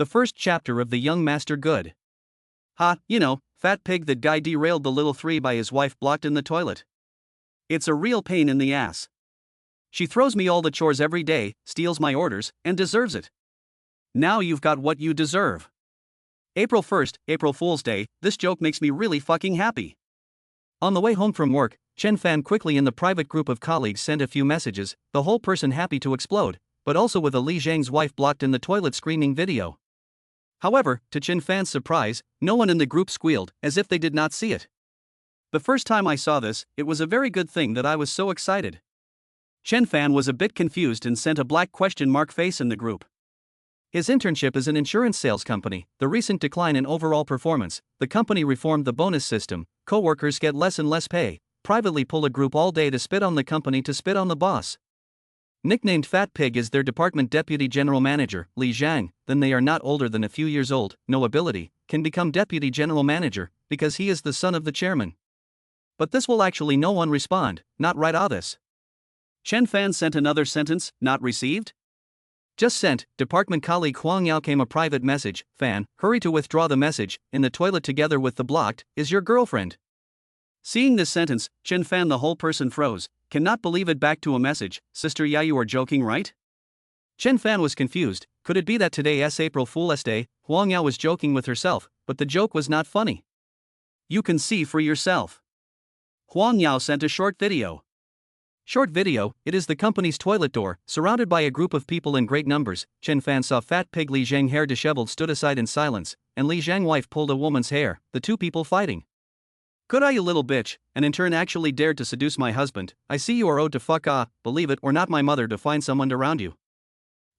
The first chapter of The Young Master Good. Ha, fat pig, that guy derailed the little three by his wife blocked in the toilet. It's a real pain in the ass. She throws me all the chores every day, steals my orders, and deserves it. Now you've got what you deserve. April 1st, April Fool's Day, this joke makes me really fucking happy. On the way home from work, Chen Fan quickly in the private group of colleagues sent a few messages, the whole person happy to explode, but also with a Li Zhang's wife blocked in the toilet screaming video. However, to Chen Fan's surprise, no one in the group squealed, as if they did not see it. The first time I saw this, it was a very good thing that I was so excited. Chen Fan was a bit confused and sent a black question mark face in the group. His internship is an insurance sales company. The recent decline in overall performance, the company reformed the bonus system, co-workers get less and less pay, privately pull a group all day to spit on the company to spit on the boss. Nicknamed Fat Pig is their department deputy general manager, Li Zhang. Then they are not older than a few years old, no ability, can become deputy general manager, because he is the son of the chairman. But this will actually no one respond, not right this. Chen Fan sent another sentence, not received? Just sent, department colleague Huang Yao came a private message, Fan, hurry to withdraw the message, in the toilet together with the blocked, is your girlfriend. Seeing this sentence, Chen Fan the whole person froze, cannot believe it back to a message, Sister Ya you are joking right? Chen Fan was confused, could it be that today's April Fool's Day, Huang Yao was joking with herself, but the joke was not funny. You can see for yourself. Huang Yao sent a short video. Short video, it is the company's toilet door, surrounded by a group of people in great numbers. Chen Fan saw fat pig Li Zhang hair disheveled stood aside in silence, and Li Zhang wife pulled a woman's hair, the two people fighting. Could I you little bitch, and in turn actually dared to seduce my husband, I see you are owed to fuck believe it or not my mother to find someone around you.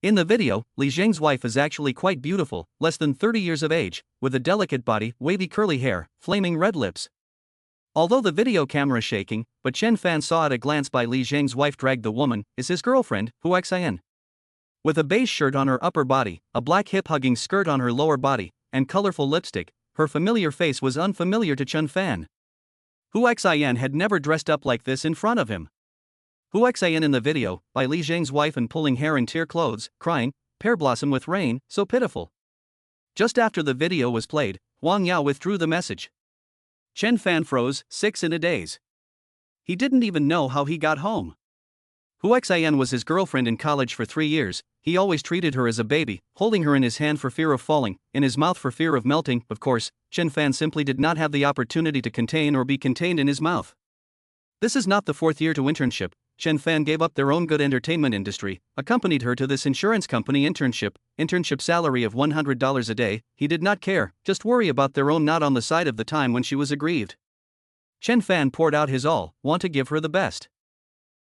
In the video, Li Zhang's wife is actually quite beautiful, less than 30 years of age, with a delicate body, wavy curly hair, flaming red lips. Although the video camera is shaking, but Chen Fan saw at a glance by Li Zhang's wife dragged the woman, is his girlfriend, Hu Xin. With a beige shirt on her upper body, a black hip-hugging skirt on her lower body, and colorful lipstick, her familiar face was unfamiliar to Chen Fan. Hu Xin had never dressed up like this in front of him. Hu Xin in the video, by Li Zhang's wife and pulling hair in tear clothes, crying, pear blossom with rain, so pitiful. Just after the video was played, Huang Yao withdrew the message. Chen Fan froze, 6 in a daze. He didn't even know how he got home. Hu Xin was his girlfriend in college for 3 years, he always treated her as a baby, holding her in his hand for fear of falling, in his mouth for fear of melting. Of course, Chen Fan simply did not have the opportunity to contain or be contained in his mouth. This is not the 4th year to internship. Chen Fan gave up their own good entertainment industry, accompanied her to this insurance company internship salary of $100 a day, he did not care, just worry about their own not on the side of the time when she was aggrieved. Chen Fan poured out his all, want to give her the best.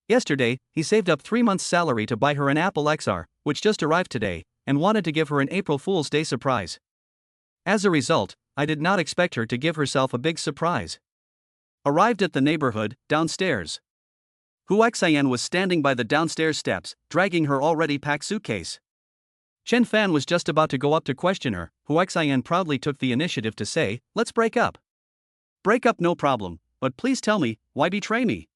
Yesterday, he saved up 3 months' salary to buy her an Apple XR, which just arrived today, and wanted to give her an April Fool's Day surprise. As a result, I did not expect her to give herself a big surprise. Arrived at the neighborhood, downstairs. Hu Xin was standing by the downstairs steps, dragging her already packed suitcase. Chen Fan was just about to go up to question her. Hu Xin proudly took the initiative to say, let's break up. Break up no problem, but please tell me, why betray me?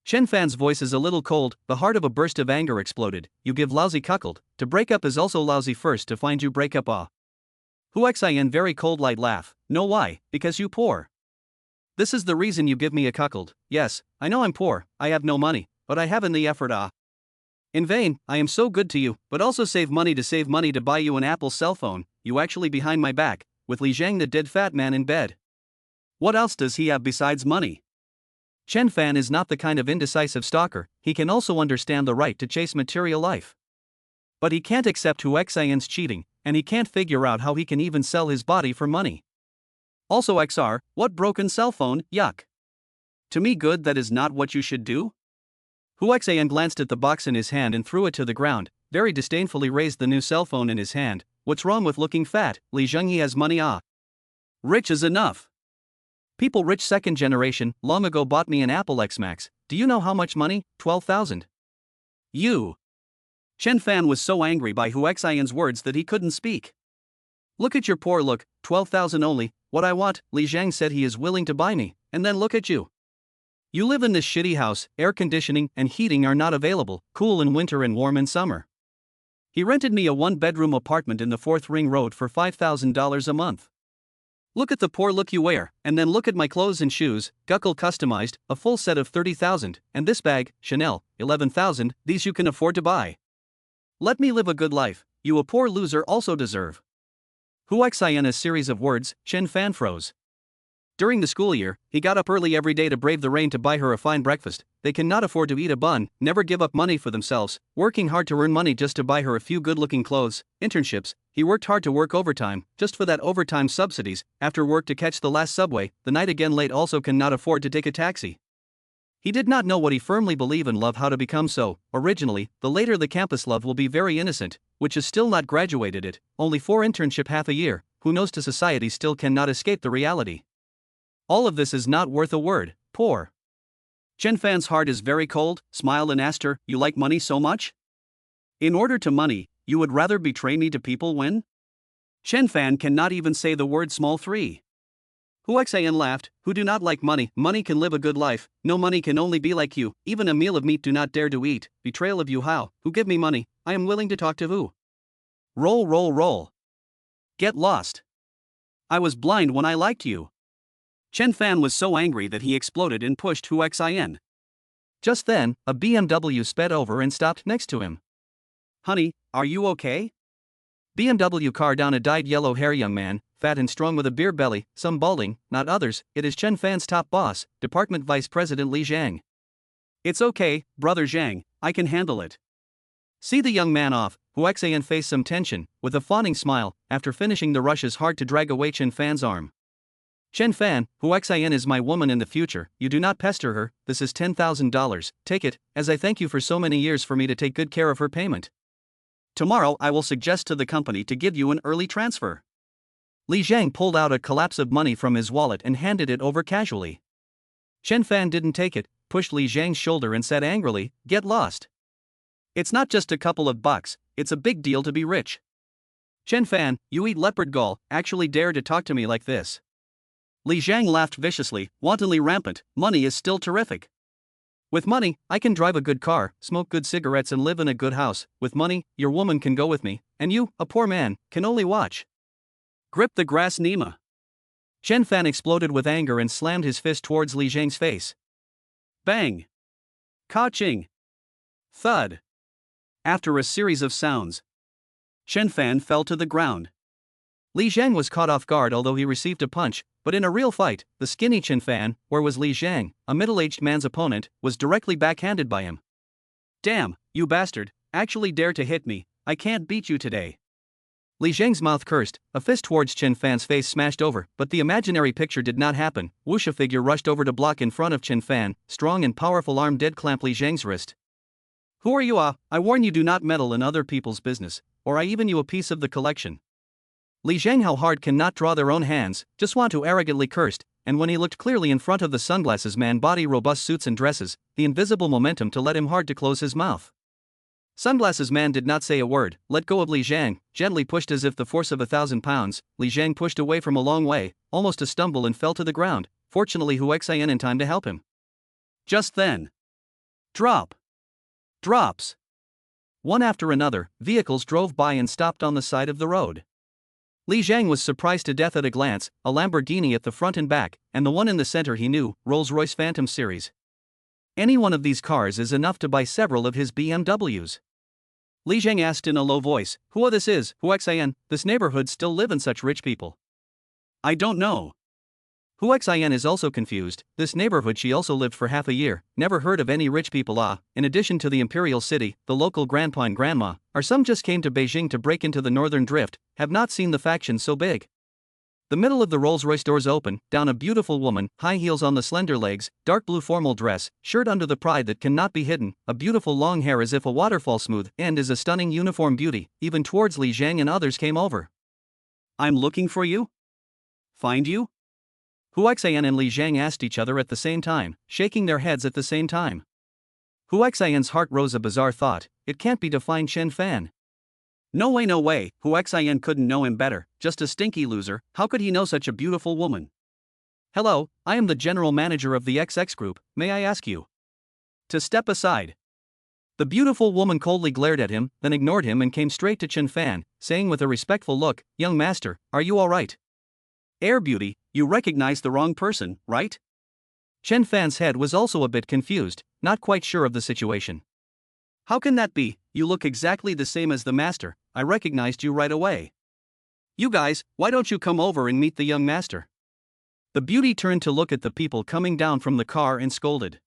Chen Fan's voice is a little cold, the heart of a burst of anger exploded, you give lousy cuckold, to break up is also lousy first to find you break up Hu Xin very cold light laugh, no why, because you poor. This is the reason you give me a cuckold, yes, I know I'm poor, I have no money, but I haven't the effort In vain, I am so good to you, but also save money to buy you an Apple cell phone, you actually behind my back, with Li Zhang the dead fat man in bed. What else does he have besides money? Chen Fan is not the kind of indecisive stalker, he can also understand the right to chase material life. But he can't accept Hu Xin's cheating, and he can't figure out how he can even sell his body for money. Also XR, what broken cell phone, yuck. To me good that is not what you should do? Hu Xin glanced at the box in his hand and threw it to the ground, very disdainfully raised the new cell phone in his hand, what's wrong with looking fat, Li Zhang he has money Rich is enough. People rich second generation, long ago bought me an Apple X Max, do you know how much money? 12,000. You. Chen Fan was so angry by Hu Xin's words that he couldn't speak. Look at your poor look, 12,000 only, what I want, Li Zhang said he is willing to buy me, and then look at you. You live in this shitty house, air conditioning and heating are not available, cool in winter and warm in summer. He rented me a one-bedroom apartment in the 4th Ring Road for $5,000 a month. Look at the poor look you wear, and then look at my clothes and shoes, Guckle customized, a full set of 30,000, and this bag, Chanel, 11,000, these you can afford to buy. Let me live a good life, you a poor loser also deserve. Huaxian a series of words, Chen Fan froze. During the school year, he got up early every day to brave the rain to buy her a fine breakfast. They cannot afford to eat a bun, never give up money for themselves, working hard to earn money just to buy her a few good-looking clothes, internships. He worked hard to work overtime, just for that overtime subsidies, after work to catch the last subway, the night again late also cannot afford to take a taxi. He did not know what he firmly believed in love how to become so. Originally, the later the campus love will be very innocent, which is still not graduated it, only 4 internship half a year, who knows to society still cannot escape the reality. All of this is not worth a word, poor. Chen Fan's heart is very cold, smiled and asked her, you like money so much? In order to money, you would rather betray me to people when? Chen Fan cannot even say the word small 3. Huaxian laughed, who do not like money, money can live a good life, no money can only be like you, even a meal of meat do not dare to eat, betrayal of you how, who give me money, I am willing to talk to who? Roll roll roll. Get lost. I was blind when I liked you. Chen Fan was so angry that he exploded and pushed Huaxian. Just then, a BMW sped over and stopped next to him. Honey, are you okay? BMW car down a dyed yellow hair young man, fat and strong with a beer belly, some balding, not others, it is Chen Fan's top boss, Department Vice President Li Zhang. It's okay, brother Zhang, I can handle it. See the young man off. Huaxian faced some tension, with a fawning smile, after finishing the rush is hard to drag away Chen Fan's arm. Chen Fan, Huaxian is my woman in the future, you do not pester her, this is $10,000, take it, as I thank you for so many years for me to take good care of her payment. Tomorrow I will suggest to the company to give you an early transfer. Li Zhang pulled out a collapse of money from his wallet and handed it over casually. Chen Fan didn't take it, pushed Li Zhang's shoulder and said angrily, get lost. It's not just a couple of bucks, it's a big deal to be rich. Chen Fan, you eat leopard gall, actually dare to talk to me like this. Li Zhang laughed viciously, wantonly rampant, money is still terrific. With money, I can drive a good car, smoke good cigarettes and live in a good house. With money, your woman can go with me, and you, a poor man, can only watch. Grip the grass Nima. Chen Fan exploded with anger and slammed his fist towards Li Zhang's face. Bang! Ka-ching! Thud! After a series of sounds, Chen Fan fell to the ground. Li Zhang was caught off guard although he received a punch, but in a real fight, the skinny Chen Fan, where was Li Zhang, a middle-aged man's opponent, was directly backhanded by him. Damn, you bastard, actually dare to hit me, I can't beat you today. Li Zhang's mouth cursed, a fist towards Chen Fan's face smashed over, but the imaginary picture did not happen. Whoosh, a figure rushed over to block in front of Chen Fan, strong and powerful arm dead clamp Li Zhang's wrist. Who are you? I warn you do not meddle in other people's business, or I even you a piece of the collection. Li Zhang how hard cannot draw their own hands, just want to arrogantly cursed, and when he looked clearly in front of the sunglasses man body robust suits and dresses, the invisible momentum to let him hard to close his mouth. Sunglasses man did not say a word, let go of Li Zhang, gently pushed as if the force of 1,000 pounds, Li Zhang pushed away from a long way, almost a stumble and fell to the ground, fortunately Huaxian in time to help him. Just then. Drop. Drops. One after another, vehicles drove by and stopped on the side of the road. Li Zhang was surprised to death at a glance, a Lamborghini at the front and back, and the one in the center he knew, Rolls-Royce Phantom series. Any one of these cars is enough to buy several of his BMWs. Li Zhang asked in a low voice, who this is, Huaxian, this neighborhood still live in such rich people? I don't know. Huaxian is also confused, this neighborhood she also lived for half a year, never heard of any rich people in addition to the imperial city, the local grandpa and grandma, or some just came to Beijing to break into the northern drift, have not seen the faction so big. The middle of the Rolls-Royce doors open, down a beautiful woman, high heels on the slender legs, dark blue formal dress, shirt under the pride that cannot be hidden, a beautiful long hair as if a waterfall smooth, and is a stunning uniform beauty, even towards Li Zhang and others came over. I'm looking for you? Find you? Huaxian and Li Zhang asked each other at the same time, shaking their heads at the same time. Huaxian's heart rose a bizarre thought, it can't be Define Chen Fan. No way, Huaxian couldn't know him better, just a stinky loser, how could he know such a beautiful woman? Hello, I am the general manager of the XX Group, may I ask you to step aside? The beautiful woman coldly glared at him, then ignored him and came straight to Chen Fan, saying with a respectful look, "Young master, are you alright? Air beauty, you recognize the wrong person, right?" Chen Fan's head was also a bit confused, not quite sure of the situation. "How can that be? You look exactly the same as the master, I recognized you right away. You guys, why don't you come over and meet the young master?" The beauty turned to look at the people coming down from the car and scolded.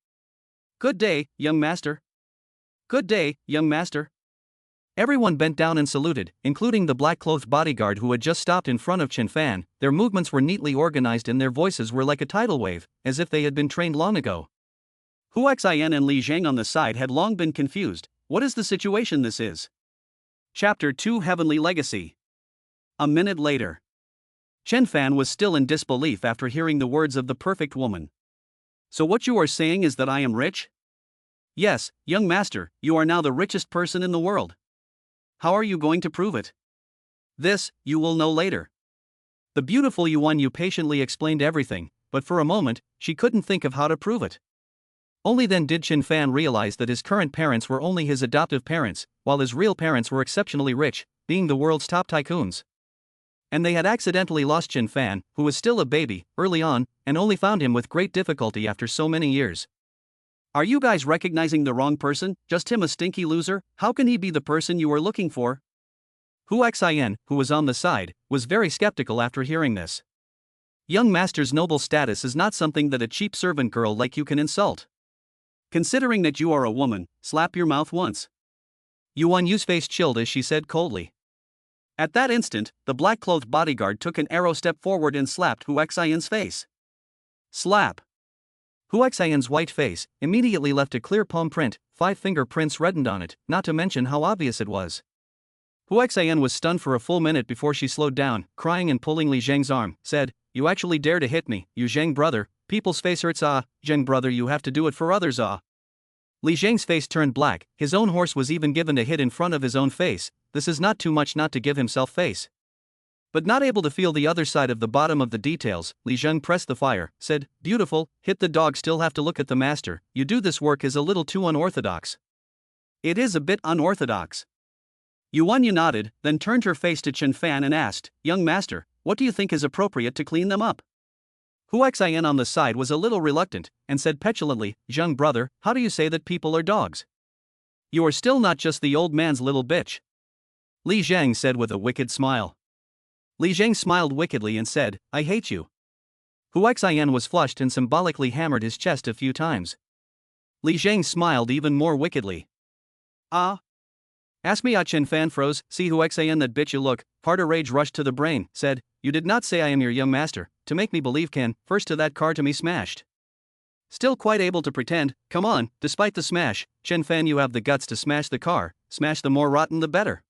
"Good day, young master." "Good day, young master." Everyone bent down and saluted, including the black-clothed bodyguard who had just stopped in front of Chen Fan. Their movements were neatly organized and their voices were like a tidal wave, as if they had been trained long ago. Hu Xian and Li Zhang on the side had long been confused. What is the situation this is? Chapter 2 Heavenly Legacy. A minute later. Chen Fan was still in disbelief after hearing the words of the perfect woman. "So what you are saying is that I am rich?" "Yes, young master, you are now the richest person in the world." "How are you going to prove it?" "This, you will know later." The beautiful Yuan Yu patiently explained everything, but for a moment, she couldn't think of how to prove it. Only then did Chen Fan realize that his current parents were only his adoptive parents, while his real parents were exceptionally rich, being the world's top tycoons. And they had accidentally lost Chen Fan, who was still a baby, early on, and only found him with great difficulty after so many years. "Are you guys recognizing the wrong person? Just him a stinky loser? How can he be the person you were looking for?" Hu Xian, who was on the side, was very skeptical after hearing this. Young master's noble status is not something that a cheap servant girl like you can insult. Considering that you are a woman, slap your mouth once. Yuan Yu's face chilled as she said coldly. At that instant, the black-clothed bodyguard took an arrow step forward and slapped Hu Xian's face. Slap. Hu Xian's white face immediately left a clear palm print, 5 fingerprints reddened on it, not to mention how obvious it was. Hu Xian was stunned for a full minute before she slowed down, crying and pulling Li Zhang's arm, said, "You actually dare to hit me, you Zhang brother, people's face hurts Zhang brother you have to do it for others Li Zhang's face turned black, his own horse was even given a hit in front of his own face. This is not too much not to give himself face. But not able to feel the other side of the bottom of the details, Li Zhang pressed the fire, said, "Beautiful, hit the dog still have to look at the master, you do this work is a little too unorthodox." "It is a bit unorthodox." Yuan Yu nodded, then turned her face to Chen Fan and asked, "Young master, what do you think is appropriate to clean them up?" Hu Xian on the side was a little reluctant, and said petulantly, "Zhang brother, how do you say that people are dogs? You are still not just the old man's little bitch." Li Zhang said with a wicked smile. Li Zhang smiled wickedly and said, "I hate you." Hu Xian was flushed and symbolically hammered his chest a few times. Li Zhang smiled even more wickedly. Ask me Chen Fan froze, "See Hu Xian that bitch you look," part of rage rushed to the brain, said, "You did not say I am your young master, to make me believe can, first to that car to me smashed. Still quite able to pretend, come on, despite the smash, Chen Fan you have the guts to smash the car, smash the more rotten the better."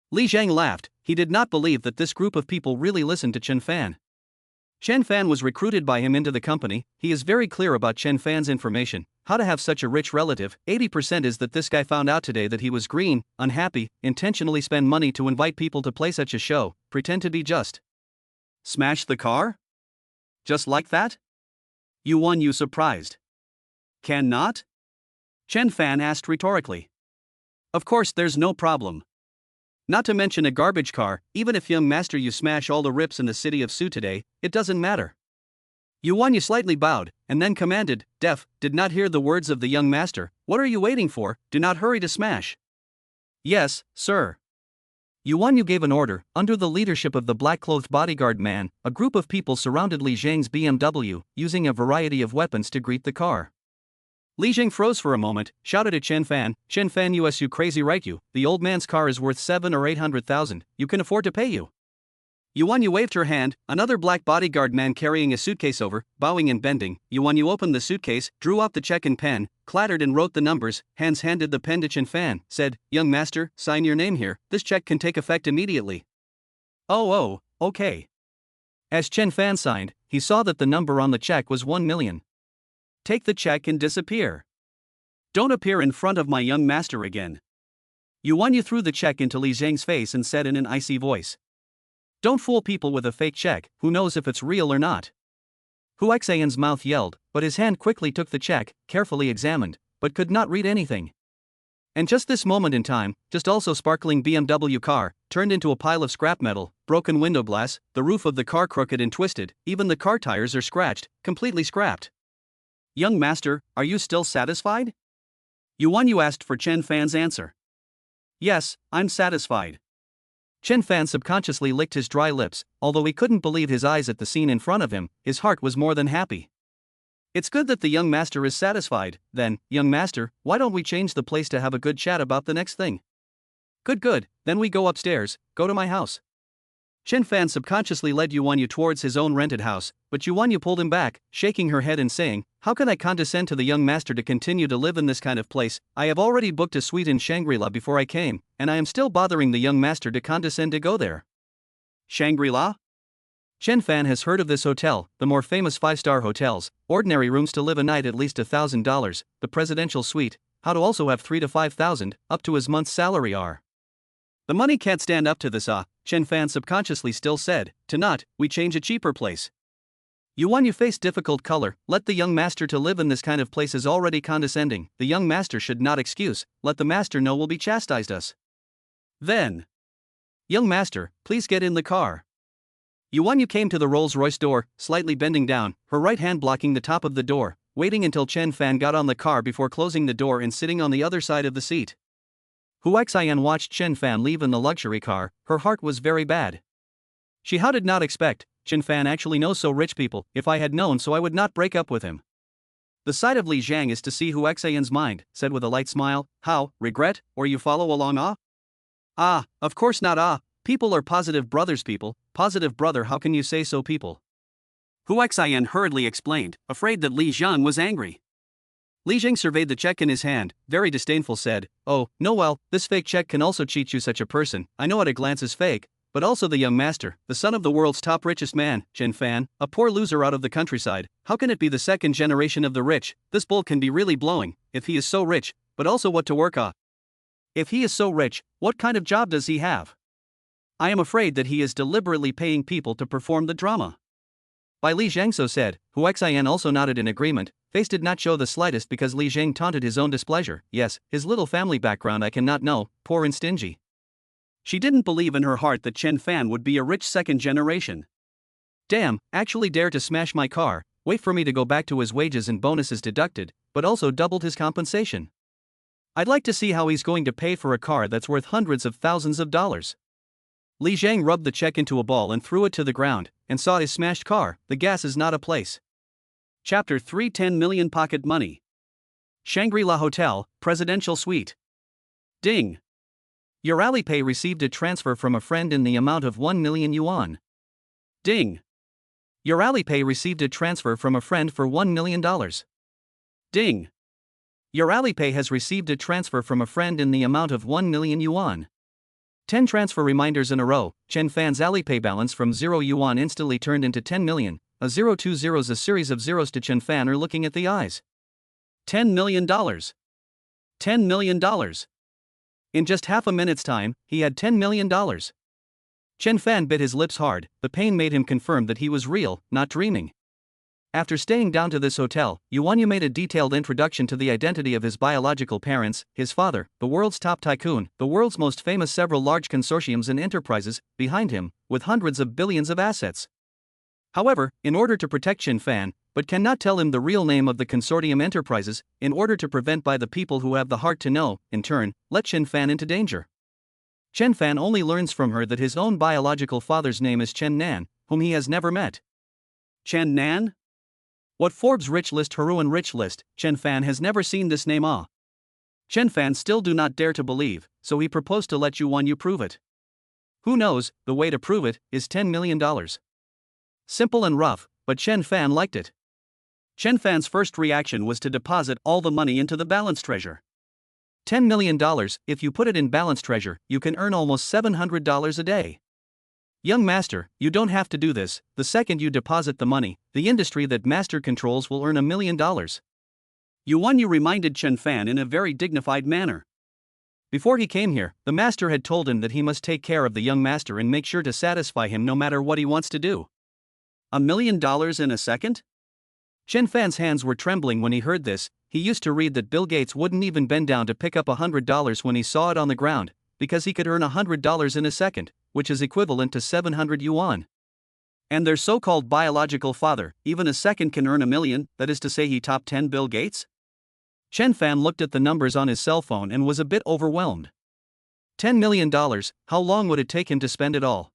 Li Zhang laughed, he did not believe that this group of people really listened to Chen Fan. Chen Fan was recruited by him into the company, he is very clear about Chen Fan's information, how to have such a rich relative. 80% is that this guy found out today that he was green, unhappy, intentionally spend money to invite people to play such a show, pretend to be just. Smash the car? Just like that? Yuan Yu surprised. Can not? Chen Fan asked rhetorically. Of course there's no problem. Not to mention a garbage car, even if young master you smash all the rips in the city of Su today, it doesn't matter. Yuan Yu slightly bowed, and then commanded, "Deaf, did not hear the words of the young master, what are you waiting for, do not hurry to smash." "Yes, sir." Yuan Yu gave an order. Under the leadership of the black-clothed bodyguard man, a group of people surrounded Li Zhang's BMW, using a variety of weapons to greet the car. Li Zhang froze for a moment, shouted at Chen Fan, "Chen Fan you crazy right you, the old man's car is worth 7 or 800,000, you can afford to pay you." Yuan Yu waved her hand, another black bodyguard man carrying a suitcase over, bowing and bending. Yuan Yu opened the suitcase, drew out the check and pen, clattered and wrote the numbers, hands handed the pen to Chen Fan, said, "Young master, sign your name here, this check can take effect immediately." Oh, okay. As Chen Fan signed, he saw that the number on the check was 1 million. Take the check and disappear. Don't appear in front of my young master again. Yuan Yu threw the check into Li Zhang's face and said in an icy voice. Don't fool people with a fake check, who knows if it's real or not. Hu Xian's mouth yelled, but his hand quickly took the check, carefully examined, but could not read anything. And just this moment in time, just also sparkling BMW car, turned into a pile of scrap metal, broken window glass, the roof of the car crooked and twisted, even the car tires are scratched, completely scrapped. Young master, are you still satisfied? You asked for Chen Fan's answer. Yes, I'm satisfied. Chen Fan subconsciously licked his dry lips, although he couldn't believe his eyes at the scene in front of him, his heart was more than happy. It's good that the young master is satisfied. Then, young master, why don't we change the place to have a good chat about the next thing? Good, then we go upstairs, go to my house. Chen Fan subconsciously led Yu towards his own rented house, but Yu pulled him back, shaking her head and saying, how can I condescend to the young master to continue to live in this kind of place? I have already booked a suite in Shangri-La before I came, and I am still bothering the young master to condescend to go there. Shangri-La? Chen Fan has heard of this hotel, the more famous 5-star hotels, ordinary rooms to live a night at least $1,000, the presidential suite, how to also have 3 to 5,000, up to his month's salary are. The money can't stand up to this Chen Fan subconsciously still said, to not, we change a cheaper place. You face difficult color, let the young master to live in this kind of place is already condescending, the young master should not excuse, let the master know will be chastised us. Then. Young master, please get in the car. You came to the Rolls-Royce door, slightly bending down, her right hand blocking the top of the door, waiting until Chen Fan got on the car before closing the door and sitting on the other side of the seat. Xian watched Chen Fan leave in the luxury car, her heart was very bad. How did not expect, Chen Fan actually knows so rich people, if I had known so I would not break up with him. The sight of Li Zhang is to see Xian's mind, said with a light smile, how, regret, or you follow along of course not people are positive brothers people, positive brother how can you say so people? Xian hurriedly explained, afraid that Li Zhang was angry. Li Zhang surveyed the check in his hand, very disdainful said, oh, no well, this fake check can also cheat you such a person, I know at a glance is fake, but also the young master, the son of the world's top richest man, Chen Fan, a poor loser out of the countryside, how can it be the second generation of the rich, this bull can be really blowing, if he is so rich, but also what to work on. If he is so rich, what kind of job does he have? I am afraid that he is deliberately paying people to perform the drama. By Li Zhang so said, Xian also nodded in agreement, face did not show the slightest because Li Zhang taunted his own displeasure, yes, his little family background I cannot know, poor and stingy. She didn't believe in her heart that Chen Fan would be a rich second generation. Damn, actually dare to smash my car, wait for me to go back to his wages and bonuses deducted, but also doubled his compensation. I'd like to see how he's going to pay for a car that's worth hundreds of thousands of dollars. Li Zhang rubbed the check into a ball and threw it to the ground, and saw his smashed car, the gas is not a place. Chapter 3 10 million pocket money. Shangri-La Hotel, Presidential Suite. Ding. Your Alipay received a transfer from a friend in the amount of 1 million yuan. Ding. Your Alipay received a transfer from a friend for $1 million. Ding. Your Alipay has received a transfer from a friend in the amount of 1 million yuan. 10 transfer reminders in a row, Chen Fan's Alipay balance from 0 yuan instantly turned into 10 million, a 02 zeros, a series of zeros to Chen Fan are looking at the eyes. $10 million. $10 million. In just half a minute's time, he had $10 million. Chen Fan bit his lips hard, the pain made him confirm that he was real, not dreaming. After staying down to this hotel, Yu made a detailed introduction to the identity of his biological parents, his father, the world's top tycoon, the world's most famous, several large consortiums and enterprises, behind him, with hundreds of billions of assets. However, in order to protect Chen Fan, but cannot tell him the real name of the consortium enterprises, in order to prevent by the people who have the heart to know, in turn, let Chen Fan into danger. Chen Fan only learns from her that his own biological father's name is Chen Nan, whom he has never met. Chen Nan? What Forbes rich list Haruan rich list, Chen Fan has never seen this name Chen Fan still do not dare to believe, so he proposed to let Yu prove it. Who knows, the way to prove it is $10 million. Simple and rough, but Chen Fan liked it. Chen Fan's first reaction was to deposit all the money into the balance treasure. $10 million, if you put it in balance treasure, you can earn almost $700 a day. Young master, you don't have to do this, the second you deposit the money, the industry that master controls will earn $1 million. Yu reminded Chen Fan in a very dignified manner. Before he came here, the master had told him that he must take care of the young master and make sure to satisfy him no matter what he wants to do. $1 million in a second? Chen Fan's hands were trembling when he heard this, he used to read that Bill Gates wouldn't even bend down to pick up $100 when he saw it on the ground, because he could earn $100 in a second, which is equivalent to 700 yuan. And their so-called biological father, even a second can earn $1 million, that is to say he topped 10 Bill Gates? Chen Fan looked at the numbers on his cell phone and was a bit overwhelmed. $10 million, how long would it take him to spend it all?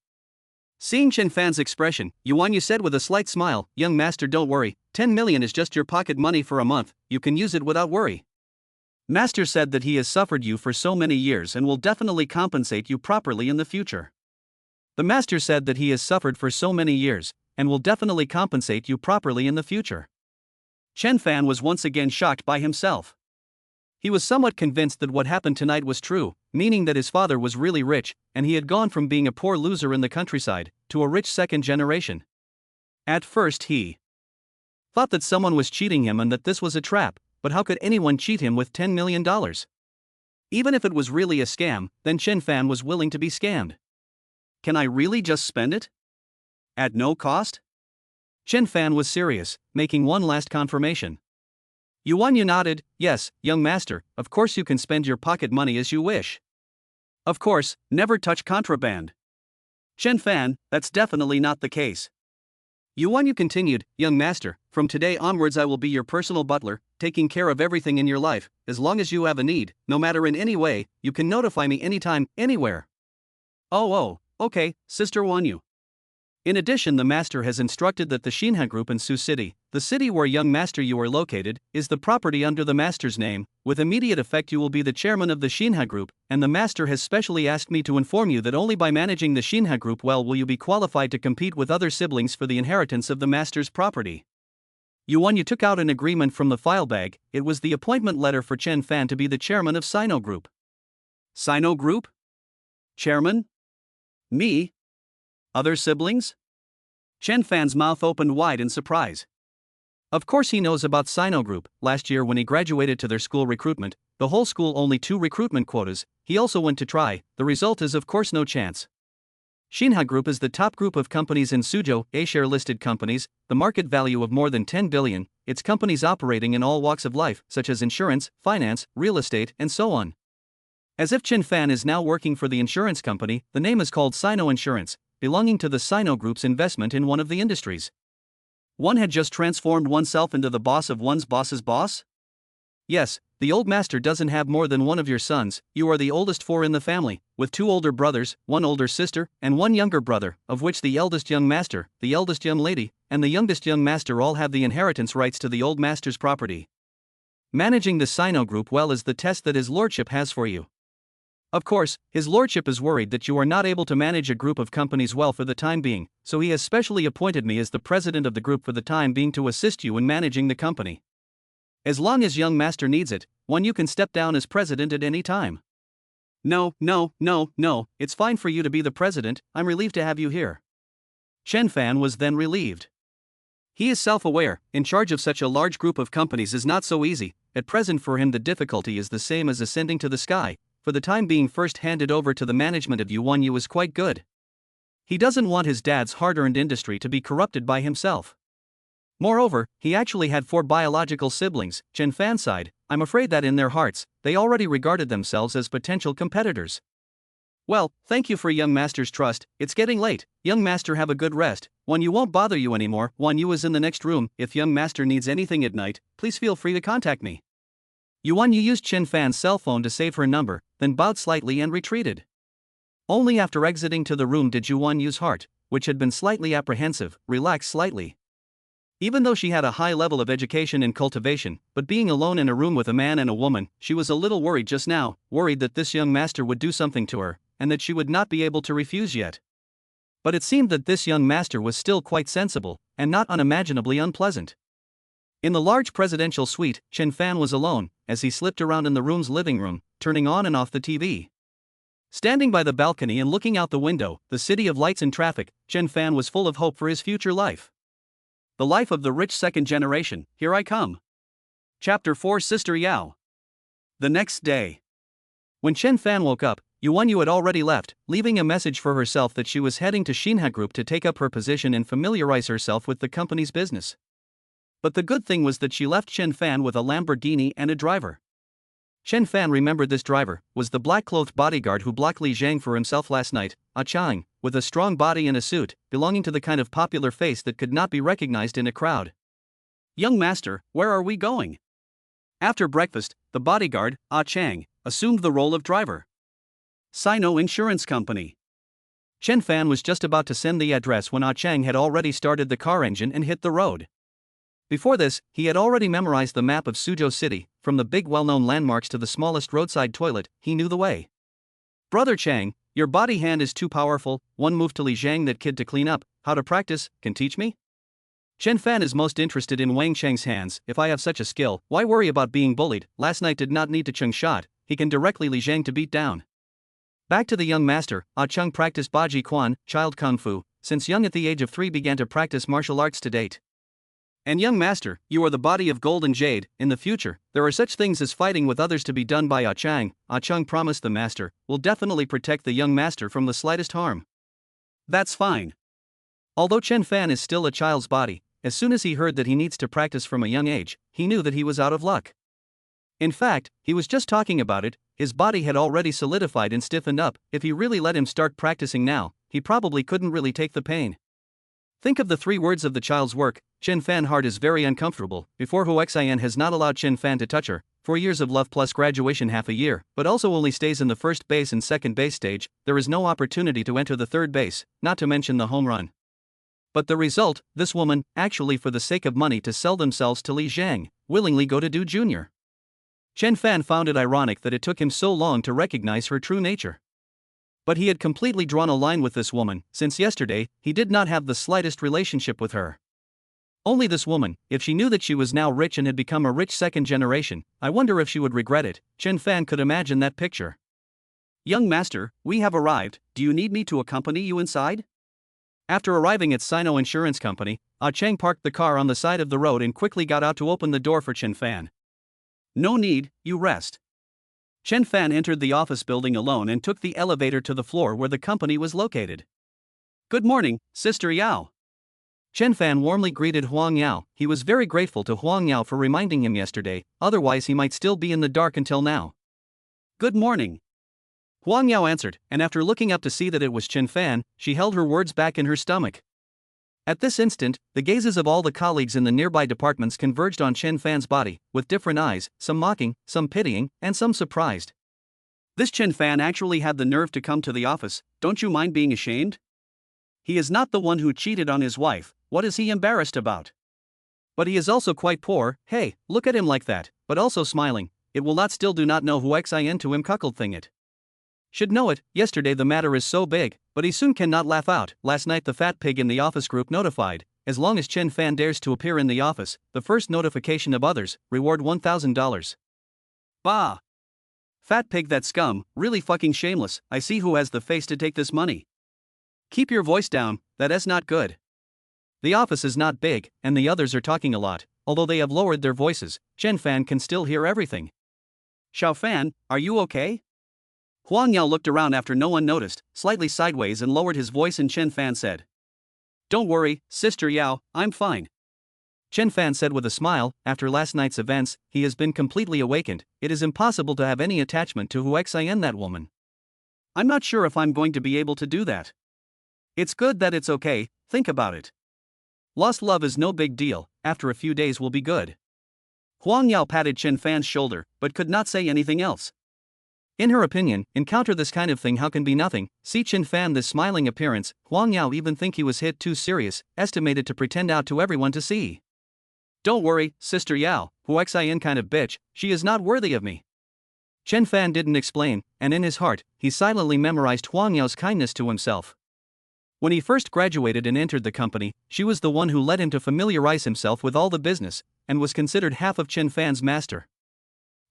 Seeing Chen Fan's expression, Yuan Yu said with a slight smile, "Young master, don't worry, 10 million is just your pocket money for a month, you can use it without worry. Master said that he has suffered you for so many years and will definitely compensate you properly in the future." The master said that he has suffered for so many years, and will definitely compensate you properly in the future. Chen Fan was once again shocked by himself. He was somewhat convinced that what happened tonight was true, meaning that his father was really rich, and he had gone from being a poor loser in the countryside to a rich second generation. At first he thought that someone was cheating him and that this was a trap, but how could anyone cheat him with $10 million? Even if it was really a scam, then Chen Fan was willing to be scammed. Can I really just spend it? At no cost? Chen Fan was serious, making one last confirmation. Yuan Yu nodded, "Yes, young master, of course you can spend your pocket money as you wish. Of course, never touch contraband." Chen Fan, "That's definitely not the case." Yuan Yu continued, "Young master, from today onwards I will be your personal butler, taking care of everything in your life. As long as you have a need, no matter in any way, you can notify me anytime, anywhere." Oh, okay, Sister Yuan Yu. In addition, the master has instructed that the Xinhe Group in Sioux City, the city where young master you are located, is the property under the master's name. With immediate effect you will be the chairman of the Xinhe Group, and the master has specially asked me to inform you that only by managing the Xinhe Group well will you be qualified to compete with other siblings for the inheritance of the master's property. Yuan Yu took out an agreement from the file bag. It was the appointment letter for Chen Fan to be the chairman of Sino Group. Sino Group? Chairman? Me? Other siblings? Chen Fan's mouth opened wide in surprise. Of course he knows about Sino Group. Last year when he graduated to their school recruitment, the whole school only 2 recruitment quotas, he also went to try, the result is of course no chance. Xinhe Group is the top group of companies in Suzhou, A-share listed companies, the market value of more than 10 billion, its companies operating in all walks of life, such as insurance, finance, real estate, and so on. As if Chen Fan is now working for the insurance company, the name is called Sino Insurance, belonging to the Sino Group's investment in one of the industries. One had just transformed oneself into the boss of one's boss's boss? Yes, the old master doesn't have more than one of your sons, you are the oldest 4 in the family, with 2 older brothers, 1 older sister, and 1 younger brother, of which the eldest young master, the eldest young lady, and the youngest young master all have the inheritance rights to the old master's property. Managing the Sino Group well is the test that his lordship has for you. Of course, his lordship is worried that you are not able to manage a group of companies well for the time being, so he has specially appointed me as the president of the group for the time being to assist you in managing the company. As long as young master needs it, you can step down as president at any time. No, it's fine for you to be the president, I'm relieved to have you here. Chen Fan was then relieved. He is self-aware, in charge of such a large group of companies is not so easy. At present for him the difficulty is the same as ascending to the sky. For the time being first handed over to the management of Yuan Yu is quite good. He doesn't want his dad's hard-earned industry to be corrupted by himself. Moreover, he actually had 4 biological siblings. Chen Fan sighed, I'm afraid that in their hearts, they already regarded themselves as potential competitors. Well, thank you for young master's trust, it's getting late, young master have a good rest, Yuan Yu won't bother you anymore, Yuan Yu is in the next room, if young master needs anything at night, please feel free to contact me. Yuan Yu used Chen Fan's cell phone to save her number, then bowed slightly and retreated. Only after exiting to the room did Yuan Yu's heart, which had been slightly apprehensive, relax slightly. Even though she had a high level of education and cultivation, but being alone in a room with a man and a woman, she was a little worried just now, worried that this young master would do something to her, and that she would not be able to refuse yet. But it seemed that this young master was still quite sensible, and not unimaginably unpleasant. In the large presidential suite, Chen Fan was alone, as he slipped around in the room's living room, turning on and off the TV. Standing by the balcony and looking out the window, the city of lights and traffic, Chen Fan was full of hope for his future life. The life of the rich second generation, here I come. Chapter 4 Sister Yao. The next day. When Chen Fan woke up, Yuan Yu had already left, leaving a message for herself that she was heading to Xinhe Group to take up her position and familiarize herself with the company's business. But the good thing was that she left Chen Fan with a Lamborghini and a driver. Chen Fan remembered this driver was the black-clothed bodyguard who blocked Li Zhang for himself last night, a Chang, with a strong body and a suit, belonging to the kind of popular face that could not be recognized in a crowd. "Young master, where are we going?" After breakfast, the bodyguard, Ah Chang, assumed the role of driver. Sino Insurance Company. Chen Fan was just about to send the address when Ah Chang had already started the car engine and hit the road. Before this, he had already memorized the map of Suzhou City, from the big well-known landmarks to the smallest roadside toilet, he knew the way. "Brother Chang, your body hand is too powerful, one move to Li Zhang that kid to clean up, how to practice, can teach me?" Chen Fan is most interested in Wang Cheng's hands. "If I have such a skill, why worry about being bullied? Last night did not need to Cheng shot, he can directly Li Zhang to beat down." Back to the young master, Ah Cheng practiced Baji Quan, child kung fu, since young at the age of 3 began to practice martial arts to date. "And young master, you are the body of gold and jade. In the future, there are such things as fighting with others to be done by Ah Cheng." Ah Cheng promised the master, "will definitely protect the young master from the slightest harm." "That's fine." Although Chen Fan is still a child's body, as soon as he heard that he needs to practice from a young age, he knew that he was out of luck. In fact, he was just talking about it, his body had already solidified and stiffened up. If he really let him start practicing now, he probably couldn't really take the pain. Think of the 3 words of the child's work. Chen Fan heart is very uncomfortable. Before Huxian has not allowed Chen Fan to touch her. 4 years of love plus graduation half a year, but also only stays in the first base and second base stage. There is no opportunity to enter the third base, not to mention the home run. But the result, this woman, actually for the sake of money to sell themselves to Li Zhang, willingly go to do junior. Chen Fan found it ironic that it took him so long to recognize her true nature. But he had completely drawn a line with this woman. Since yesterday, he did not have the slightest relationship with her. Only this woman. If she knew that she was now rich and had become a rich second generation, I wonder if she would regret it. Chen Fan could imagine that picture. "Young master, we have arrived. Do you need me to accompany you inside?" After arriving at Sino Insurance Company, Ah Cheng parked the car on the side of the road and quickly got out to open the door for Chen Fan. "No need, you rest." Chen Fan entered the office building alone and took the elevator to the floor where the company was located. "Good morning, Sister Yao." Chen Fan warmly greeted Huang Yao. He was very grateful to Huang Yao for reminding him yesterday, otherwise he might still be in the dark until now. "Good morning." Huang Yao answered, and after looking up to see that it was Chen Fan, she held her words back in her stomach. At this instant, the gazes of all the colleagues in the nearby departments converged on Chen Fan's body, with different eyes, some mocking, some pitying, and some surprised. "This Chen Fan actually had the nerve to come to the office. Don't you mind being ashamed? He is not the one who cheated on his wife. What is he embarrassed about? But he is also quite poor. Hey, look at him like that," but also smiling. "It will not still do not know who xin to him cuckold thing it. Should know it, yesterday the matter is so big, but he soon cannot laugh out." Last night the fat pig in the office group notified, as long as Chen Fan dares to appear in the office, the first notification of others, reward $1,000. Bah! Fat pig, that scum, really fucking shameless. I see who has the face to take this money. Keep your voice down, that is not good. The office is not big, and the others are talking a lot. Although they have lowered their voices, Chen Fan can still hear everything. "Xiao Fan, are you okay?" Huang Yao looked around after no one noticed, slightly sideways, and lowered his voice, and Chen Fan said, "Don't worry, Sister Yao, I'm fine." Chen Fan said with a smile, after last night's events, he has been completely awakened. It is impossible to have any attachment to Huxian, that woman. "I'm not sure if I'm going to be able to do that." "It's good that it's okay, think about it. Lost love is no big deal, after a few days will be good." Huang Yao patted Chen Fan's shoulder, but could not say anything else. In her opinion, encounter this kind of thing how can be nothing. See Chen Fan this smiling appearance, Huang Yao even think he was hit too serious, estimated to pretend out to everyone to see. "Don't worry, Sister Yao, Huxian kind of bitch, she is not worthy of me." Chen Fan didn't explain, and in his heart, he silently memorized Huang Yao's kindness to himself. When he first graduated and entered the company, she was the one who led him to familiarize himself with all the business, and was considered half of Chen Fan's master.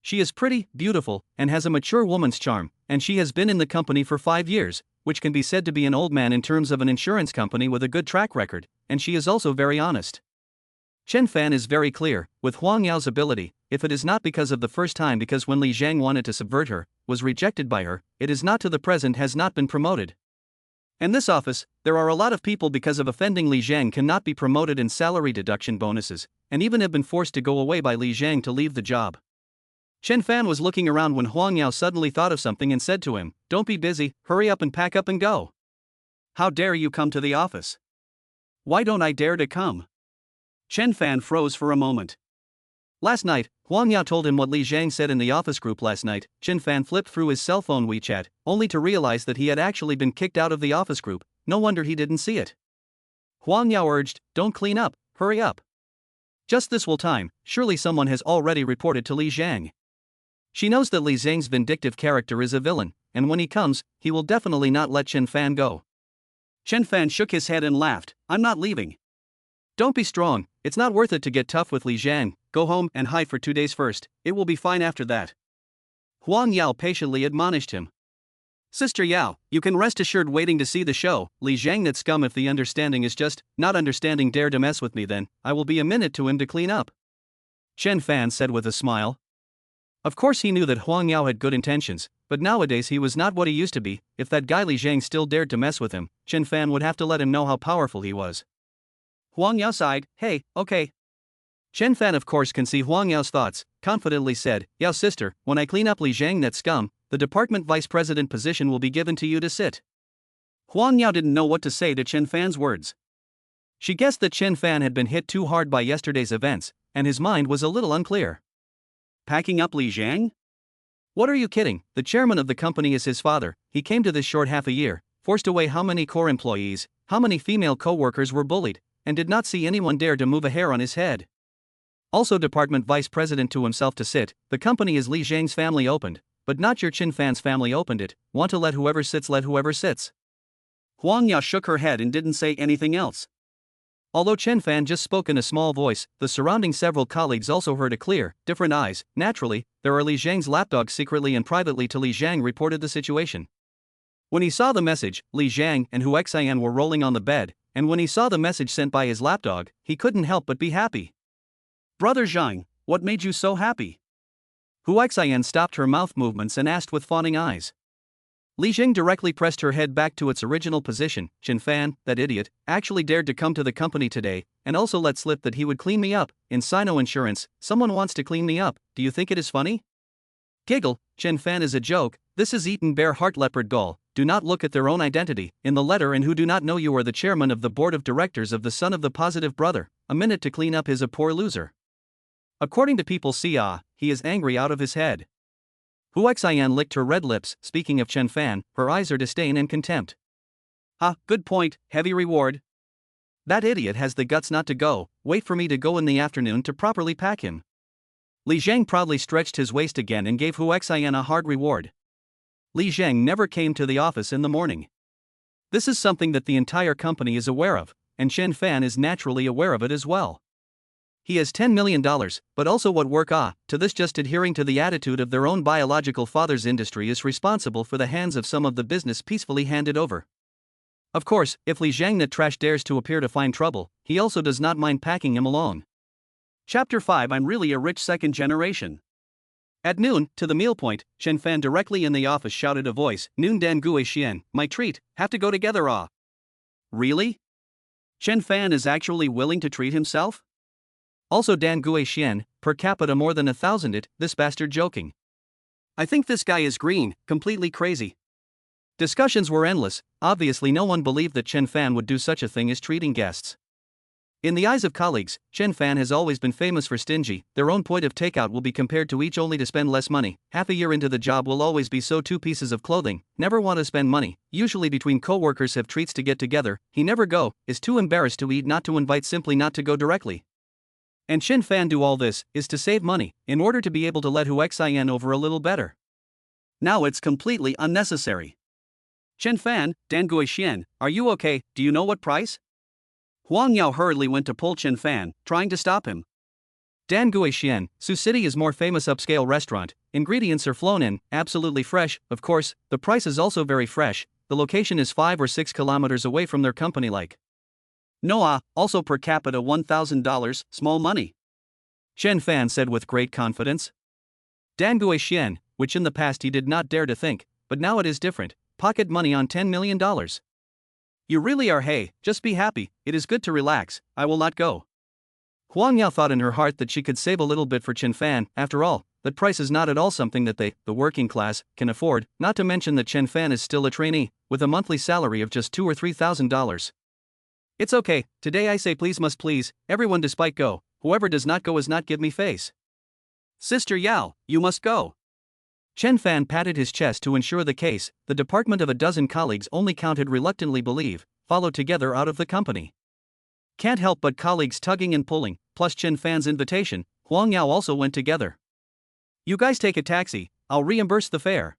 She is pretty, beautiful, and has a mature woman's charm, and she has been in the company for 5 years, which can be said to be an old man in terms of an insurance company with a good track record, and she is also very honest. Chen Fan is very clear, with Huang Yao's ability, if it is not because of the first time, because when Li Zhang wanted to subvert her, was rejected by her, it is not to the present has not been promoted. In this office, there are a lot of people because of offending Li Zhang cannot be promoted, and salary deduction bonuses, and even have been forced to go away by Li Jiang to leave the job. Chen Fan was looking around when Huang Yao suddenly thought of something and said to him, "Don't be busy, hurry up and pack up and go. How dare you come to the office?" "Why don't I dare to come?" Chen Fan froze for a moment. Last night, Huang Yao told him what Li Jiang said in the office group last night. Chen Fan flipped through his cell phone WeChat, only to realize that he had actually been kicked out of the office group. No wonder he didn't see it. Huang Yao urged, "Don't clean up, hurry up. Just this will time, surely someone has already reported to Li Jiang." She knows that Li Jiang's vindictive character is a villain, and when he comes, he will definitely not let Chen Fan go. Chen Fan shook his head and laughed, "I'm not leaving. Don't be strong, it's not worth it to get tough with Li Jiang. Go home and hide for 2 days first, it will be fine after that." Huang Yao patiently admonished him. "Sister Yao, you can rest assured waiting to see the show. Li Jiang that scum, if the understanding is just, not understanding, dare to mess with me, then I will be a minute to him to clean up," Chen Fan said with a smile. Of course he knew that Huang Yao had good intentions, but nowadays he was not what he used to be. If that guy Li Jiang still dared to mess with him, Chen Fan would have to let him know how powerful he was. Huang Yao sighed, "Hey, okay." Chen Fan of course can see Huang Yao's thoughts, confidently said, "Yao sister, when I clean up Li Jiang that scum, the department vice president position will be given to you to sit." Huang Yao didn't know what to say to Chen Fan's words. She guessed that Chen Fan had been hit too hard by yesterday's events, and his mind was a little unclear. Packing up Li Jiang? What, are you kidding? The chairman of the company is his father. He came to this short half a year, forced away how many core employees, how many female co-workers were bullied, and did not see anyone dare to move a hair on his head. Also department vice president to himself to sit. The company is Li Jiang's family opened, but not your Chen Fan's family opened it. Want to let whoever sits, let whoever sits. Huang Yao shook her head and didn't say anything else. Although Chen Fan just spoke in a small voice, the surrounding several colleagues also heard a clear, different eyes. Naturally, there are Li Jiang's lapdogs secretly and privately to Li Jiang reported the situation. When he saw the message, Li Jiang and Hu Xian were rolling on the bed, and when he saw the message sent by his lapdog, he couldn't help but be happy. "Brother Zhang, what made you so happy?" Hu Xian stopped her mouth movements and asked with fawning eyes. Li Jiang directly pressed her head back to its original position. "Chen Fan, that idiot, actually dared to come to the company today, and also let slip that he would clean me up. In Sino Insurance, someone wants to clean me up. Do you think it is funny?" Giggle, Chen Fan is a joke. This is eaten bear heart leopard gull. Do not look at their own identity in the letter and who do not know you are the chairman of the board of directors of the son of the positive brother. A minute to clean up is a poor loser. According to people see he is angry out of his head. Hu Xian licked her red lips. Speaking of Chen Fan, her eyes are disdain and contempt. Good point, heavy reward. That idiot has the guts not to go. Wait for me to go in the afternoon to properly pack him. Li Jiang proudly stretched his waist again and gave Hu Xian a hard reward. Li Jiang never came to the office in the morning. This is something that the entire company is aware of, and Chen Fan is naturally aware of it as well. He has $10 million, but also what work to this just adhering to the attitude of their own biological father's industry is responsible for the hands of some of the business peacefully handed over. Of course, if Li Jiang the trash dares to appear to find trouble, he also does not mind packing him along. Chapter 5 I'm really a rich second generation. At noon, to the meal point, Chen Fan directly in the office shouted a voice, "Noon Dan Gui Xian, my treat, have to go together Really? Chen Fan is actually willing to treat himself? Also Dan Gui Xian, per capita more than 1,000 it, this bastard joking. I think this guy is green, completely crazy." Discussions were endless. Obviously no one believed that Chen Fan would do such a thing as treating guests. In the eyes of colleagues, Chen Fan has always been famous for stingy. Their own point of takeout will be compared to each only to spend less money. Half a year into the job will always be so 2 pieces of clothing, never want to spend money, usually between co-workers have treats to get together, he never go, is too embarrassed to eat, not to invite, simply not to go directly. And Chen Fan do all this, is to save money, in order to be able to let Hu Xian over a little better. Now it's completely unnecessary. "Chen Fan, Dan Gui Xian, are you okay, do you know what price?" Huang Yao hurriedly went to pull Chen Fan, trying to stop him. Dan Gui Xian, Sioux City is more famous upscale restaurant, ingredients are flown in, absolutely fresh, of course, the price is also very fresh, the location is 5 or 6 kilometers away from their company like. No also per capita $1,000, small money. Chen Fan said with great confidence. Dan Gui Xian, which in the past he did not dare to think, but now it is different, pocket money on $10 million. You really are, hey, just be happy, it is good to relax, I will not go. Huang Yao thought in her heart that she could save a little bit for Chen Fan. After all, that price is not at all something that they, the working class, can afford, not to mention that Chen Fan is still a trainee, with a monthly salary of just $2,000 or $3,000. It's okay, today I say please must please, everyone despite go, whoever does not go is not give me face. Sister Yao, you must go. Chen Fan patted his chest to ensure the case. The department of a dozen colleagues only counted reluctantly believe, followed together out of the company. Can't help but colleagues tugging and pulling, plus Chen Fan's invitation, Huang Yao also went together. You guys take a taxi, I'll reimburse the fare.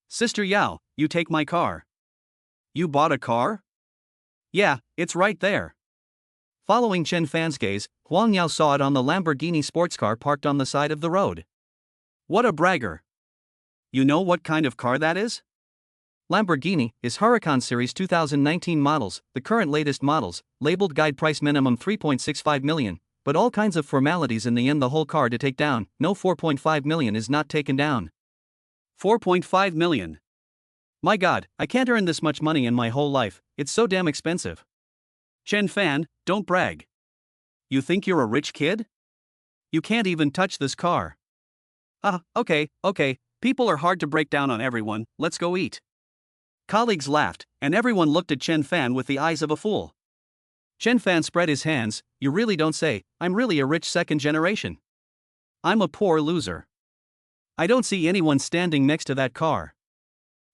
Sister Yao, you take my car. You bought a car? Yeah, it's right there. Following Chen Fan's gaze, Huang Yao saw it on the Lamborghini sports car parked on the side of the road. What a bragger. You know what kind of car that is? Lamborghini is Huracan Series 2019 models, the current latest models, labeled guide price minimum 3.65 million, but all kinds of formalities in the end the whole car to take down, no 4.5 million is not taken down. 4.5 million. My god, I can't earn this much money in my whole life, it's so damn expensive. Chen Fan, don't brag. You think you're a rich kid? You can't even touch this car. Okay, people are hard to break down on everyone, let's go eat. Colleagues laughed, and everyone looked at Chen Fan with the eyes of a fool. Chen Fan spread his hands, you really don't say, I'm really a rich second generation. I'm a poor loser. I don't see anyone standing next to that car.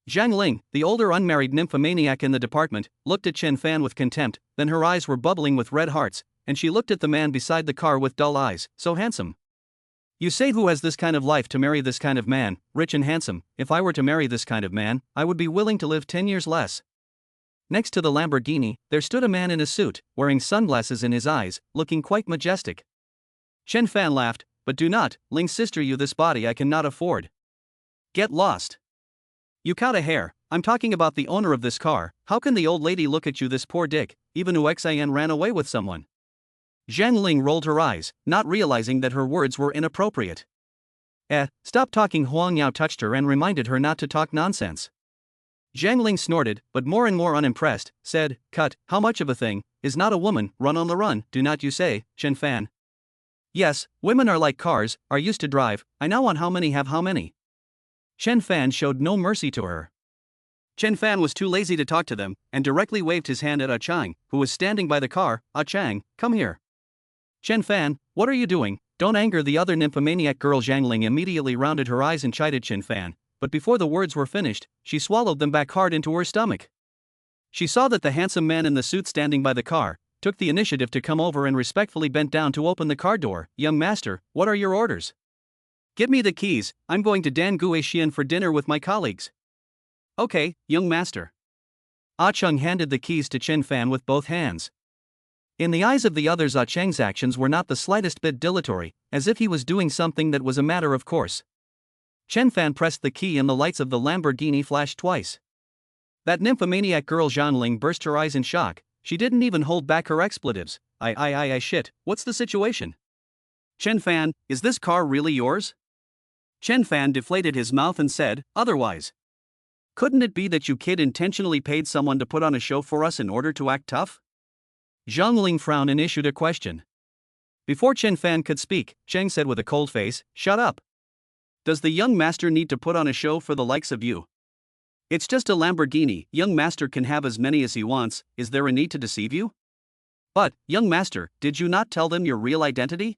Zhang Ling, the older unmarried nymphomaniac in the department, looked at Chen Fan with contempt, then her eyes were bubbling with red hearts, and she looked at the man beside the car with dull eyes, so handsome. You say who has this kind of life to marry this kind of man, rich and handsome? If I were to marry this kind of man, I would be willing to live 10 years less. Next to the Lamborghini, there stood a man in a suit, wearing sunglasses in his eyes, looking quite majestic. Chen Fan laughed, but do not, Ling's sister, you this body I cannot afford. Get lost. You cut a hair, I'm talking about the owner of this car, how can the old lady look at you this poor dick, even Uxin ran away with someone. Zhang Ling rolled her eyes, not realizing that her words were inappropriate. Stop talking. Huang Yao touched her and reminded her not to talk nonsense. Zhang Ling snorted, but more and more unimpressed, said, cut, how much of a thing, is not a woman, run on the run, do not you say, Chen Fan? Yes, women are like cars, are used to drive, I now want how many have how many. Chen Fan showed no mercy to her. Chen Fan was too lazy to talk to them, and directly waved his hand at Ah Chang, who was standing by the car. Ah Chang, come here. Chen Fan, what are you doing? Don't anger the other nymphomaniac girl. Zhang Ling immediately rounded her eyes and chided Chen Fan, but before the words were finished, she swallowed them back hard into her stomach. She saw that the handsome man in the suit standing by the car took the initiative to come over and respectfully bent down to open the car door. Young master, what are your orders? Give me the keys, I'm going to Danguixian for dinner with my colleagues. Okay, young master. Ah Cheng handed the keys to Chen Fan with both hands. In the eyes of the others, Ah Cheng's actions were not the slightest bit dilatory, as if he was doing something that was a matter of course. Chen Fan pressed the key and the lights of the Lamborghini flashed twice. That nymphomaniac girl Zhang Ling burst her eyes in shock, she didn't even hold back her expletives. Shit, what's the situation? Chen Fan, is this car really yours? Chen Fan deflated his mouth and said, otherwise. Couldn't it be that you kid intentionally paid someone to put on a show for us in order to act tough? Zhang Ling frowned and issued a question. Before Chen Fan could speak, Cheng said with a cold face, shut up. Does the young master need to put on a show for the likes of you? It's just a Lamborghini, young master can have as many as he wants, is there a need to deceive you? But, young master, did you not tell them your real identity?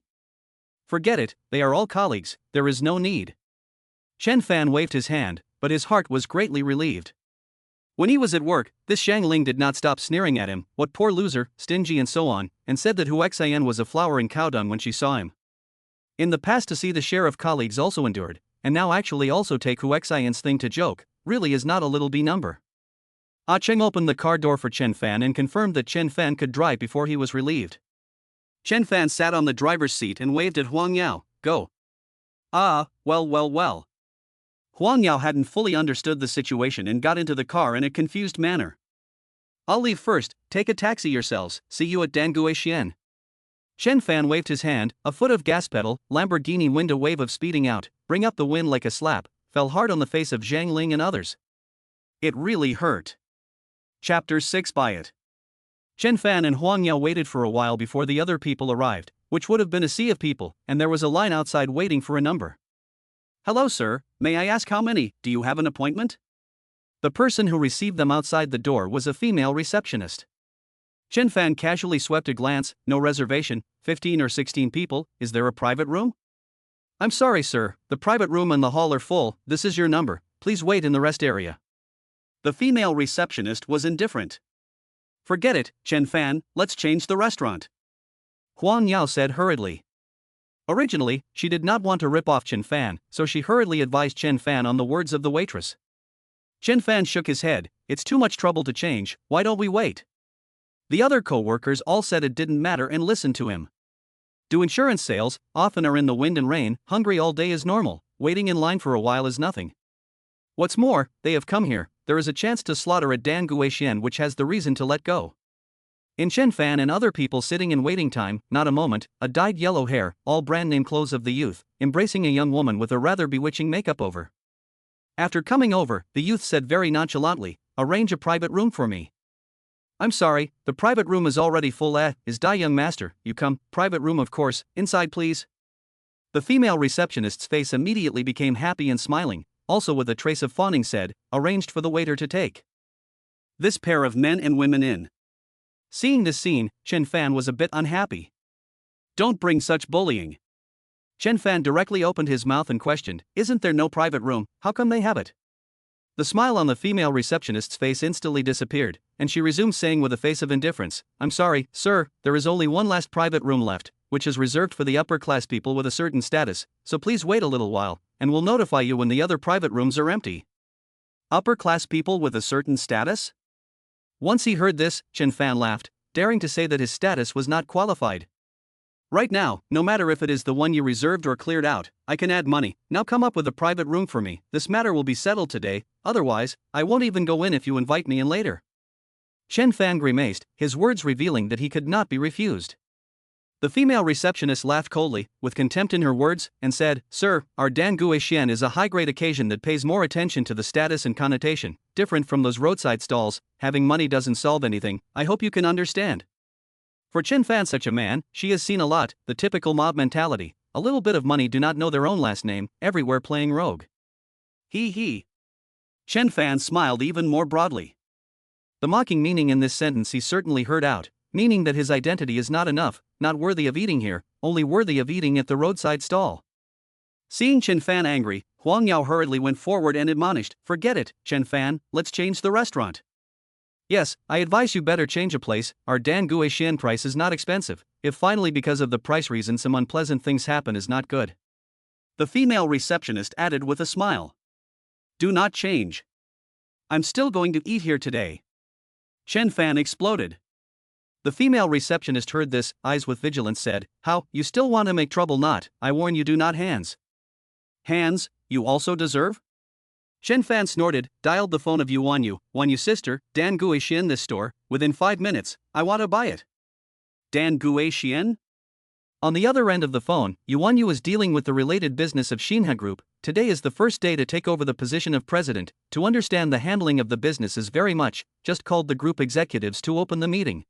Forget it, they are all colleagues, there is no need. Chen Fan waved his hand, but his heart was greatly relieved. When he was at work, this Zhang Ling did not stop sneering at him, what poor loser, stingy and so on, and said that Huxian was a flower in cow dung when she saw him. In the past to see the share of colleagues also endured, and now actually also take Huxian's thing to joke, really is not a little b number. Ah Cheng opened the car door for Chen Fan and confirmed that Chen Fan could drive before he was relieved. Chen Fan sat on the driver's seat and waved at Huang Yao, go. Well. Huang Yao hadn't fully understood the situation and got into the car in a confused manner. I'll leave first, take a taxi yourselves, see you at Danguixian. Chen Fan waved his hand, a foot of gas pedal, Lamborghini wind a wave of speeding out, bring up the wind like a slap, fell hard on the face of Zhang Ling and others. It really hurt. Chapter 6 Buy it. Chen Fan and Huang Yao waited for a while before the other people arrived, which would have been a sea of people, and there was a line outside waiting for a number. "Hello, sir, may I ask how many? Do you have an appointment?" The person who received them outside the door was a female receptionist. Chen Fan casually swept a glance. "No reservation, 15 or 16 people, is there a private room?" "I'm sorry, sir, the private room and the hall are full, this is your number, please wait in the rest area." The female receptionist was indifferent. "Forget it, Chen Fan, let's change the restaurant," Huang Yao said hurriedly. Originally, she did not want to rip off Chen Fan, so she hurriedly advised Chen Fan on the words of the waitress. Chen Fan shook his head. "It's too much trouble to change, why don't we wait?" The other co-workers all said it didn't matter and listened to him. Do insurance sales often are in the wind and rain, hungry all day is normal, waiting in line for a while is nothing. What's more, they have come here, there is a chance to slaughter a Dan Guixian which has the reason to let go. In Chen Fan and other people sitting in waiting time, not a moment, a dyed yellow hair, all brand name clothes of the youth, embracing a young woman with a rather bewitching makeup over. After coming over, the youth said very nonchalantly, "Arrange a private room for me." "I'm sorry, the private room is already full. Is Dai young master, you come, private room of course, inside please." The female receptionist's face immediately became happy and smiling, also with a trace of fawning said, "Arranged for the waiter to take this pair of men and women in." Seeing this scene, Chen Fan was a bit unhappy. "Don't bring such bullying." Chen Fan directly opened his mouth and questioned, "Isn't there no private room, how come they have it?" The smile on the female receptionist's face instantly disappeared, and she resumed saying with a face of indifference, "I'm sorry, sir, there is only one last private room left, which is reserved for the upper-class people with a certain status, so please wait a little while, and we'll notify you when the other private rooms are empty." Upper-class people with a certain status? Once he heard this, Chen Fan laughed, daring to say that his status was not qualified. "Right now, no matter if it is the one you reserved or cleared out, I can add money. Now come up with a private room for me, this matter will be settled today, otherwise, I won't even go in if you invite me in later." Chen Fan grimaced, his words revealing that he could not be refused. The female receptionist laughed coldly, with contempt in her words, and said, "Sir, our Dan Guixian is a high-grade occasion that pays more attention to the status and connotation, different from those roadside stalls. Having money doesn't solve anything, I hope you can understand." For Chen Fan, such a man, she has seen a lot, the typical mob mentality, a little bit of money do not know their own last name, everywhere playing rogue. He. Chen Fan smiled even more broadly. The mocking meaning in this sentence he certainly heard out, meaning that his identity is not enough, not worthy of eating here, only worthy of eating at the roadside stall. Seeing Chen Fan angry, Huang Yao hurriedly went forward and admonished, "Forget it, Chen Fan, let's change the restaurant." "Yes, I advise you better change a place, our Dan Guixian price is not expensive, if finally because of the price reason some unpleasant things happen is not good." The female receptionist added with a smile, "Do not change. I'm still going to eat here today." Chen Fan exploded. The female receptionist heard this, eyes with vigilance said, "How, you still want to make trouble? Not, I warn you, do not hands." "Hands, you also deserve?" Chen Fan snorted, dialed the phone of Yuan Yu sister, Dan Guixian this store, within 5 minutes, I want to buy it. Dan Guixian? On the other end of the phone, Yuan Yu is dealing with the related business of Xinhe Group. Today is the first day to take over the position of president. To understand the handling of the business is very much, just called the group executives to open the meeting.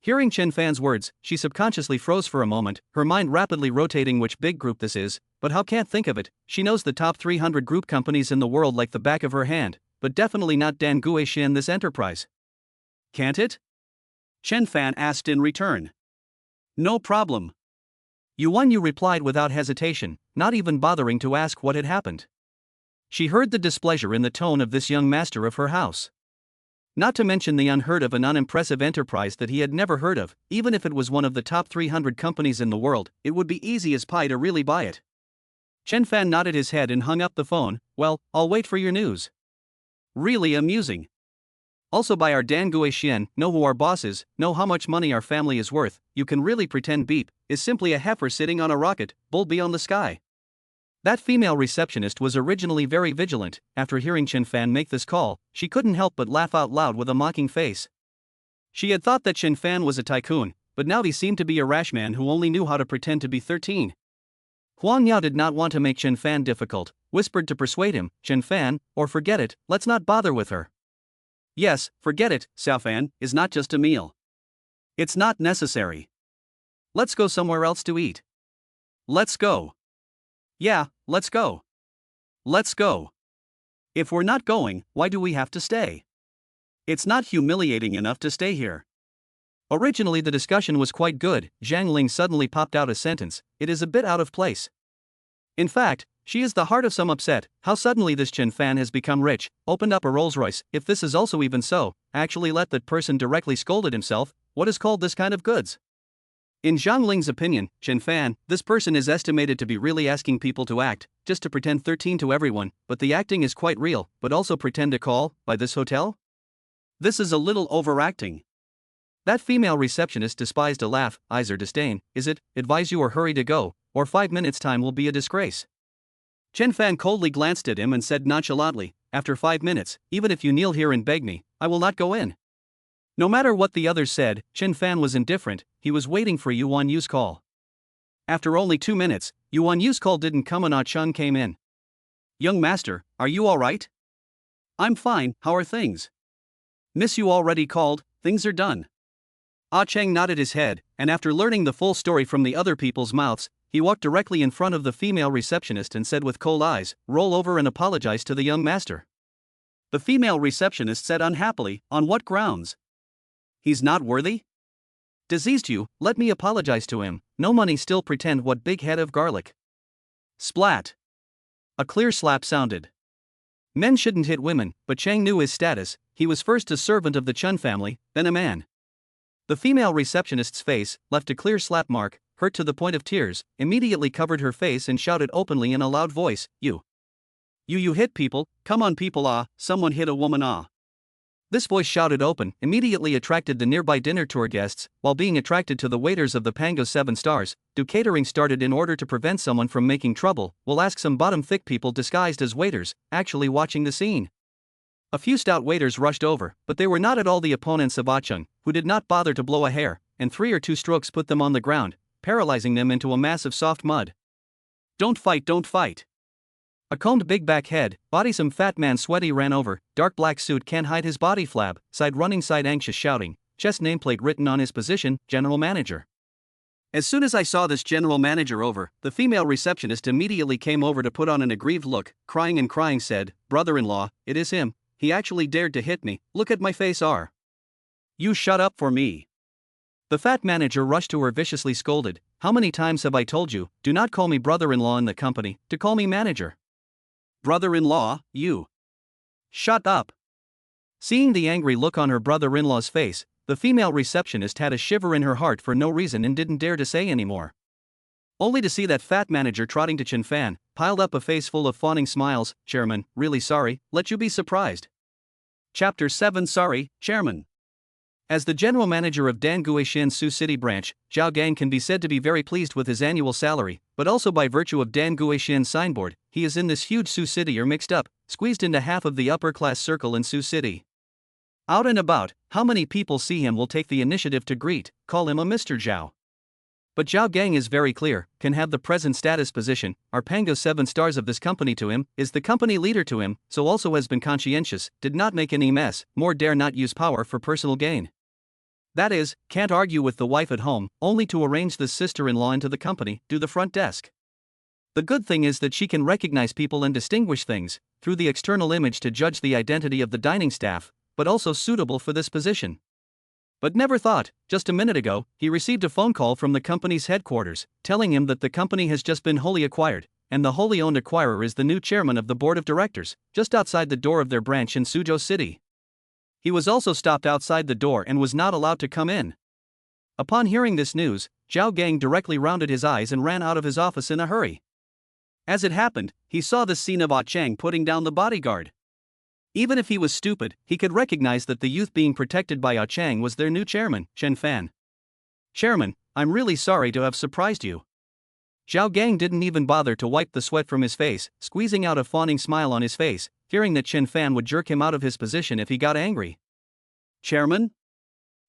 Hearing Chen Fan's words, she subconsciously froze for a moment, her mind rapidly rotating which big group this is, but how can't think of it, she knows the top 300 group companies in the world like the back of her hand, but definitely not Dan Guixian this enterprise. Can't it? Chen Fan asked in return. No problem. Yuan Yu replied without hesitation, not even bothering to ask what had happened. She heard the displeasure in the tone of this young master of her house. Not to mention the unheard of and unimpressive enterprise that he had never heard of, even if it was one of the top 300 companies in the world, it would be easy as pie to really buy it. Chen Fan nodded his head and hung up the phone. Well, I'll wait for your news. Really amusing. Also by our Dan Guixian, know who our boss is, know how much money our family is worth, you can really pretend Beep is simply a heifer sitting on a rocket, bull beyond the sky. That female receptionist was originally very vigilant. After hearing Chen Fan make this call, she couldn't help but laugh out loud with a mocking face. She had thought that Chen Fan was a tycoon, but now he seemed to be a rash man who only knew how to pretend to be 13. Huang Yao did not want to make Chen Fan difficult, whispered to persuade him, Chen Fan, or forget it, let's not bother with her. Yes, forget it, Xiao Fan, is not just a meal. It's not necessary. Let's go somewhere else to eat. Let's go. Yeah, let's go. Let's go. If we're not going, why do we have to stay? It's not humiliating enough to stay here. Originally, the discussion was quite good. Zhang Ling suddenly popped out a sentence. It is a bit out of place. In fact, she is the heart of some upset. How suddenly this Chen Fan has become rich, opened up a Rolls Royce. If this is also even so, actually let that person directly scolded himself. What is called this kind of goods? In Zhang Ling's opinion, Chen Fan, this person is estimated to be really asking people to act, just to pretend 13 to everyone, but the acting is quite real, but also pretend to call, by this hotel? This is a little overacting. That female receptionist despised a laugh, eyes or disdain. Is it, advise you or hurry to go, or 5 minutes time will be a disgrace. Chen Fan coldly glanced at him and said nonchalantly, after 5 minutes, even if you kneel here and beg me, I will not go in. No matter what the others said, Chen Fan was indifferent. He was waiting for Yuan Yu's call. After only 2 minutes, Yuan Yu's call didn't come and Ah Chung came in. Young master, are you alright? I'm fine, how are things? Miss you already called, things are done. Ah Cheng nodded his head, and after learning the full story from the other people's mouths, he walked directly in front of the female receptionist and said with cold eyes, roll over and apologize to the young master. The female receptionist said unhappily, on what grounds? He's not worthy? Diseased you, let me apologize to him, no money still pretend what big head of garlic. Splat. A clear slap sounded. Men shouldn't hit women, but Chang knew his status. He was first a servant of the Chun family, then a man. The female receptionist's face, left a clear slap mark, hurt to the point of tears, immediately covered her face and shouted openly in a loud voice, You hit people, come on people ah, someone hit a woman ah. This voice shouted open, immediately attracted the nearby dinner tour guests, while being attracted to the waiters of the Pango 7 Stars. Do catering started in order to prevent someone from making trouble. We'll ask some bottom-thick people disguised as waiters, actually watching the scene. A few stout waiters rushed over, but they were not at all the opponents of Ah Chung, who did not bother to blow a hair, and 3 or 2 strokes put them on the ground, paralyzing them into a mass of soft mud. Don't fight, don't fight. A combed big back head, bodysome fat man sweaty ran over, dark black suit can't hide his body flab, side running side anxious shouting, chest nameplate written on his position, general manager. As soon as I saw this general manager over, the female receptionist immediately came over to put on an aggrieved look, crying and crying said, brother-in-law, it is him, he actually dared to hit me, look at my face are. You shut up for me. The fat manager rushed to her viciously scolded, how many times have I told you, do not call me brother-in-law in the company, to call me manager. Brother-in-law, you. Shut up. Seeing the angry look on her brother-in-law's face, the female receptionist had a shiver in her heart for no reason and didn't dare to say anymore. Only to see that fat manager trotting to Chen Fan, piled up a face full of fawning smiles, Chairman, really sorry, let you be surprised. Chapter 7 Sorry, Chairman. As the general manager of Dan Guishan Sioux City branch, Zhao Gang can be said to be very pleased with his annual salary, but also by virtue of Dan Guishan's signboard, he is in this huge Sioux City or mixed up, squeezed into half of the upper-class circle in Sioux City. Out and about, how many people see him will take the initiative to greet, call him a Mr. Zhao. But Zhao Gang is very clear, can have the present status position, are Pango 7 Stars of this company to him, is the company leader to him, so also has been conscientious, did not make any mess, more dare not use power for personal gain. That is, can't argue with the wife at home, only to arrange the sister-in-law into the company, do the front desk. The good thing is that she can recognize people and distinguish things, through the external image to judge the identity of the dining staff, but also suitable for this position. But never thought, just a minute ago, he received a phone call from the company's headquarters, telling him that the company has just been wholly acquired, and the wholly owned acquirer is the new chairman of the board of directors, just outside the door of their branch in Suzhou City. He was also stopped outside the door and was not allowed to come in. Upon hearing this news, Zhao Gang directly rounded his eyes and ran out of his office in a hurry. As it happened, he saw the scene of Ah Chang putting down the bodyguard. Even if he was stupid, he could recognize that the youth being protected by Ah Chang was their new chairman, Chen Fan. Chairman, I'm really sorry to have surprised you. Zhao Gang didn't even bother to wipe the sweat from his face, squeezing out a fawning smile on his face, fearing that Chen Fan would jerk him out of his position if he got angry. Chairman?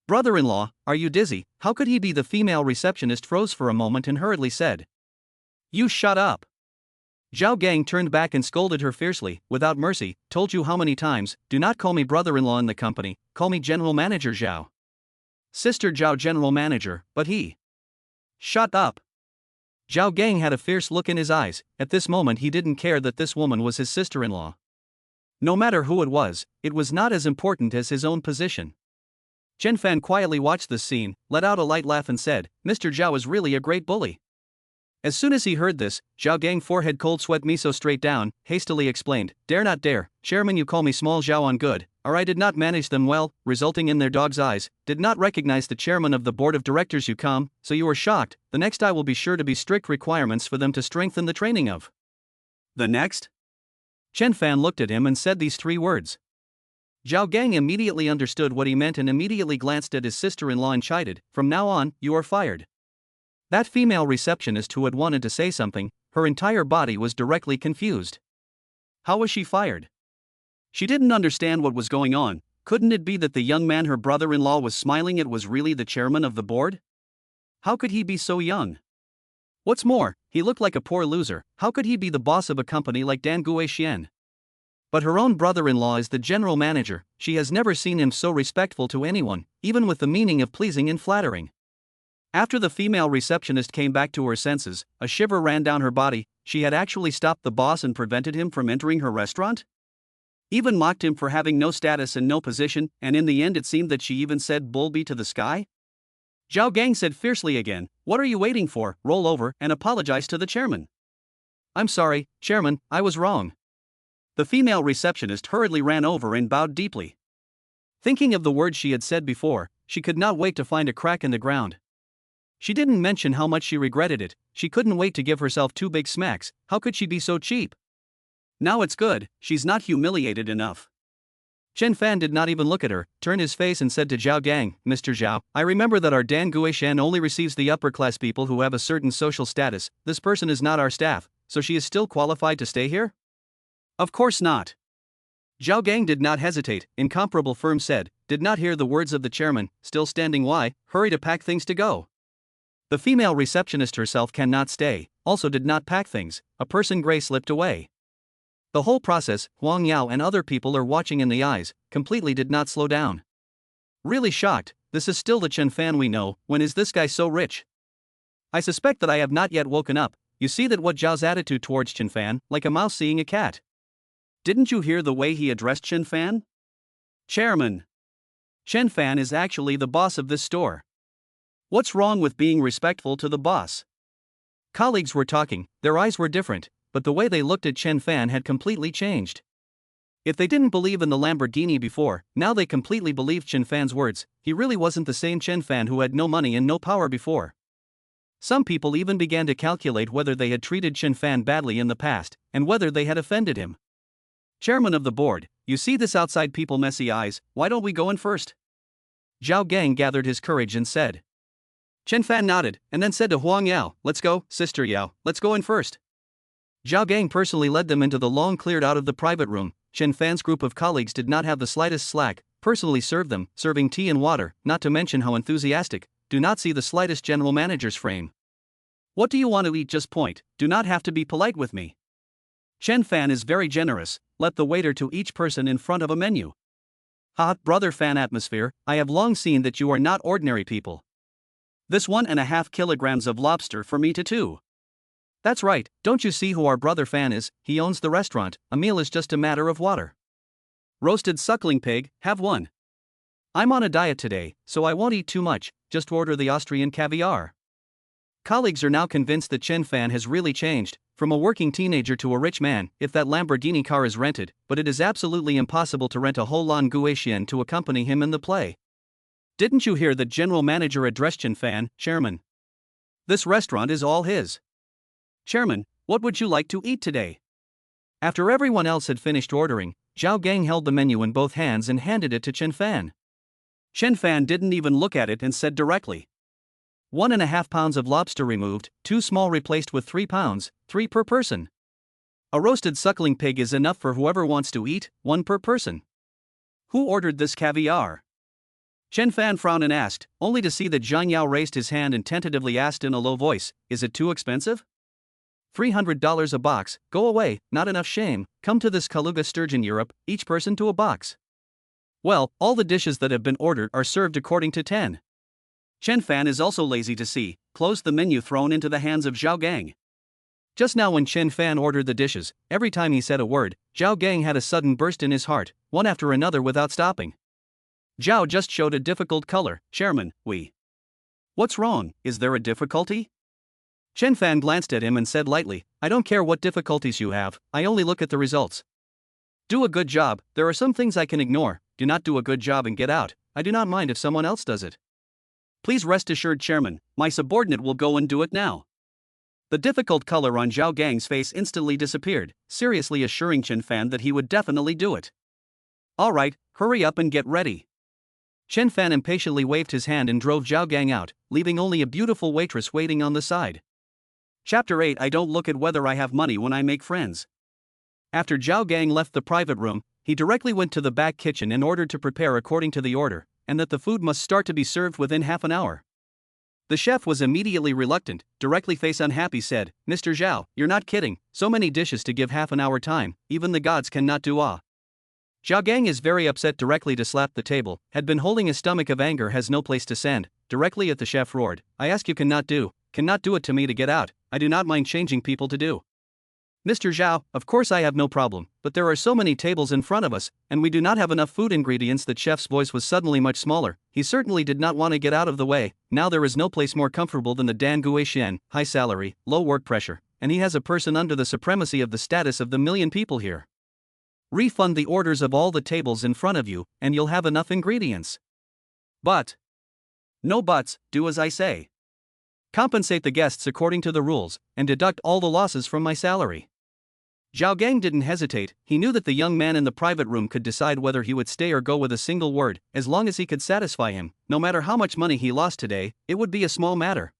Brother-in-law, are you dizzy? How could he be? The female receptionist froze for a moment and hurriedly said. You shut up. Zhao Gang turned back and scolded her fiercely, without mercy, told you how many times, do not call me brother-in-law in the company, call me general manager Zhao. Sister Zhao general manager, but he. Shut up. Zhao Gang had a fierce look in his eyes. At this moment he didn't care that this woman was his sister-in-law. No matter who it was not as important as his own position. Chen Fan quietly watched this scene, let out a light laugh and said, Mr. Zhao is really a great bully. As soon as he heard this, Zhao Gang forehead cold sweat miso straight down, hastily explained, dare not dare, chairman you call me small Zhao on good, or I did not manage them well, resulting in their dog's eyes, did not recognize the chairman of the board of directors you come, so you were shocked, the next I will be sure to be strict requirements for them to strengthen the training of. The next? Chen Fan looked at him and said these 3 words. Zhao Gang immediately understood what he meant and immediately glanced at his sister-in-law and chided, from now on, you are fired. That female receptionist who had wanted to say something, her entire body was directly confused. How was she fired? She didn't understand what was going on. Couldn't it be that the young man her brother-in-law was smiling at was really the chairman of the board? How could he be so young? What's more, he looked like a poor loser. How could he be the boss of a company like Dan Guixian? But her own brother-in-law is the general manager. She has never seen him so respectful to anyone, even with the meaning of pleasing and flattering. After the female receptionist came back to her senses, a shiver ran down her body. She had actually stopped the boss and prevented him from entering her restaurant? Even mocked him for having no status and no position, and in the end it seemed that she even said "Bulby" to the sky? Zhao Gang said fiercely again, what are you waiting for? Roll over and apologize to the chairman. I'm sorry, chairman, I was wrong. The female receptionist hurriedly ran over and bowed deeply. Thinking of the words she had said before, she could not wait to find a crack in the ground. She didn't mention how much she regretted it. She couldn't wait to give herself 2 big smacks. How could she be so cheap? Now it's good, she's not humiliated enough. Chen Fan did not even look at her, turned his face and said to Zhao Gang, Mr. Zhao, I remember that our Dan Guishan only receives the upper-class people who have a certain social status. This person is not our staff, so she is still qualified to stay here? Of course not. Zhao Gang did not hesitate, incomparable firm said, did not hear the words of the chairman, still standing why, hurry to pack things to go. The female receptionist herself cannot stay, also did not pack things, a person gray slipped away. The whole process, Huang Yao and other people are watching in the eyes, completely did not slow down. Really shocked, this is still the Chen Fan we know, when is this guy so rich? I suspect that I have not yet woken up. You see that what Zhao's attitude towards Chen Fan, like a mouse seeing a cat. Didn't you hear the way he addressed Chen Fan? Chairman. Chen Fan is actually the boss of this store. What's wrong with being respectful to the boss? Colleagues were talking, their eyes were different, but the way they looked at Chen Fan had completely changed. If they didn't believe in the Lamborghini before, now they completely believed Chen Fan's words. He really wasn't the same Chen Fan who had no money and no power before. Some people even began to calculate whether they had treated Chen Fan badly in the past, and whether they had offended him. Chairman of the board, you see this outside people messy eyes, why don't we go in first? Zhao Gang gathered his courage and said. Chen Fan nodded, and then said to Huang Yao, let's go, Sister Yao, let's go in first. Zhao Gang personally led them into the long cleared out of the private room. Chen Fan's group of colleagues did not have the slightest slack, personally served them, serving tea and water, not to mention how enthusiastic, do not see the slightest general manager's frame. What do you want to eat? Just point, do not have to be polite with me. Chen Fan is very generous, let the waiter to each person in front of a menu. Ha, brother Fan atmosphere, I have long seen that you are not ordinary people. This 1.5 kilograms of lobster for me too. That's right, don't you see who our brother Fan is? He owns the restaurant, a meal is just a matter of water. Roasted suckling pig, have one. I'm on a diet today, so I won't eat too much, just order the Austrian caviar. Colleagues are now convinced that Chen Fan has really changed, from a working teenager to a rich man, if that Lamborghini car is rented, but it is absolutely impossible to rent a whole Lan Guixian to accompany him in the play. Didn't you hear that general manager addressed Chen Fan, Chairman? This restaurant is all his. Chairman, what would you like to eat today? After everyone else had finished ordering, Zhao Gang held the menu in both hands and handed it to Chen Fan. Chen Fan didn't even look at it and said directly. 1.5 pounds of lobster removed, 2 small replaced with 3 pounds, 3 per person. A roasted suckling pig is enough for whoever wants to eat, 1 per person. Who ordered this caviar? Chen Fan frowned and asked, only to see that Zhang Yao raised his hand and tentatively asked in a low voice, is it too expensive? $300 a box, go away, not enough shame, come to this Kaluga sturgeon Europe, each person to a box. Well, all the dishes that have been ordered are served according to 10. Chen Fan is also lazy to see, closed the menu thrown into the hands of Zhao Gang. Just now when Chen Fan ordered the dishes, every time he said a word, Zhao Gang had a sudden burst in his heart, one after another without stopping. Zhao just showed a difficult color. Chairman, we. What's wrong, is there a difficulty? Chen Fan glanced at him and said lightly, I don't care what difficulties you have, I only look at the results. Do a good job, there are some things I can ignore, do not do a good job and get out, I do not mind if someone else does it. Please rest assured, Chairman, my subordinate will go and do it now. The difficult color on Zhao Gang's face instantly disappeared, seriously assuring Chen Fan that he would definitely do it. Alright, hurry up and get ready. Chen Fan impatiently waved his hand and drove Zhao Gang out, leaving only a beautiful waitress waiting on the side. Chapter 8 I don't look at whether I have money when I make friends. After Zhao Gang left the private room, he directly went to the back kitchen and ordered to prepare according to the order, and that the food must start to be served within half an hour. The chef was immediately reluctant, directly face unhappy said, Mr. Zhao, you're not kidding, so many dishes to give half an hour time, even the gods cannot do ah. Zhao Gang is very upset directly to slap the table, had been holding a stomach of anger has no place to send, directly at the chef roared, I ask you cannot do it to me to get out, I do not mind changing people to do. Mr. Zhao, of course I have no problem, but there are so many tables in front of us, and we do not have enough food ingredients. The chef's voice was suddenly much smaller, he certainly did not want to get out of the way, now there is no place more comfortable than the Dan Gui Xian, high salary, low work pressure, and he has a person under the supremacy of the status of the million people here. Refund the orders of all the tables in front of you, and you'll have enough ingredients. But. No buts, do as I say. Compensate the guests according to the rules, and deduct all the losses from my salary. Zhao Gang didn't hesitate, he knew that the young man in the private room could decide whether he would stay or go with a single word, as long as he could satisfy him, no matter how much money he lost today, it would be a small matter.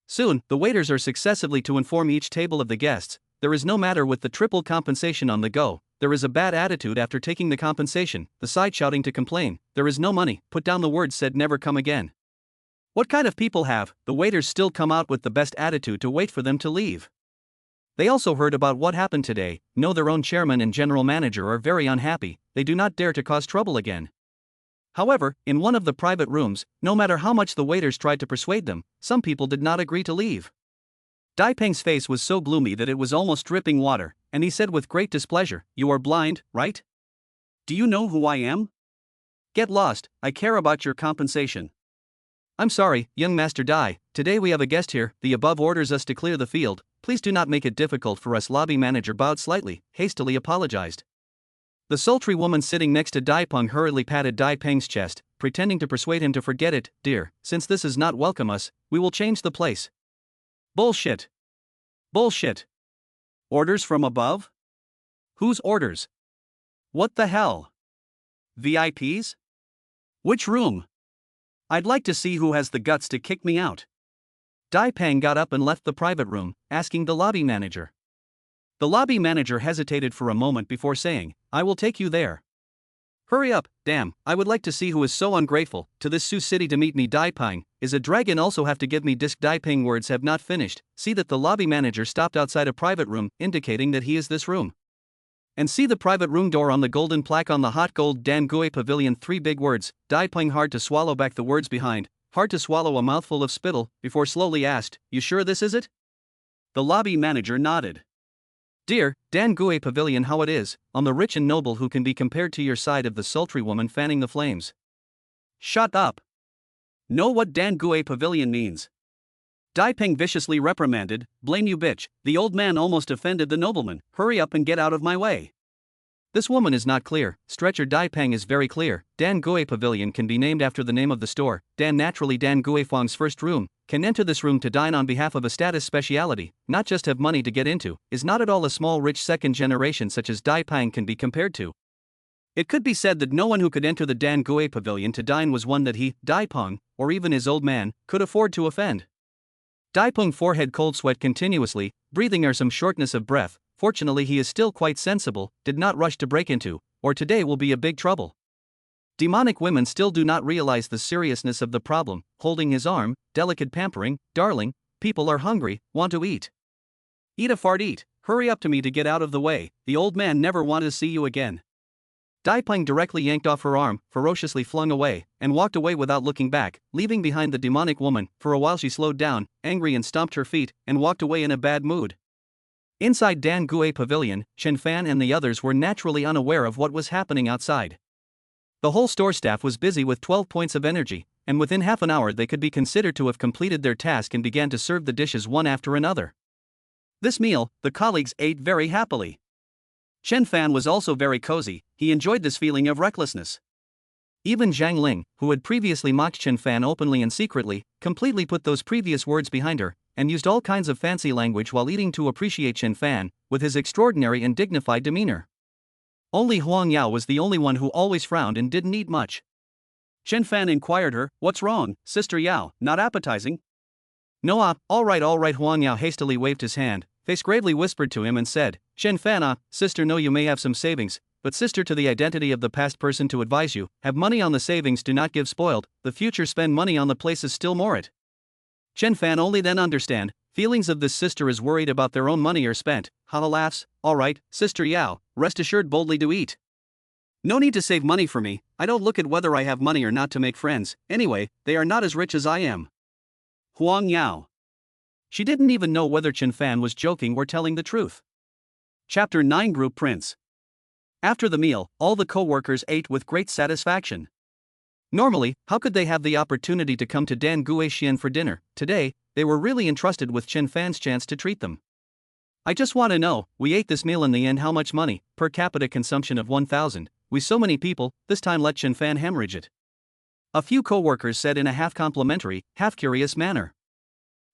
Soon, the waiters are successively to inform each table of the guests, there is no matter with the triple compensation on the go, there is a bad attitude after taking the compensation, the side shouting to complain, there is no money, put down the words said never come again. What kind of people have, the waiters still come out with the best attitude to wait for them to leave. They also heard about what happened today, know their own chairman and general manager are very unhappy, they do not dare to cause trouble again. However, in one of the private rooms, no matter how much the waiters tried to persuade them, some people did not agree to leave. Dai Peng's face was so gloomy that it was almost dripping water, and he said with great displeasure, you are blind, right? Do you know who I am? Get lost, I care about your compensation. I'm sorry, young Master Dai, today we have a guest here, the above orders us to clear the field, please do not make it difficult for us. Lobby manager bowed slightly, hastily apologized. The sultry woman sitting next to Dai Peng hurriedly patted Dai Peng's chest, pretending to persuade him to forget it, dear, since this is not welcome us, we will change the place. Bullshit. Bullshit. Orders from above? Whose orders? What the hell? VIPs? Which room? I'd like to see who has the guts to kick me out. Dai Peng got up and left the private room, asking the lobby manager. The lobby manager hesitated for a moment before saying, I will take you there. Hurry up, damn, I would like to see who is so ungrateful, to this Sioux City to meet me. Dai Peng, is a dragon also have to give me disc? Dai Peng words have not finished, see that the lobby manager stopped outside a private room, indicating that he is this room. And see the private room door on the golden plaque on the hot gold Dan Gui Pavilion. 3 big words, Dai Peng hard to swallow back the words behind, hard to swallow a mouthful of spittle, before slowly asked, you sure this is it? The lobby manager nodded. Dear, Dan Gui Pavilion, how it is, on the rich and noble who can be compared to your side of the sultry woman fanning the flames. Shut up. Know what Dan Gui Pavilion means. Dai Peng viciously reprimanded, blame you bitch, the old man almost offended the nobleman, hurry up and get out of my way. This woman is not clear, Stretcher. Dai Peng is very clear, Dan Gui Pavilion can be named after the name of the store, Dan. Naturally Dan Gui Fang's first room, can enter this room to dine on behalf of a status speciality, not just have money to get into, is not at all a small rich second generation such as Dai Peng can be compared to. It could be said that no one who could enter the Dan Gui Pavilion to dine was one that he, Dai Peng, or even his old man, could afford to offend. Dai Peng forehead cold sweat continuously, breathing or some shortness of breath, fortunately he is still quite sensible, did not rush to break into, or today will be a big trouble. Demonic women still do not realize the seriousness of the problem, holding his arm, delicate pampering, darling, people are hungry, want to eat. Eat a fart eat, hurry up to me to get out of the way, the old man never want to see you again. Dai Peng directly yanked off her arm, ferociously flung away, and walked away without looking back, leaving behind the demonic woman. For a while she slowed down, angry, and stomped her feet, and walked away in a bad mood. Inside Dan Gue Pavilion, Chen Fan and the others were naturally unaware of what was happening outside. The whole store staff was busy with 12 points of energy, and within half an hour they could be considered to have completed their task and began to serve the dishes one after another. This meal, the colleagues ate very happily. Chen Fan was also very cozy. He enjoyed this feeling of recklessness. Even Zhang Ling, who had previously mocked Chen Fan openly and secretly, completely put those previous words behind her, and used all kinds of fancy language while eating to appreciate Chen Fan, with his extraordinary and dignified demeanor. Only Huang Yao was the only one who always frowned and didn't eat much. Chen Fan inquired her, "What's wrong, Sister Yao, not appetizing?" "No, all right." Huang Yao hastily waved his hand, face gravely whispered to him and said, "Chen Fan, sister, know you may have some savings, but sister, to the identity of the past person to advise you, have money on the savings, do not give spoiled, the future spend money on the places still more it." Chen Fan only then understand, feelings of this sister is worried about their own money are spent. Haha laughs, "All right, Sister Yao, rest assured boldly to eat. No need to save money for me, I don't look at whether I have money or not to make friends, anyway, they are not as rich as I am." Huang Yao. She didn't even know whether Chen Fan was joking or telling the truth. Chapter 9 Group Prince. After the meal, all the co-workers ate with great satisfaction. Normally, how could they have the opportunity to come to Dan Guixian for dinner? Today, they were really entrusted with Chen Fan's chance to treat them. "I just want to know, we ate this meal in the end, how much money, per capita consumption of 1,000, we so many people, this time let Chen Fan hemorrhage it." A few co-workers said in a half-complimentary, half-curious manner.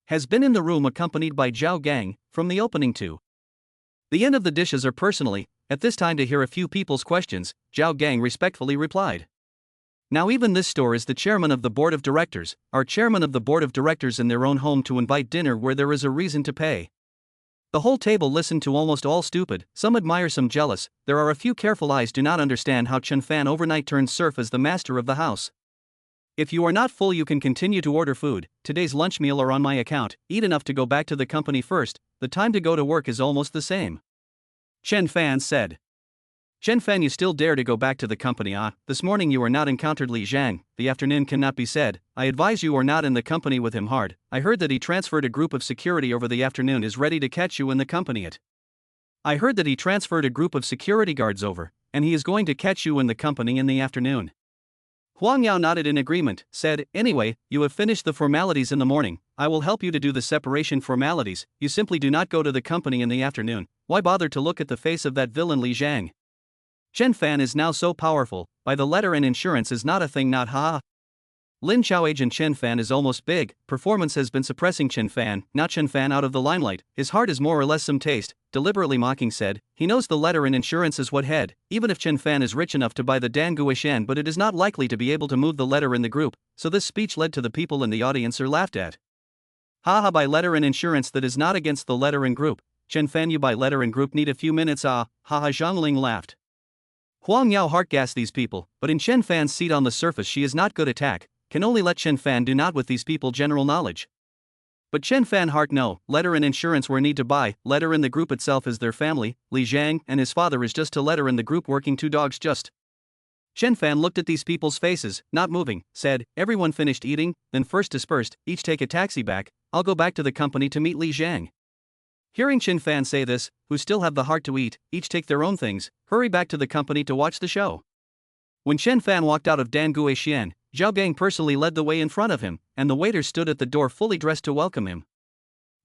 Has been in the room accompanied by Zhao Gang, from the opening to the end of the dishes, or personally, at this time to hear a few people's questions, Zhao Gang respectfully replied. Now even this store is the chairman of the board of directors, our chairman of the board of directors in their own home to invite dinner where there is a reason to pay. The whole table listened to, almost all stupid, some admire, some jealous, there are a few careful eyes do not understand how Chen Fan overnight turns serf as the master of the house. If you are not full you can continue to order food, today's lunch meal are on my account, eat enough to go back to the company first, the time to go to work is almost the same. Chen Fan said. Chen Fan, you still dare to go back to the company? This morning you were not encountered Li Zhang, the afternoon cannot be said, I advise you are not in the company with him hard, I heard that he transferred a group of security over the afternoon is ready to catch you in the company it. I heard that he transferred a group of security guards over, and he is going to catch you in the company in the afternoon. Huang Yao nodded in agreement, said, anyway, you have finished the formalities in the morning, I will help you to do the separation formalities, you simply do not go to the company in the afternoon, why bother to look at the face of that villain Li Zhang? Chen Fan is now so powerful, by the letter and insurance is not a thing, not ha. Lin Chao agent Chen Fan is almost big, performance has been suppressing Chen Fan, not Chen Fan out of the limelight, his heart is more or less some taste, deliberately mocking said, he knows the letter and insurance is what head, even if Chen Fan is rich enough to buy the Dan Guishan, but it is not likely to be able to move the letter in the group, so this speech led to the people in the audience are laughed at. Haha, by letter and insurance that is not against the letter and group, Chen Fan you by letter and group need a few minutes haha Zhangling laughed. Huang Yao heart-gassed these people, but in Chen Fan's seat on the surface she is not good attack, can only let Chen Fan do not with these people general knowledge. But Chen Fan heart no, letter and insurance were need to buy, letter in the group itself is their family, Li Zhang and his father is just a letter in the group working two dogs just. Chen Fan looked at these people's faces, not moving, said, everyone finished eating, then first dispersed, each take a taxi back, I'll go back to the company to meet Li Zhang. Hearing Chen Fan say this, who still have the heart to eat, each take their own things, hurry back to the company to watch the show. When Chen Fan walked out of Dan Guixian, Zhao Gang personally led the way in front of him, and the waiter stood at the door fully dressed to welcome him.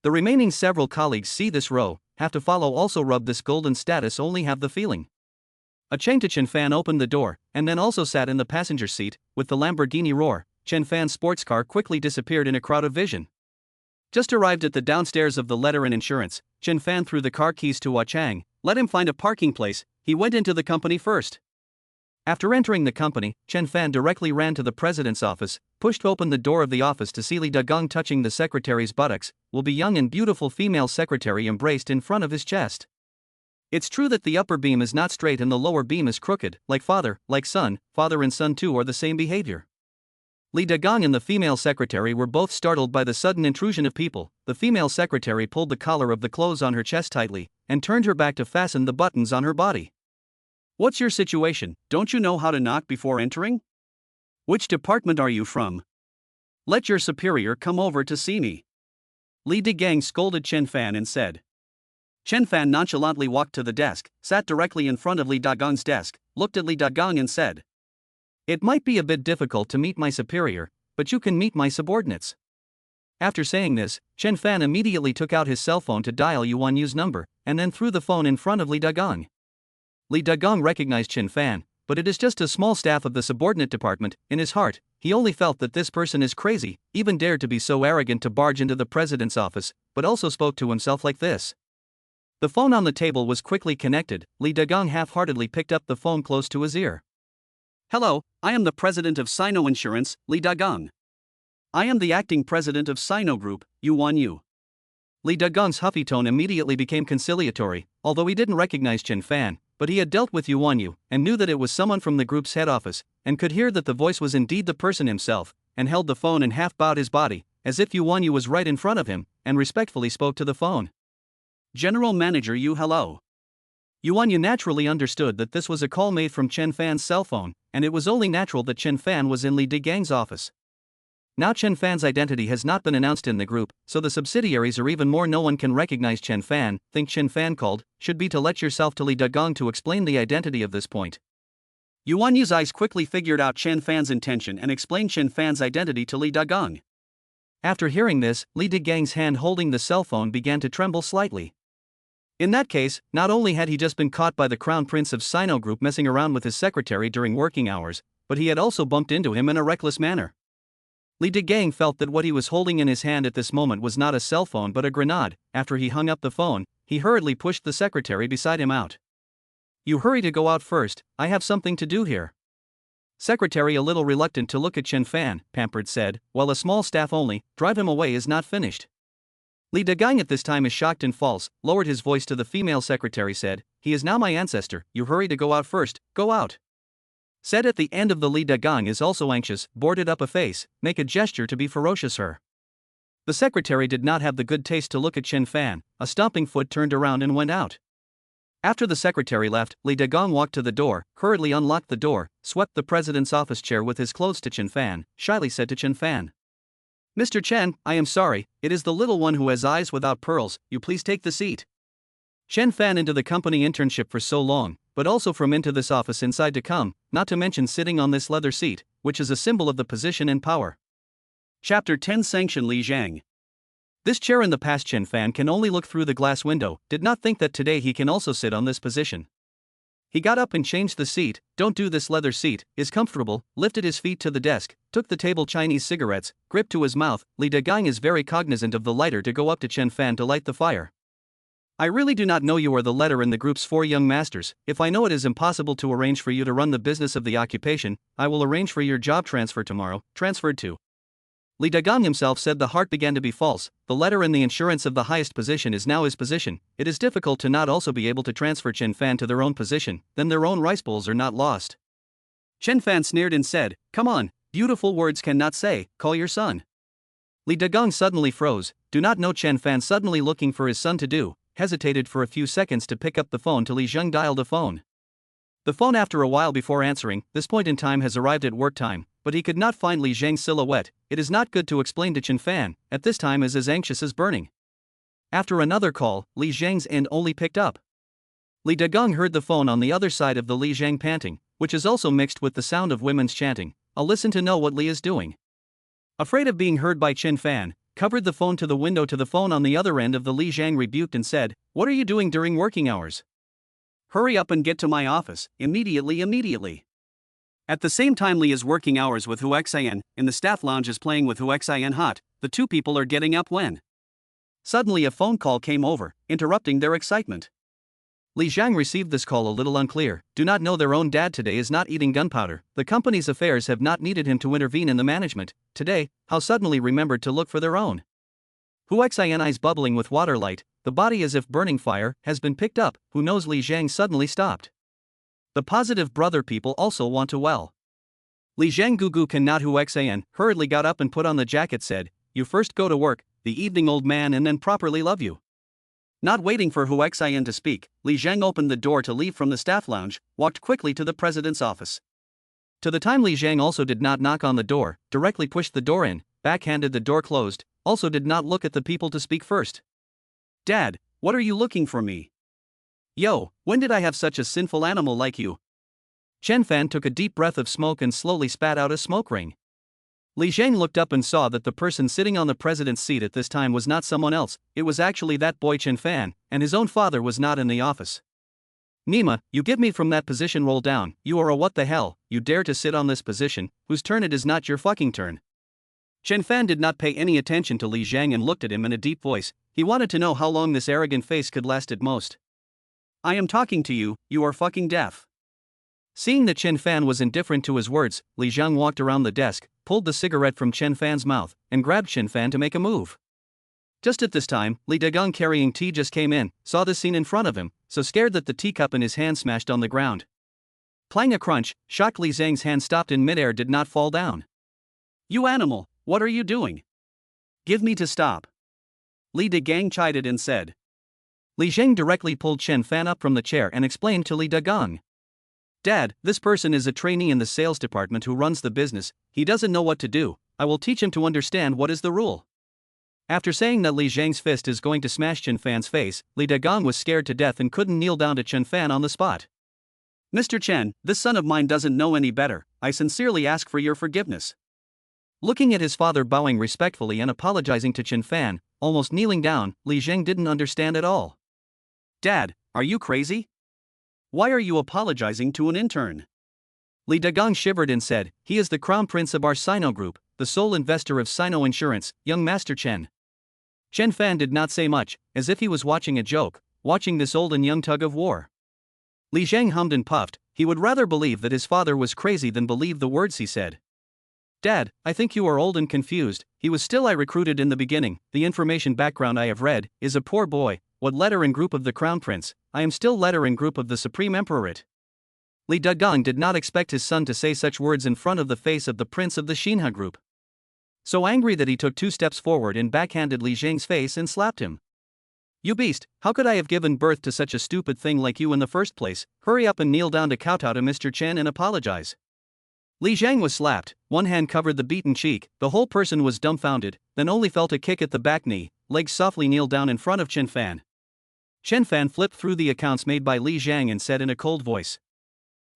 The remaining several colleagues see this row, have to follow also rub this golden status only have the feeling. A Cheng to Chen Fan opened the door, and then also sat in the passenger seat, with the Lamborghini roar, Chen Fan's sports car quickly disappeared in a crowd of vision. Just arrived at the downstairs of the letter and insurance, Chen Fan threw the car keys to Hua Chang, let him find a parking place, he went into the company first. After entering the company, Chen Fan directly ran to the president's office, pushed open the door of the office to see Li Dagong touching the secretary's buttocks, will be young and beautiful female secretary embraced in front of his chest. It's true that the upper beam is not straight and the lower beam is crooked, like father, like son, father and son too are the same behavior. Li Dagong and the female secretary were both startled by the sudden intrusion of people. The female secretary pulled the collar of the clothes on her chest tightly, and turned her back to fasten the buttons on her body. What's your situation? Don't you know how to knock before entering? Which department are you from? Let your superior come over to see me. Li Degang scolded Chen Fan and said. Chen Fan nonchalantly walked to the desk, sat directly in front of Li Dagong's desk, looked at Li Dagang and said. It might be a bit difficult to meet my superior, but you can meet my subordinates. After saying this, Chen Fan immediately took out his cell phone to dial Yuan Yu's number, and then threw the phone in front of Li Dagang. Li Dagang recognized Chen Fan, but it is just a small staff of the subordinate department. In his heart, he only felt that this person is crazy, even dared to be so arrogant to barge into the president's office, but also spoke to himself like this. The phone on the table was quickly connected. Li Dagang half-heartedly picked up the phone close to his ear. Hello, I am the president of Sino Insurance, Li Dagang. I am the acting president of Sino Group, Yuan Yu. Li Dagang's huffy tone immediately became conciliatory, although he didn't recognize Chen Fan, but he had dealt with Yuan Yu and knew that it was someone from the group's head office, and could hear that the voice was indeed the person himself, and held the phone and half-bowed his body, as if Yuan Yu was right in front of him, and respectfully spoke to the phone. General Manager Yu, hello. Yuan Yu naturally understood that this was a call made from Chen Fan's cell phone, and it was only natural that Chen Fan was in Li Dagang's office. Now Chen Fan's identity has not been announced in the group, so the subsidiaries or even more no one can recognize Chen Fan. Think Chen Fan called, should be to let yourself to Li Dagang to explain the identity of this point. Yuan Yu's eyes quickly figured out Chen Fan's intention and explained Chen Fan's identity to Li Dagang. After hearing this, Li Dagang's hand holding the cell phone began to tremble slightly. In that case, not only had he just been caught by the Crown Prince of Sino Group messing around with his secretary during working hours, but he had also bumped into him in a reckless manner. Li Dagang felt that what he was holding in his hand at this moment was not a cell phone but a grenade. After he hung up the phone, he hurriedly pushed the secretary beside him out. You hurry to go out first, I have something to do here. Secretary, a little reluctant to look at Chen Fan, pampered, said, while a small staff only, drive him away is not finished. Li Dagang at this time is shocked and false, lowered his voice to the female secretary, said, he is now my ancestor, you hurry to go out first, go out. Said at the end of the Li Dagang is also anxious, boarded up a face, make a gesture to be ferocious her. The secretary did not have the good taste to look at Chen Fan, a stomping foot turned around and went out. After the secretary left, Li Dagang walked to the door, hurriedly unlocked the door, swept the president's office chair with his clothes to Chen Fan, shyly said to Chen Fan. Mr. Chen, I am sorry, it is the little one who has eyes without pearls, you please take the seat. Chen Fan into the company internship for so long, but also from into this office inside to come, not to mention sitting on this leather seat, which is a symbol of the position and power. Chapter 10 Sanction Li Zhang. This chair in the past Chen Fan can only look through the glass window, did not think that today he can also sit on this position. He got up and changed the seat, don't do this leather seat, is comfortable, lifted his feet to the desk, took the table Chinese cigarettes, gripped to his mouth. Li Dagang is very cognizant of the lighter to go up to Chen Fan to light the fire. I really do not know you are the leader in the group's 4 young masters. If I know it is impossible to arrange for you to run the business of the occupation, I will arrange for your job transfer tomorrow, transferred to. Li Dagang himself said the heart began to be false, the letter in the insurance of the highest position is now his position, it is difficult to not also be able to transfer Chen Fan to their own position, then their own rice bowls are not lost. Chen Fan sneered and said, come on, beautiful words cannot say, call your son. Li Dagang suddenly froze, do not know Chen Fan suddenly looking for his son to do, hesitated for a few seconds to pick up the phone till Li Zhang dialed a phone. The phone after a while before answering, this point in time has arrived at work time, but he could not find Li Zhang's silhouette. It is not good to explain to Chen Fan, at this time is as anxious as burning. After another call, Li Zhang's end only picked up. Li Dagang heard the phone on the other side of the Li Zhang panting, which is also mixed with the sound of women's chanting. I'll listen to know what Li is doing. Afraid of being heard by Chen Fan, covered the phone to the window to the phone on the other end of the Li Zhang rebuked and said, what are you doing during working hours? Hurry up and get to my office, immediately. At the same time Li is working hours with Hu Xian, in the staff lounge is playing with Hu Xian hot, the two people are getting up when. Suddenly a phone call came over, interrupting their excitement. Li Zhang received this call a little unclear, do not know their own dad today is not eating gunpowder, the company's affairs have not needed him to intervene in the management, today, how suddenly remembered to look for their own. Hu Xian eyes bubbling with water light, the body as if burning fire, has been picked up, who knows Li Zhang suddenly stopped. The positive brother people also want to well. Li Zhang Gugu cannot Hu Xian, hurriedly got up and put on the jacket said, you first go to work, the evening old man and then properly love you. Not waiting for Hu Xian to speak, Li Zhang opened the door to leave from the staff lounge, walked quickly to the president's office. To the time Li Zhang also did not knock on the door, directly pushed the door in, backhanded the door closed, also did not look at the people to speak first. Dad, what are you looking for me? Yo, when did I have such a sinful animal like you? Chen Fan took a deep breath of smoke and slowly spat out a smoke ring. Li Zhang looked up and saw that the person sitting on the president's seat at this time was not someone else, it was actually that boy Chen Fan, and his own father was not in the office. Nima, you get me from that position, roll down, you are a what the hell, you dare to sit on this position, whose turn it is not your fucking turn. Chen Fan did not pay any attention to Li Zhang and looked at him in a deep voice, he wanted to know how long this arrogant face could last at most. I am talking to you, you are fucking deaf. Seeing that Chen Fan was indifferent to his words, Li Zhang walked around the desk, pulled the cigarette from Chen Fan's mouth, and grabbed Chen Fan to make a move. Just at this time, Li Dagang carrying tea just came in, saw the scene in front of him, so scared that the teacup in his hand smashed on the ground. Playing a crunch, shocked Li Zhang's hand stopped in midair, did not fall down. You animal, what are you doing? Give me to stop. Li Dagang chided and said. Li Zhang directly pulled Chen Fan up from the chair and explained to Li Dagang. Dad, this person is a trainee in the sales department who runs the business, he doesn't know what to do, I will teach him to understand what is the rule. After saying that Li Zhang's fist is going to smash Chen Fan's face, Li Dagang was scared to death and couldn't kneel down to Chen Fan on the spot. Mr. Chen, this son of mine doesn't know any better, I sincerely ask for your forgiveness. Looking at his father bowing respectfully and apologizing to Chen Fan, almost kneeling down, Li Zhang didn't understand at all. Dad, are you crazy? Why are you apologizing to an intern? Li Dagang shivered and said, he is the crown prince of our Sino group, the sole investor of Sino Insurance, young Master Chen. Chen Fan did not say much, as if he was watching a joke, watching this old and young tug of war. Li Zhang hummed and puffed, he would rather believe that his father was crazy than believe the words he said. Dad, I think you are old and confused, he was still I recruited in the beginning, the information background I have read, is a poor boy, what letter and group of the crown prince, I am still letter and group of the supreme emperorate. Li Dagang did not expect his son to say such words in front of the face of the prince of the Xinhe group. So angry that he took 2 steps forward and backhanded Li Zhang's face and slapped him. You beast, how could I have given birth to such a stupid thing like you in the first place, hurry up and kneel down to kowtow to Mr. Chen and apologize. Li Zhang was slapped, one hand covered the beaten cheek, the whole person was dumbfounded, then only felt a kick at the back knee, legs softly kneel down in front of Chen Fan. Chen Fan flipped through the accounts made by Li Zhang and said in a cold voice.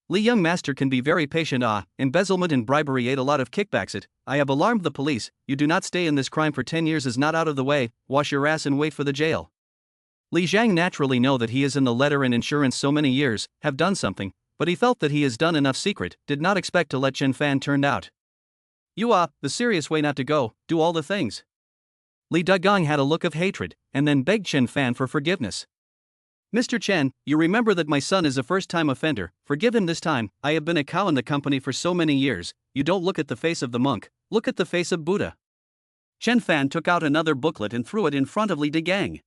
Li young master can be very patient. Embezzlement and bribery ate a lot of kickbacks. I have alarmed the police, you do not stay in this crime for 10 years is not out of the way, wash your ass and wait for the jail. Li Zhang naturally know that he is in the letter and insurance so many years, have done something, but he felt that he has done enough secret, did not expect to let Chen Fan turned out. You the serious way not to go, do all the things. Li Dagang had a look of hatred, and then begged Chen Fan for forgiveness. Mr. Chen, you remember that my son is a first-time offender, forgive him this time, I have been a cow in the company for so many years, you don't look at the face of the monk, look at the face of Buddha. Chen Fan took out another booklet and threw it in front of Li Dagang.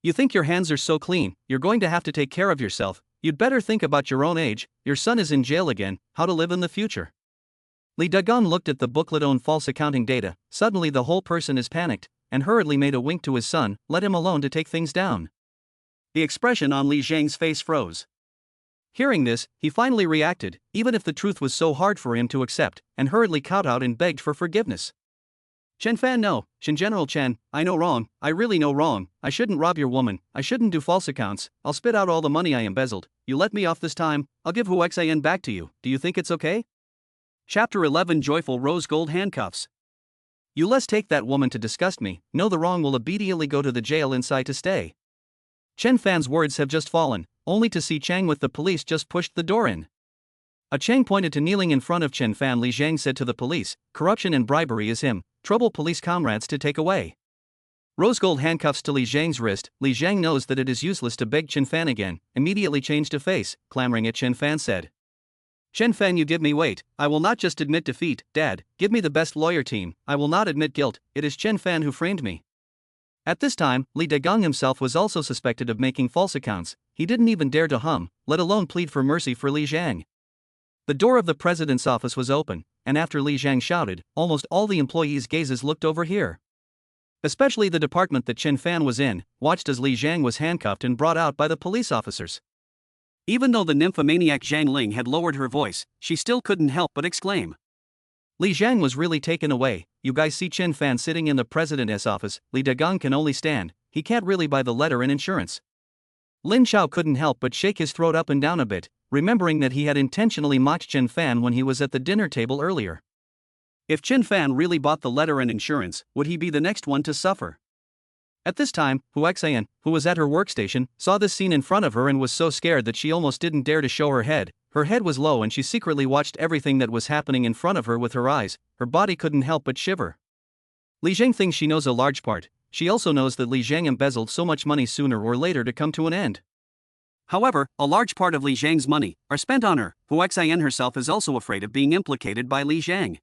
You think your hands are so clean, you're going to have to take care of yourself, you'd better think about your own age, your son is in jail again, how to live in the future. Li Dagang looked at the booklet on false accounting data, suddenly the whole person is panicked, and hurriedly made a wink to his son, let him alone to take things down. The expression on Li Zhang's face froze. Hearing this, he finally reacted, even if the truth was so hard for him to accept, and hurriedly kowtowed and begged for forgiveness. Chen Fan no, Chen General Chen, I know wrong, I really know wrong, I shouldn't rob your woman, I shouldn't do false accounts, I'll spit out all the money I embezzled, you let me off this time, I'll give Hu Xian back to you, do you think it's okay? Chapter 11 Joyful Rose Gold Handcuffs. You let's take that woman to disgust me, know the wrong will immediately go to the jail inside to stay. Chen Fan's words have just fallen, only to see Chang with the police just pushed the door in. A Chang pointed to kneeling in front of Chen Fan. Li Zhang said to the police, corruption and bribery is him, trouble police comrades to take away. Rose gold handcuffs to Li Zhang's wrist, Li Zhang knows that it is useless to beg Chen Fan again, immediately changed a face, clamoring at Chen Fan said. Chen Fan you give me wait, I will not just admit defeat, Dad, give me the best lawyer team, I will not admit guilt, it is Chen Fan who framed me. At this time, Li Dagang himself was also suspected of making false accounts, he didn't even dare to hum, let alone plead for mercy for Li Zhang. The door of the president's office was open, and after Li Zhang shouted, almost all the employees' gazes looked over here. Especially the department that Chen Fan was in, watched as Li Jiang was handcuffed and brought out by the police officers. Even though the nymphomaniac Zhang Ling had lowered her voice, she still couldn't help but exclaim. Li Jiang was really taken away. You guys see Chen Fan sitting in the president's office. Li Dagang can only stand, he can't really buy the letter and insurance. Lin Chao couldn't help but shake his throat up and down a bit, remembering that he had intentionally mocked Chen Fan when he was at the dinner table earlier. If Chen Fan really bought the letter and insurance, would he be the next one to suffer? At this time, Hu Xian, who was at her workstation, saw this scene in front of her and was so scared that she almost didn't dare to show her head. Her head was low and she secretly watched everything that was happening in front of her with her eyes. Her body couldn't help but shiver. Li Jiang thinks she knows a large part. She also knows that Li Jiang embezzled so much money sooner or later to come to an end. However, a large part of Li Jiang's money are spent on her. Hu Xian herself is also afraid of being implicated by Li Jiang.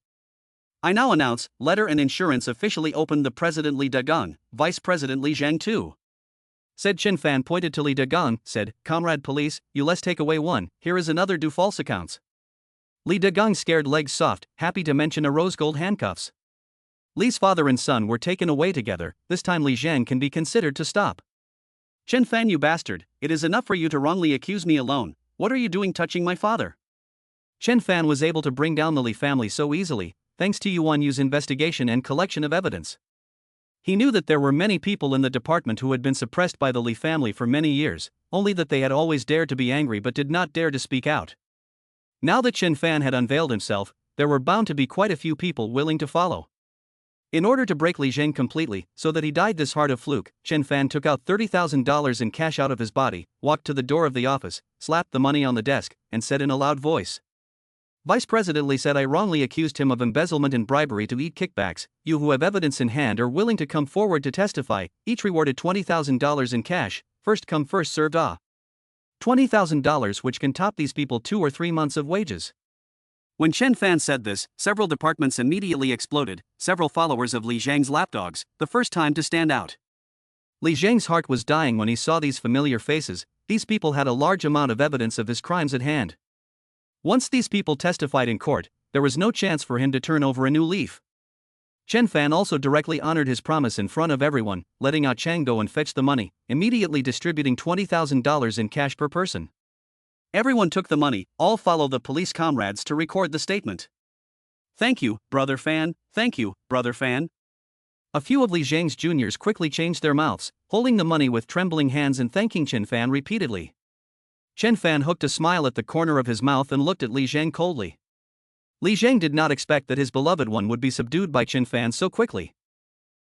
I now announce, letter and insurance officially opened the President Li Dagang, Vice President Li Jiang too. Said Chen Fan pointed to Li Dagang, said, Comrade Police, you let's take away one, here is another do false accounts. Li Dagang's scared legs soft, happy to mention a rose gold handcuffs. Li's father and son were taken away together, this time Li Jiang can be considered to stop. Chen Fan you bastard, it is enough for you to wrongly accuse me alone, what are you doing touching my father? Chen Fan was able to bring down the Li family so easily, thanks to Yuan Yu's investigation and collection of evidence. He knew that there were many people in the department who had been suppressed by the Li family for many years, only that they had always dared to be angry but did not dare to speak out. Now that Chen Fan had unveiled himself, there were bound to be quite a few people willing to follow. In order to break Li Jiang completely, so that he died this hard of fluke, Chen Fan took out $30,000 in cash out of his body, walked to the door of the office, slapped the money on the desk, and said in a loud voice. Vice President Li said I wrongly accused him of embezzlement and bribery to eat kickbacks. You who have evidence in hand are willing to come forward to testify, each rewarded $20,000 in cash, first come first served $20,000 which can top these people 2 or 3 months of wages. When Chen Fan said this, several departments immediately exploded, several followers of Li Jiang's lapdogs, the first time to stand out. Li Jiang's heart was dying when he saw these familiar faces. These people had a large amount of evidence of his crimes at hand. Once these people testified in court, there was no chance for him to turn over a new leaf. Chen Fan also directly honored his promise in front of everyone, letting Ah Chang go and fetch the money, immediately distributing $20,000 in cash per person. Everyone took the money, all followed the police comrades to record the statement. Thank you, Brother Fan, thank you, Brother Fan. A few of Li Jiang's juniors quickly changed their mouths, holding the money with trembling hands and thanking Chen Fan repeatedly. Chen Fan hooked a smile at the corner of his mouth and looked at Li Jiang coldly. Li Jiang did not expect that his beloved one would be subdued by Chen Fan so quickly.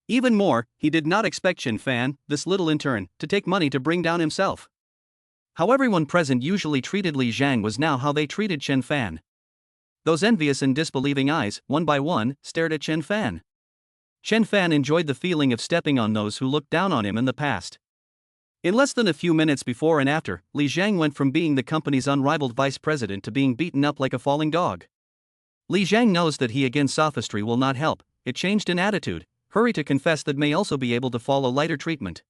Even more, he did not expect Chen Fan, this little intern, to take money to bring down himself. How everyone present usually treated Li Jiang was now how they treated Chen Fan. Those envious and disbelieving eyes, one by one, stared at Chen Fan. Chen Fan enjoyed the feeling of stepping on those who looked down on him in the past. In less than a few minutes before and after, Li Jiang went from being the company's unrivaled vice president to being beaten up like a falling dog. Li Jiang knows that he against sophistry will not help, it changed in attitude, hurry to confess that may also be able to follow lighter treatment.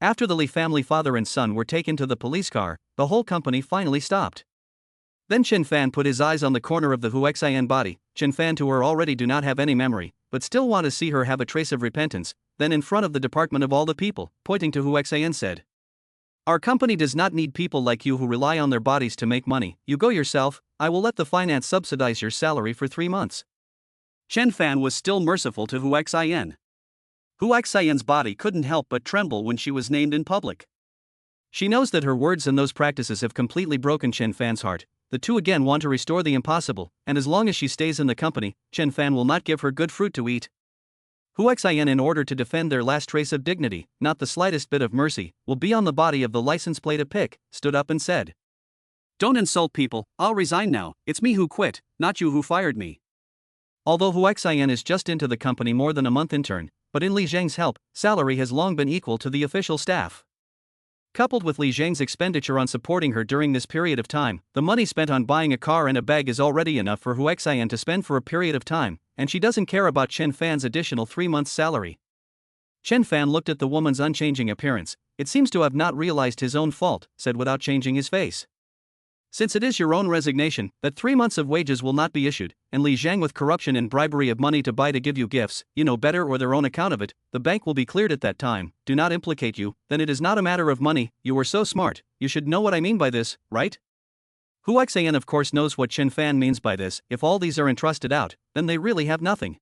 After the Li family father and son were taken to the police car, the whole company finally stopped. Then Chen Fan put his eyes on the corner of the Hu Xian body. Chen Fan to her already do not have any memory, but still want to see her have a trace of repentance. Then in front of the department of all the people, pointing to Hu Xian said, our company does not need people like you who rely on their bodies to make money. You go yourself, I will let the finance subsidize your salary for 3 months. Chen Fan was still merciful to Hu Xian. Hu Xian's body couldn't help but tremble when she was named in public. She knows that her words and those practices have completely broken Chen Fan's heart. The two again want to restore the impossible, and as long as she stays in the company, Chen Fan will not give her good fruit to eat. Hu Xian, in order to defend their last trace of dignity, not the slightest bit of mercy, will be on the body of the license plate a pick, stood up and said, don't insult people, I'll resign now, it's me who quit, not you who fired me. Although Hu Xian is just into the company more than a month intern, but in Li Jiang's help, salary has long been equal to the official staff. Coupled with Li Jiang's expenditure on supporting her during this period of time, the money spent on buying a car and a bag is already enough for Hu Xian to spend for a period of time, and she doesn't care about Chen Fan's additional 3 months' salary. Chen Fan looked at the woman's unchanging appearance. It seems to have not realized his own fault, said without changing his face. Since it is your own resignation that 3 months of wages will not be issued, and Li Jiang with corruption and bribery of money to buy to give you gifts, you know better or their own account of it, the bank will be cleared at that time, do not implicate you, then it is not a matter of money, you were so smart, you should know what I mean by this, right? Huaxian of course knows what Chen Fan means by this, if all these are entrusted out, then they really have nothing.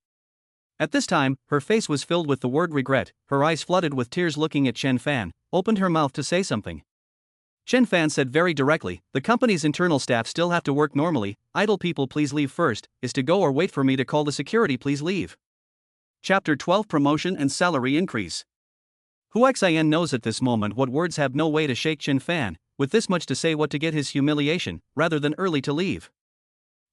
At this time, her face was filled with the word regret, her eyes flooded with tears looking at Chen Fan, opened her mouth to say something. Chen Fan said very directly, the company's internal staff still have to work normally, idle people please leave first, is to go or wait for me to call the security please leave. Chapter 12 Promotion and Salary Increase. Huaxian knows at this moment what words have no way to shake Chen Fan, with this much to say what to get his humiliation, rather than early to leave.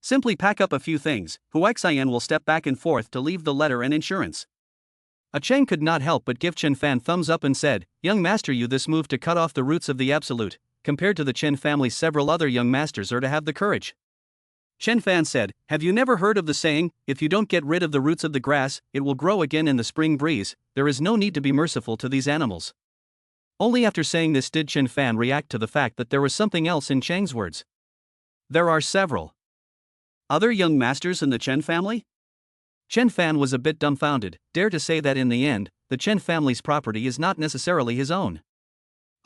Simply pack up a few things, Huaxian will step back and forth to leave the letter and insurance. A Cheng could not help but give Chen Fan thumbs up and said, young master, you this move to cut off the roots of the absolute, compared to the Chen family several other young masters are to have the courage. Chen Fan said, have you never heard of the saying, if you don't get rid of the roots of the grass, it will grow again in the spring breeze, there is no need to be merciful to these animals. Only after saying this did Chen Fan react to the fact that there was something else in Cheng's words. There are several other young masters in the Chen family? Chen Fan was a bit dumbfounded, dare to say that in the end, the Chen family's property is not necessarily his own.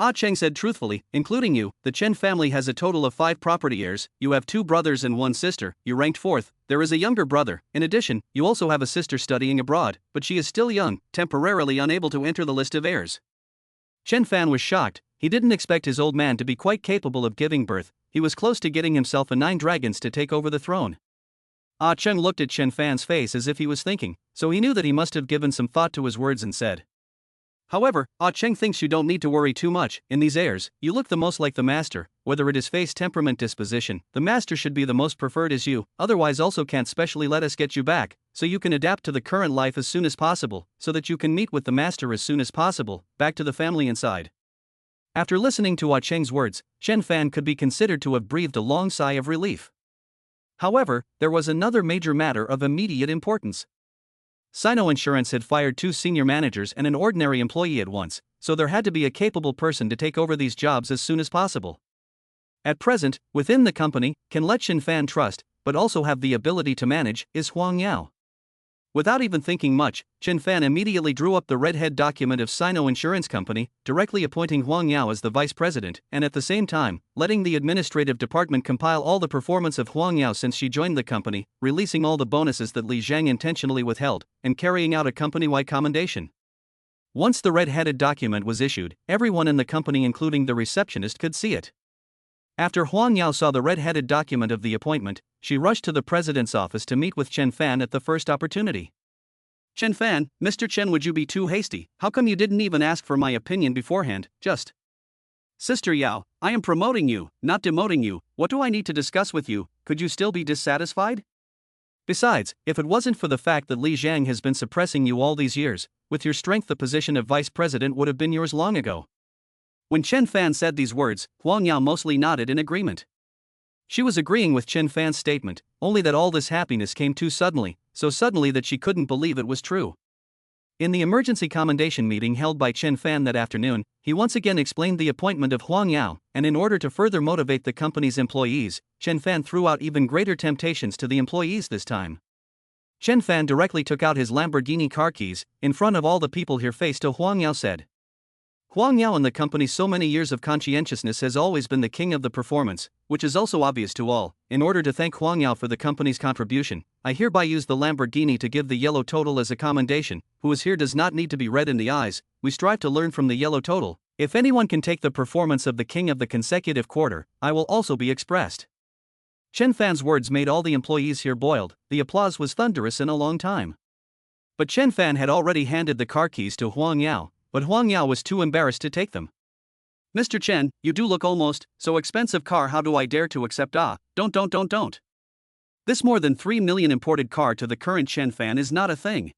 Ah Cheng said truthfully, including you, the Chen family has a total of 5 property heirs, you have 2 brothers and 1 sister, you ranked 4th, there is a younger brother, in addition, you also have a sister studying abroad, but she is still young, temporarily unable to enter the list of heirs. Chen Fan was shocked, he didn't expect his old man to be quite capable of giving birth, he was close to getting himself a 9 dragons to take over the throne. Ah Cheng looked at Chen Fan's face as if he was thinking, so he knew that he must have given some thought to his words and said. However, Ah Cheng thinks you don't need to worry too much, in these heirs, you look the most like the master, whether it is face temperament disposition, the master should be the most preferred as you, otherwise also can't specially let us get you back, so you can adapt to the current life as soon as possible, so that you can meet with the master as soon as possible, back to the family inside. After listening to Ah Cheng's words, Chen Fan could be considered to have breathed a long sigh of relief. However, there was another major matter of immediate importance. Sino Insurance had fired 2 senior managers and an ordinary employee at once, so there had to be a capable person to take over these jobs as soon as possible. At present, within the company, can let Chen Fan trust, but also have the ability to manage, is Huang Yao. Without even thinking much, Chen Fan immediately drew up the redhead document of Sino Insurance Company, directly appointing Huang Yao as the vice president, and at the same time, letting the administrative department compile all the performance of Huang Yao since she joined the company, releasing all the bonuses that Li Jiang intentionally withheld, and carrying out a company-wide commendation. Once the red-headed document was issued, everyone in the company including the receptionist could see it. After Huang Yao saw the red-headed document of the appointment, she rushed to the president's office to meet with Chen Fan at the first opportunity. Chen Fan, Mr. Chen, would you be too hasty? How come you didn't even ask for my opinion beforehand, just? Sister Yao, I am promoting you, not demoting you, what do I need to discuss with you, could you still be dissatisfied? Besides, if it wasn't for the fact that Li Jiang has been suppressing you all these years, with your strength the position of vice president would have been yours long ago. When Chen Fan said these words, Huang Yao mostly nodded in agreement. She was agreeing with Chen Fan's statement, only that all this happiness came too suddenly, so suddenly that she couldn't believe it was true. In the emergency commendation meeting held by Chen Fan that afternoon, he once again explained the appointment of Huang Yao, and in order to further motivate the company's employees, Chen Fan threw out even greater temptations to the employees this time. Chen Fan directly took out his Lamborghini car keys, in front of all the people here face to Huang Yao said. Huang Yao in the company's so many years of conscientiousness has always been the king of the performance, which is also obvious to all. In order to thank Huang Yao for the company's contribution, I hereby use the Lamborghini to give the yellow total as a commendation. Who is here does not need to be red in the eyes, we strive to learn from the yellow total. If anyone can take the performance of the king of the consecutive quarter, I will also be expressed. Chen Fan's words made all the employees here boiled, the applause was thunderous in a long time. But Chen Fan had already handed the car keys to Huang Yao, but Huang Yao was too embarrassed to take them. Mr. Chen, you do look almost so expensive car, how do I dare to accept? Don't. This more than 3 million imported car to the current Chen Fan is not a thing.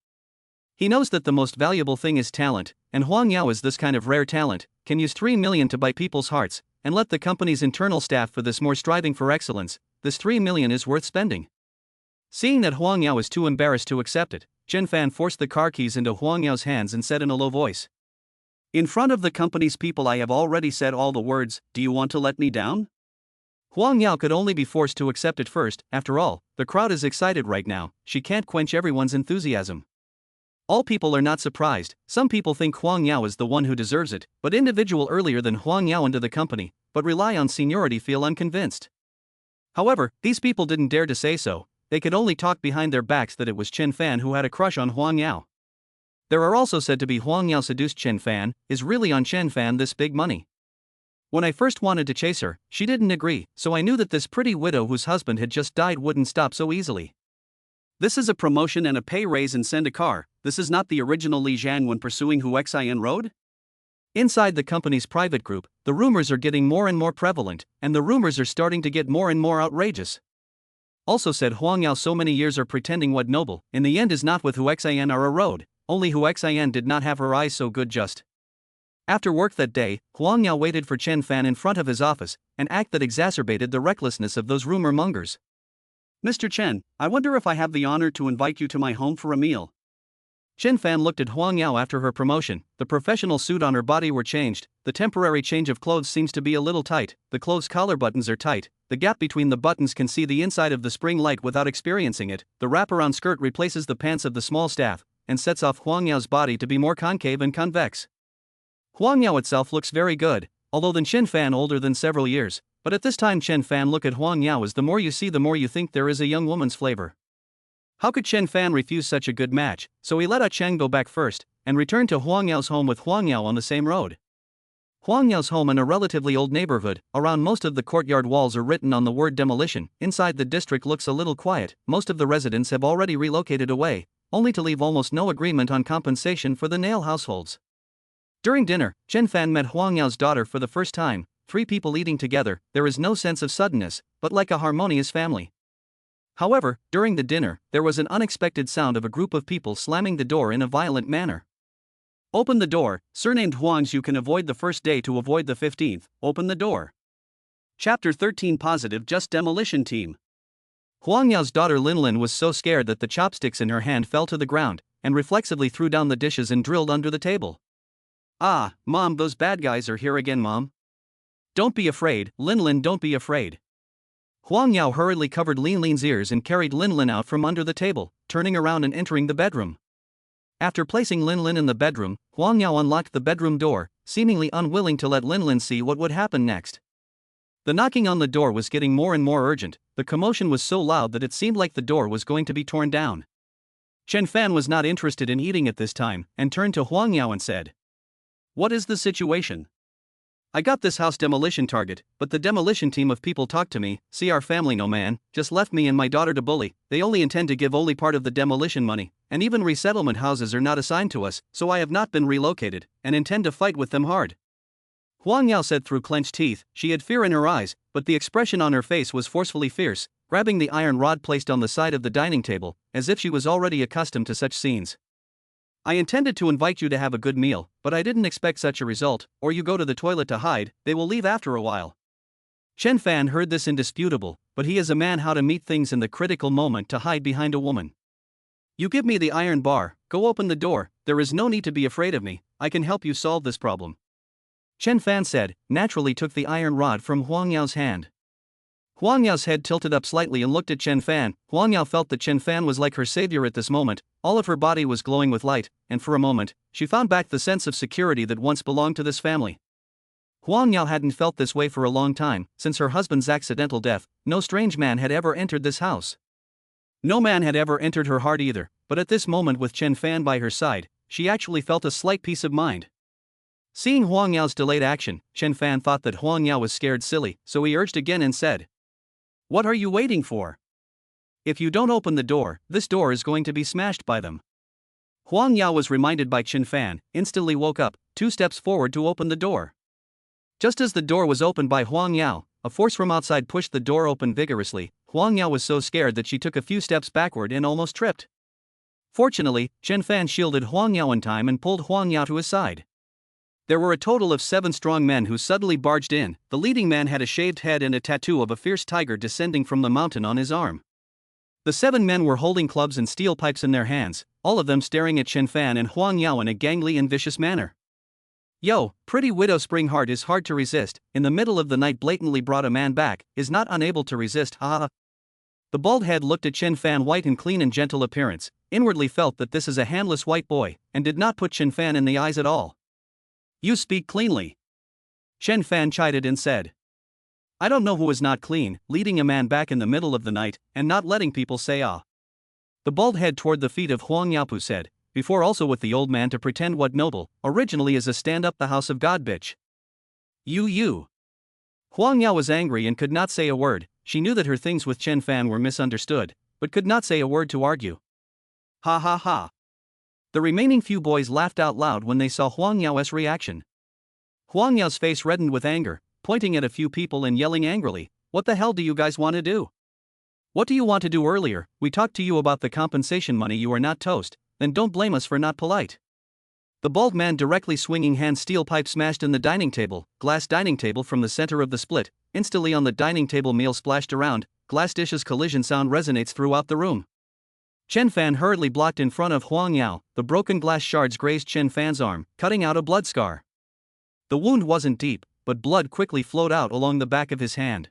He knows that the most valuable thing is talent, and Huang Yao is this kind of rare talent, can use 3 million to buy people's hearts, and let the company's internal staff for this more striving for excellence, this 3 million is worth spending. Seeing that Huang Yao is too embarrassed to accept it, Chen Fan forced the car keys into Huang Yao's hands and said in a low voice. In front of the company's people I have already said all the words, do you want to let me down? Huang Yao could only be forced to accept it first. After all, the crowd is excited right now, she can't quench everyone's enthusiasm. All people are not surprised, some people think Huang Yao is the one who deserves it, but individual earlier than Huang Yao into the company, but rely on seniority feel unconvinced. However, these people didn't dare to say so, they could only talk behind their backs that it was Chen Fan who had a crush on Huang Yao. There are also said to be Huang Yao seduced Chen Fan, is really on Chen Fan this big money. When I first wanted to chase her, she didn't agree, so I knew that this pretty widow whose husband had just died wouldn't stop so easily. This is a promotion and a pay raise and send a car, this is not the original Li Zhang when pursuing Hu Xin Road? Inside the company's private group, the rumors are getting more and more prevalent, and the rumors are starting to get more and more outrageous. Also said Huang Yao so many years are pretending what noble, in the end is not with Hu Xin or a road, only Hu Xin did not have her eyes so good just. After work that day, Huang Yao waited for Chen Fan in front of his office, an act that exacerbated the recklessness of those rumor mongers. Mr. Chen, I wonder if I have the honor to invite you to my home for a meal. Chen Fan looked at Huang Yao after her promotion, the professional suit on her body were changed, the temporary change of clothes seems to be a little tight, the clothes collar buttons are tight, the gap between the buttons can see the inside of the spring light without experiencing it, the wraparound skirt replaces the pants of the small staff, and sets off Huang Yao's body to be more concave and convex. Huang Yao itself looks very good, although than Chen Fan older than several years, but at this time Chen Fan look at Huang Yao as the more you see the more you think there is a young woman's flavor. How could Chen Fan refuse such a good match, so he let Ah Cheng go back first, and returned to Huang Yao's home with Huang Yao on the same road. Huang Yao's home in a relatively old neighborhood, around most of the courtyard walls are written on the word demolition, inside the district looks a little quiet, most of the residents have already relocated away, only to leave almost no agreement on compensation for the nail households. During dinner, Chen Fan met Huang Yao's daughter for the first time, 3 people eating together, there is no sense of suddenness, but like a harmonious family. However, during the dinner, there was an unexpected sound of a group of people slamming the door in a violent manner. Open the door, surnamed Huang's you can avoid the first day to avoid the 15th, open the door. Chapter 13 Positive Just Demolition Team. Huang Yao's daughter Linlin was so scared that the chopsticks in her hand fell to the ground, and reflexively threw down the dishes and drilled under the table. Ah, Mom, those bad guys are here again, Mom. Don't be afraid, Linlin, don't be afraid. Huang Yao hurriedly covered Linlin's ears and carried Linlin out from under the table, turning around and entering the bedroom. After placing Linlin in the bedroom, Huang Yao unlocked the bedroom door, seemingly unwilling to let Linlin see what would happen next. The knocking on the door was getting more and more urgent, the commotion was so loud that it seemed like the door was going to be torn down. Chen Fan was not interested in eating at this time, and turned to Huang Yao and said, "What is the situation? I got this house demolition target, but the demolition team of people talked to me, see our family no man, just left me and my daughter to bully, they only intend to give only part of the demolition money, and even resettlement houses are not assigned to us, so I have not been relocated, and intend to fight with them hard." Huang Yao said through clenched teeth, she had fear in her eyes, but the expression on her face was forcefully fierce, grabbing the iron rod placed on the side of the dining table, as if she was already accustomed to such scenes. "I intended to invite you to have a good meal, but I didn't expect such a result, or you go to the toilet to hide, they will leave after a while." Chen Fan heard this indisputable, but he is a man how to meet things in the critical moment to hide behind a woman. "You give me the iron bar, go open the door, there is no need to be afraid of me, I can help you solve this problem." Chen Fan said, naturally took the iron rod from Huang Yao's hand. Huang Yao's head tilted up slightly and looked at Chen Fan. Huang Yao felt that Chen Fan was like her savior at this moment, all of her body was glowing with light, and for a moment, she found back the sense of security that once belonged to this family. Huang Yao hadn't felt this way for a long time, since her husband's accidental death, no strange man had ever entered this house. No man had ever entered her heart either, but at this moment with Chen Fan by her side, she actually felt a slight peace of mind. Seeing Huang Yao's delayed action, Chen Fan thought that Huang Yao was scared silly, so he urged again and said, "What are you waiting for? If you don't open the door, this door is going to be smashed by them." Huang Yao was reminded by Chen Fan, instantly woke up, 2 steps forward to open the door. Just as the door was opened by Huang Yao, a force from outside pushed the door open vigorously. Huang Yao was so scared that she took a few steps backward and almost tripped. Fortunately, Chen Fan shielded Huang Yao in time and pulled Huang Yao to his side. There were a total of 7 strong men who suddenly barged in. The leading man had a shaved head and a tattoo of a fierce tiger descending from the mountain on his arm. The 7 men were holding clubs and steel pipes in their hands, all of them staring at Chen Fan and Huang Yao in a gangly and vicious manner. Yo, pretty widow spring heart is hard to resist, in the middle of the night blatantly brought a man back, is not unable to resist, haha. The bald head looked at Chen Fan, white and clean and gentle appearance, inwardly felt that this is a handless white boy, and did not put Chen Fan in the eyes at all. You speak cleanly. Chen Fan chided and said. I don't know who is not clean, leading a man back in the middle of the night, and not letting people say ah. The bald head toward the feet of Huang Yapu said, before also with the old man to pretend what noble, originally is a stand up the house of God bitch. You. Huang Yao was angry and could not say a word. She knew that her things with Chen Fan were misunderstood, but could not say a word to argue. Ha ha ha. The remaining few boys laughed out loud when they saw Huang Yao's reaction. Huang Yao's face reddened with anger, pointing at a few people and yelling angrily, what the hell do you guys want to do? What do you want to do earlier? We talked to you about the compensation money, you are not toast, then don't blame us for not polite. The bald man directly swinging hand steel pipe smashed in the dining table, glass dining table from the center of the split, instantly on the dining table meal splashed around, glass dishes collision sound resonates throughout the room. Chen Fan hurriedly blocked in front of Huang Yao, the broken glass shards grazed Chen Fan's arm, cutting out a blood scar. The wound wasn't deep, but blood quickly flowed out along the back of his hand.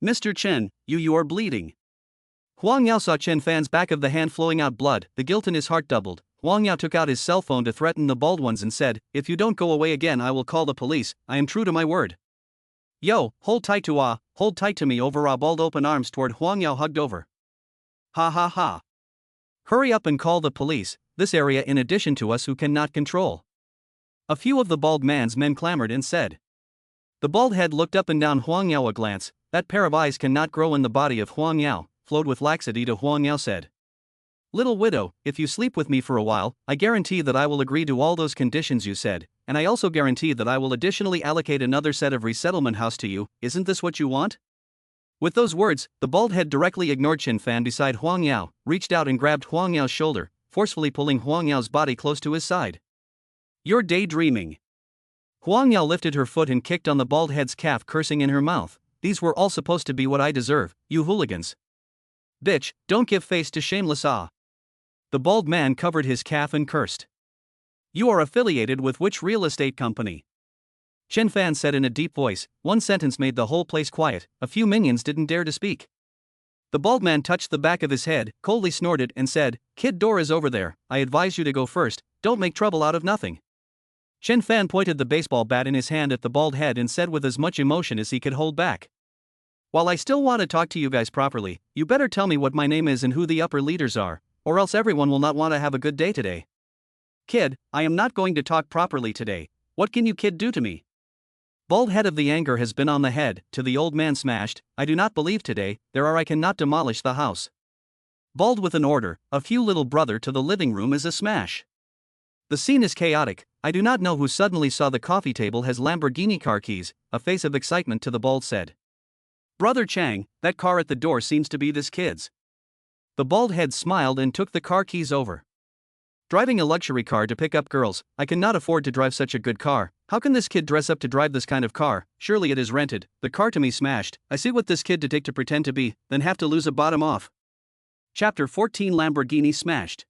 Mr. Chen, you are bleeding. Huang Yao saw Chen Fan's back of the hand flowing out blood, the guilt in his heart doubled. Huang Yao took out his cell phone to threaten the bald ones and said, if you don't go away again I will call the police, I am true to my word. Yo, hold tight to me over ah, bald open arms toward Huang Yao hugged over. Ha ha ha. Hurry up and call the police, this area in addition to us who cannot control. A few of the bald man's men clamored and said. The bald head looked up and down Huang Yao a glance, that pair of eyes cannot grow in the body of Huang Yao, flowed with laxity to Huang Yao said. Little widow, if you sleep with me for a while, I guarantee that I will agree to all those conditions you said, and I also guarantee that I will additionally allocate another set of resettlement house to you, isn't this what you want? With those words, the bald head directly ignored Chen Fan beside Huang Yao, reached out and grabbed Huang Yao's shoulder, forcefully pulling Huang Yao's body close to his side. You're daydreaming. Huang Yao lifted her foot and kicked on the bald head's calf, cursing in her mouth. These were all supposed to be what I deserve, you hooligans. Bitch, don't give face to shameless ah. The bald man covered his calf and cursed. You are affiliated with which real estate company? Chen Fan said in a deep voice. One sentence made the whole place quiet, a few minions didn't dare to speak. The bald man touched the back of his head, coldly snorted and said, Kid, door is over there, I advise you to go first, don't make trouble out of nothing. Chen Fan pointed the baseball bat in his hand at the bald head and said with as much emotion as he could hold back. While I still want to talk to you guys properly, you better tell me what my name is and who the upper leaders are, or else everyone will not want to have a good day today. Kid, I am not going to talk properly today, what can you kid do to me? Bald head of the anger has been on the head, to the old man smashed, I do not believe today, there are I cannot demolish the house. Bald with an order, a few little brother to the living room is a smash. The scene is chaotic, I do not know who suddenly saw the coffee table has Lamborghini car keys, a face of excitement to the bald said. Brother Chang, that car at the door seems to be this kid's. The bald head smiled and took the car keys over. Driving a luxury car to pick up girls, I cannot afford to drive such a good car, how can this kid dress up to drive this kind of car, surely it is rented, the car to me smashed, I see what this kid to take to pretend to be, then have to lose a bottom off. Chapter 14 Lamborghini smashed.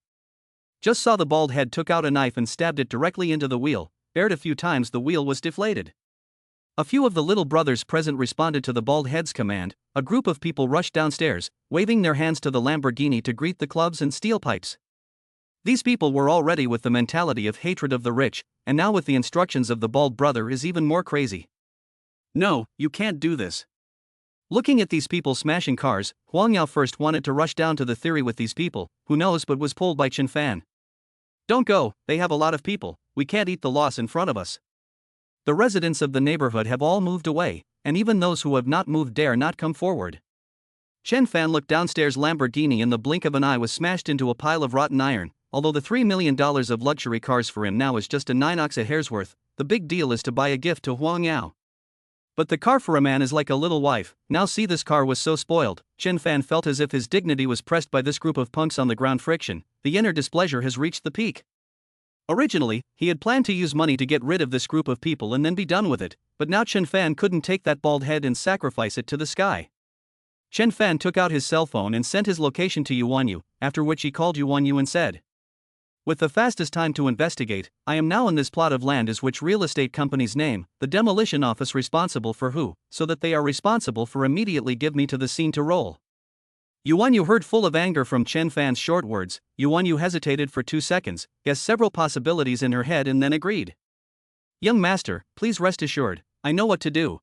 Just saw the bald head took out a knife and stabbed it directly into the wheel, bared a few times the wheel was deflated. A few of the little brothers present responded to the bald head's command, a group of people rushed downstairs, waving their hands to the Lamborghini to greet the clubs and steel pipes. These people were already with the mentality of hatred of the rich, and now with the instructions of the bald brother is even more crazy. No, you can't do this. Looking at these people smashing cars, Huang Yao first wanted to rush down to the theory with these people, who knows, but was pulled by Chen Fan. Don't go, they have a lot of people, we can't eat the loss in front of us. The residents of the neighborhood have all moved away, and even those who have not moved dare not come forward. Chen Fan looked downstairs. Lamborghini in the blink of an eye was smashed into a pile of rotten iron. Although the $3 million of luxury cars for him now is just a 9 ox a hair's worth, the big deal is to buy a gift to Huang Yao. But the car for a man is like a little wife. Now see, this car was so spoiled. Chen Fan felt as if his dignity was pressed by this group of punks on the ground. Friction, the inner displeasure has reached the peak. Originally, he had planned to use money to get rid of this group of people and then be done with it, but now Chen Fan couldn't take that bald head and sacrifice it to the sky. Chen Fan took out his cell phone and sent his location to Yuan Yu, after which he called Yuan Yu and said, With the fastest time to investigate, I am now in this plot of land is which real estate company's name, the demolition office responsible for who, so that they are responsible for immediately give me to the scene to roll. Yuan Yu heard full of anger from Chen Fan's short words. Yuan Yu hesitated for 2 seconds, guessed several possibilities in her head and then agreed. Young master, please rest assured, I know what to do.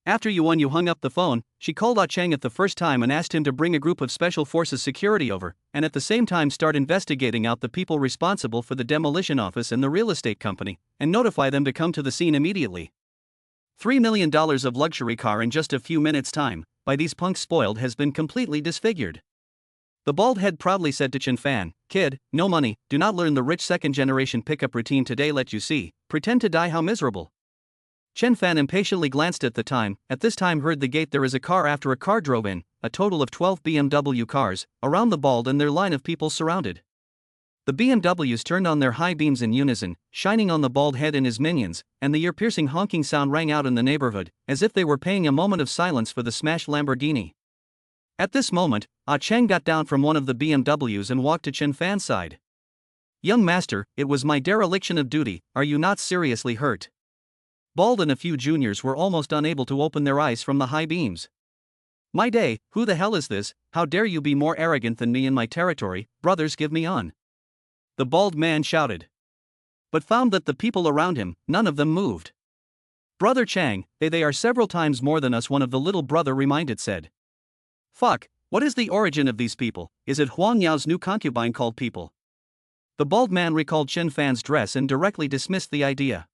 After Yuan Yu hung up the phone, she called Ah Cheng at the first time and asked him to bring a group of Special Forces security over, and at the same time start investigating out the people responsible for the demolition office and the real estate company, and notify them to come to the scene immediately. $3 million of luxury car in just a few minutes' time, by these punks spoiled, has been completely disfigured. The bald head proudly said to Chen Fan, "Kid, no money, do not learn the rich second-generation pickup routine today, let you see, pretend to die, how miserable." Chen Fan impatiently glanced at the time, at this time heard the gate there is a car after a car drove in, a total of 12 BMW cars, around the bald and their line of people surrounded. The BMWs turned on their high beams in unison, shining on the bald head and his minions, and the ear-piercing honking sound rang out in the neighborhood, as if they were paying a moment of silence for the smashed Lamborghini. At this moment, Ah Cheng got down from one of the BMWs and walked to Chen Fan's side. "Young master, it was my dereliction of duty, are you not seriously hurt?" Bald and a few juniors were almost unable to open their eyes from the high beams. "My day, who the hell is this? How dare you be more arrogant than me in my territory, brothers, give me on!" The bald man shouted. But found that the people around him, none of them moved. "Brother Chang, they are several times more than us," one of the little brother reminded said. "Fuck, what is the origin of these people? Is it Huang Yao's new concubine called people?" The bald man recalled Chen Fan's dress and directly dismissed the idea.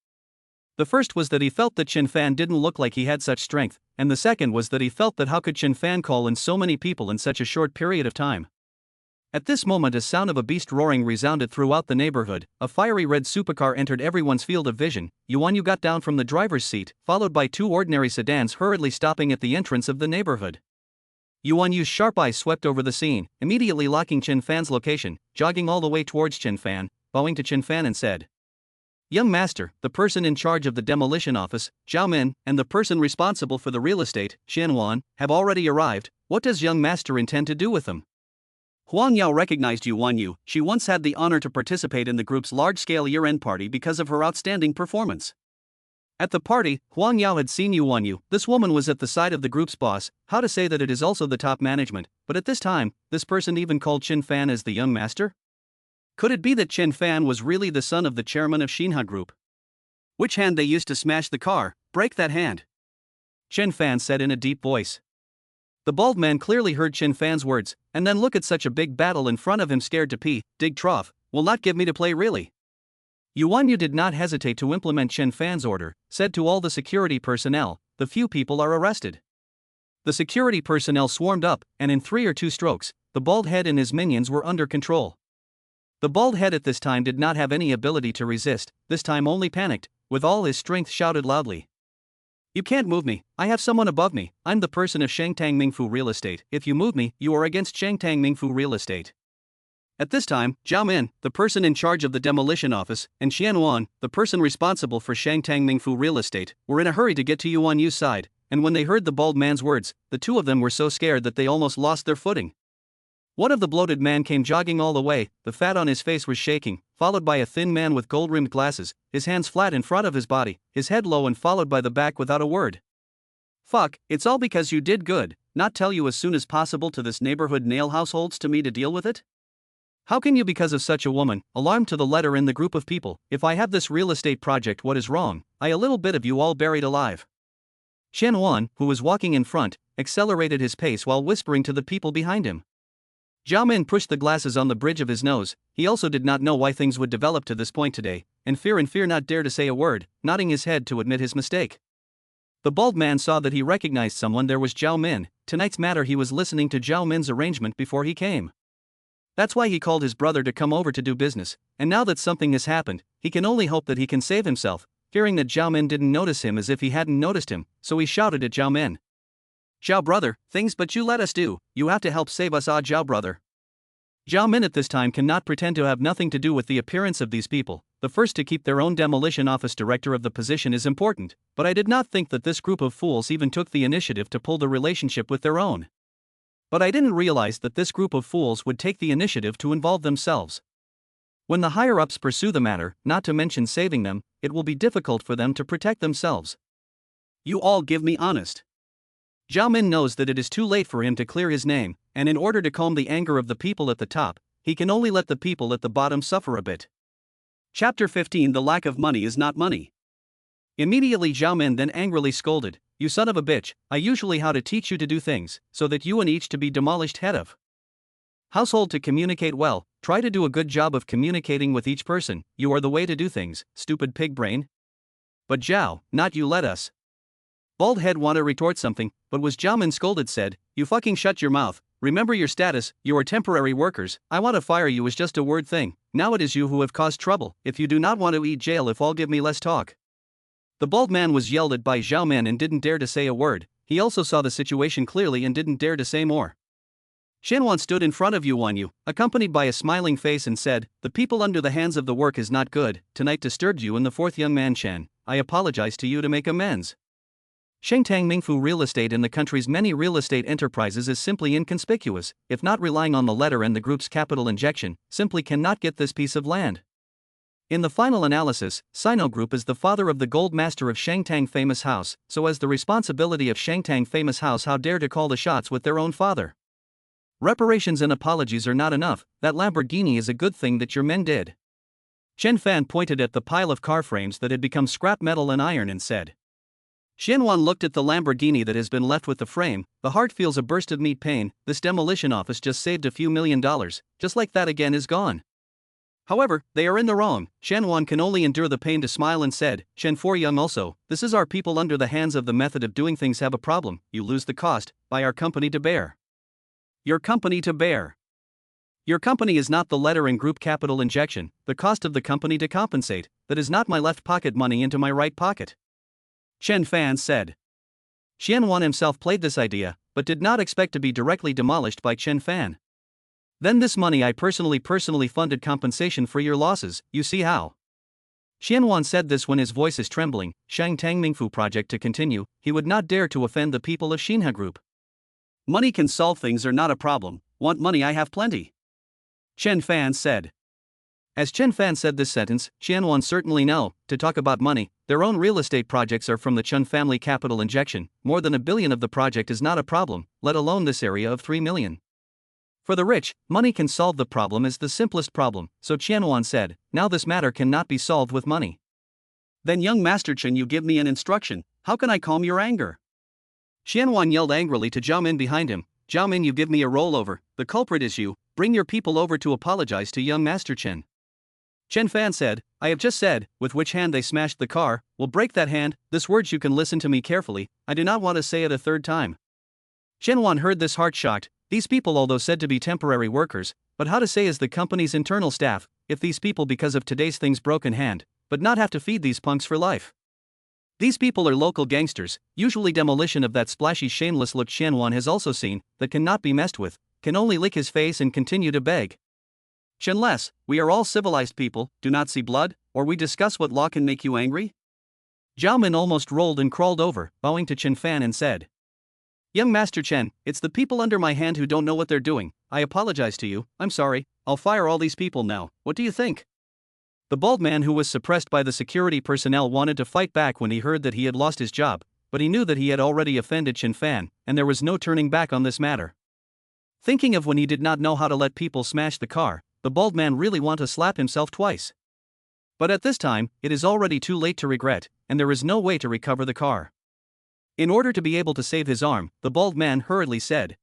The first was that he felt that Chen Fan didn't look like he had such strength, and the second was that he felt that how could Chen Fan call in so many people in such a short period of time. At this moment a sound of a beast roaring resounded throughout the neighborhood, a fiery red supercar entered everyone's field of vision. Yuan Yu got down from the driver's seat, followed by 2 ordinary sedans hurriedly stopping at the entrance of the neighborhood. Yuan Yu's sharp eyes swept over the scene, immediately locking Chen Fan's location, jogging all the way towards Chen Fan, bowing to Chen Fan and said, "Young master, the person in charge of the demolition office, Zhao Min, and the person responsible for the real estate, Xian Wan, have already arrived. What does young master intend to do with them?" Huang Yao recognized Yuan Yu. She once had the honor to participate in the group's large-scale year-end party because of her outstanding performance. At the party, Huang Yao had seen Yuan Yu. This woman was at the side of the group's boss, how to say that it is also the top management, but at this time, this person even called Chen Fan as the young master? Could it be that Chen Fan was really the son of the chairman of Xinha Group? "Which hand they used to smash the car, break that hand," Chen Fan said in a deep voice. The bald man clearly heard Chen Fan's words, and then look at such a big battle in front of him, scared to pee, dig trough, will not give me to play really. Yuan Yu did not hesitate to implement Chen Fan's order, said to all the security personnel, "The few people are arrested." The security personnel swarmed up, and in 3 or 2 strokes, the bald head and his minions were under control. The bald head at this time did not have any ability to resist, this time only panicked, with all his strength shouted loudly. "You can't move me, I have someone above me, I'm the person of Shangtang Mingfu Real Estate, if you move me, you are against Shangtang Mingfu Real Estate." At this time, Zhao Min, the person in charge of the demolition office, and Xian Wan, the person responsible for Shangtang Mingfu Real Estate, were in a hurry to get to Yuan Yu's side, and when they heard the bald man's words, the 2 of them were so scared that they almost lost their footing. One of the bloated man came jogging all the way, the fat on his face was shaking, followed by a thin man with gold-rimmed glasses, his hands flat in front of his body, his head low, and followed by the back without a word. "Fuck, it's all because you did good, not tell you as soon as possible to this neighborhood nail households to me to deal with it? How can you because of such a woman, alarmed to the letter in the group of people, if I have this real estate project, what is wrong, I a little bit of you all buried alive." Xian Wan, who was walking in front, accelerated his pace while whispering to the people behind him. Zhao Min pushed the glasses on the bridge of his nose. He also did not know why things would develop to this point today, and fear not dare to say a word, nodding his head to admit his mistake. The bald man saw that he recognized someone. There was Zhao Min. Tonight's matter, he was listening to Zhao Min's arrangement before he came. That's why he called his brother to come over to do business, and now that something has happened, he can only hope that he can save himself, fearing that Zhao Min didn't notice him as if he hadn't noticed him, so he shouted at Zhao Min. "Zhao brother, things but you let us do, you have to help save us, Zhao brother." Zhao Min at this time cannot pretend to have nothing to do with the appearance of these people. The first to keep their own demolition office director of the position is important, but I did not think that this group of fools even took the initiative to pull the relationship with their own. But I didn't realize that this group of fools would take the initiative to involve themselves. When the higher-ups pursue the matter, not to mention saving them, it will be difficult for them to protect themselves. You all give me honest. Zhao Min knows that it is too late for him to clear his name, and in order to calm the anger of the people at the top, he can only let the people at the bottom suffer a bit. Chapter 15 The lack of money is not money. Immediately Zhao Min then angrily scolded, "You son of a bitch, I usually how to teach you to do things, so that you and each to be demolished head of household to communicate well, try to do a good job of communicating with each person, you are the way to do things, stupid pig brain." But Zhao, not you let us. Bald head want to retort something, but was Zhao Min scolded said, "You fucking shut your mouth, remember your status, you are temporary workers, I want to fire you is just a word thing, now it is you who have caused trouble, if you do not want to eat jail if all give me less talk." The bald man was yelled at by Zhao Min and didn't dare to say a word, he also saw the situation clearly and didn't dare to say more. Shenwan stood in front of you, accompanied by a smiling face and said, "The people under the hands of the work is not good, tonight disturbed you and the fourth young man Chen, I apologize to you to make amends. Shengtang Mingfu real estate in the country's many real estate enterprises is simply inconspicuous, if not relying on the letter and the group's capital injection, simply cannot get this piece of land. In the final analysis, Sino Group is the father of the gold master of Shengtang famous house, so as the responsibility of Shengtang famous house how dare to call the shots with their own father. Reparations and apologies are not enough, that Lamborghini is a good thing that your men did." Chen Fan pointed at the pile of car frames that had become scrap metal and iron and said. Xianwan looked at the Lamborghini that has been left with the frame, the heart feels a burst of meat pain, this demolition office just saved a few $1,000,000, just like that again is gone. However, they are in the wrong, Xianwan can only endure the pain to smile and said, Shen Young also, this is our people under the hands of the method of doing things have a problem, you lose the cost, by our company to bear. Your company to bear. Your company is not the letter and group capital injection, the cost of the company to compensate, that is not my left pocket money into my right pocket. Chen Fan said. Xianwan himself played this idea, but did not expect to be directly demolished by Chen Fan. Then this money I personally funded compensation for your losses, you see how. Xianwan said this when his voice is trembling, Shang Tang Mingfu project to continue, he would not dare to offend the people of Xinhe Group. Money can solve things are not a problem, want money I have plenty. Chen Fan said. As Chen Fan said this sentence, Xianwan certainly know, to talk about money, their own real estate projects are from the Chen family capital injection, more than $1 billion of the project is not a problem, let alone this area of 3 million. For the rich, money can solve the problem is the simplest problem, so Qianwan said, now this matter cannot be solved with money. Then young Master Chen you give me an instruction, how can I calm your anger? Qianwan yelled angrily to Zhao Min behind him, Zhao Min you give me a rollover, the culprit is you, bring your people over to apologize to young Master Chen. Chen Fan said, I have just said, with which hand they smashed the car, will break that hand, this words you can listen to me carefully, I do not want to say it a third time. Qianwan heard this heart-shocked, these people although said to be temporary workers, but how to say is the company's internal staff, if these people because of today's things broken hand, but not have to feed these punks for life. These people are local gangsters, usually demolition of that splashy shameless look Qianwan has also seen, that cannot be messed with, can only lick his face and continue to beg. Shenless, we are all civilized people, do not see blood, or we discuss what law can make you angry? Zhao Min almost rolled and crawled over, bowing to Chen Fan and said. Young Master Chen, it's the people under my hand who don't know what they're doing, I apologize to you, I'm sorry, I'll fire all these people now, what do you think? The bald man who was suppressed by the security personnel wanted to fight back when he heard that he had lost his job, but he knew that he had already offended Chen Fan, and there was no turning back on this matter. Thinking of when he did not know how to let people smash the car, the bald man really want to slap himself twice. But at this time, it is already too late to regret, and there is no way to recover the car. In order to be able to save his arm, the bald man hurriedly said.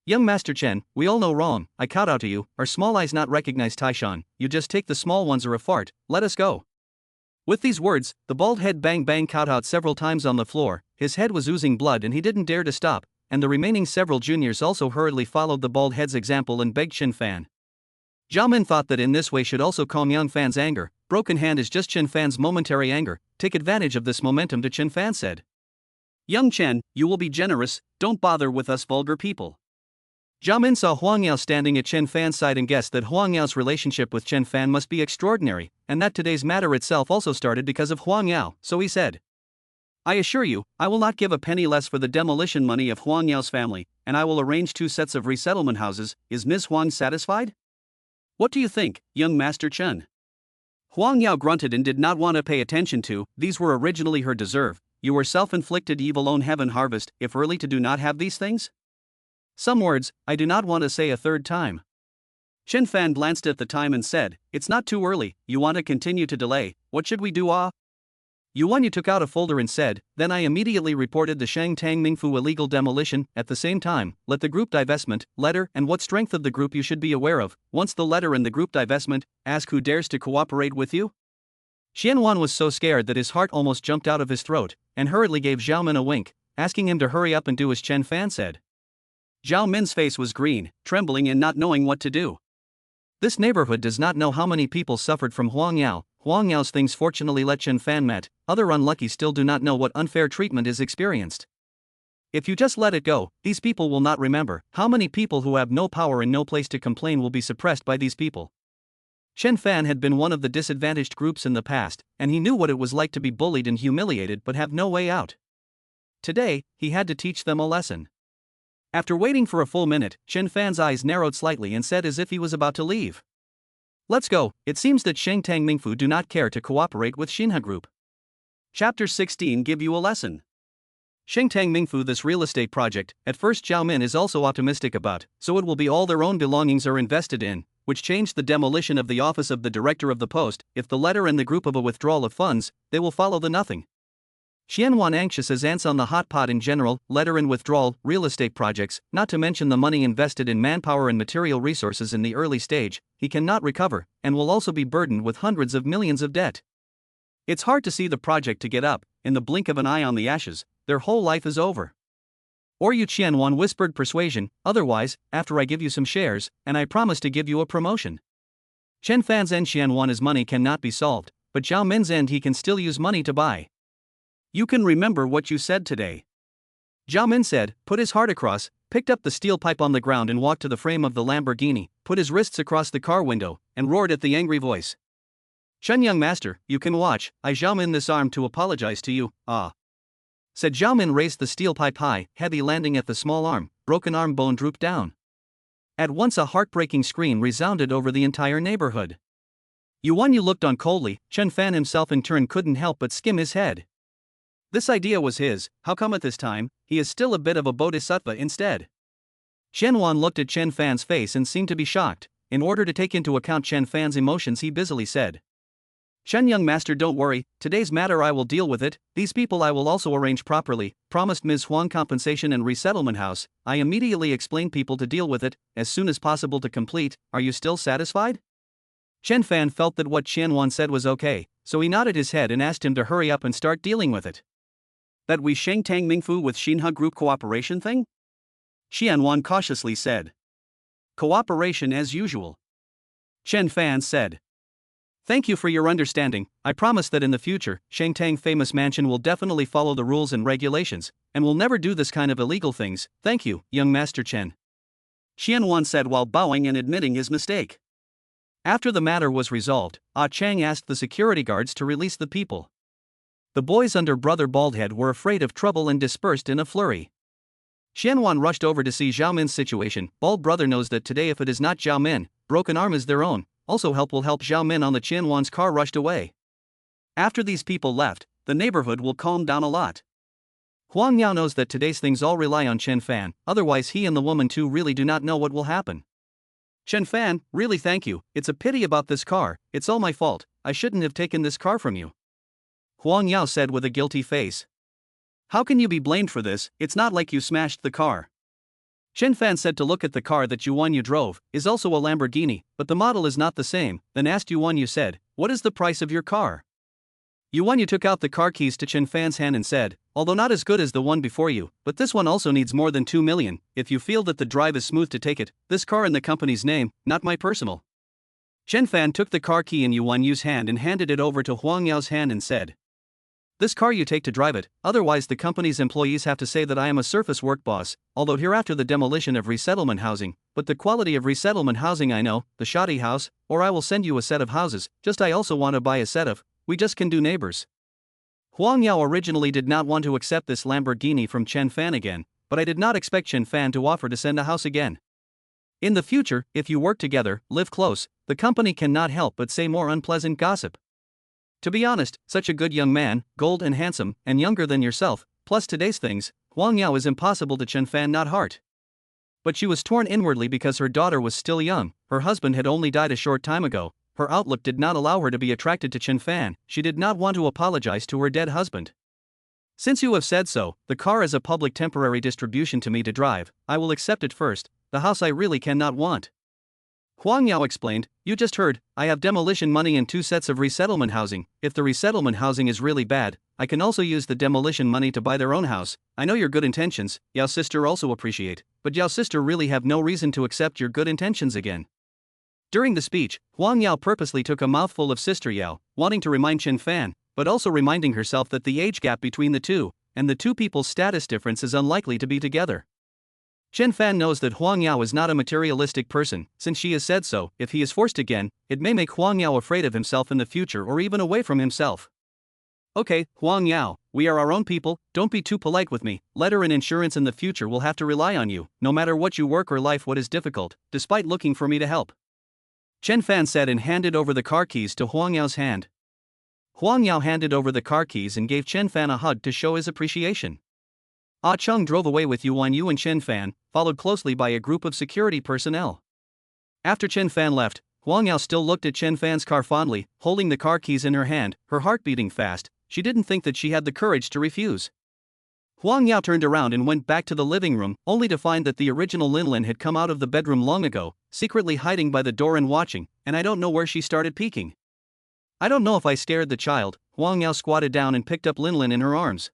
Young Master Chen, we all know wrong, I kowtow to you, our small eyes not recognize Taishan, you just take the small ones or a fart, let us go. With these words, the bald head bang kowtowed several times on the floor, his head was oozing blood and he didn't dare to stop, and the remaining several juniors also hurriedly followed the bald head's example and begged Chen Fan. Zhao Min thought that in this way should also calm Young Fan's anger, broken hand is just Chen Fan's momentary anger, take advantage of this momentum to Chen Fan said. Young Chen, you will be generous, don't bother with us vulgar people. Zhao Min saw Huang Yao standing at Chen Fan's side and guessed that Huang Yao's relationship with Chen Fan must be extraordinary, and that today's matter itself also started because of Huang Yao, so he said. I assure you, I will not give a penny less for the demolition money of Huang Yao's family, and I will arrange 2 sets of resettlement houses, is Ms. Huang satisfied? What do you think, young Master Chen? Huang Yao grunted and did not want to pay attention to. These were originally her deserve. You were self-inflicted evil own heaven harvest, if early to do not have these things? Some words, I do not want to say a third time. Chen Fan glanced at the time and said, it's not too early, you want to continue to delay, what should we do You took out a folder and said, then I immediately reported the Shang Tang Mingfu illegal demolition, at the same time, let the group divestment, letter and what strength of the group you should be aware of, once the letter and the group divestment, ask who dares to cooperate with you? Xianwan was so scared that his heart almost jumped out of his throat, and hurriedly gave Zhao Min a wink, asking him to hurry up and do as Chen Fan said. Zhao Min's face was green, trembling and not knowing what to do. This neighborhood does not know how many people suffered from Huang Yao. Huang Yao's things fortunately let Chen Fan met, other unlucky still do not know what unfair treatment is experienced. If you just let it go, these people will not remember. How many people who have no power and no place to complain will be suppressed by these people? Chen Fan had been one of the disadvantaged groups in the past, and he knew what it was like to be bullied and humiliated but have no way out. Today, he had to teach them a lesson. After waiting for a full minute, Chen Fan's eyes narrowed slightly and said as if he was about to leave. Let's go, it seems that Shang Tang Mingfu do not care to cooperate with Xinhe Group. Chapter 16 Give you a lesson. Shang Tang Mingfu this real estate project, at first Zhao Min is also optimistic about, so it will be all their own belongings are invested in, which changed the demolition of the office of the director of the post. If the letter and the group of a withdrawal of funds, they will follow the nothing. Xianwan anxious as ants on the hot pot in general, letter and withdrawal, real estate projects, not to mention the money invested in manpower and material resources in the early stage, he cannot recover, and will also be burdened with hundreds of millions of debt. It's hard to see the project to get up, in the blink of an eye on the ashes, their whole life is over. Or you Qianwan whispered persuasion, otherwise, after I give you some shares, and I promise to give you a promotion. Chen Fan's end Qianwan's money cannot be solved, but Zhao Min's end he can still use money to buy. You can remember what you said today. Zhao Min said, put his heart across, picked up the steel pipe on the ground and walked to the frame of the Lamborghini, put his wrists across the car window, and roared at the angry voice. Chen young master, you can watch, I Zhao Min this arm to apologize to you, said Zhao Min raised the steel pipe high, heavy landing at the small arm, broken arm bone drooped down. At once a heartbreaking scream resounded over the entire neighborhood. You looked on coldly, Chen Fan himself in turn couldn't help but skim his head. This idea was his, how come at this time, he is still a bit of a bodhisattva instead? Xianwan looked at Chen Fan's face and seemed to be shocked. In order to take into account Chen Fan's emotions he busily said. Chen young master don't worry, today's matter I will deal with it, these people I will also arrange properly, promised Ms. Huang compensation and resettlement house, I immediately explained people to deal with it, as soon as possible to complete, are you still satisfied? Chen Fan felt that what Xianwan said was okay, so he nodded his head and asked him to hurry up and start dealing with it. That we Shang Tang Mingfu with Xinhe Group cooperation thing? Xianwan cautiously said. Cooperation as usual. Chen Fan said. Thank you for your understanding, I promise that in the future, Shang Tang famous mansion will definitely follow the rules and regulations, and will never do this kind of illegal things, thank you, young Master Chen. Xianwan said while bowing and admitting his mistake. After the matter was resolved, Chang asked the security guards to release the people. The boys under Brother Baldhead were afraid of trouble and dispersed in a flurry. Xianwan rushed over to see Zhao Min's situation. Bald Brother knows that today if it is not Zhao Min, broken arm is their own, also help will help Zhao Min on the Qianwan's car rushed away. After these people left, the neighborhood will calm down a lot. Huang Yao knows that today's things all rely on Chen Fan, otherwise he and the woman too really do not know what will happen. Chen Fan, really thank you, it's a pity about this car, it's all my fault, I shouldn't have taken this car from you. Huang Yao said with a guilty face. How can you be blamed for this, it's not like you smashed the car. Chen Fan said to look at the car that you drove, is also a Lamborghini, but the model is not the same, then asked you said, what is the price of your car? You took out the car keys to Chen Fan's hand and said, although not as good as the one before you, but this one also needs more than 2 million, if you feel that the drive is smooth to take it, this car in the company's name, not my personal. Chen Fan took the car key in Yu's hand and handed it over to Huang Yao's hand and said, this car you take to drive it, otherwise the company's employees have to say that I am a surface work boss, although hereafter the demolition of resettlement housing, but the quality of resettlement housing I know, the shoddy house, or I will send you a set of houses, just I also want to buy a set of, we just can do neighbors. Huang Yao originally did not want to accept this Lamborghini from Chen Fan again, but I did not expect Chen Fan to offer to send a house again. In the future, if you work together, live close, the company cannot help but say more unpleasant gossip. To be honest, such a good young man, gold and handsome, and younger than yourself, plus today's things, Huang Yao is impossible to Chen Fan not heart. But she was torn inwardly because her daughter was still young, her husband had only died a short time ago, her outlook did not allow her to be attracted to Chen Fan, she did not want to apologize to her dead husband. Since you have said so, the car is a public temporary distribution to me to drive, I will accept it first, the house I really cannot want. Huang Yao explained, you just heard, I have demolition money and 2 sets of resettlement housing, if the resettlement housing is really bad, I can also use the demolition money to buy their own house, I know your good intentions, Yao's sister also appreciate, but Yao's sister really have no reason to accept your good intentions again. During the speech, Huang Yao purposely took a mouthful of Sister Yao, wanting to remind Chen Fan, but also reminding herself that the age gap between the two, and the two people's status difference is unlikely to be together. Chen Fan knows that Huang Yao is not a materialistic person, since she has said so, if he is forced again, it may make Huang Yao afraid of himself in the future or even away from himself. Okay, Huang Yao, we are our own people, don't be too polite with me, letter and insurance in the future will have to rely on you, no matter what you work or life what is difficult, despite looking for me to help. Chen Fan said and handed over the car keys to Huang Yao's hand. Huang Yao handed over the car keys and gave Chen Fan a hug to show his appreciation. Ah Chung drove away with Yuan Yu and Chen Fan, followed closely by a group of security personnel. After Chen Fan left, Huang Yao still looked at Chen Fan's car fondly, holding the car keys in her hand, her heart beating fast, she didn't think that she had the courage to refuse. Huang Yao turned around and went back to the living room, only to find that the original Lin Lin had come out of the bedroom long ago, secretly hiding by the door and watching, and I don't know where she started peeking. I don't know if I scared the child, Huang Yao squatted down and picked up Lin Lin in her arms.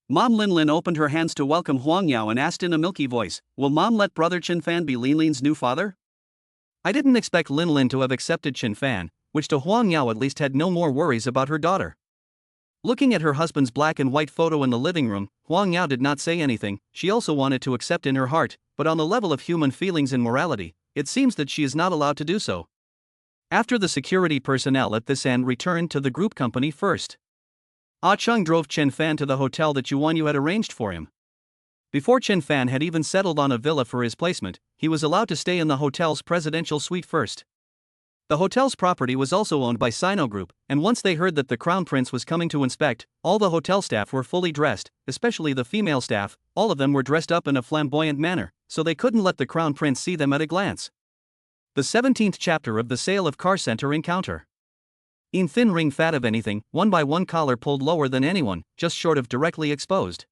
Mom Lin Lin opened her hands to welcome Huang Yao and asked in a milky voice, will Mom let brother Chen Fan be Lin Lin's new father? I didn't expect Lin Lin to have accepted Chen Fan, which to Huang Yao at least had no more worries about her daughter. Looking at her husband's black and white photo in the living room, Huang Yao did not say anything, she also wanted to accept in her heart, but on the level of human feelings and morality, it seems that she is not allowed to do so. After the security personnel at this end returned to the group company first. Ah Chung drove Chen Fan to the hotel that Yuan Yu had arranged for him. Before Chen Fan had even settled on a villa for his placement, he was allowed to stay in the hotel's presidential suite first. The hotel's property was also owned by Sino Group, and once they heard that the Crown Prince was coming to inspect, all the hotel staff were fully dressed, especially the female staff, all of them were dressed up in a flamboyant manner, so they couldn't let the Crown Prince see them at a glance. The 17th chapter of the Sale of Car Center Encounter. In thin ring fat of anything, one by one collar pulled lower than anyone, just short of directly exposed.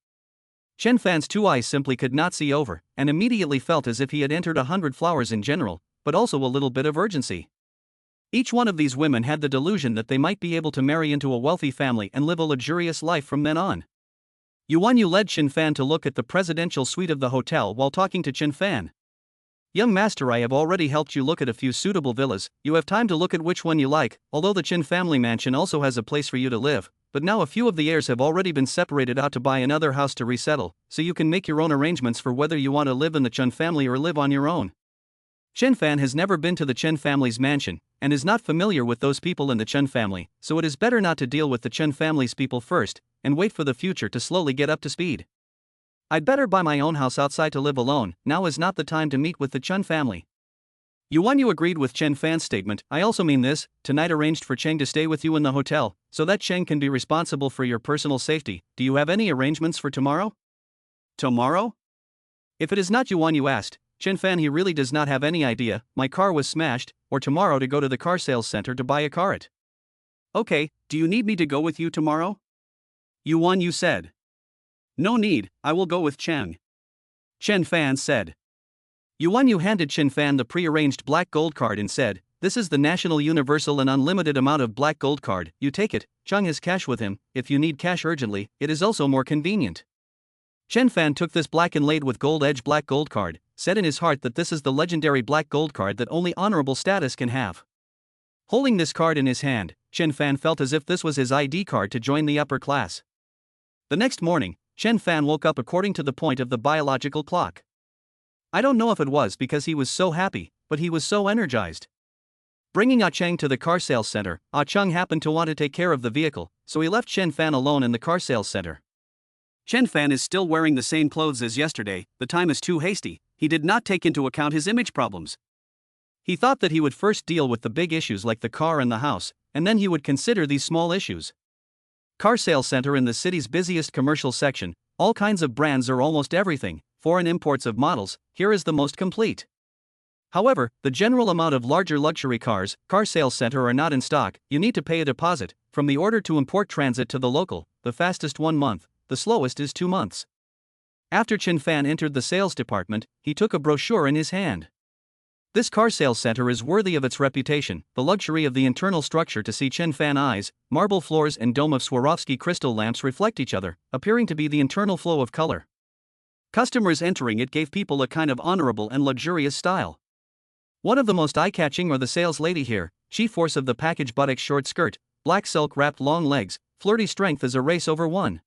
Chen Fan's 2 eyes simply could not see over, and immediately felt as if he had entered 100 flowers in general, but also a little bit of urgency. Each one of these women had the delusion that they might be able to marry into a wealthy family and live a luxurious life from then on. Yuan Yu led Chen Fan to look at the presidential suite of the hotel while talking to Chen Fan. Young master, I have already helped you look at a few suitable villas, you have time to look at which one you like, although the Chen family mansion also has a place for you to live, but now a few of the heirs have already been separated out to buy another house to resettle, so you can make your own arrangements for whether you want to live in the Chen family or live on your own. Chen Fan has never been to the Chen family's mansion, and is not familiar with those people in the Chen family, so it is better not to deal with the Chen family's people first, and wait for the future to slowly get up to speed. I'd better buy my own house outside to live alone, now is not the time to meet with the Chen family. Yuan Yu agreed with Chen Fan's statement, I also mean this, tonight arranged for Cheng to stay with you in the hotel, so that Cheng can be responsible for your personal safety, do you have any arrangements for tomorrow? Tomorrow? If it is not Yuan Yu asked, Chen Fan he really does not have any idea, my car was smashed, or tomorrow to go to the car sales center to buy a car it. Okay, do you need me to go with you tomorrow? Yuan Yu said. No need, I will go with Cheng. Chen Fan said. Yuan Yu handed Chen Fan the pre-arranged black gold card and said, this is the national universal and unlimited amount of black gold card, you take it, Cheng has cash with him, if you need cash urgently, it is also more convenient. Chen Fan took this black inlaid with gold edge black gold card, said in his heart that this is the legendary black gold card that only honorable status can have. Holding this card in his hand, Chen Fan felt as if this was his ID card to join the upper class. The next morning, Chen Fan woke up according to the point of the biological clock. I don't know if it was because he was so happy, but he was so energized. Bringing Ah Cheng to the car sales center, Ah Chung happened to want to take care of the vehicle, so he left Chen Fan alone in the car sales center. Chen Fan is still wearing the same clothes as yesterday, the time is too hasty, he did not take into account his image problems. He thought that he would first deal with the big issues like the car and the house, and then he would consider these small issues. Car sales center in the city's busiest commercial section, all kinds of brands or almost everything, foreign imports of models, here is the most complete. However, the general amount of larger luxury cars, car sales center are not in stock, you need to pay a deposit, from the order to import transit to the local, the fastest 1 month, the slowest is 2 months. After Chen Fan entered the sales department, he took a brochure in his hand. This car sales center is worthy of its reputation, the luxury of the internal structure to see Chen Fan eyes, marble floors and dome of Swarovski crystal lamps reflect each other, appearing to be the internal flow of color. Customers entering it gave people a kind of honorable and luxurious style. One of the most eye-catching are the sales lady here, chief force of the package buttock short skirt, black silk wrapped long legs, flirty strength as a race over one.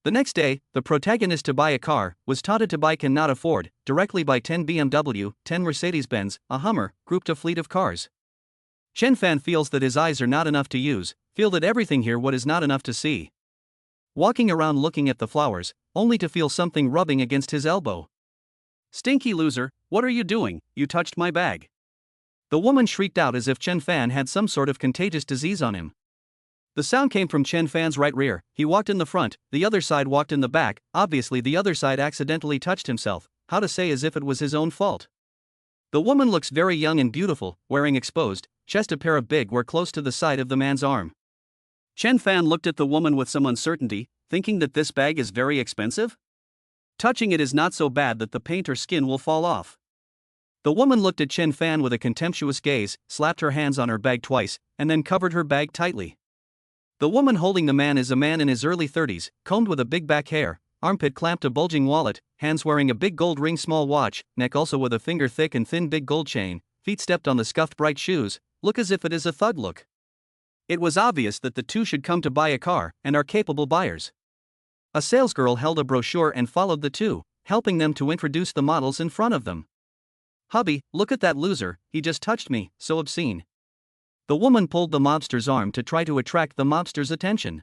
The next day, the protagonist to buy a car was taunted to buy cannot afford, directly by 10 BMW, 10 Mercedes-Benz, a Hummer, grouped a fleet of cars. Chen Fan feels that his eyes are not enough to use, feel that everything here what is not enough to see. Walking around looking at the flowers, only to feel something rubbing against his elbow. Stinky loser, what are you doing? You touched my bag. The woman shrieked out as if Chen Fan had some sort of contagious disease on him. The sound came from Chen Fan's right rear. He walked in the front, the other side walked in the back, obviously the other side accidentally touched himself, how to say as if it was his own fault. The woman looks very young and beautiful, wearing exposed chest, a pair of big were close to the side of the man's arm. Chen Fan looked at the woman with some uncertainty, thinking that this bag is very expensive? Touching it is not so bad that the paint or skin will fall off. The woman looked at Chen Fan with a contemptuous gaze, slapped her hands on her bag twice, and then covered her bag tightly. The woman holding the man is a man in his early 30s, combed with a big back hair, armpit clamped a bulging wallet, hands wearing a big gold ring small watch, neck also with a finger thick and thin big gold chain, feet stepped on the scuffed bright shoes, look as if it is a thug look. It was obvious that the two should come to buy a car, and are capable buyers. A salesgirl held a brochure and followed the two, helping them to introduce the models in front of them. Hubby, look at that loser, he just touched me, so obscene. The woman pulled the mobster's arm to try to attract the mobster's attention.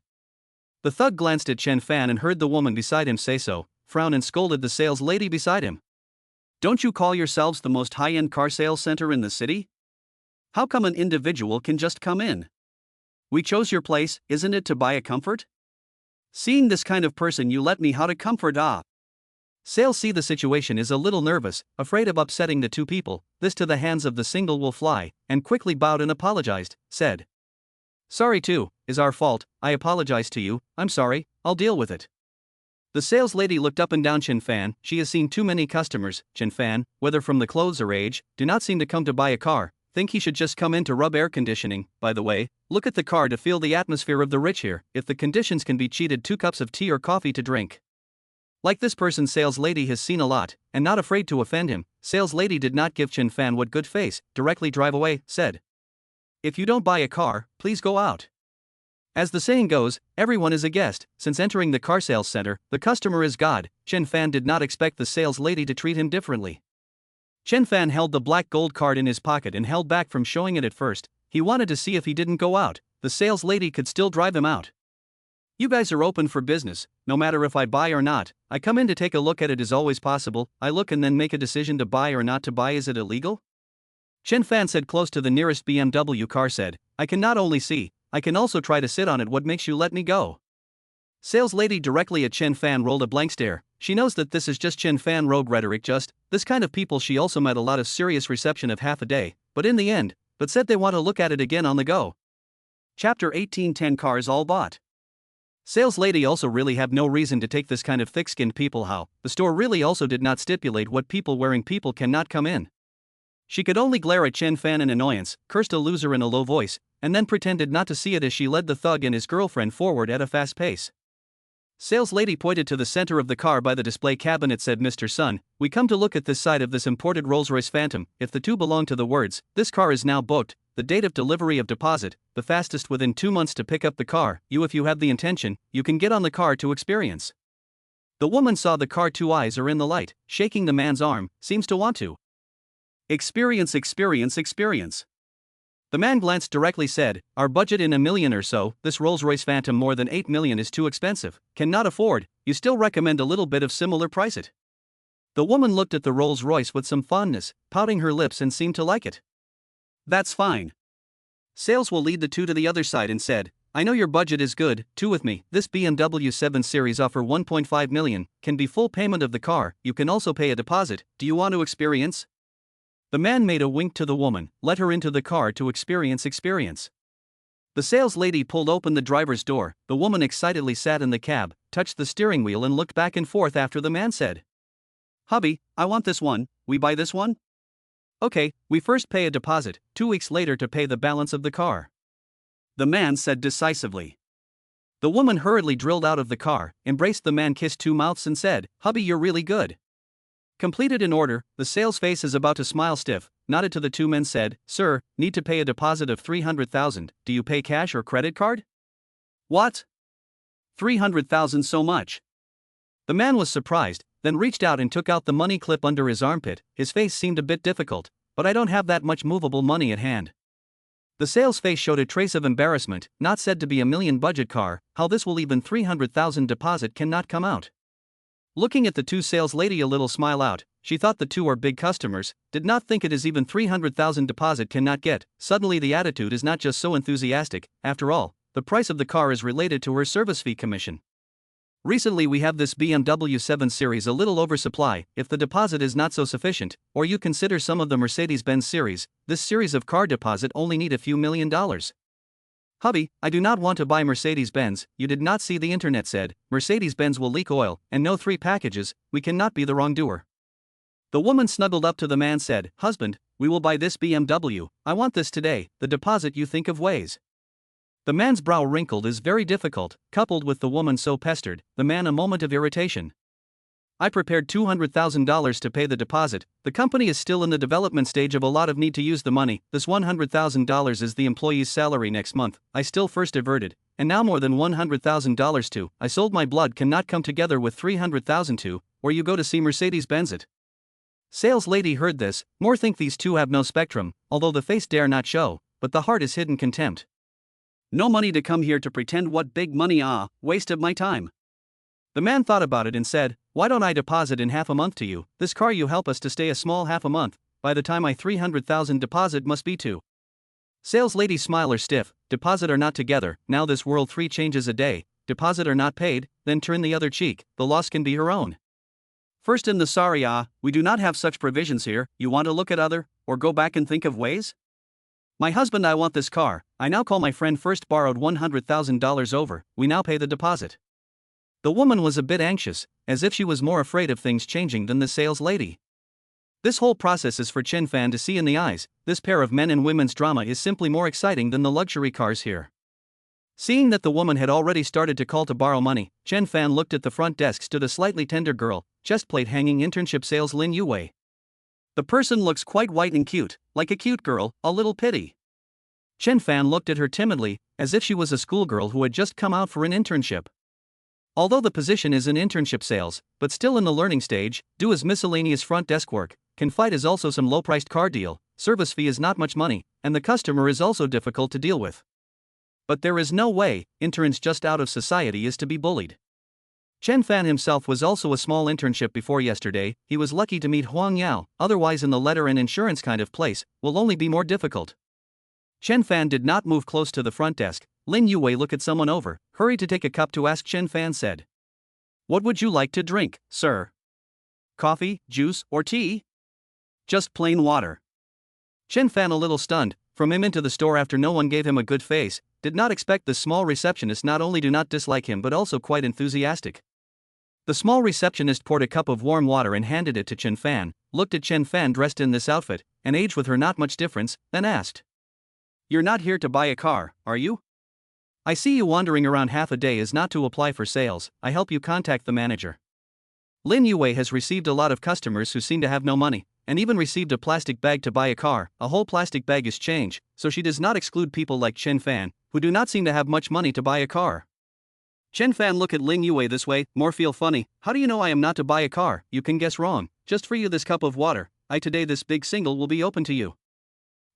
The thug glanced at Chen Fan and heard the woman beside him say so, frowned and scolded the sales lady beside him. Don't you call yourselves the most high-end car sales center in the city? How come an individual can just come in? We chose your place, isn't it to buy a comfort? Seeing this kind of person you let me how to comfort Sales see the situation is a little nervous, afraid of upsetting the two people, this to the hands of the single will fly, and quickly bowed and apologized, said. Sorry too, is our fault, I apologize to you, I'm sorry, I'll deal with it. The sales lady looked up and down Chen Fan, she has seen too many customers, Chen Fan, whether from the clothes or age, do not seem to come to buy a car, think he should just come in to rub air conditioning, by the way, look at the car to feel the atmosphere of the rich here, if the conditions can be cheated 2 cups of tea or coffee to drink. Like this person sales lady has seen a lot, and not afraid to offend him, sales lady did not give Chen Fan what good face, directly drive away, said. If you don't buy a car, please go out. As the saying goes, everyone is a guest, since entering the car sales center, the customer is God, Chen Fan did not expect the sales lady to treat him differently. Chen Fan held the black gold card in his pocket and held back from showing it at first, he wanted to see if he didn't go out, the sales lady could still drive him out. You guys are open for business, no matter if I buy or not, I come in to take a look at it as always possible, I look and then make a decision to buy or not to buy, is it illegal? Chen Fan said close to the nearest BMW car said, I can not only see, I can also try to sit on it, what makes you let me go? Sales lady directly at Chen Fan rolled a blank stare, she knows that this is just Chen Fan rogue rhetoric just, this kind of people she also met a lot of serious reception of half a day, but in the end, but said they want to look at it again on the go. Chapter 18 10 cars all bought. Sales lady also really have no reason to take this kind of thick-skinned people how, the store really also did not stipulate what people wearing people cannot come in. She could only glare at Chen Fan in annoyance, cursed a loser in a low voice, and then pretended not to see it as she led the thug and his girlfriend forward at a fast pace. Sales lady pointed to the center of the car by the display cabinet said Mr. Sun, we come to look at this side of this imported Rolls-Royce Phantom, if the two belong to the words, this car is now booked, the date of delivery of deposit, the fastest within 2 months to pick up the car, you if you have the intention, you can get on the car to experience. The woman saw the car, 2 eyes are in the light, shaking the man's arm, seems to want to. Experience. The man glanced directly said, our budget in $1 million or so, this Rolls-Royce Phantom more than $8 million is too expensive, cannot afford, you still recommend a little bit of similar price it. The woman looked at the Rolls Royce with some fondness, pouting her lips and seemed to like it. That's fine. Sales will lead the two to the other side and said, I know your budget is good, two with me. This BMW 7 Series offer 1.5 million, can be full payment of the car, you can also pay a deposit, do you want to experience? The man made a wink to the woman, let her into the car to experience. The sales lady pulled open the driver's door, the woman excitedly sat in the cab, touched the steering wheel and looked back and forth after the man said, Hubby, I want this one, we buy this one? Okay, we first pay a deposit, 2 weeks later to pay the balance of the car. The man said decisively. The woman hurriedly drilled out of the car, embraced the man, kissed 2 mouths and said, Hubby, you're really good. Completed in order, the sales face is about to smile stiff, nodded to the 2 men said, Sir, need to pay a deposit of 300,000, do you pay cash or credit card? What? 300,000 so much? The man was surprised, then reached out and took out the money clip under his armpit, his face seemed a bit difficult, but I don't have that much movable money at hand. The sales face showed a trace of embarrassment, not said to be a million budget car, how this will even 300,000 deposit cannot come out. Looking at the 2 sales lady a little smile out, she thought the 2 are big customers, did not think it is even 300,000 deposit cannot get, suddenly the attitude is not just so enthusiastic, after all, the price of the car is related to her service fee commission. Recently we have this BMW 7 Series a little oversupply, if the deposit is not so sufficient, or you consider some of the Mercedes-Benz series, this series of car deposit only need a few $1,000,000. Hubby, I do not want to buy Mercedes-Benz, you did not see the internet said, Mercedes-Benz will leak oil, and no 3 packages, we cannot be the wrongdoer. The woman snuggled up to the man said, Husband, we will buy this BMW, I want this today, the deposit you think of ways. The man's brow wrinkled is very difficult, coupled with the woman so pestered, the man a moment of irritation. I prepared $200,000 to pay the deposit, the company is still in the development stage of a lot of need to use the money, this $100,000 is the employee's salary next month, I still first averted, and now more than $100,000 too, I sold my blood cannot come together with 300,000 too, or you go to see Mercedes-Benz it. Sales lady heard this, more think these 2 have no spectrum, although the face dare not show, but the heart is hidden contempt. No money to come here to pretend what big money waste of my time. The man thought about it and said, why don't I deposit in half a month to you, this car you help us to stay a small half a month, by the time my 300,000 deposit must be to. Sales lady smile or stiff, deposit or not together, now this world 3 changes a day, deposit or not paid, then turn the other cheek, the loss can be her own. First in the sorry we do not have such provisions here, you want to look at other, or go back and think of ways? My husband I want this car, I now call my friend first borrowed $100,000 over, we now pay the deposit. The woman was a bit anxious, as if she was more afraid of things changing than the sales lady. This whole process is for Chen Fan to see in the eyes, this pair of men and women's drama is simply more exciting than the luxury cars here. Seeing that the woman had already started to call to borrow money, Chen Fan looked at the front desk stood a slightly tender girl, chest plate hanging internship sales Lin Yuwei. The person looks quite white and cute, like a cute girl, a little pity. Chen Fan looked at her timidly, as if she was a schoolgirl who had just come out for an internship. Although the position is in internship sales, but still in the learning stage, do as miscellaneous front desk work, confide is also some low-priced car deal, service fee is not much money, and the customer is also difficult to deal with. But there is no way, interns just out of society is to be bullied. Chen Fan himself was also a small internship before yesterday, he was lucky to meet Huang Yao, otherwise in the letter and insurance kind of place, will only be more difficult. Chen Fan did not move close to the front desk, Lin Yuwei looked at someone over, hurried to take a cup to ask Chen Fan said. What would you like to drink, sir? Coffee, juice, or tea? Just plain water. Chen Fan a little stunned, from him into the store after no one gave him a good face, did not expect the small receptionist not only do not dislike him but also quite enthusiastic. The small receptionist poured a cup of warm water and handed it to Chen Fan, looked at Chen Fan dressed in this outfit, and age with her not much difference, then asked. You're not here to buy a car, are you? I see you wandering around half a day is not to apply for sales, I help you contact the manager. Lin Yuwei has received a lot of customers who seem to have no money, and even received a plastic bag to buy a car, a whole plastic bag is change, so she does not exclude people like Chen Fan, who do not seem to have much money to buy a car. Chen Fan look at Lin Yuwei this way, more feel funny, how do you know I am not to buy a car, you can guess wrong, just for you this cup of water, I today this big single will be open to you.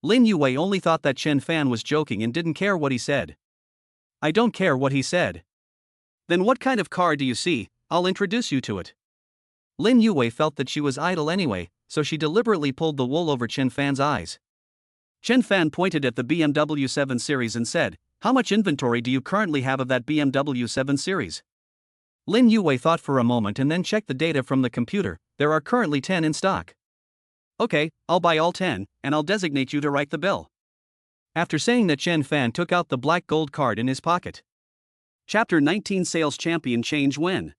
Lin Yuwei only thought that Chen Fan was joking and didn't care what he said. I don't care what he said. Then what kind of car do you see, I'll introduce you to it. Lin Yue felt that she was idle anyway, so she deliberately pulled the wool over Chen Fan's eyes. Chen Fan pointed at the BMW 7 Series and said, "How much inventory do you currently have of that BMW 7 Series?" Lin Yue thought for a moment and then checked the data from the computer. "There are currently 10 in stock." "Okay, I'll buy all 10, and I'll designate you to write the bill." After saying that, Chen Fan took out the black gold card in his pocket. Chapter 19 Sales Champion Change When.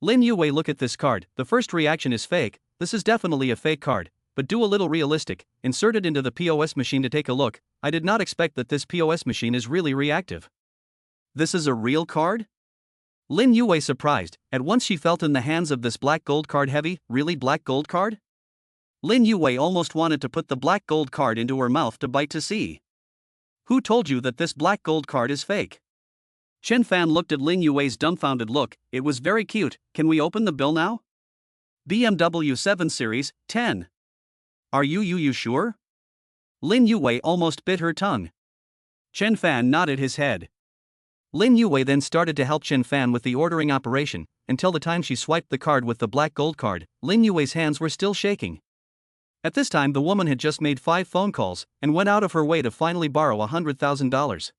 Lin Yue look at this card. The first reaction is fake. This is definitely a fake card, but do a little realistic. Insert it into the POS machine to take a look. I did not expect that this POS machine is really reactive. This is a real card? Lin Yue surprised. At once she felt in the hands of this black gold card heavy. Really black gold card? Lin Yue almost wanted to put the black gold card into her mouth to bite to see. Who told you that this black gold card is fake? Chen Fan looked at Lin Yue's dumbfounded look. It was very cute. Can we open the bill now? BMW 7 Series, 10. Are you sure? Lin Yue almost bit her tongue. Chen Fan nodded his head. Lin Yue then started to help Chen Fan with the ordering operation. Until the time she swiped the card with the black gold card, Lin Yue's hands were still shaking. At this time, the woman had just made 5 phone calls and went out of her way to finally borrow $100,000.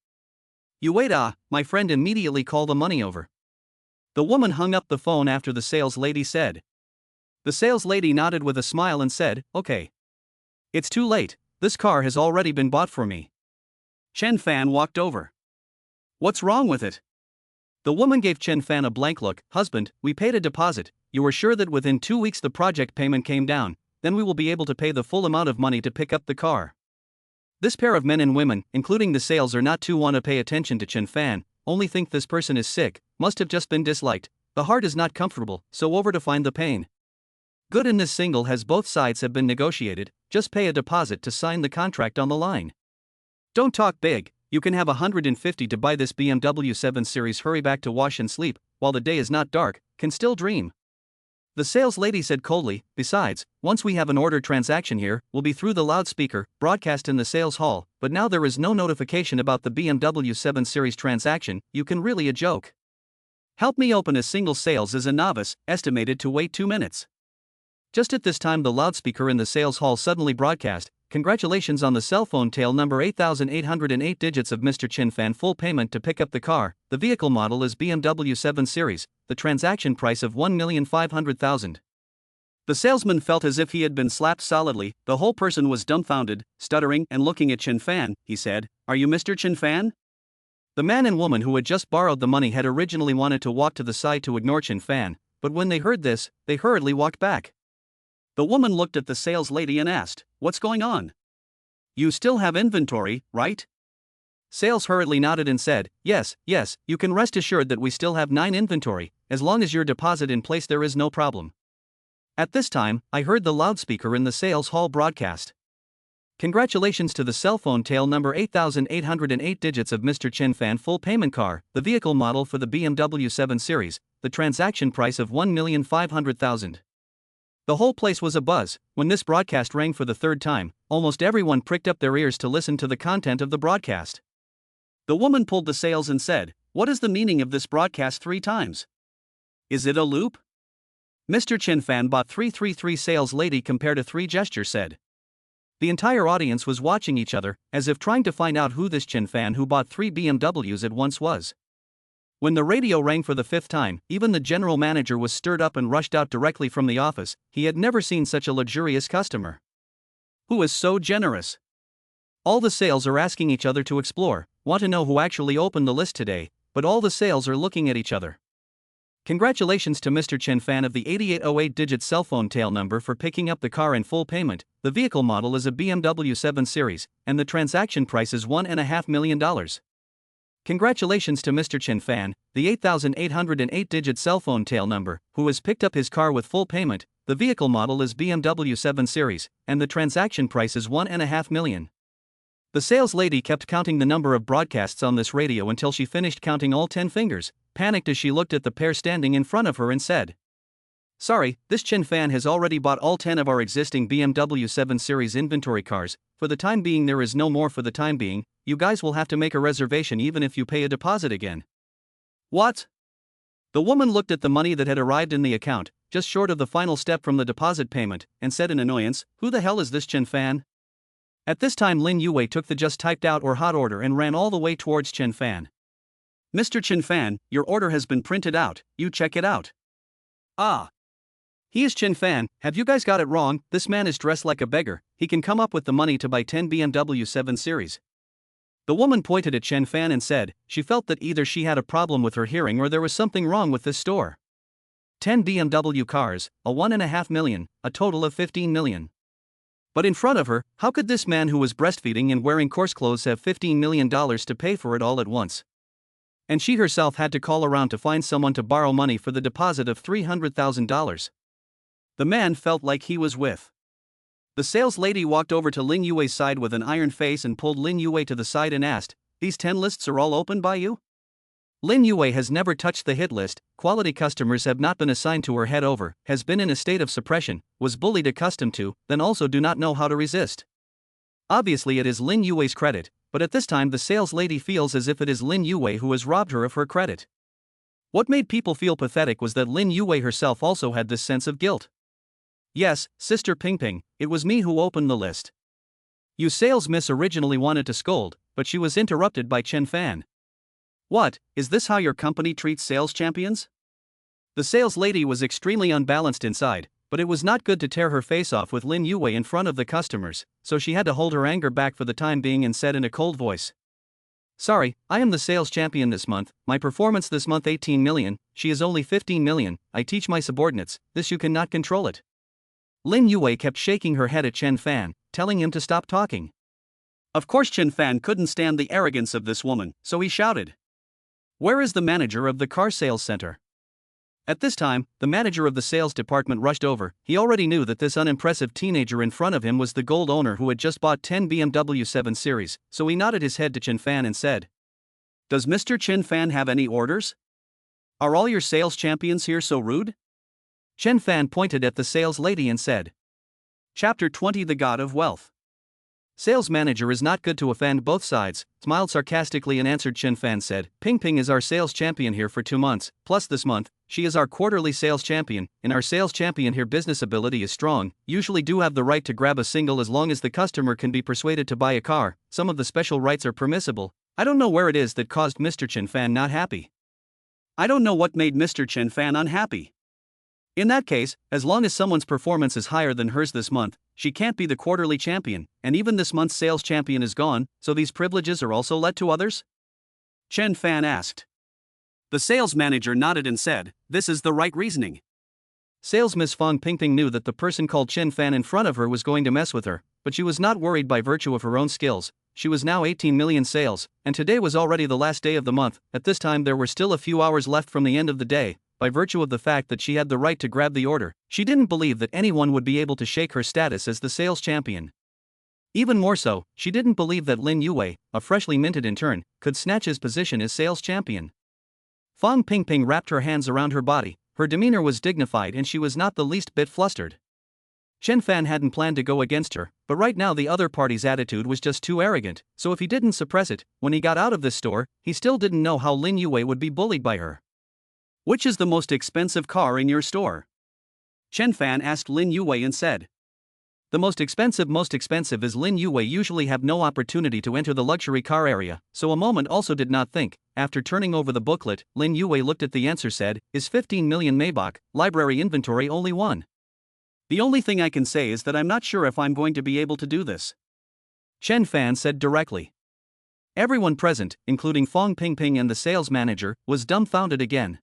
"You wait, my friend, immediately call the money over." The woman hung up the phone after the sales lady said. The sales lady nodded with a smile and said, "Okay. It's too late, this car has already been bought for me." Chen Fan walked over. "What's wrong with it?" The woman gave Chen Fan a blank look. "Husband, we paid a deposit. You were sure that within 2 weeks the project payment came down, then we will be able to pay the full amount of money to pick up the car." This pair of men and women, including the sales, are not too want to pay attention to Chen Fan, only think this person is sick, must have just been disliked. The heart is not comfortable, so over to find the pain. Good, in this single has both sides have been negotiated, just pay a deposit to sign the contract on the line. Don't talk big, you can have 150 to buy this BMW 7 Series. Hurry back to wash and sleep, while the day is not dark, can still dream. The sales lady said coldly. "Besides, once we have an order transaction here, we'll be through the loudspeaker, broadcast in the sales hall, but now there is no notification about the BMW 7 Series transaction. You can really a joke. Help me open a single sales as a novice, estimated to wait 2 minutes." Just at this time, the loudspeaker in the sales hall suddenly broadcast, "Congratulations on the cell phone tail number 8808 digits of Mr. Chen Fan, full payment to pick up the car. The vehicle model is BMW 7 Series, the transaction price of $1,500,000. The salesman felt as if he had been slapped solidly. The whole person was dumbfounded, stuttering and looking at Chen Fan. He said, "Are you Mr. Chen Fan?" The man and woman who had just borrowed the money had originally wanted to walk to the side to ignore Chen Fan, but when they heard this, they hurriedly walked back. The woman looked at the sales lady and asked, "What's going on? You still have inventory, right?" Sales hurriedly nodded and said, yes, you can rest assured that we still have 9 inventory. As long as your deposit in place, there is no problem." At this time, I heard the loudspeaker in the sales hall broadcast, "Congratulations to the cell phone tail number 8808 digits of Mr. Chen Fan, full payment car, the vehicle model for the BMW 7 Series, the transaction price of $1,500,000. The whole place was abuzz. When this broadcast rang for the 3rd time, almost everyone pricked up their ears to listen to the content of the broadcast. The woman pulled the sales and said, "What is the meaning of this broadcast 3 times? Is it a loop?" "Mr. Chen Fan bought 333, sales lady compared to 3 gesture said. The entire audience was watching each other, as if trying to find out who this Chen Fan who bought 3 BMWs at once was. When the radio rang for the 5th time, even the general manager was stirred up and rushed out directly from the office. He had never seen such a luxurious customer. Who is so generous? All the sales are asking each other to explore, want to know who actually opened the list today, but all the sales are looking at each other. Congratulations to Mr. Chen Fan of the 8808 digit cell phone tail number for picking up the car in full payment. The vehicle model is a BMW 7 Series, and the transaction price is $1.5 million. Congratulations to Mr. Chen Fan, the 8808 digit cell phone tail number, who has picked up his car with full payment. The vehicle model is BMW 7 Series, and the transaction price is $1.5 million. The sales lady kept counting the number of broadcasts on this radio until she finished counting all 10 fingers, panicked as she looked at the pair standing in front of her and said, "Sorry, this Chen Fan has already bought all 10 of our existing BMW 7 Series inventory cars. For the time being, there is no more. For the time being, you guys will have to make a reservation even if you pay a deposit again." "What?" The woman looked at the money that had arrived in the account. just short of the final step from the deposit payment, and said in annoyance, "Who the hell is this Chen Fan?" At this time Lin Yue took the just typed out or hot order and ran all the way towards Chen Fan. "Mr. Chen Fan, your order has been printed out, you check it out." "Ah. He is Chen Fan, have you guys got it wrong? This man is dressed like a beggar, he can come up with the money to buy 10 BMW 7 Series. The woman pointed at Chen Fan and said, she felt that either she had a problem with her hearing or there was something wrong with this store. 10 BMW cars, a 1.5 million, a total of 15 million. But in front of her, how could this man who was breastfeeding and wearing coarse clothes have $15 million to pay for it all at once? And she herself had to call around to find someone to borrow money for the deposit of $300,000. The man felt like he was with. The sales lady walked over to Lin Yue's side with an iron face and pulled Lin Yue to the side and asked, "These 10 lists are all open by you?" Lin Yue has never touched the hit list, quality customers have not been assigned to her head over, has been in a state of suppression, was bullied accustomed to, then also do not know how to resist. Obviously it is Lin Yue's credit, but at this time the sales lady feels as if it is Lin Yue who has robbed her of her credit. What made people feel pathetic was that Lin Yue herself also had this sense of guilt. "Yes, Sister Ping Ping, it was me who opened the list." You sales miss originally wanted to scold, but she was interrupted by Chen Fan. "What, is this how your company treats sales champions?" The sales lady was extremely unbalanced inside, but it was not good to tear her face off with Lin Yue in front of the customers, so she had to hold her anger back for the time being and said in a cold voice, "Sorry, I am the sales champion this month, my performance this month 18 million, she is only 15 million, I teach my subordinates, this you cannot control it." Lin Yue kept shaking her head at Chen Fan, telling him to stop talking. Of course Chen Fan couldn't stand the arrogance of this woman, so he shouted, "Where is the manager of the car sales center?" At this time, the manager of the sales department rushed over. He already knew that this unimpressive teenager in front of him was the gold owner who had just bought 10 BMW 7 Series, so he nodded his head to Chen Fan and said, "Does Mr. Chen Fan have any orders? Are all your sales champions here so rude?" Chen Fan pointed at the sales lady and said, Chapter 20 The God of Wealth. Sales manager is not good to offend both sides, smiled sarcastically and answered. Chen Fan said, "Ping Ping is our sales champion here for 2 months, plus this month, she is our quarterly sales champion, and our sales champion here business ability is strong, usually do have the right to grab a single as long as the customer can be persuaded to buy a car, some of the special rights are permissible. I don't know where it is that caused Mr. Chen Fan not happy. I don't know what made Mr. Chen Fan unhappy. In that case, as long as someone's performance is higher than hers this month, she can't be the quarterly champion, and even this month's sales champion is gone, so these privileges are also let to others?" Chen Fan asked. The sales manager nodded and said, "This is the right reasoning." Sales Miss Fong Pingping knew that the person called Chen Fan in front of her was going to mess with her, but she was not worried by virtue of her own skills. She was now 18 million sales, and today was already the last day of the month. At this time there were still a few hours left from the end of the day. By virtue of the fact that she had the right to grab the order, she didn't believe that anyone would be able to shake her status as the sales champion. Even more so, she didn't believe that Lin Yue, a freshly minted intern, could snatch his position as sales champion. Fong Pingping wrapped her hands around her body, her demeanor was dignified and she was not the least bit flustered. Chen Fan hadn't planned to go against her, but right now the other party's attitude was just too arrogant, so if he didn't suppress it, when he got out of this store, he still didn't know how Lin Yue would be bullied by her. "Which is the most expensive car in your store?" Chen Fan asked Lin Yue and said. The most expensive is Lin Yue usually have no opportunity to enter the luxury car area, so a moment also did not think. After turning over the booklet, Lin Yue looked at the answer said, is 15 million Maybach, library inventory only 1. The only thing I can say is that I'm not sure if I'm going to be able to do this. Chen Fan said directly. Everyone present, including Fong Pingping and the sales manager, was dumbfounded again.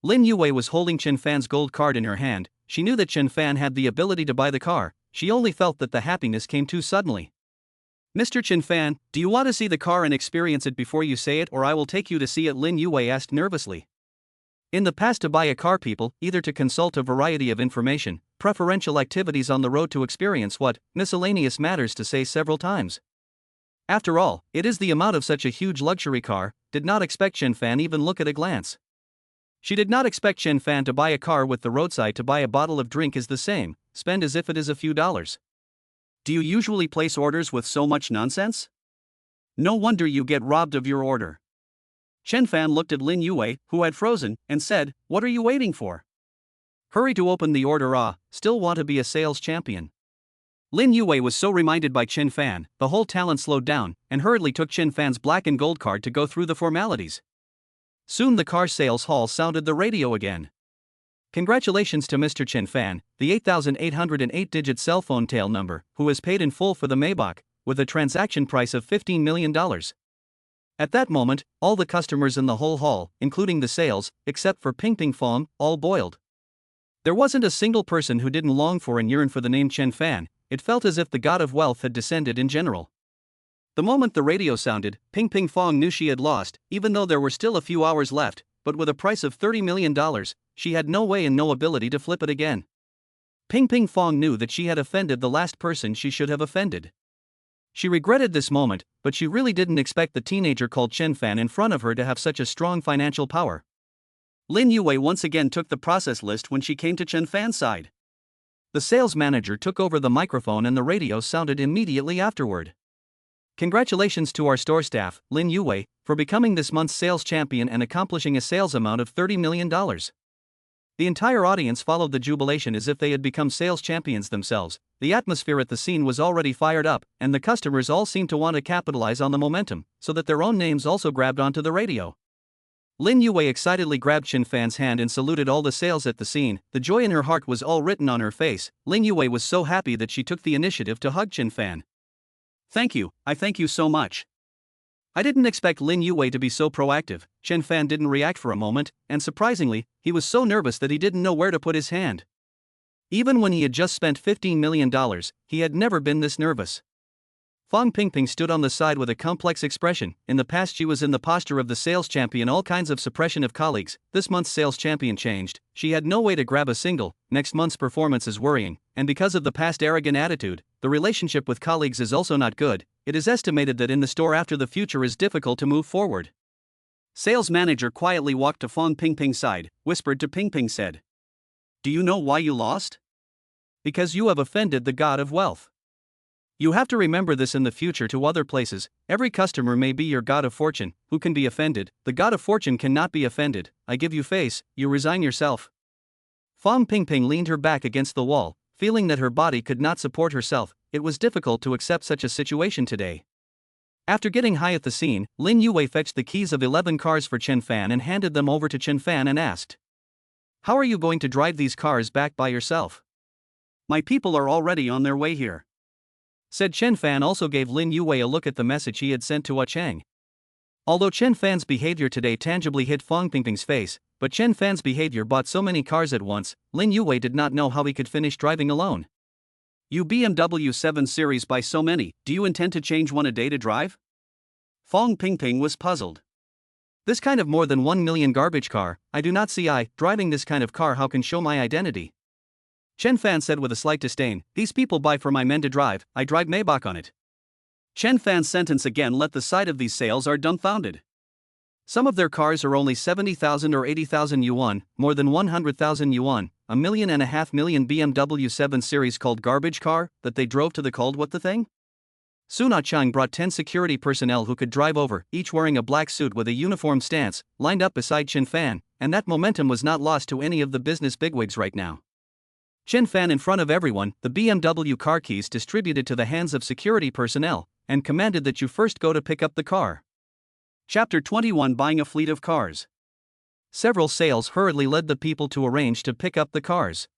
Lin Yue was holding Chen Fan's gold card in her hand. She knew that Chen Fan had the ability to buy the car, she only felt that the happiness came too suddenly. "Mr. Chen Fan, do you want to see the car and experience it before you say it, or I will take you to see it?" Lin Yue asked nervously. In the past, to buy a car people either to consult a variety of information, preferential activities on the road to experience what, miscellaneous matters to say several times. After all, it is the amount of such a huge luxury car, did not expect Chen Fan even look at a glance. She did not expect Chen Fan to buy a car with the roadside to buy a bottle of drink is the same, spend as if it is a few dollars. Do you usually place orders with so much nonsense? No wonder you get robbed of your order. Chen Fan looked at Lin Yue, who had frozen, and said, "What are you waiting for? Hurry to open the order. Still want to be a sales champion. Lin Yue was so reminded by Chen Fan, the whole talent slowed down and hurriedly took Chen Fan's black and gold card to go through the formalities. Soon the car sales hall sounded the radio again. Congratulations to Mr. Chen Fan, the 8,808-digit cell phone tail number, who has paid in full for the Maybach, with a transaction price of $15 million. At that moment, all the customers in the whole hall, including the sales, except for Ping Ping Fong, all boiled. There wasn't a single person who didn't long for and yearn for the name Chen Fan. It felt as if the god of wealth had descended in general. The moment the radio sounded, Ping Ping Fong knew she had lost, even though there were still a few hours left, but with a price of $30 million, she had no way and no ability to flip it again. Ping Ping Fong knew that she had offended the last person she should have offended. She regretted this moment, but she really didn't expect the teenager called Chen Fan in front of her to have such a strong financial power. Lin Yue once again took the process list when she came to Chen Fan's side. The sales manager took over the microphone and the radio sounded immediately afterward. Congratulations to our store staff, Lin Yue, for becoming this month's sales champion and accomplishing a sales amount of $30 million. The entire audience followed the jubilation as if they had become sales champions themselves. The atmosphere at the scene was already fired up, and the customers all seemed to want to capitalize on the momentum, so that their own names also grabbed onto the radio. Lin Yue excitedly grabbed Chen Fan's hand and saluted all the sales at the scene. The joy in her heart was all written on her face. Lin Yue was so happy that she took the initiative to hug Chen Fan. Thank you, I thank you so much. I didn't expect Lin Yue to be so proactive. Chen Fan didn't react for a moment, and surprisingly, he was so nervous that he didn't know where to put his hand. Even when he had just spent $15 million, he had never been this nervous. Fong Pingping stood on the side with a complex expression. In the past she was in the posture of the sales champion, all kinds of suppression of colleagues. This month's sales champion changed. She had no way to grab a single. Next month's performance is worrying, and because of the past arrogant attitude, the relationship with colleagues is also not good. It is estimated that in the store after the future is difficult to move forward. Sales manager quietly walked to Fong Pingping's side, whispered to Pingping said, "Do you know why you lost? Because you have offended the god of wealth. You have to remember this in the future to other places. Every customer may be your god of fortune, who can be offended. The god of fortune cannot be offended. I give you face, you resign yourself." Fong Pingping leaned her back against the wall, feeling that her body could not support herself. It was difficult to accept such a situation today. After getting high at the scene, Lin Yue fetched the keys of 11 cars for Chen Fan and handed them over to Chen Fan and asked, "How are you going to drive these cars back by yourself?" "My people are already on their way here," said Chen Fan. Also gave Lin Yue a look at the message he had sent to Chang. Although Chen Fan's behavior today tangibly hit Fong Pingping's face, but Chen Fan's behavior bought so many cars at once, Lin Yue did not know how he could finish driving alone. "You BMW 7 Series buy so many, do you intend to change one a day to drive?" Fong Pingping was puzzled. "This kind of more than 1 million garbage car, I do not see driving this kind of car how can show my identity." Chen Fan said with a slight disdain, "These people buy for my men to drive, I drive Maybach on it." Chen Fan's sentence again let the sight of these sales are dumbfounded. Some of their cars are only 70,000 or 80,000 yuan, more than 100,000 yuan, $1.5 million BMW 7 Series called garbage car, that they drove to the cold. What the thing? Soon Chang brought 10 security personnel who could drive over, each wearing a black suit with a uniform stance, lined up beside Chen Fan, and that momentum was not lost to any of the business bigwigs right now. Chen Fan in front of everyone, the BMW car keys distributed to the hands of security personnel, and commanded that you first go to pick up the car. Chapter 21 Buying a fleet of cars. Several sales hurriedly led the people to arrange to pick up the cars.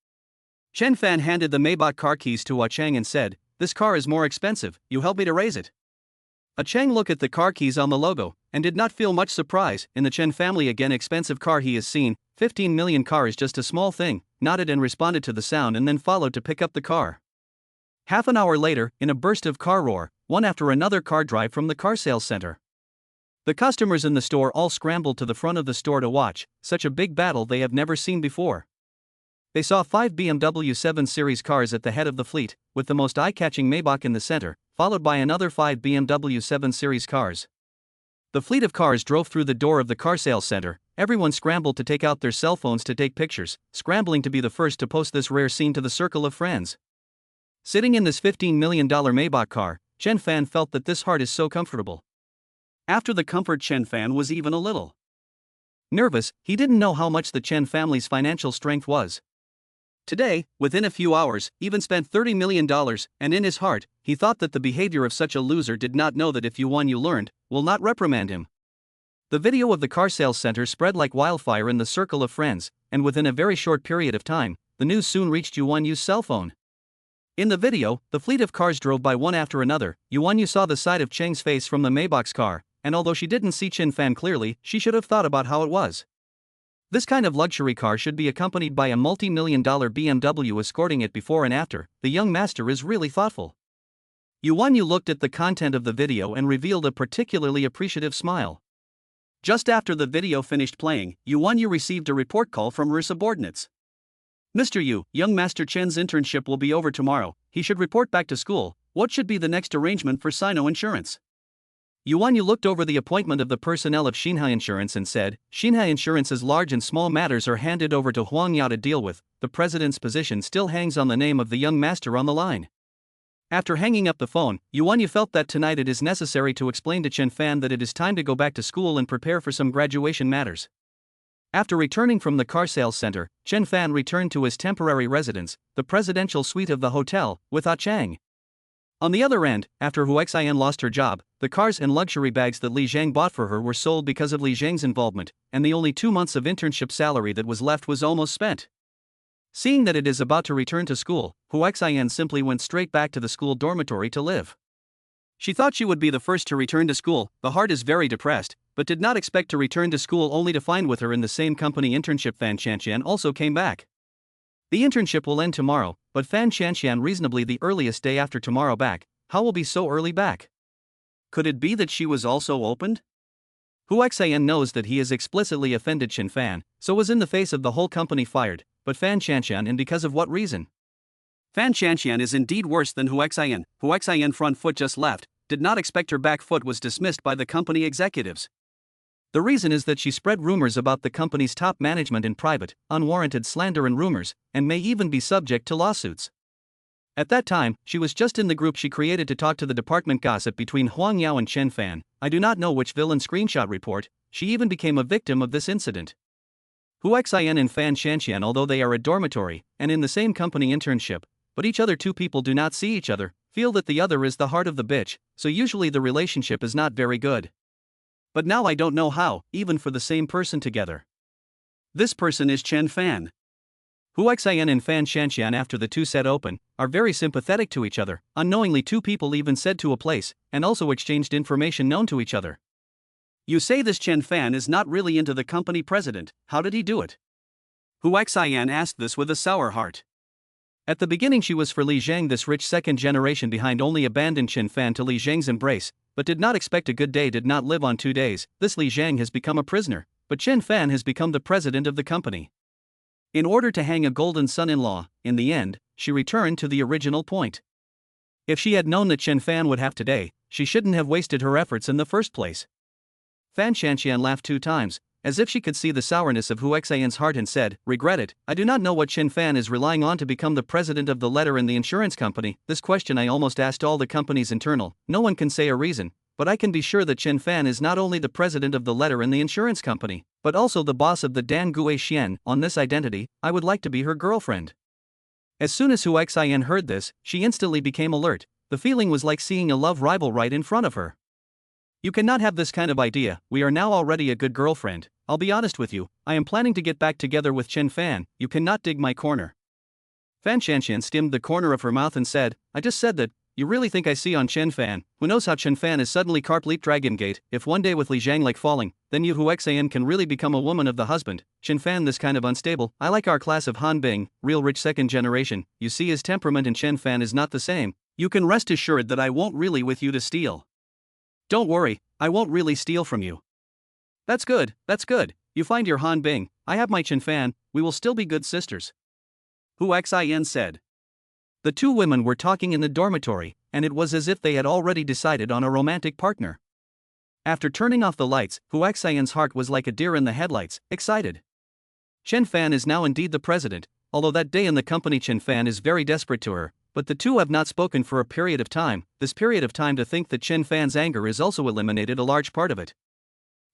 Chen Fan handed the Maybach car keys to Chang and said, "This car is more expensive, you help me to raise it." Chang looked at the car keys on the logo, and did not feel much surprise. In the Chen family again expensive car he has seen, 15 million car is just a small thing, nodded and responded to the sound and then followed to pick up the car. Half an hour later, in a burst of car roar, one after another car drive from the car sales center. The customers in the store all scrambled to the front of the store to watch, such a big battle they have never seen before. They saw 5 BMW 7 Series cars at the head of the fleet, with the most eye-catching Maybach in the center, followed by another 5 BMW 7 Series cars. The fleet of cars drove through the door of the car sales center. Everyone scrambled to take out their cell phones to take pictures, scrambling to be the first to post this rare scene to the circle of friends. Sitting in this $15 million Maybach car, Chen Fan felt that this heart is so comfortable. After the comfort, Chen Fan was even a little nervous. He didn't know how much the Chen family's financial strength was. Today, within a few hours, even spent $30 million, and in his heart, he thought that the behavior of such a loser did not know that if you won you learned, will not reprimand him. The video of the car sales center spread like wildfire in the circle of friends, and within a very short period of time, the news soon reached Yuan Yu's cell phone. In the video, the fleet of cars drove by one after another. Yuan Yu saw the side of Cheng's face from the Maybach's car, and although she didn't see Chen Fan clearly, she should have thought about how it was. This kind of luxury car should be accompanied by a multi-million-dollar BMW escorting it before and after. The young master is really thoughtful. Yuan Yu looked at the content of the video and revealed a particularly appreciative smile. Just after the video finished playing, Yuan Yu received a report call from her subordinates. Mr. Yu, young Master Chen's internship will be over tomorrow. He should report back to school. What should be the next arrangement for Sino Insurance? Yuan Yu looked over the appointment of the personnel of Xinhai Insurance and said, Xinhai Insurance's large and small matters are handed over to Huang Yao to deal with. The president's position still hangs on the name of the young master on the line. After hanging up the phone, Yuan Yu felt that tonight it is necessary to explain to Chen Fan that it is time to go back to school and prepare for some graduation matters. After returning from the car sales center, Chen Fan returned to his temporary residence, the presidential suite of the hotel, with Ah Chang. On the other end, after Hu Xian lost her job, the cars and luxury bags that Li Zhang bought for her were sold because of Li Zhang's involvement, and the only 2 months of internship salary that was left was almost spent. Seeing that it is about to return to school, Hu Xian simply went straight back to the school dormitory to live. She thought she would be the first to return to school. The heart is very depressed, but did not expect to return to school only to find with her in the same company internship Fan Chanxian also came back. The internship will end tomorrow, but Fan Chanxian reasonably the earliest day after tomorrow back. How will be so early back? Could it be that she was also opened? Hu Xian knows that he has explicitly offended Chen Fan, so was in the face of the whole company fired, but Fan Chanxian, and because of what reason? Fan Chanxian is indeed worse than Hu Xian. Hu Xian front foot just left, did not expect her back foot was dismissed by the company executives. The reason is that she spread rumors about the company's top management in private, unwarranted slander and rumors, and may even be subject to lawsuits. At that time, she was just in the group she created to talk to the department gossip between Huang Yao and Chen Fan. I do not know which villain screenshot report. She even became a victim of this incident. Hu Xian and Fan Chanxian, although they are a dormitory, and in the same company internship, but each other two people do not see each other, feel that the other is the heart of the bitch, so usually the relationship is not very good. But now I don't know how, even for the same person together. This person is Chen Fan. Hu Xian and Fan Chanxian, after the two set open, are very sympathetic to each other. Unknowingly, two people even said to a place, and also exchanged information known to each other. You say this Chen Fan is not really into the company president. How did he do it? Hu Xian asked this with a sour heart. At the beginning she was for Li Zhang, this rich second generation behind, only abandoned Chen Fan to Li Zhang's embrace, but did not expect a good day, did not live on 2 days. This Li Zhang has become a prisoner, but Chen Fan has become the president of the company. In order to hang a golden son-in-law, in the end, she returned to the original point. If she had known that Chen Fan would have today, she shouldn't have wasted her efforts in the first place. Fan Chanxian laughed 2 times, as if she could see the sourness of Hu Xian's heart, and said, regret it, I do not know what Chen Fan is relying on to become the president of the letter in the insurance company. This question I almost asked all the company's internal, no one can say a reason, but I can be sure that Chen Fan is not only the president of the letter in the insurance company, but also the boss of the Dan Gue Xian. On this identity, I would like to be her girlfriend. As soon as Hu Xian heard this, she instantly became alert. The feeling was like seeing a love rival right in front of her. You cannot have this kind of idea. We are now already a good girlfriend. I'll be honest with you, I am planning to get back together with Chen Fan. You cannot dig my corner. Fan Chanxian stimmed the corner of her mouth and said, I just said that. You really think I see on Chen Fan? Who knows how Chen Fan is suddenly carp leap dragon gate? If one day with Li Zhang like falling, then you Hu Xian can really become a woman of the husband. Chen Fan this kind of unstable. I like our class of Han Bing, real rich second generation. You see his temperament and Chen Fan is not the same. You can rest assured that I won't really with you to steal. Don't worry, I won't really steal from you. That's good, that's good. You find your Han Bing, I have my Chen Fan, we will still be good sisters. Hu Xian said. The two women were talking in the dormitory, and it was as if they had already decided on a romantic partner. After turning off the lights, Hu Xian's heart was like a deer in the headlights, excited. Chen Fan is now indeed the president, although that day in the company Chen Fan is very desperate to her, but the two have not spoken for a period of time. This period of time to think that Chen Fan's anger is also eliminated, a large part of it.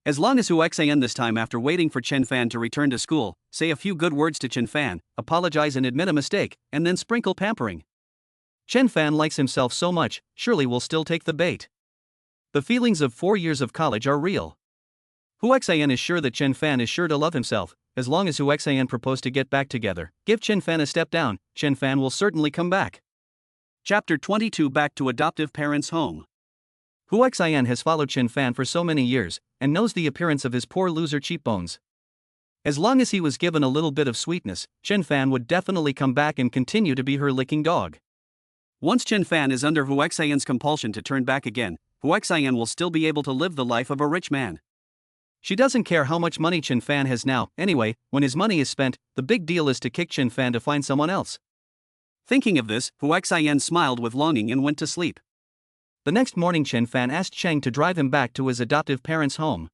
As long as Hu Xian this time after waiting for Chen Fan to return to school, say a few good words to Chen Fan, apologize and admit a mistake, and then sprinkle pampering. Chen Fan likes himself so much, surely will still take the bait. The feelings of 4 years of college are real. Hu Xian is sure that Chen Fan is sure to love himself. As long as Hu Xian propose to get back together, give Chen Fan a step down, Chen Fan will certainly come back. Chapter 22 Back to Adoptive Parents' Home. Hu Xian has followed Chen Fan for so many years, and knows the appearance of his poor loser cheekbones. As long as he was given a little bit of sweetness, Chen Fan would definitely come back and continue to be her licking dog. Once Chen Fan is under Hu Xian's compulsion to turn back again, Hu Xian will still be able to live the life of a rich man. She doesn't care how much money Chen Fan has now, anyway, when his money is spent, the big deal is to kick Chen Fan to find someone else. Thinking of this, Hu Xian smiled with longing and went to sleep. The next morning Chen Fan asked Cheng to drive him back to his adoptive parents' home.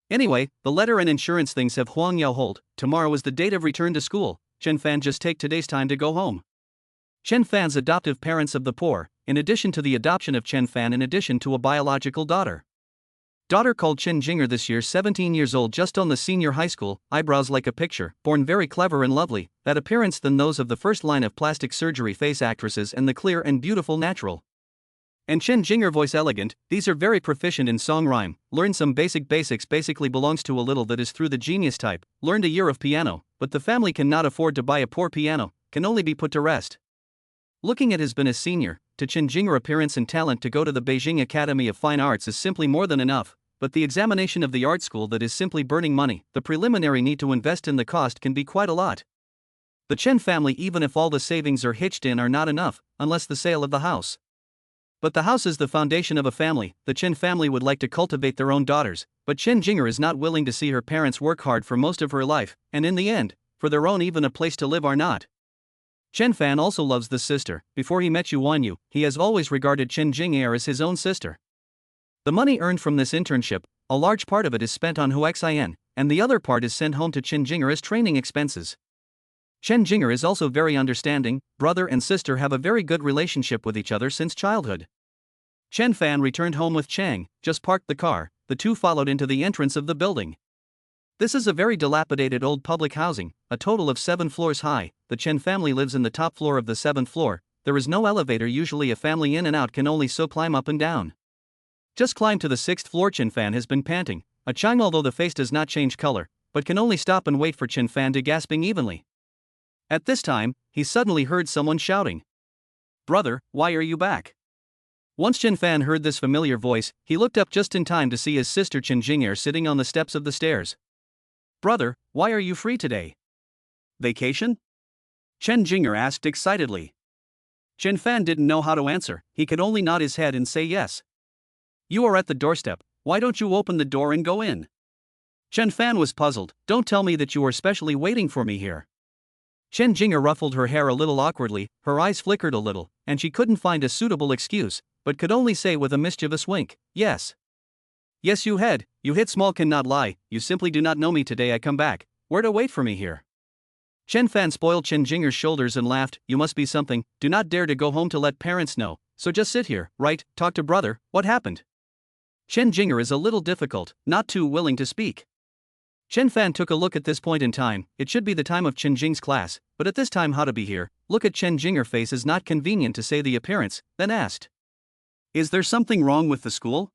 Anyway, the letter and insurance things have Huang Yao hold, tomorrow is the date of return to school, Chen Fan just take today's time to go home. Chen Fan's adoptive parents of the poor, in addition to the adoption of Chen Fan in addition to a biological daughter. Daughter called Chen Jinger this year 17 years old just on the senior high school, eyebrows like a picture, born very clever and lovely, that appearance than those of the first line of plastic surgery face actresses and the clear and beautiful natural. And Chen Jinger voice elegant, these are very proficient in song rhyme, learn some basics basically belongs to a little that is through the genius type, learned a year of piano, but the family cannot afford to buy a poor piano, can only be put to rest. Looking at has been a senior, to Chen Jinger appearance and talent to go to the Beijing Academy of Fine Arts is simply more than enough. But the examination of the art school that is simply burning money, the preliminary need to invest in the cost can be quite a lot. The Chen family, even if all the savings are hitched in, are not enough, unless the sale of the house. But the house is the foundation of a family. The Chen family would like to cultivate their own daughters, but Chen Jinger is not willing to see her parents work hard for most of her life, and in the end, for their own even a place to live are not. Chen Fan also loves this sister. Before he met Yuan Yu, he has always regarded Chen Jinger as his own sister. The money earned from this internship, a large part of it is spent on Hu Xian, and the other part is sent home to Chen Jinger as training expenses. Chen Jinger is also very understanding, brother and sister have a very good relationship with each other since childhood. Chen Fan returned home with Chang, just parked the car, the two followed into the entrance of the building. This is a very dilapidated old public housing, a total of 7 floors high, the Chen family lives in the top floor of the 7th floor, there is no elevator, usually a family in and out can only so climb up and down. Just climbed to the 6th floor. Chen Fan has been panting, a Chang although the face does not change color, but can only stop and wait for Chen Fan to gasping evenly. At this time, he suddenly heard someone shouting. "Brother, why are you back?" Once Chen Fan heard this familiar voice, he looked up just in time to see his sister Chen Jinger sitting on the steps of the stairs. "Brother, why are you free today?" "Vacation?" Chen Jinger asked excitedly. Chen Fan didn't know how to answer, he could only nod his head and say yes. "You are at the doorstep, why don't you open the door and go in?" Chen Fan was puzzled. "Don't tell me that you are specially waiting for me here." Chen Jinger ruffled her hair a little awkwardly, her eyes flickered a little, and she couldn't find a suitable excuse, but could only say with a mischievous wink, "Yes." "Yes, you hit small cannot lie, you simply do not know me today I come back, where to wait for me here?" Chen Fan spoiled Chen Jinger's shoulders and laughed, "You must be something, do not dare to go home to let parents know, so just sit here, right, talk to brother, what happened?" Chen Jinger is a little difficult, not too willing to speak. Chen Fan took a look at this point in time, it should be the time of Chen Jing's class, but at this time how to be here, look at Chen Jinger face is not convenient to say the appearance, then asked. "Is there something wrong with the school?"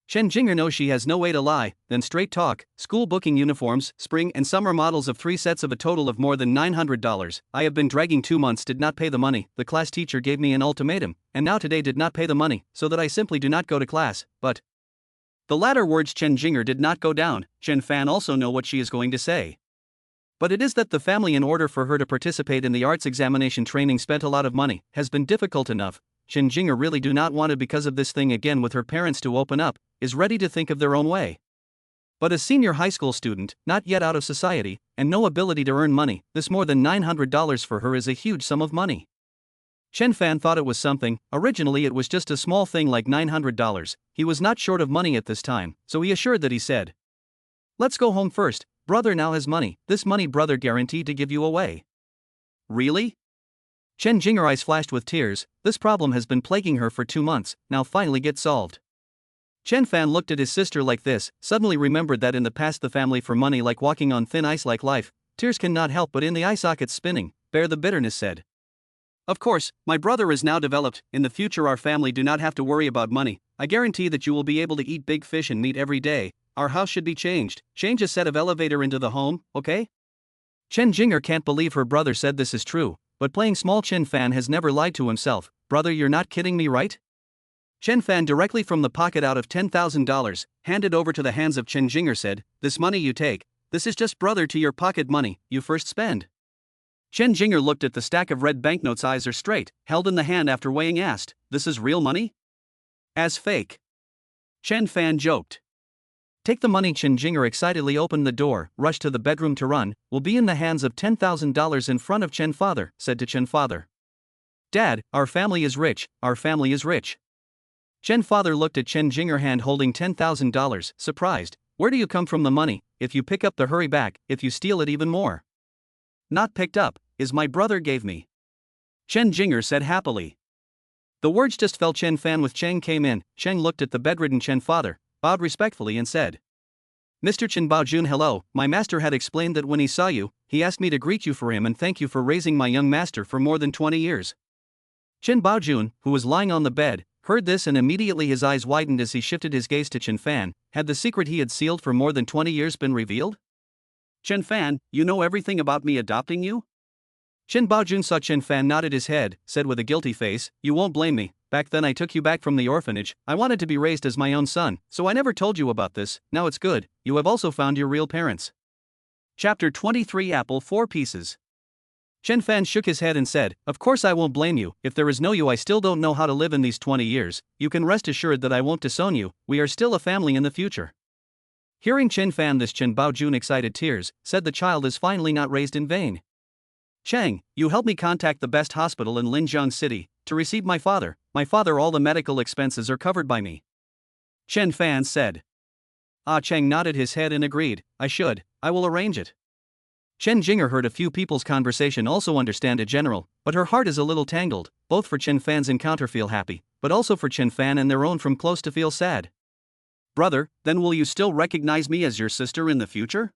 Chen Jinger knows she has no way to lie, then straight talk, "School booking uniforms, spring and summer models of 3 sets of a total of more than $900, I have been dragging 2 months did not pay the money, the class teacher gave me an ultimatum, and now today did not pay the money, so that I simply do not go to class, but..." The latter words Chen Jinger did not go down. Chen Fan also know what she is going to say. But it is that the family, in order for her to participate in the arts examination training, spent a lot of money, has been difficult enough. Chen Jinger really do not want to because of this thing again with her parents to open up, is ready to think of their own way. But a senior high school student, not yet out of society, and no ability to earn money, this more than $900 for her is a huge sum of money. Chen Fan thought it was something, originally it was just a small thing like $900, he was not short of money at this time, so he assured that he said. "Let's go home first, brother now has money, this money brother guaranteed to give you away." "Really?" Chen Jinger eyes flashed with tears, this problem has been plaguing her for 2 months, now finally get solved. Chen Fan looked at his sister like this, suddenly remembered that in the past the family for money like walking on thin ice like life, tears cannot help but in the eye sockets spinning, bear the bitterness said. Of course, my brother is now developed, in the future our family do not have to worry about money, I guarantee that you will be able to eat big fish and meat every day, our house should be changed, change a set of elevator into the home, okay? Chen Jinger can't believe her brother said this is true, but playing small Chen Fan has never lied to himself, brother you're not kidding me right? Chen Fan directly from the pocket out of $10,000, handed over to the hands of Chen Jinger said, this money you take, this is just brother to your pocket money, you first spend. Chen Jinger looked at the stack of red banknotes eyes are straight, held in the hand after weighing asked, this is real money? As fake. Chen Fan joked. Take the money Chen Jinger excitedly opened the door, rushed to the bedroom to run, will be in the hands of $10,000 in front of Chen father, said to Chen father. Dad, our family is rich, our family is rich. Chen father looked at Chen Jinger hand holding $10,000, surprised, where do you come from the money, if you pick up the hurry back, if you steal it even more. Not picked up, is my brother gave me. Chen Jinger said happily. The words just fell Chen Fan with Cheng came in, Cheng looked at the bedridden Chen father, bowed respectfully and said. Mr. Chen Baojun hello, my master had explained that when he saw you, he asked me to greet you for him and thank you for raising my young master for more than 20 years. Chen Baojun, who was lying on the bed, heard this and immediately his eyes widened as he shifted his gaze to Chen Fan, had the secret he had sealed for more than 20 years been revealed? Chen Fan, you know everything about me adopting you? Chen Baojun saw Chen Fan nodded his head, said with a guilty face, you won't blame me, back then I took you back from the orphanage, I wanted to be raised as my own son, so I never told you about this, now it's good, you have also found your real parents. Chapter 23 Apple 4 Pieces. Chen Fan shook his head and said, of course I won't blame you, if there is no you I still don't know how to live in these 20 years, you can rest assured that I won't disown you, we are still a family in the future. Hearing Chen Fan this Chen Baojun excited tears, said the child is finally not raised in vain. Cheng, you help me contact the best hospital in Linjiang City, to receive my father all the medical expenses are covered by me. Chen Fan said. Cheng nodded his head and agreed, I will arrange it. Chen Jinger heard a few people's conversation also understand a general, but her heart is a little tangled, both for Chen Fan's encounter feel happy, but also for Chen Fan and their own from close to feel sad. Brother, then will you still recognize me as your sister in the future?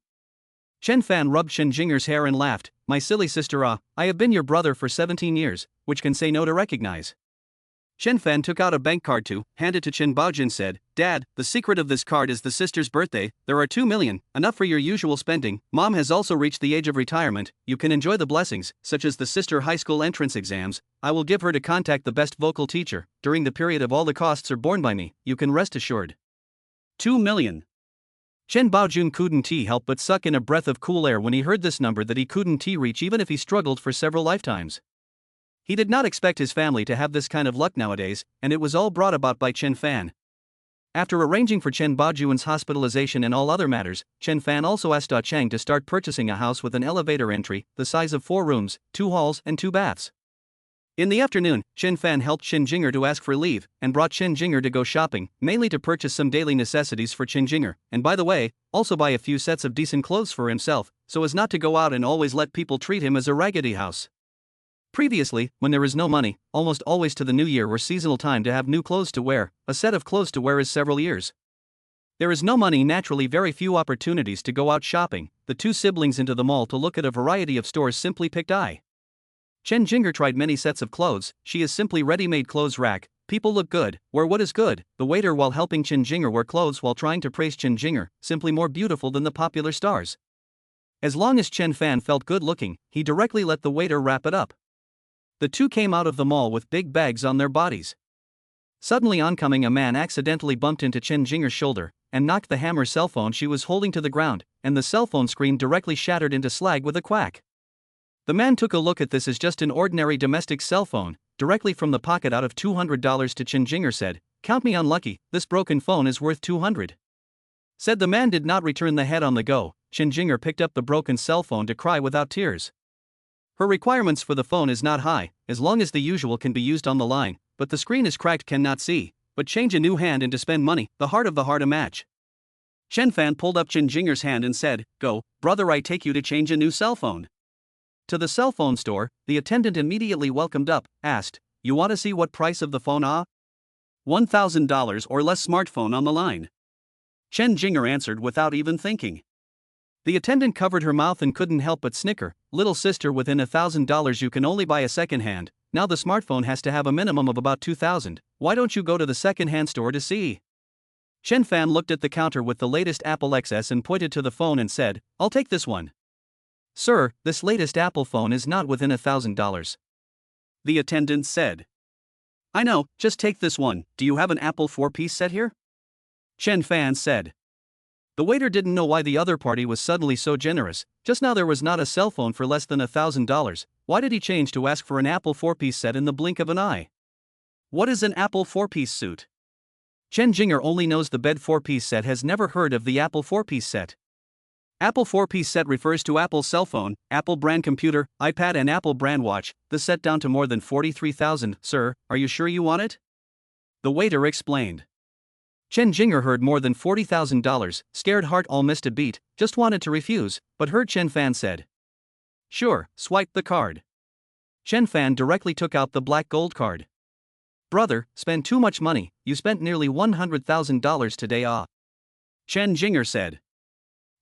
Chen Fan rubbed Chen Jinger's hair and laughed, my silly sister I have been your brother for 17 years, which can say no to recognize. Chen Fan took out a bank card handed to Chen Baojun said, Dad, the secret of this card is the sister's birthday, there are 2 million, enough for your usual spending, Mom has also reached the age of retirement, you can enjoy the blessings, such as the sister high school entrance exams, I will give her to contact the best vocal teacher, during the period of all the costs are borne by me, you can rest assured. 2 million. Chen Baojun couldn't help but suck in a breath of cool air when he heard this number that he couldn't reach even if he struggled for several lifetimes. He did not expect his family to have this kind of luck nowadays, and it was all brought about by Chen Fan. After arranging for Chen Baojun's hospitalization and all other matters, Chen Fan also asked Cheng to start purchasing a house with an elevator entry, the size of 4 rooms, 2 halls and 2 baths. In the afternoon, Chen Fan helped Chen Jinger to ask for leave, and brought Chen Jinger to go shopping, mainly to purchase some daily necessities for Chen Jinger, and by the way, also buy a few sets of decent clothes for himself, so as not to go out and always let people treat him as a raggedy house. Previously, when there is no money, almost always to the new year or seasonal time to have new clothes to wear, a set of clothes to wear is several years. There is no money, naturally very few opportunities to go out shopping, the 2 siblings into the mall to look at a variety of stores simply picked eye. Chen Jinger tried many sets of clothes, she is simply ready-made clothes rack, people look good, wear what is good, the waiter while helping Chen Jinger wear clothes while trying to praise Chen Jinger, simply more beautiful than the popular stars. As long as Chen Fan felt good looking, he directly let the waiter wrap it up. The 2 came out of the mall with big bags on their bodies. Suddenly oncoming a man accidentally bumped into Chen Jinger's shoulder, and knocked the hammer cell phone she was holding to the ground, and the cell phone screen directly shattered into slag with a quack. The man took a look at this as just an ordinary domestic cell phone, directly from the pocket out of $200 to Chen Jinger said, count me unlucky, this broken phone is worth 200. Said the man did not return the head on the go, Chen Jinger picked up the broken cell phone to cry without tears. Her requirements for the phone is not high, as long as the usual can be used on the line, but the screen is cracked cannot see, but change a new hand and to spend money, the heart of the heart a match. Chen Fan pulled up Chen Jinger's hand and said, go, brother I take you to change a new cell phone. To the cell phone store, the attendant immediately welcomed up, asked, you want to see what price of the phone $1,000 or less smartphone on the line. Chen Jinger answered without even thinking. The attendant covered her mouth and couldn't help but snicker. Little sister, within $1,000 you can only buy a second-hand. Now the smartphone has to have a minimum of about 2,000. Why don't you go to the second-hand store to see? Chen Fan looked at the counter with the latest Apple XS and pointed to the phone and said, I'll take this one. Sir, this latest Apple phone is not within $1,000. The attendant said. I know, just take this one. Do you have an Apple 4-piece set here? Chen Fan said. The waiter didn't know why the other party was suddenly so generous. Just now there was not a cell phone for less than $1,000. Why did he change to ask for an Apple 4-piece set in the blink of an eye? What is an Apple 4-piece suit? Chen Jinger only knows the bed 4-piece set, has never heard of the Apple 4-piece set. Apple 4-piece set refers to Apple's cell phone, Apple brand computer, iPad and Apple brand watch, the set down to more than 43,000. Sir, are you sure you want it? The waiter explained. Chen Jinger heard more than $40,000, scared heart all missed a beat, just wanted to refuse, but heard Chen Fan said. Sure, swipe the card. Chen Fan directly took out the black gold card. Brother, spend too much money, you spent nearly $100,000 today. Chen Jinger said.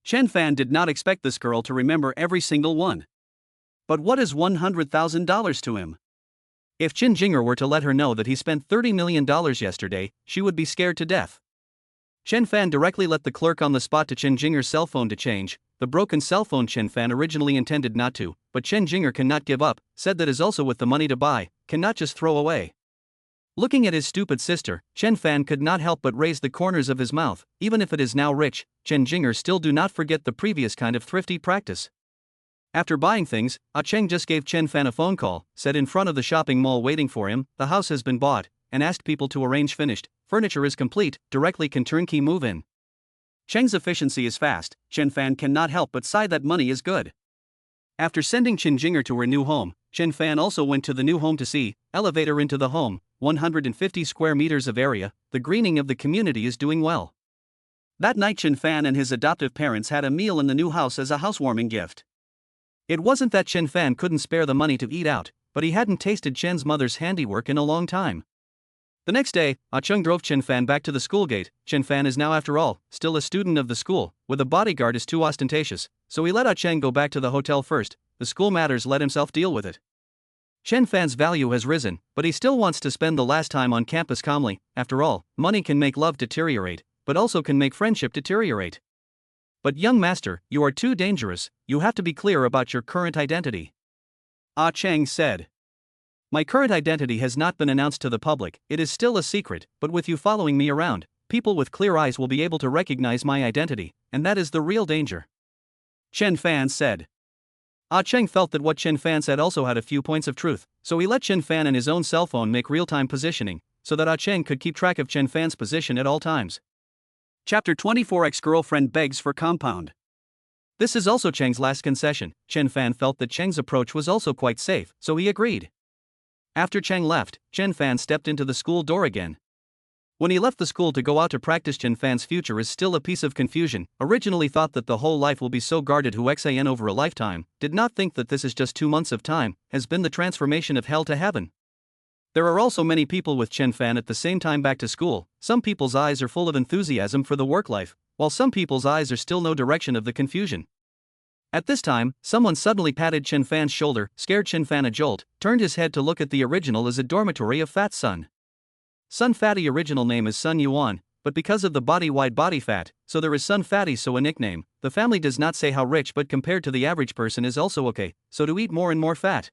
Chen Fan did not expect this girl to remember every single one. But what is $100,000 to him? If Chen Jinger were to let her know that he spent $30 million yesterday, she would be scared to death. Chen Fan directly let the clerk on the spot to Chen Jinger's cell phone to change the broken cell phone. Chen Fan originally intended not to, but Chen Jinger cannot give up, said that is also with the money to buy, cannot just throw away. Looking at his stupid sister, Chen Fan could not help but raise the corners of his mouth. Even if it is now rich, Chen Jinger still do not forget the previous kind of thrifty practice. After buying things, Cheng just gave Chen Fan a phone call, said in front of the shopping mall waiting for him, the house has been bought, and asked people to arrange finished, furniture is complete, directly can turnkey move in. Cheng's efficiency is fast. Chen Fan cannot help but sigh that money is good. After sending Chen Jinger to her new home, Chen Fan also went to the new home to see, elevator into the home, 150 square meters of area, the greening of the community is doing well. That night Chen Fan and his adoptive parents had a meal in the new house as a housewarming gift. It wasn't that Chen Fan couldn't spare the money to eat out, but he hadn't tasted Chen's mother's handiwork in a long time. The next day, Cheng drove Chen Fan back to the school gate. Chen Fan is now, after all, still a student of the school, with a bodyguard is too ostentatious, so he let Cheng go back to the hotel first. The school matters, let himself deal with it. Chen Fan's value has risen, but he still wants to spend the last time on campus calmly. After all, money can make love deteriorate, but also can make friendship deteriorate. But young master, you are too dangerous, you have to be clear about your current identity. Cheng said. My current identity has not been announced to the public, it is still a secret, but with you following me around, people with clear eyes will be able to recognize my identity, and that is the real danger. Chen Fan said. Cheng felt that what Chen Fan said also had a few points of truth, so he let Chen Fan and his own cell phone make real-time positioning, so that Cheng could keep track of Chen Fan's position at all times. Chapter 24. Ex-girlfriend begs for compound. This is also Cheng's last concession. Chen Fan felt that Cheng's approach was also quite safe, so he agreed. After Cheng left, Chen Fan stepped into the school door again. When he left the school to go out to practice, Chen Fan's future is still a piece of confusion. Originally thought that the whole life will be so guarded who XAN over a lifetime, did not think that this is just 2 months of time, has been the transformation of hell to heaven. There are also many people with Chen Fan at the same time back to school. Some people's eyes are full of enthusiasm for the work life, while some people's eyes are still no direction of the confusion. At this time, someone suddenly patted Chen Fan's shoulder, scared Chen Fan a jolt, turned his head to look at the original as a dormitory of Fat Sun. Sun Fatty original name is Sun Yuan, but because of the body-wide body fat, so there is Sun Fatty, so a nickname. The family does not say how rich, but compared to the average person is also okay, so to eat more and more fat.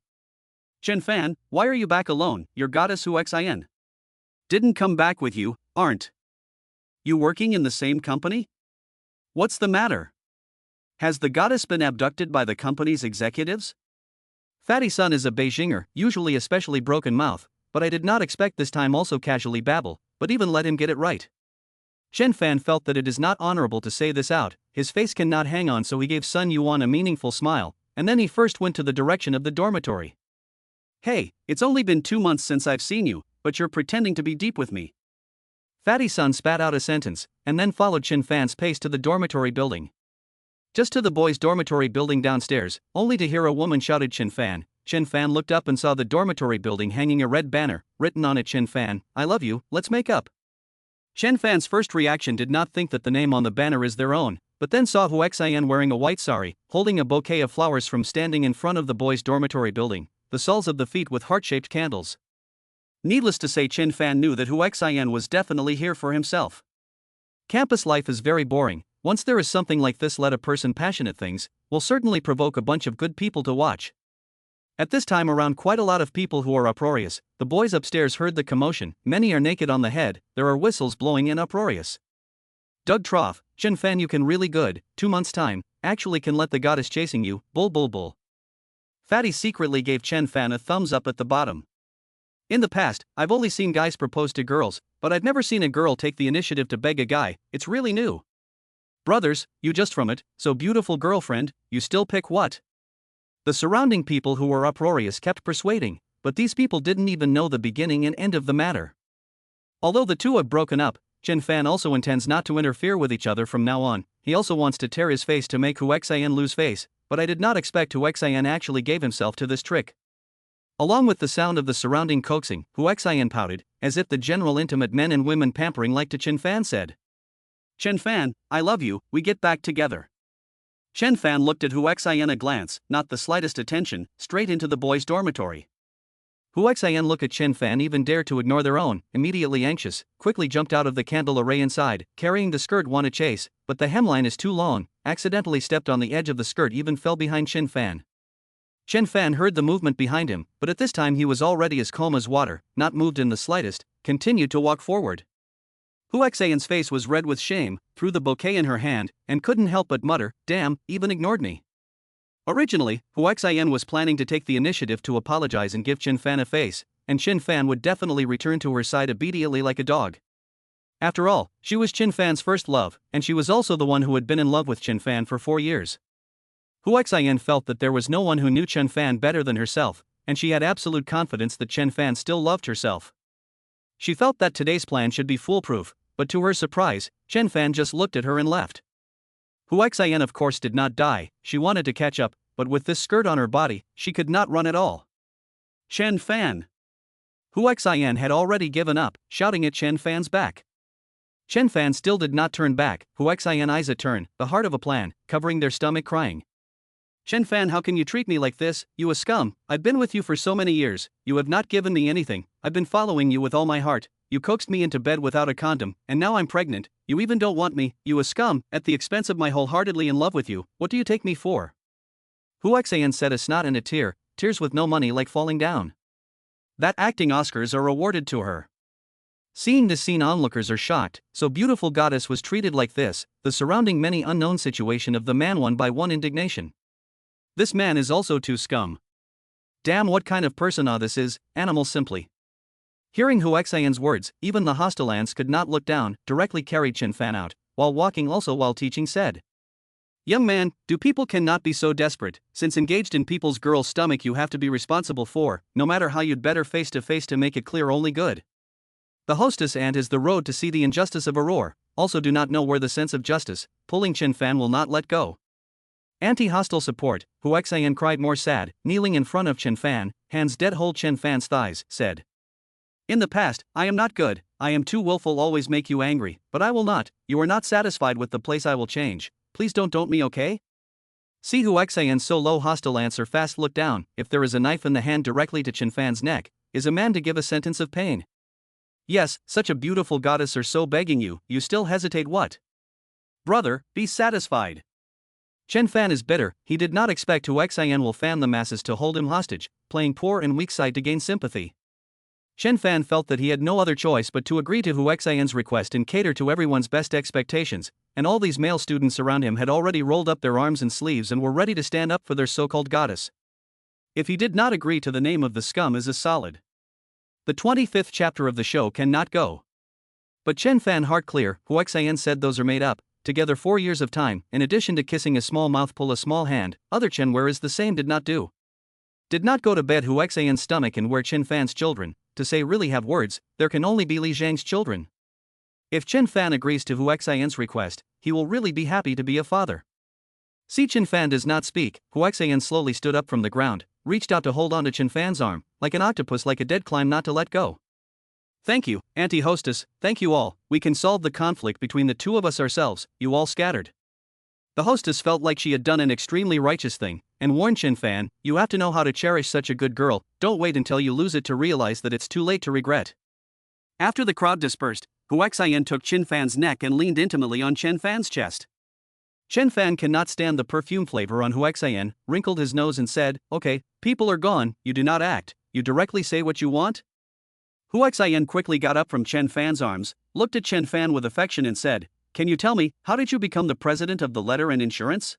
Chen Fan, why are you back alone? Your goddess who xin didn't come back with you, aren't you working in the same company? What's the matter? Has the goddess been abducted by the company's executives? Fatty Sun is a Beijinger, usually especially broken mouth, but I did not expect this time also casually babble, but even let him get it right. Chen Fan felt that it is not honorable to say this out, his face cannot hang on, so he gave Sun Yuan a meaningful smile, and then he first went to the direction of the dormitory. Hey, it's only been 2 months since I've seen you, but you're pretending to be deep with me. Fatty Sun spat out a sentence, and then followed Chen Fan's pace to the dormitory building. Just to the boys' dormitory building downstairs, only to hear a woman shouted, Chen Fan, Chen Fan looked up and saw the dormitory building hanging a red banner, written on it Chen Fan, I love you, let's make up. Chen Fan's first reaction did not think that the name on the banner is their own, but then saw Hu Xian wearing a white sari, holding a bouquet of flowers from standing in front of the boys' dormitory building, the soles of the feet with heart-shaped candles. Needless to say, Chen Fan knew that Hu Xian was definitely here for himself. Campus life is very boring. Once there is something like this, let a person passionate things, will certainly provoke a bunch of good people to watch. At this time around, quite a lot of people who are uproarious. The boys upstairs heard the commotion, many are naked on the head, there are whistles blowing and uproarious. Doug Trough, Chen Fan, you can really good, 2 months time, actually can let the goddess chasing you, bull bull bull. Fatty secretly gave Chen Fan a thumbs up at the bottom. In the past, I've only seen guys propose to girls, but I've never seen a girl take the initiative to beg a guy, it's really new. Brothers, you just from it, so beautiful girlfriend, you still pick what? The surrounding people who were uproarious kept persuading, but these people didn't even know the beginning and end of the matter. Although the two have broken up, Chen Fan also intends not to interfere with each other from now on. He also wants to tear his face to make Hu Xian lose face, but I did not expect Hu Xian actually gave himself to this trick. Along with the sound of the surrounding coaxing, Hu Xian pouted, as if the general intimate men and women pampering like to Chen Fan said. Chen Fan, I love you, we get back together. Chen Fan looked at Hu Xian a glance, not the slightest attention, straight into the boys' dormitory. Hu Xian looked at Chen Fan, even dared to ignore their own, immediately anxious, quickly jumped out of the candle array inside, carrying the skirt, want to chase, but the hemline is too long, accidentally stepped on the edge of the skirt, even fell behind Chen Fan. Chen Fan heard the movement behind him, but at this time he was already as calm as water, not moved in the slightest, continued to walk forward. Hu Xian's face was red with shame, threw the bouquet in her hand, and couldn't help but mutter, damn, even ignored me. Originally, Hu Xian was planning to take the initiative to apologize and give Chen Fan a face, and Chen Fan would definitely return to her side obediently like a dog. After all, she was Chen Fan's first love, and she was also the one who had been in love with Chen Fan for 4 years. Hu Xian felt that there was no one who knew Chen Fan better than herself, and she had absolute confidence that Chen Fan still loved herself. She felt that today's plan should be foolproof, but to her surprise, Chen Fan just looked at her and left. Hu Xian of course did not die, she wanted to catch up, but with this skirt on her body, she could not run at all. Chen Fan! Hu Xian had already given up, shouting at Chen Fan's back. Chen Fan still did not turn back. Hu Xian eyes a turn, the heart of a plan, covering their stomach, crying. Chen Fan, how can you treat me like this, you a scum? I've been with you for so many years, you have not given me anything, I've been following you with all my heart, you coaxed me into bed without a condom, and now I'm pregnant, you even don't want me, you a scum, at the expense of my wholeheartedly in love with you, what do you take me for? Hu Xian said, a snot and a tear, tears with no money like falling down. That acting Oscars are awarded to her. Seeing this scene, onlookers are shocked, so beautiful goddess was treated like this, the surrounding many unknown situation of the man one by one indignation. This man is also too scum. Damn, what kind of person this is, animal simply. Hearing Hu Xian's words, even the hostile ants could not look down, directly carried Chen Fan out, while walking also while teaching said. Young man, do people cannot be so desperate, since engaged in people's girl's stomach you have to be responsible for, no matter how you'd better face to face to make it clear only good. The hostess ant is the road to see the injustice of a roar, also do not know where the sense of justice, pulling Chen Fan will not let go. Anti-hostile support, Hu Xian cried more sad, kneeling in front of Chen Fan, hands dead hold Chen Fan's thighs, said. In the past, I am not good, I am too willful, always make you angry, but I will not, you are not satisfied with the place, I will change, please don't me, okay? See Hu Xian so low, hostile answer fast look down, if there is a knife in the hand directly to Chen Fan's neck, is a man to give a sentence of pain? Yes, such a beautiful goddess are so begging you, you still hesitate what? Brother, be satisfied. Chen Fan is bitter, he did not expect Hu Xian will fan the masses to hold him hostage, playing poor and weak side to gain sympathy. Chen Fan felt that he had no other choice but to agree to Hu Xian's request and cater to everyone's best expectations, and all these male students around him had already rolled up their arms and sleeves and were ready to stand up for their so-called goddess. If he did not agree to the name of the scum is a solid. The 25th chapter of the show cannot go. But Chen Fan heart clear, Hu Xian said those are made up. Together 4 years of time, in addition to kissing a small mouth, pull a small hand, other Chen where is the same did not do. Did not go to bed Hu Xian's stomach and where Chen Fan's children, to say really have words, there can only be Li Zhang's children. If Chen Fan agrees to Hu Xian's request, he will really be happy to be a father. See Chen Fan does not speak, Hu Xian slowly stood up from the ground, reached out to hold on to Chen Fan's arm, like an octopus, like a dead clam not to let go. Thank you, Auntie Hostess, thank you all, we can solve the conflict between the two of us ourselves, you all scattered. The hostess felt like she had done an extremely righteous thing, and warned Chen Fan, you have to know how to cherish such a good girl, don't wait until you lose it to realize that it's too late to regret. After the crowd dispersed, Huaxian took Chen Fan's neck and leaned intimately on Chen Fan's chest. Chen Fan cannot stand the perfume flavor on Huaxian, wrinkled his nose and said, okay, people are gone, you do not act, you directly say what you want? Huaxian quickly got up from Chen Fan's arms, looked at Chen Fan with affection and said, can you tell me, how did you become the president of the letter and insurance?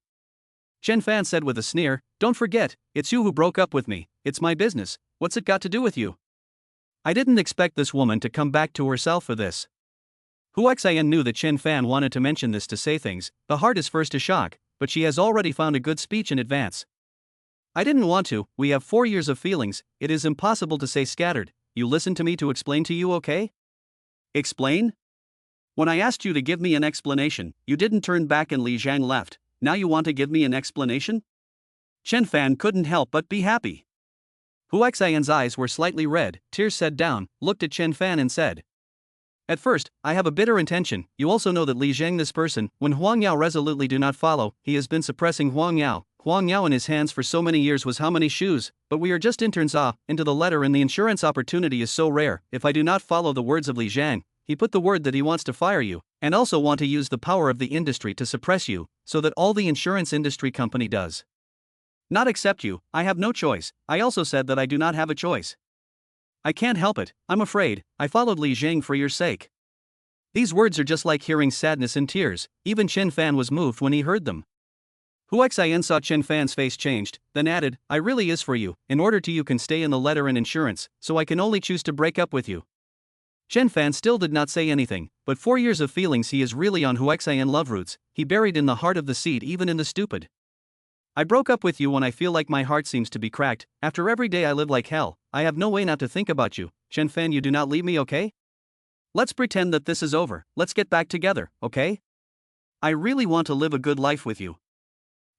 Chen Fan said with a sneer, don't forget, it's you who broke up with me, it's my business, what's it got to do with you? I didn't expect this woman to come back to herself for this. Huaxian knew that Chen Fan wanted to mention this to say things, the heart is first to shock, but she has already found a good speech in advance. I didn't want to, we have 4 years of feelings, it is impossible to say scattered, you listen to me to explain to you, okay? Explain? When I asked you to give me an explanation, you didn't turn back and Li Zhang left, now you want to give me an explanation? Chen Fan couldn't help but be happy. Huaxian's eyes were slightly red, tears said down, looked at Chen Fan and said, at first, I have a bitter intention, you also know that Li Zhang this person, when Huang Yao resolutely do not follow, he has been suppressing Huang Yao in his hands for so many years was how many shoes, but we are just interns into the letter and the insurance opportunity is so rare, if I do not follow the words of Li Zhang, he put the word that he wants to fire you, and also want to use the power of the industry to suppress you, so that all the insurance industry company does not accept you, I have no choice, I also said that I do not have a choice. I can't help it, I'm afraid, I followed Li Zhang for your sake. These words are just like hearing sadness and tears, even Chen Fan was moved when he heard them. Huaxian saw Chen Fan's face changed, then added, I really is for you, in order to you can stay in the letter and insurance, so I can only choose to break up with you. Chen Fan still did not say anything, but 4 years of feelings he is really on Huaxian love roots, he buried in the heart of the seed even in the stupid. I broke up with you when I feel like my heart seems to be cracked, after every day I live like hell, I have no way not to think about you, Chen Fan you do not leave me okay? Let's pretend that this is over, let's get back together, okay? I really want to live a good life with you.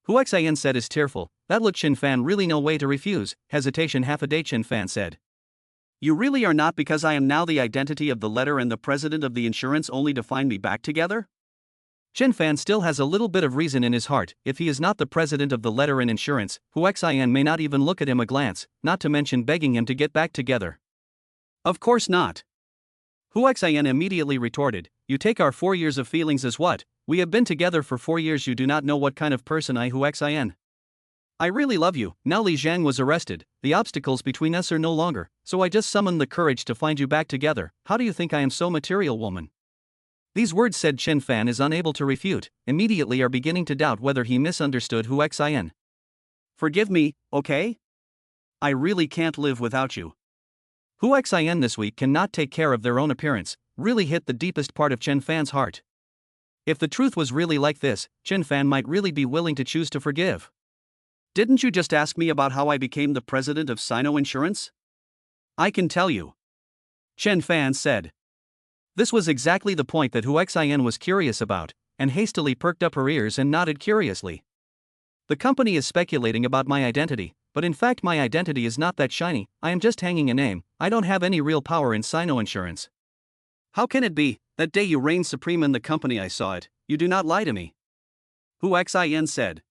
Huaxian said is tearful, that looked Chen Fan really no way to refuse, hesitation half a day Chen Fan said. You really are not because I am now the identity of the letter and the president of the insurance only to find me back together? Chen Fan still has a little bit of reason in his heart, if he is not the president of the letter and insurance, Huaxian may not even look at him a glance, not to mention begging him to get back together. Of course not. Huaxian immediately retorted, you take our 4 years of feelings as what? We have been together for 4 years you do not know what kind of person I Huaxian. I really love you, now Li Zhang was arrested, the obstacles between us are no longer, so I just summoned the courage to find you back together, how do you think I am so material woman? These words said Chen Fan is unable to refute, immediately are beginning to doubt whether he misunderstood Huaxian. Forgive me, okay? I really can't live without you. Huaxian this week cannot take care of their own appearance, really hit the deepest part of Chen Fan's heart. If the truth was really like this, Chen Fan might really be willing to choose to forgive. Didn't you just ask me about how I became the president of Sino Insurance? I can tell you. Chen Fan said. This was exactly the point that Huaxian was curious about, and hastily perked up her ears and nodded curiously. The company is speculating about my identity, but in fact my identity is not that shiny, I am just hanging a name, I don't have any real power in Sino Insurance. How can it be, that day you reigned supreme in the company I saw it, you do not lie to me? Huaxian said.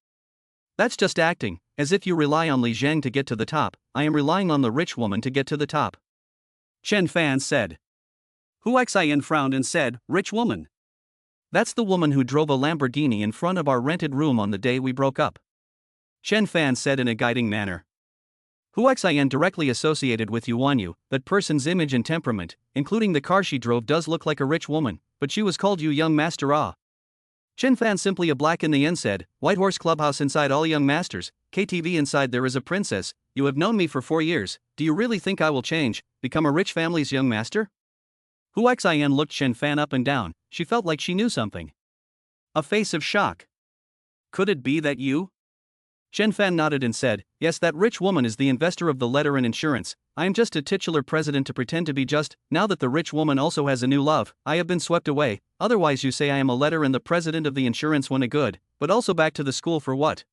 That's just acting, as if you rely on Li Zhang to get to the top, I am relying on the rich woman to get to the top. Chen Fan said. Huaxian frowned and said, rich woman. That's the woman who drove a Lamborghini in front of our rented room on the day we broke up. Chen Fan said in a guiding manner. Huaxian directly associated with Yuan Yu, that person's image and temperament, including the car she drove does look like a rich woman, but she was called you young master Chen Fan simply a black in the end said, White Horse Clubhouse inside all young masters, KTV inside there is a princess, you have known me for 4 years, do you really think I will change, become a rich family's young master? Huaxian looked Chen Fan up and down, she felt like she knew something. A face of shock. Could it be that you? Chen Fan nodded and said, yes that rich woman is the investor of the letter and insurance, I am just a titular president to pretend to be just, now that the rich woman also has a new love, I have been swept away, otherwise you say I am a letter and the president of the insurance when a good, but also back to the school for what?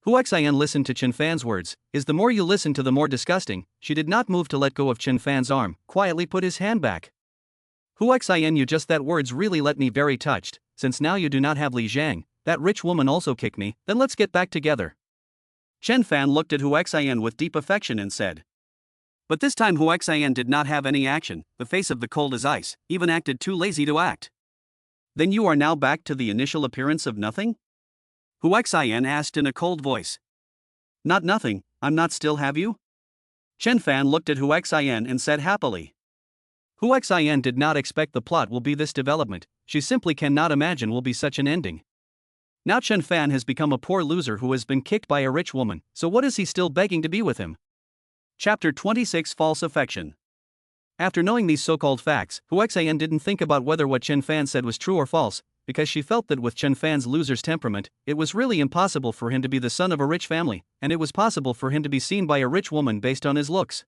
Hu Xian listened to Chen Fan's words. Is the more you listen to the more disgusting. She did not move to let go of Chen Fan's arm, quietly put his hand back. Hu Xian, you just that words really let me very touched. Since now you do not have Li Jiang, that rich woman also kicked me, then let's get back together. Chen Fan looked at Hu Xian with deep affection and said. But this time Hu Xian did not have any action, the face of the cold as ice, even acted too lazy to act. Then you are now back to the initial appearance of nothing? Hu Xian asked in a cold voice. Not nothing, I'm not still have you? Chen Fan looked at Hu Xian and said happily. Hu Xian did not expect the plot will be this development, she simply cannot imagine will be such an ending. Now Chen Fan has become a poor loser who has been kicked by a rich woman, so what is he still begging to be with him? Chapter 26 False Affection. After knowing these so-called facts, Hu Xian didn't think about whether what Chen Fan said was true or false, because she felt that with Chen Fan's loser's temperament, it was really impossible for him to be the son of a rich family, and it was possible for him to be seen by a rich woman based on his looks.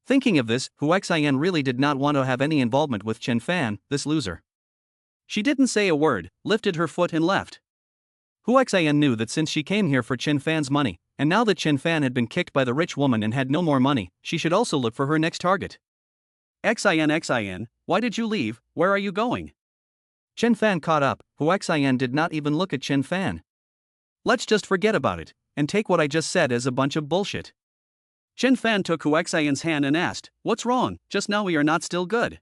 Thinking of this, Hu Xian really did not want to have any involvement with Chen Fan, this loser. She didn't say a word, lifted her foot and left. Hu Xian knew that since she came here for Chen Fan's money, and now that Chen Fan had been kicked by the rich woman and had no more money, she should also look for her next target. Xian, why did you leave, where are you going? Chen Fan caught up. Hu Xian did not even look at Chen Fan. Let's just forget about it, and take what I just said as a bunch of bullshit. Chen Fan took Hu Xian's hand and asked, what's wrong, just now we are not still good.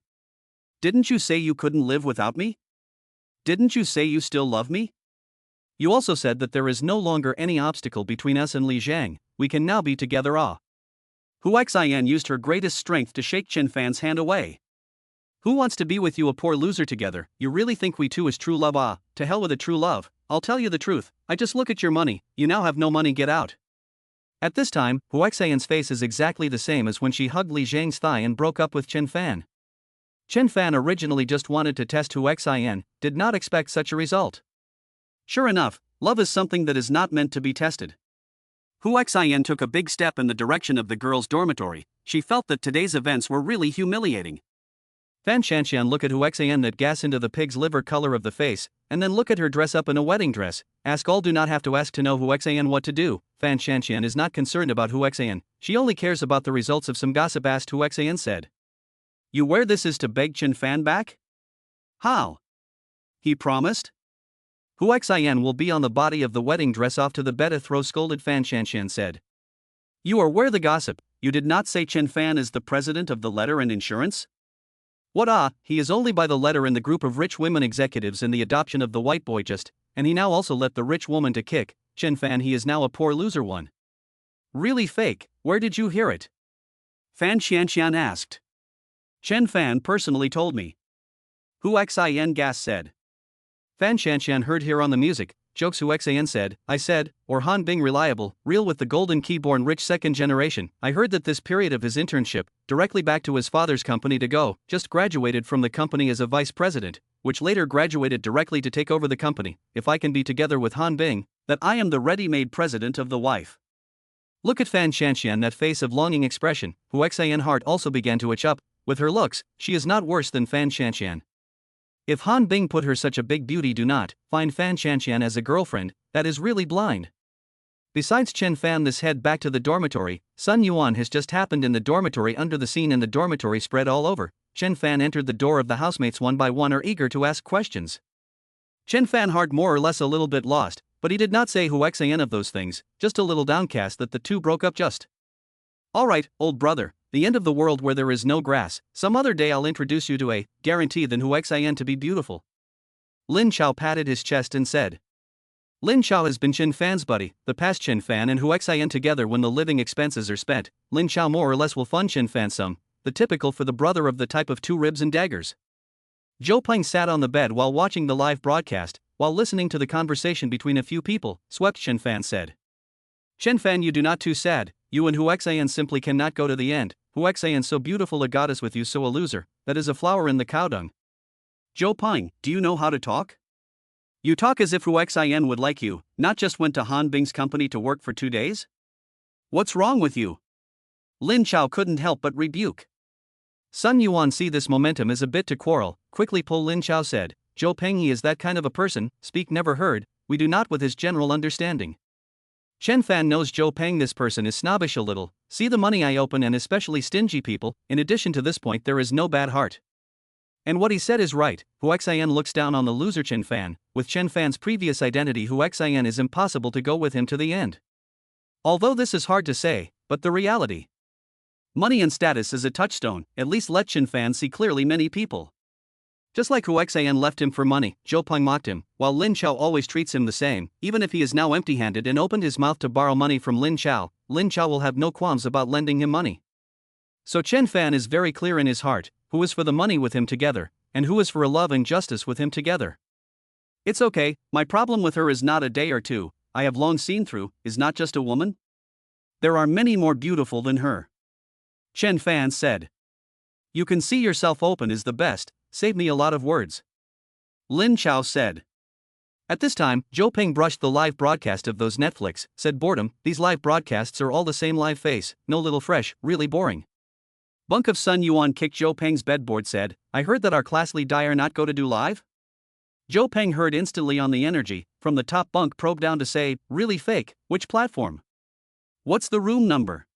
Didn't you say you couldn't live without me? Didn't you say you still love me? You also said that there is no longer any obstacle between us and Li Jiang, we can now be together. Hu Xian used her greatest strength to shake Chen Fan's hand away. Who wants to be with you, a poor loser, together? You really think we two is true love? To hell with a true love, I'll tell you the truth, I just look at your money, you now have no money, get out. At this time, Hu Xian's face is exactly the same as when she hugged Li Jiang's thigh and broke up with Chen Fan. Chen Fan originally just wanted to test Hu Xian, did not expect such a result. Sure enough, love is something that is not meant to be tested. Hu Xian took a big step in the direction of the girls' dormitory. She felt that today's events were really humiliating. Fan Shanxian look at Hu Xian, that gas into the pig's liver color of the face, and then look at her dress up in a wedding dress. Ask all, do not have to ask to know Hu Xian what to do. Fan Shanxian is not concerned about Hu Xian, she only cares about the results of some gossip. Asked Hu Xian said. You wear this is to beg Chen Fan back? How? He promised? Hu Xian will be on the body of the wedding dress off to the bed. A throw, scolded Fan Shanxian said. You are where the gossip, you did not say Chen Fan is the president of the letter and insurance? What he is only by the letter in the group of rich women executives in the adoption of the white boy just, and he now also let the rich woman to kick Chen Fan. He is now a poor loser one. Really fake, where did you hear it? Fan Shanxian asked. Chen Fan personally told me. Hu Xian Gas said. Fan Shanxian heard here on the music, jokes. Hu Xian said, I said, or Han Bing reliable, real with the golden key, born rich second generation. I heard that this period of his internship, directly back to his father's company to go, just graduated from the company as a vice president, which later graduated directly to take over the company. If I can be together with Han Bing, that I am the ready-made president of the wife. Look at Fan Shanxian, that face of longing expression. Hu Xian heart also began to itch up. With her looks, she is not worse than Fan Shanxian. If Han Bing put her such a big beauty, do not find Fan Shanxian as a girlfriend, that is really blind. Besides Chen Fan, this head back to the dormitory. Sun Yuan has just happened in the dormitory. Under the scene in the dormitory spread all over. Chen Fan entered the door of the housemates one by one, are eager to ask questions. Chen Fan heart more or less a little bit lost, but he did not say Hu Xian of those things, just a little downcast that the two broke up just. Alright, old brother, the end of the world where there is no grass, some other day I'll introduce you to a guarantee than Hu Xian to be beautiful. Lin Chao patted his chest and said. Lin Chao has been Chen Fan's buddy, the past Chen Fan and Hu Xian together when the living expenses are spent. Lin Chao more or less will fund Chen Fan some, the typical for the brother of the type of 2 ribs and daggers. Zhou Peng sat on the bed while watching the live broadcast, while listening to the conversation between a few people. Swept Chen Fan said. Chen Fan, you do not too sad, you and Hu Xian simply cannot go to the end. Hu Xian so beautiful, a goddess, with you so a loser, that is a flower in the cow dung. Zhou Peng, do you know how to talk? You talk as if Hu Xian would like you, not just went to Han Bing's company to work for 2 days? What's wrong with you? Lin Chao couldn't help but rebuke. Sun Yuan see this momentum is a bit to quarrel, quickly pull. Lin Chao said, Zhou Peng, he is that kind of a person, speak never heard, we do not with his general understanding. Chen Fan knows Zhou Peng. This person is snobbish a little. See the money I open, and especially stingy people. In addition to this point, there is no bad heart. And what he said is right. Hu Xian looks down on the loser Chen Fan. With Chen Fan's previous identity, Hu Xian is impossible to go with him to the end. Although this is hard to say, but the reality. Money and status is a touchstone. At least let Chen Fan see clearly many people. Just like Hu Xian left him for money, Zhou Peng mocked him, while Lin Chao always treats him the same. Even if he is now empty-handed and opened his mouth to borrow money from Lin Chao will have no qualms about lending him money. So Chen Fan is very clear in his heart, who is for the money with him together, and who is for a love and justice with him together. It's okay, my problem with her is not a day or two, I have long seen through, is not just a woman? There are many more beautiful than her. Chen Fan said. You can see yourself open is the best, save me a lot of words. Lin Chao said. At this time, Zhou Peng brushed the live broadcast of those Netflix, said boredom, these live broadcasts are all the same live face, no little fresh, really boring. Bunk of Sun Yuan kicked Zhou Peng's bedboard said, I heard that our class Li Dyer not go to do live? Zhou Peng heard instantly on the energy, from the top bunk probed down to say, really fake, which platform? What's the room number?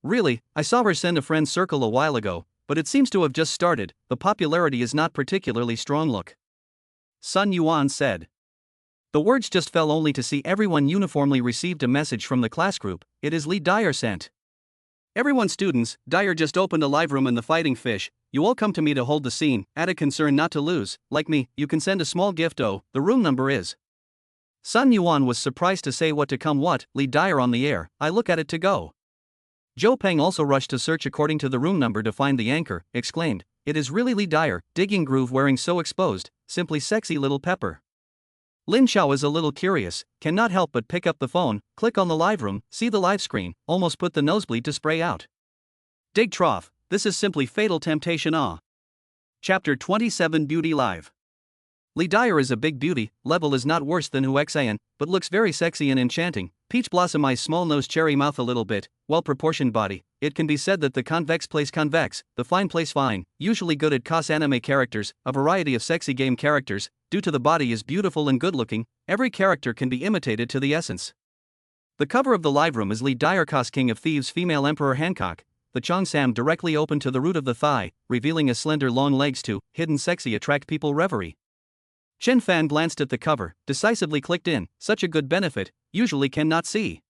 Really, I saw her send a friend circle a while ago, but it seems to have just started, the popularity is not particularly strong. Look. Sun Yuan said. The words just fell only to see everyone uniformly received a message from the class group, it is Li Dyer sent. Everyone students, Dyer just opened a live room in the Fighting Fish, you all come to me to hold the scene, added concern not to lose, like me, you can send a small gift the room number is. Sun Yuan was surprised to say what to come what, Li Dyer on the air, I look at it to go. Zhou Peng also rushed to search according to the room number to find the anchor, exclaimed, it is really Li Dyer, digging groove wearing so exposed, simply sexy little pepper. Lin Chao is a little curious, cannot help but pick up the phone, click on the live room, see the live screen, almost put the nosebleed to spray out. Dig trough, this is simply fatal temptation. Chapter 27 Beauty Live. Li Dyer is a big beauty, level is not worse than Hu Xian, but looks very sexy and enchanting, peach blossom eyes, small nose, cherry mouth, a little bit, well-proportioned body. It can be said that the convex plays convex, the fine plays fine, usually good at cos anime characters, a variety of sexy game characters, due to the body is beautiful and good-looking, every character can be imitated to the essence. The cover of the live room is Li Dyer cos King of Thieves female Emperor Hancock, the Chong Sam directly open to the root of the thigh, revealing a slender long legs to, hidden sexy attract people reverie. Chen Fan glanced at the cover, decisively clicked in, such a good benefit, usually cannot see.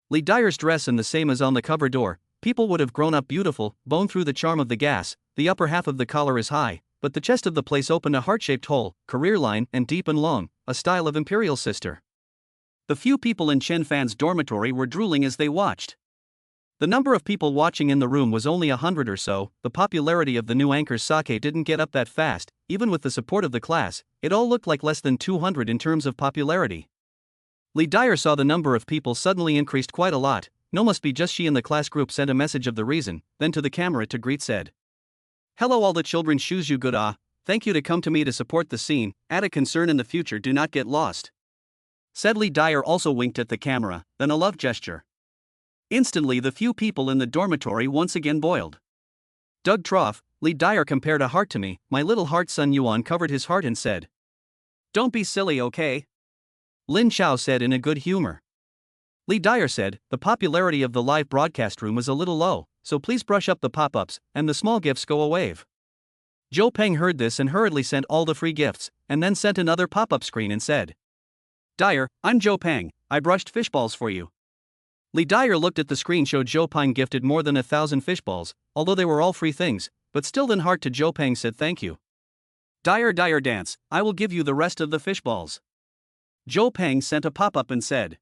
Li Dyer's dress and the same as on the cover door, people would have grown up beautiful, bone through the charm of the gas, the upper half of the collar is high, but the chest of the place open a heart-shaped hole, career line and deep and long, a style of imperial sister. The few people in Chen Fan's dormitory were drooling as they watched. The number of people watching in the room was only 100 or so, the popularity of the new anchor's sake didn't get up that fast, even with the support of the class, it all looked like less than 200 in terms of popularity. Li Dyer saw the number of people suddenly increased quite a lot, no must be just she in the class group sent a message of the reason, then to the camera to greet said. Hello all the children shoes you good thank you to come to me to support the scene, add a concern in the future do not get lost. Said Li Dyer also winked at the camera, then a love gesture. Instantly the few people in the dormitory once again boiled. Dug trough, Li Dyer compared a heart to me, my little heart. Sun Yuan covered his heart and said. Don't be silly okay? Lin Chao said in a good humor. Li Dyer said, the popularity of the live broadcast room is a little low, so please brush up the pop-ups, and the small gifts go a wave. Zhou Peng heard this and hurriedly sent all the free gifts, and then sent another pop-up screen and said. Dyer, I'm Zhou Peng, I brushed fishballs for you. Li Dyer looked at the screen, showed Zhou Peng gifted more than 1,000 fishballs, although they were all free things, but still then heart to Zhou Peng said thank you. Dyer dance, I will give you the rest of the fishballs. Zhou Peng sent a pop-up and said.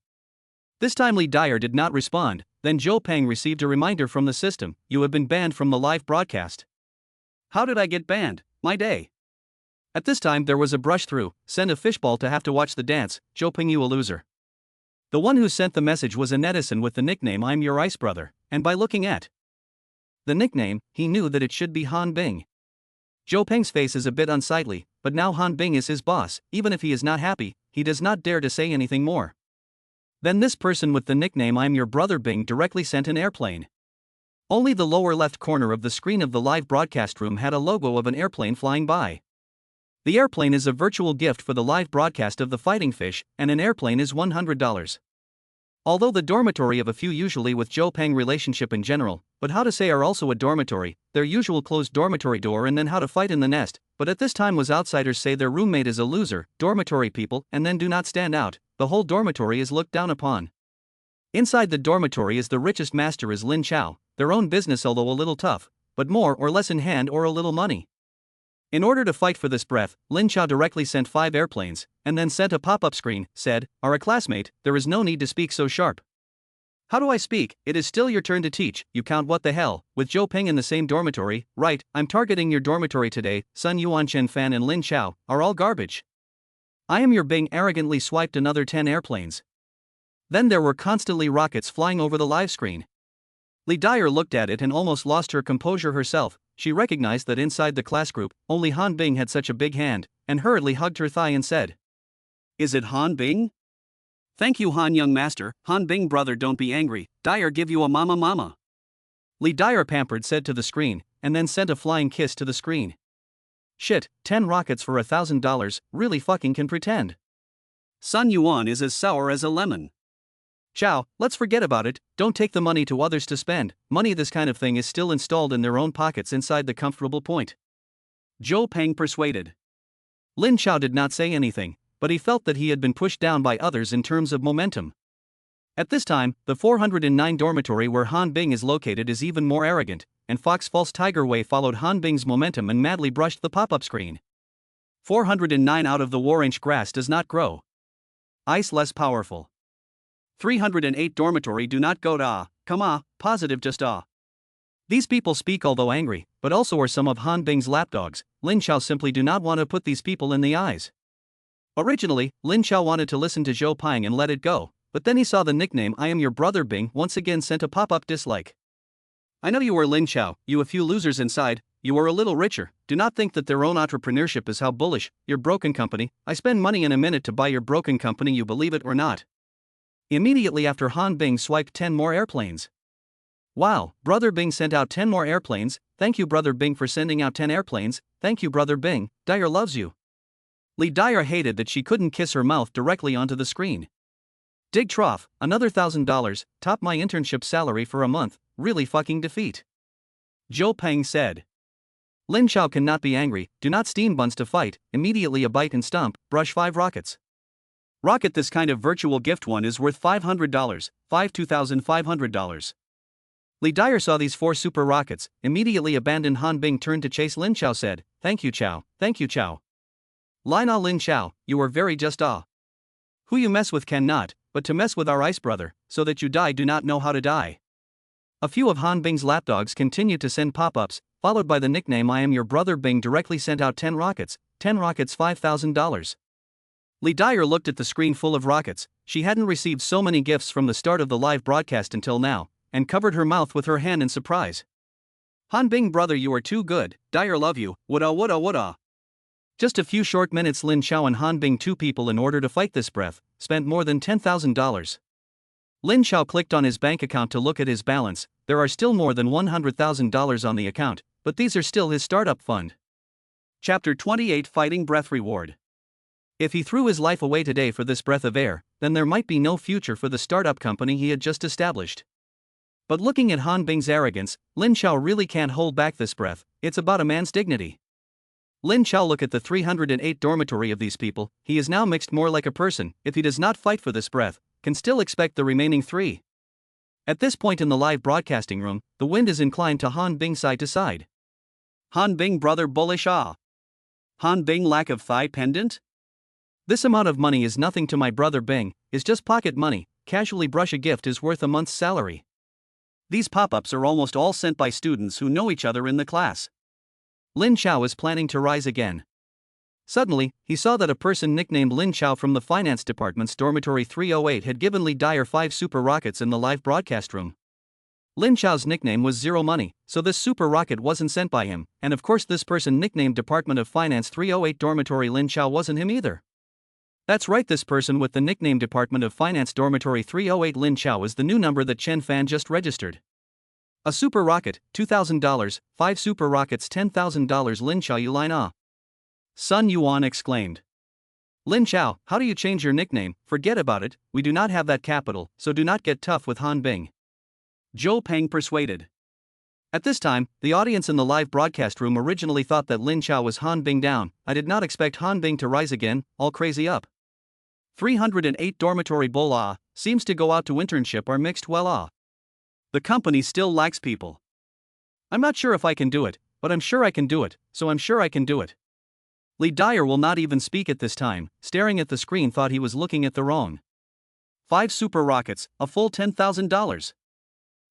This time Li Dyer did not respond, then Zhou Peng received a reminder from the system, you have been banned from the live broadcast. How did I get banned, my day? At this time there was a brush through, send a fishball to have to watch the dance, Zhou Peng you a loser. The one who sent the message was a netizen with the nickname I'm your ice brother, and by looking at the nickname, he knew that it should be Han Bing. Zhou Peng's face is a bit unsightly, but now Han Bing is his boss, even if he is not happy, he does not dare to say anything more. Then this person with the nickname I'm your brother Bing directly sent an airplane. Only the lower left corner of the screen of the live broadcast room had a logo of an airplane flying by. The airplane is a virtual gift for the live broadcast of the Fighting Fish, and an airplane is $100. Although the dormitory of a few usually with Joe Pang relationship in general, but how to say are also a dormitory, their usual closed dormitory door and then how to fight in the nest, but at this time was outsiders say their roommate is a loser, dormitory people and then do not stand out, the whole dormitory is looked down upon. Inside the dormitory is the richest master is Lin Chao, their own business although a little tough, but more or less in hand or a little money. In order to fight for this breath, Lin Chao directly sent 5 airplanes, and then sent a pop-up screen, said, "Are a classmate, there is no need to speak so sharp. How do I speak? It is still your turn to teach, you count what the hell, with Joe Peng in the same dormitory, right, I'm targeting your dormitory today, Sun Yuan Chen Fan and Lin Chao, are all garbage. I am your Bing arrogantly swiped another 10 airplanes. Then there were constantly rockets flying over the live screen. Li Dyer looked at it and almost lost her composure herself. She recognized that inside the class group, only Han Bing had such a big hand, and hurriedly hugged her thigh and said, "Is it Han Bing?" "Thank you Han young master, Han Bing brother don't be angry, Dyer give you a mama. Li Dyer pampered said to the screen, and then sent a flying kiss to the screen. Shit, 10 rockets for $1,000, really fucking can pretend. Sun Yuan is as sour as a lemon. Chow, let's forget about it, don't take the money to others to spend, money this kind of thing is still installed in their own pockets inside the comfortable point. Zhou Peng persuaded. Lin Chao did not say anything, but he felt that he had been pushed down by others in terms of momentum. At this time, the 409 dormitory where Han Bing is located is even more arrogant, and Fox False Tiger Way followed Han Bing's momentum and madly brushed the pop-up screen. 409 out of the war-inch grass does not grow. Ice less powerful. 308 dormitory do not go to come positive just These people speak although angry, but also are some of Han Bing's lapdogs. Lin Chao simply do not want to put these people in the eyes. Originally, Lin Chao wanted to listen to Zhou Pang and let it go, but then he saw the nickname I am your brother Bing once again sent a pop-up dislike. I know you are Lin Chao, you a few losers inside, you are a little richer, do not think that their own entrepreneurship is how bullish, your broken company, I spend money in a minute to buy your broken company you believe it or not. Immediately after Han Bing swiped 10 more airplanes. Wow, Brother Bing sent out 10 more airplanes, thank you Brother Bing for sending out 10 airplanes, thank you Brother Bing, Dyer loves you. Li Dyer hated that she couldn't kiss her mouth directly onto the screen. Dig trough, another $1,000, top my internship salary for a month, really fucking defeat. Zhou Peng said. Lin Chao cannot be angry, do not steam buns to fight, immediately a bite and stomp, brush 5 rockets. Rocket this kind of virtual gift one is worth $500, $2,500. Li Dyer saw these 4 super rockets, immediately abandoned Han Bing turned to chase Lin Chao said, thank you Chao, thank you Chao. Line Lin Chao, you are very just Who you mess with cannot, but to mess with our ice brother, so that you die do not know how to die. A few of Han Bing's lapdogs continued to send pop-ups, followed by the nickname I am your brother Bing directly sent out 10 rockets $5,000. Li Dyer looked at the screen full of rockets, she hadn't received so many gifts from the start of the live broadcast until now, and covered her mouth with her hand in surprise. Han Bing brother you are too good, Dyer love you, woulda. Just a few short minutes Lin Chao and Han Bing 2 people in order to fight this breath, spent more than $10,000. Lin Chao clicked on his bank account to look at his balance, there are still more than $100,000 on the account, but these are still his startup fund. Chapter 28 Fighting Breath Reward. If he threw his life away today for this breath of air, then there might be no future for the startup company he had just established. But looking at Han Bing's arrogance, Lin Chao really can't hold back this breath, it's about a man's dignity. Lin Chao look at the 308 dormitory of these people, he is now mixed more like a person, if he does not fight for this breath, can still expect the remaining 3. At this point in the live broadcasting room, the wind is inclined to Han Bing side to side. Han Bing brother bullish Han Bing lack of thigh pendant? This amount of money is nothing to my brother Bing, is just pocket money, casually brush a gift is worth a month's salary. These pop-ups are almost all sent by students who know each other in the class. Lin Chao is planning to rise again. Suddenly, he saw that a person nicknamed Lin Chao from the finance department's dormitory 308 had given Li Dyer 5 super rockets in the live broadcast room. Lin Chao's nickname was Zero Money, so this super rocket wasn't sent by him, and of course this person nicknamed Department of Finance 308 dormitory Lin Chao wasn't him either. That's right, this person with the nickname Department of Finance Dormitory 308 Lin Chao is the new number that Chen Fan just registered. A super rocket, $2,000, 5 super rockets $10,000 Lin Chao you line Sun Yuan exclaimed. Lin Chao, how do you change your nickname? Forget about it, we do not have that capital, so do not get tough with Han Bing. Zhou Peng persuaded. At this time, the audience in the live broadcast room originally thought that Lin Chao was Han Bing down. I did not expect Han Bing to rise again, all crazy up. 308 dormitory bola seems to go out to internship or mixed well. The company still lacks people. I'm not sure if I can do it, but I'm sure I can do it, so I'm sure I can do it. Li Dyer will not even speak at this time, staring at the screen thought he was looking at the wrong. 5 super rockets, a full $10,000.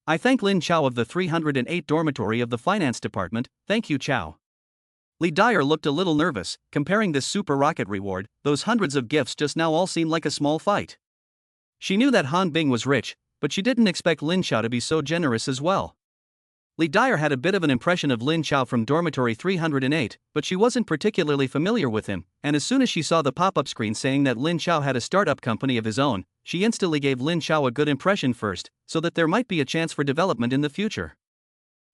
I thank Lin Chao of the 308 dormitory of the finance department, thank you Chao. Li Dyer looked a little nervous, comparing this super rocket reward, those hundreds of gifts just now all seemed like a small fight. She knew that Han Bing was rich, but she didn't expect Lin Chao to be so generous as well. Li Dyer had a bit of an impression of Lin Chao from dormitory 308, but she wasn't particularly familiar with him, and as soon as she saw the pop-up screen saying that Lin Chao had a startup company of his own, she instantly gave Lin Chao a good impression first, so that there might be a chance for development in the future.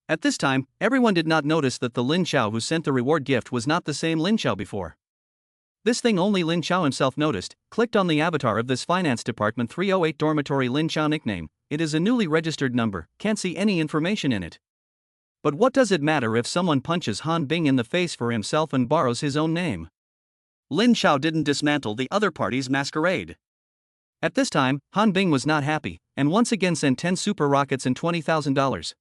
At this time, everyone did not notice that the Lin Chao who sent the reward gift was not the same Lin Chao before. This thing only Lin Chao himself noticed, clicked on the avatar of this finance department 308 dormitory Lin Chao nickname. It is a newly registered number, can't see any information in it. But what does it matter if someone punches Han Bing in the face for himself and borrows his own name? Lin Chao didn't dismantle the other party's masquerade. At this time, Han Bing was not happy, and once again sent 10 super rockets and $20,000.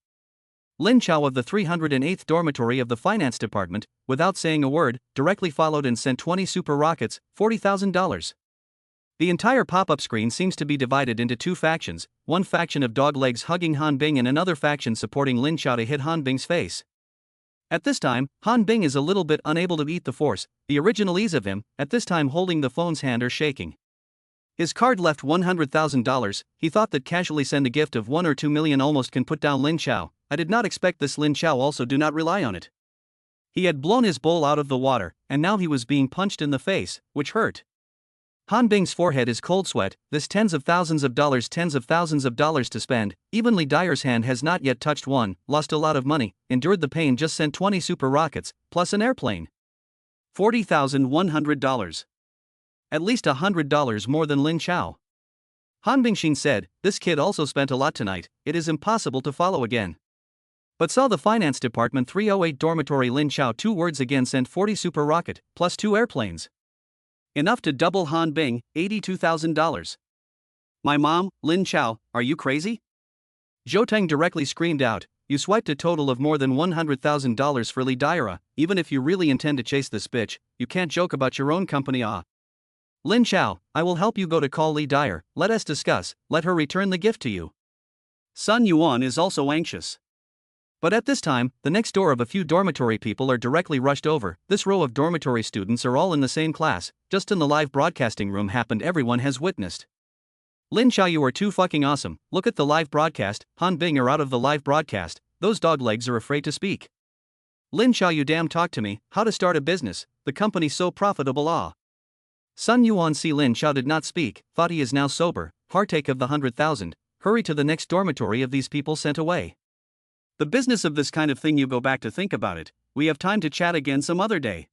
Lin Chao of the 308th dormitory of the finance department, without saying a word, directly followed and sent 20 super rockets, $40,000. The entire pop-up screen seems to be divided into 2 factions, one faction of dog legs hugging Han Bing and another faction supporting Lin Chao to hit Han Bing's face. At this time, Han Bing is a little bit unable to eat the force, the original ease of him, at this time holding the phone's hand or shaking. His card left $100,000, he thought that casually send a gift of 1 or 2 million almost can put down Lin Chao. I did not expect this Lin Chao also do not rely on it. He had blown his bowl out of the water, and now he was being punched in the face, which hurt. Han Bing's forehead is cold sweat, this tens of thousands of dollars to spend, even Li Dyer's hand has not yet touched one, lost a lot of money, endured the pain just sent 20 super rockets, plus an airplane. $40,100. At least $100 more than Lin Chao. Han Bingshin said, this kid also spent a lot tonight, it is impossible to follow again. But saw the finance department 308 dormitory Lin Chao 2 words again sent 40 super rocket, plus 2 airplanes. Enough to double Han Bing, $82,000. My mom, Lin Chao, are you crazy? Zhou Teng directly screamed out, you swiped a total of more than $100,000 for Li Dyer, even if you really intend to chase this bitch, you can't joke about your own company. Lin Chao, I will help you go to call Li Dyer, let us discuss, let her return the gift to you. Sun Yuan is also anxious. But at this time, the next door of a few dormitory people are directly rushed over. This row of dormitory students are all in the same class, just in the live broadcasting room happened everyone has witnessed. Lin Chao, you are too fucking awesome, look at the live broadcast, Han Bing are out of the live broadcast, those dog legs are afraid to speak. Lin Chao, you damn talk to me, how to start a business, the company's so profitable. Sun Yuan see Lin Chao did not speak, thought he is now sober, partake of the 100,000, hurry to the next dormitory of these people sent away. The business of this kind of thing, you go back to think about it, we have time to chat again some other day.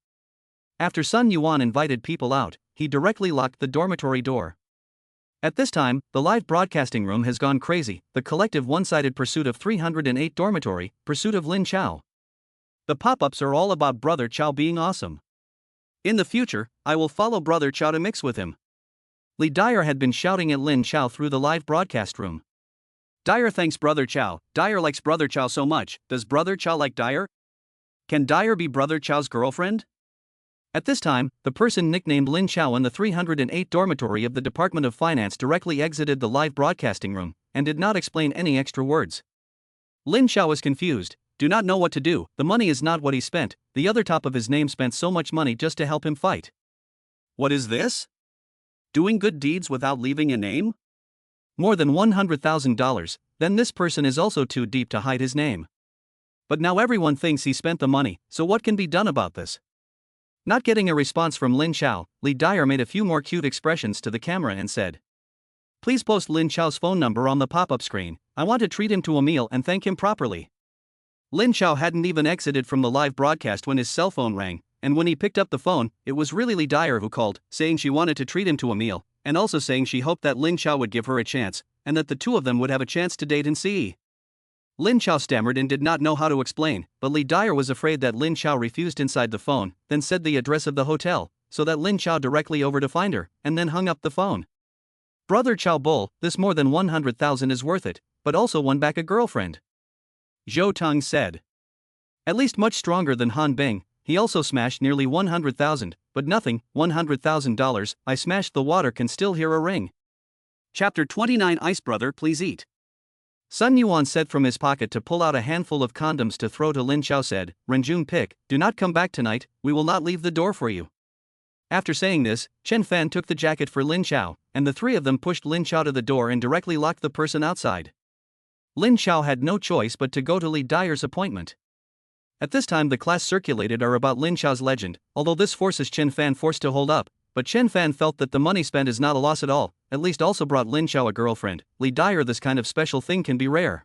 After Sun Yuan invited people out, he directly locked the dormitory door. At this time, the live broadcasting room has gone crazy, the collective one-sided pursuit of 308 dormitory, pursuit of Lin Chao. The pop-ups are all about Brother Chao being awesome. In the future, I will follow Brother Chao to mix with him. Li Dyer had been shouting at Lin Chao through the live broadcast room. Dyer thanks Brother Chao, Dyer likes Brother Chao so much, does Brother Chao like Dyer? Can Dyer be Brother Chao's girlfriend? At this time, the person nicknamed Lin Chao in the 308 dormitory of the Department of Finance directly exited the live broadcasting room, and did not explain any extra words. Lin Chao is confused, do not know what to do, the money is not what he spent, the other top of his name spent so much money just to help him fight. What is this? Doing good deeds without leaving a name? More than $100,000, then this person is also too deep to hide his name. But now everyone thinks he spent the money, so what can be done about this? Not getting a response from Lin Chao, Li Dyer made a few more cute expressions to the camera and said, please post Lin Chao's phone number on the pop-up screen, I want to treat him to a meal and thank him properly. Lin Chao hadn't even exited from the live broadcast when his cell phone rang, and when he picked up the phone, it was really Li Dyer who called, saying she wanted to treat him to a meal, and also saying she hoped that Lin Chao would give her a chance, and that the two of them would have a chance to date in CE. Lin Chao stammered and did not know how to explain, but Li Dyer was afraid that Lin Chao refused inside the phone, then said the address of the hotel, so that Lin Chao directly over to find her, and then hung up the phone. Brother Chao Bull, this more than 100,000 is worth it, but also won back a girlfriend. Zhou Tong said. At least much stronger than Han Bing, he also smashed nearly 100,000, but nothing, $100,000, I smashed the water can still hear a ring. Chapter 29 Ice Brother please eat. Sun Yuan said from his pocket to pull out a handful of condoms to throw to Lin Chao said, Renjun Pick, do not come back tonight, we will not leave the door for you. After saying this, Chen Fan took the jacket for Lin Chao, and the three of them pushed Lin Chao to the door and directly locked the person outside. Lin Chao had no choice but to go to Li Dyer's appointment. At this time the class circulated are about Lin Chao's legend, although this forces Chen Fan forced to hold up, but Chen Fan felt that the money spent is not a loss at all, at least also brought Lin Chao a girlfriend. Li Dyer this kind of special thing can be rare.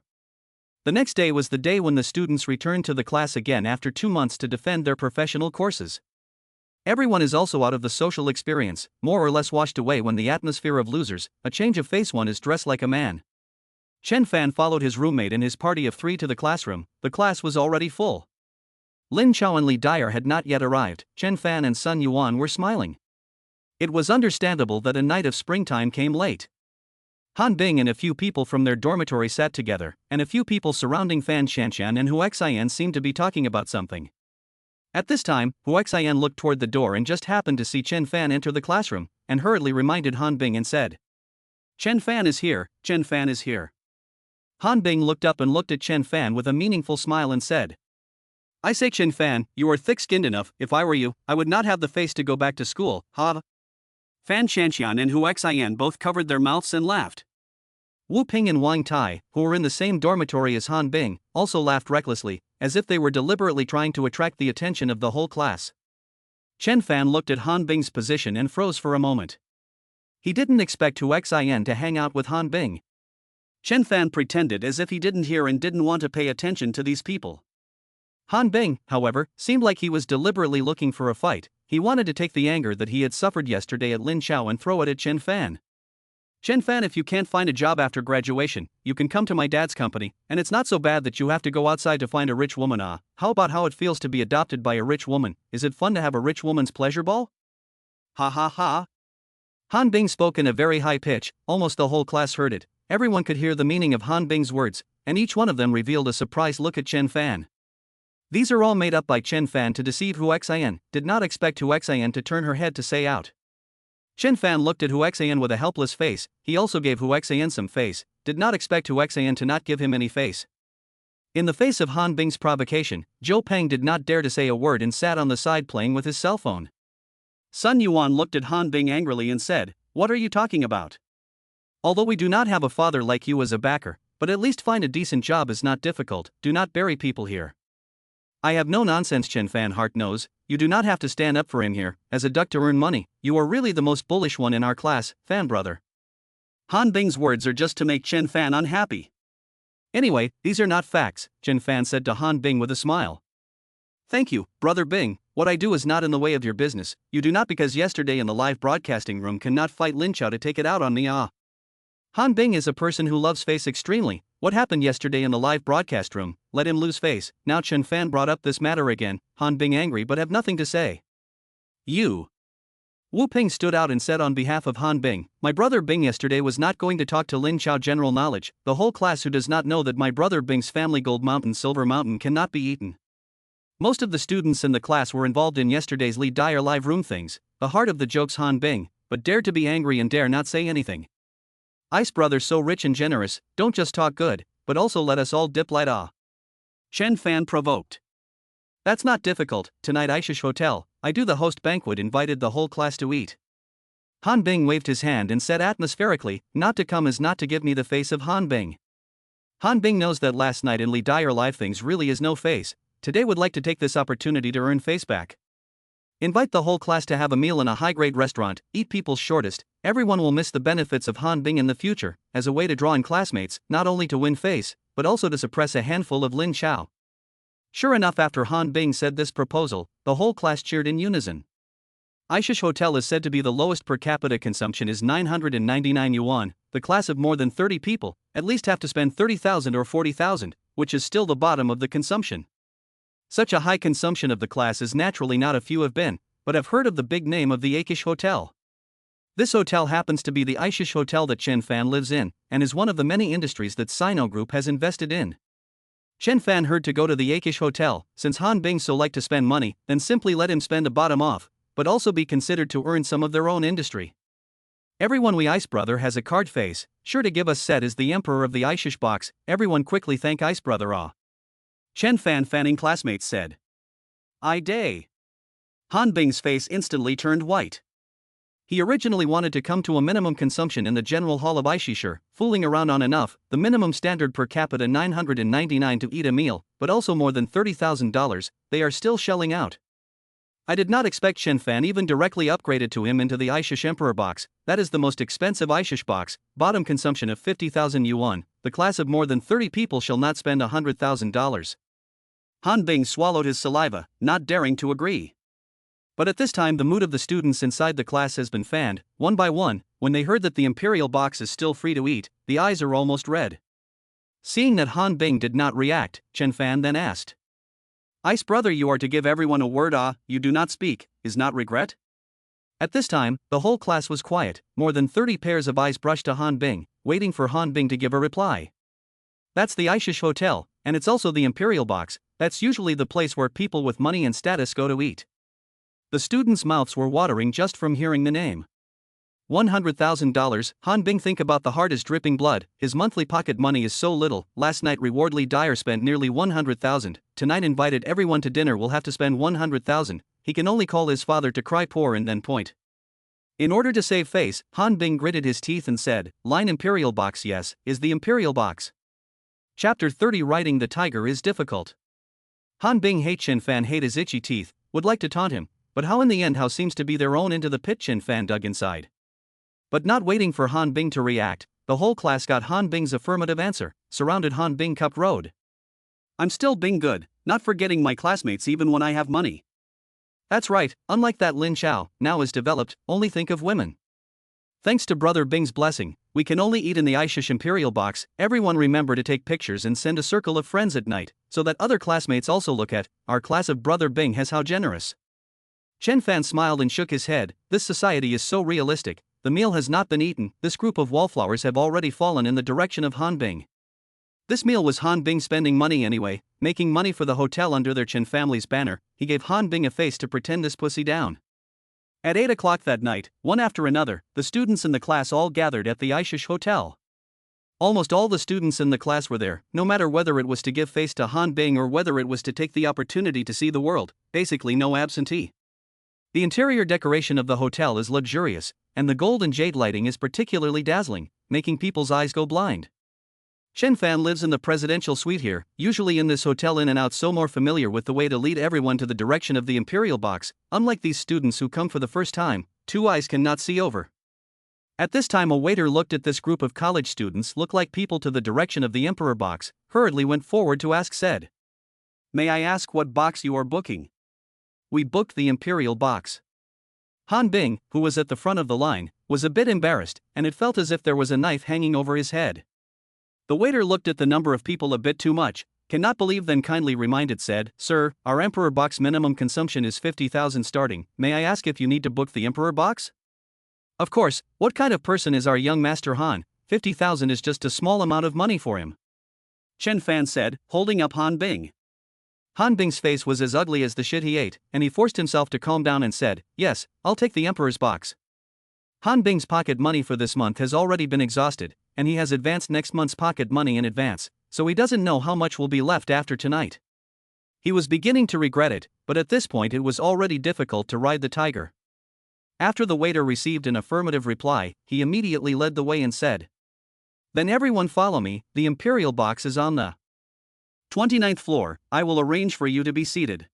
The next day was the day when the students returned to the class again after 2 months to defend their professional courses. Everyone is also out of the social experience, more or less washed away when the atmosphere of losers, a change of face one is dressed like a man. Chen Fan followed his roommate and his party of 3 to the classroom, the class was already full. Lin Chao and Li Dyer had not yet arrived, Chen Fan and Sun Yuan were smiling. It was understandable that a night of springtime came late. Han Bing and a few people from their dormitory sat together, and a few people surrounding Fan Shanshan and Huaxian seemed to be talking about something. At this time, Huaxian looked toward the door and just happened to see Chen Fan enter the classroom, and hurriedly reminded Han Bing and said, Chen Fan is here, Chen Fan is here. Han Bing looked up and looked at Chen Fan with a meaningful smile and said, I say Chen Fan, you are thick-skinned enough, if I were you, I would not have the face to go back to school, ha? Fan Shanshan and Huaxian both covered their mouths and laughed. Wu Ping and Wang Tai, who were in the same dormitory as Han Bing, also laughed recklessly, as if they were deliberately trying to attract the attention of the whole class. Chen Fan looked at Han Bing's position and froze for a moment. He didn't expect Huaxian to hang out with Han Bing. Chen Fan pretended as if he didn't hear and didn't want to pay attention to these people. Han Bing, however, seemed like he was deliberately looking for a fight. He wanted to take the anger that he had suffered yesterday at Lin Chao and throw it at Chen Fan. Chen Fan, if you can't find a job after graduation, you can come to my dad's company, and it's not so bad that you have to go outside to find a rich woman. How about how it feels to be adopted by a rich woman? Is it fun to have a rich woman's pleasure ball? Ha ha ha. Han Bing spoke in a very high pitch, almost the whole class heard it. Everyone could hear the meaning of Han Bing's words, and each one of them revealed a surprised look at Chen Fan. These are all made up by Chen Fan to deceive Huaxian, did not expect Huaxian to turn her head to say out. Chen Fan looked at Huaxian with a helpless face, he also gave Huaxian some face, did not expect Huaxian to not give him any face. In the face of Han Bing's provocation, Zhou Peng did not dare to say a word and sat on the side playing with his cell phone. Sun Yuan looked at Han Bing angrily and said, What are you talking about? Although we do not have a father like you as a backer, but at least find a decent job is not difficult, do not bury people here. I have no nonsense, Chen Fan Heart knows, you do not have to stand up for him here, as a duck to earn money, you are really the most bullish one in our class, Fan brother. Han Bing's words are just to make Chen Fan unhappy. Anyway, these are not facts, Chen Fan said to Han Bing with a smile. Thank you, brother Bing, what I do is not in the way of your business, you do not because yesterday in the live broadcasting room cannot fight Lin Chao to take it out on me. Han Bing is a person who loves face extremely. What happened yesterday in the live broadcast room, let him lose face. Now Chen Fan brought up this matter again, Han Bing angry but have nothing to say. You. Wu Ping stood out and said on behalf of Han Bing, my brother Bing yesterday was not going to talk to Lin Chao general knowledge, the whole class who does not know that my brother Bing's family Gold Mountain Silver Mountain cannot be eaten. Most of the students in the class were involved in yesterday's Li Dyer live room things, the heart of the jokes Han Bing, but dared to be angry and dare not say anything. Ice brother so rich and generous, don't just talk good, but also let us all dip light. Chen Fan provoked. That's not difficult, tonight Aisha's hotel, I do the host banquet invited the whole class to eat. Han Bing waved his hand and said atmospherically, not to come is not to give me the face of Han Bing. Han Bing knows that last night in Li Dyer live things really is no face, today would like to take this opportunity to earn face back. Invite the whole class to have a meal in a high-grade restaurant, eat people's shortest, everyone will miss the benefits of Han Bing in the future, as a way to draw in classmates, not only to win face, but also to suppress a handful of Lin Chao. Sure enough, after Han Bing said this proposal, the whole class cheered in unison. Aishish Hotel is said to be the lowest per capita consumption is 999 yuan. The class of more than 30 people at least have to spend 30,000 or 40,000, which is still the bottom of the consumption. Such a high consumption of the class is naturally not a few have been, but have heard of the big name of the Aishish Hotel. This hotel happens to be the Aishish Hotel that Chen Fan lives in, and is one of the many industries that Sino Group has invested in. Chen Fan heard to go to the Aishish Hotel, since Han Bing so liked to spend money, then simply let him spend a bottom off, but also be considered to earn some of their own industry. Everyone we Ice Brother has a card face, sure to give us said is the emperor of the Aishish box. Everyone quickly thank Ice Brother Chen Fan fanning classmates said. I day. Han Bing's face instantly turned white. He originally wanted to come to a minimum consumption in the general hall of Aishisher, fooling around on enough, the minimum standard per capita 999 to eat a meal, but also more than $30,000, they are still shelling out. I did not expect Chen Fan even directly upgraded to him into the Aishish Emperor box. That is the most expensive Aishish box, bottom consumption of 50,000 yuan, the class of more than 30 people shall not spend $100,000. Han Bing swallowed his saliva, not daring to agree. But at this time the mood of the students inside the class has been fanned, one by one. When they heard that the Imperial box is still free to eat, the eyes are almost red. Seeing that Han Bing did not react, Chen Fan then asked. Ice Brother, you are to give everyone a word, you do not speak, is not regret? At this time, the whole class was quiet, more than 30 pairs of eyes brushed to Han Bing, waiting for Han Bing to give a reply. That's the Aishish Hotel, and it's also the Imperial box. That's usually the place where people with money and status go to eat. The students' mouths were watering just from hearing the name. $100,000, Han Bing think about the heart is dripping blood, his monthly pocket money is so little. Last night Rewardly Dyer spent nearly 100,000, tonight invited everyone to dinner will have to spend 100,000, he can only call his father to cry poor and then point. In order to save face, Han Bing gritted his teeth and said, line Imperial box, yes, is the Imperial box. Chapter 30 Riding the Tiger is difficult. Han Bing hate Chen Fan hate his itchy teeth, would like to taunt him, but how in the end how seems to be their own into the pit Chen Fan dug inside. But not waiting for Han Bing to react, the whole class got Han Bing's affirmative answer, surrounded Han Bing cup road. I'm still Bing good, not forgetting my classmates even when I have money. That's right, unlike that Lin Chao, now is developed, only think of women. Thanks to Brother Bing's blessing, we can only eat in the Aishish Imperial box. Everyone remember to take pictures and send a circle of friends at night, so that other classmates also look at, our class of Brother Bing has how generous. Chen Fan smiled and shook his head, this society is so realistic. The meal has not been eaten, this group of wallflowers have already fallen in the direction of Han Bing. This meal was Han Bing spending money anyway, making money for the hotel under their Chen family's banner. He gave Han Bing a face to pretend this pussy down. At 8 o'clock that night, one after another, the students in the class all gathered at the Aishish Hotel. Almost all the students in the class were there, no matter whether it was to give face to Han Bing or whether it was to take the opportunity to see the world, basically no absentee. The interior decoration of the hotel is luxurious, and the gold and jade lighting is particularly dazzling, making people's eyes go blind. Chen Fan lives in the presidential suite here, usually in this hotel in and out, so more familiar with the way to lead everyone to the direction of the Imperial box. Unlike these students who come for the first time, two eyes cannot see over. At this time a waiter looked at this group of college students look like people to the direction of the Emperor box, hurriedly went forward to ask said. May I ask what box you are booking? We booked the Imperial box. Han Bing, who was at the front of the line, was a bit embarrassed, and it felt as if there was a knife hanging over his head. The waiter looked at the number of people a bit too much, cannot believe, then kindly reminded said, Sir, our Emperor box minimum consumption is 50,000 starting, may I ask if you need to book the Emperor box? Of course, what kind of person is our young master Han? 50,000 is just a small amount of money for him. Chen Fan said, holding up Han Bing. Han Bing's face was as ugly as the shit he ate, and he forced himself to calm down and said, yes, I'll take the Emperor's box. Han Bing's pocket money for this month has already been exhausted, and he has advanced next month's pocket money in advance, so he doesn't know how much will be left after tonight. He was beginning to regret it, but at this point it was already difficult to ride the tiger. After the waiter received an affirmative reply, he immediately led the way and said, then everyone follow me, the Imperial box is on the 29th floor, I will arrange for you to be seated.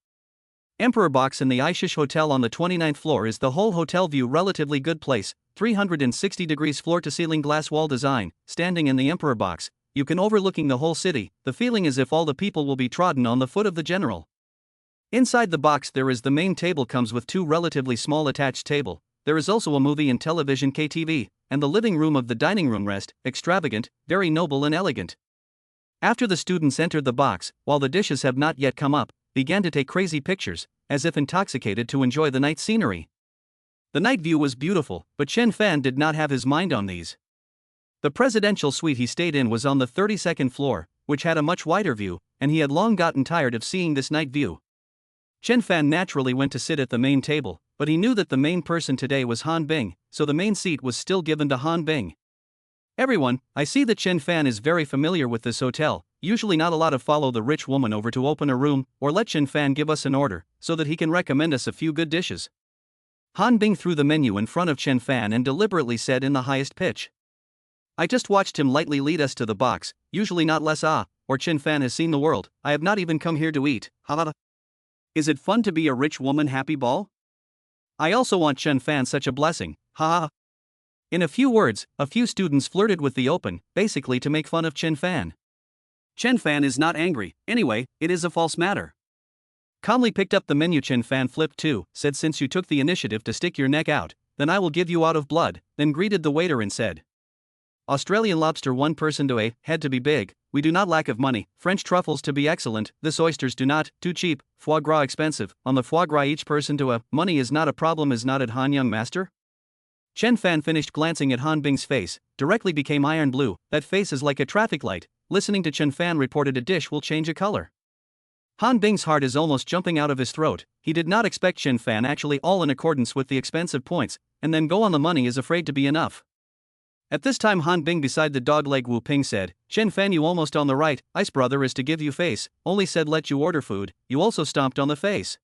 Emperor box in the Aishish Hotel on the 29th floor is the whole hotel view relatively good place, 360 degrees floor to ceiling glass wall design, standing in the Emperor box, you can overlooking the whole city, the feeling as if all the people will be trodden on the foot of the general. Inside the box there is the main table comes with two relatively small attached table, there is also a movie and television KTV, and the living room of the dining room rest, extravagant, very noble and elegant. After the students entered the box, while the dishes have not yet come up, began to take crazy pictures, as if intoxicated to enjoy the night scenery. The night view was beautiful, but Chen Fan did not have his mind on these. The presidential suite he stayed in was on the 32nd floor, which had a much wider view, and he had long gotten tired of seeing this night view. Chen Fan naturally went to sit at the main table, but he knew that the main person today was Han Bing, so the main seat was still given to Han Bing. Everyone, I see that Chen Fan is very familiar with this hotel, usually not a lot of follow the rich woman over to open a room, or let Chen Fan give us an order, so that he can recommend us a few good dishes. Han Bing threw the menu in front of Chen Fan and deliberately said in the highest pitch. I just watched him lightly lead us to the box, usually not less or Chen Fan has seen the world, I have not even come here to eat, ha. Is it fun to be a rich woman happy ball? I also want Chen Fan such a blessing, ha. In a few words, a few students flirted with the open, basically to make fun of Chen Fan. Chen Fan is not angry, anyway, it is a false matter. Calmly picked up the menu. Chen Fan flipped too, said since you took the initiative to stick your neck out, then I will give you out of blood, then greeted the waiter and said. Australian lobster 1 person to a head to be big, we do not lack of money, French truffles to be excellent, this oysters do not, too cheap, foie gras expensive, on the foie gras each person to a, money is not a problem is nodded Han young master? Chen Fan finished glancing at Han Bing's face, directly became iron blue, that face is like a traffic light, listening to Chen Fan reported a dish will change a color. Han Bing's heart is almost jumping out of his throat, he did not expect Chen Fan actually all in accordance with the expensive points, and then go on the money is afraid to be enough. At this time Han Bing beside the dog leg Wu Ping said, Chen Fan you almost on the right, ice brother is to give you face, only said let you order food, you also stomped on the face.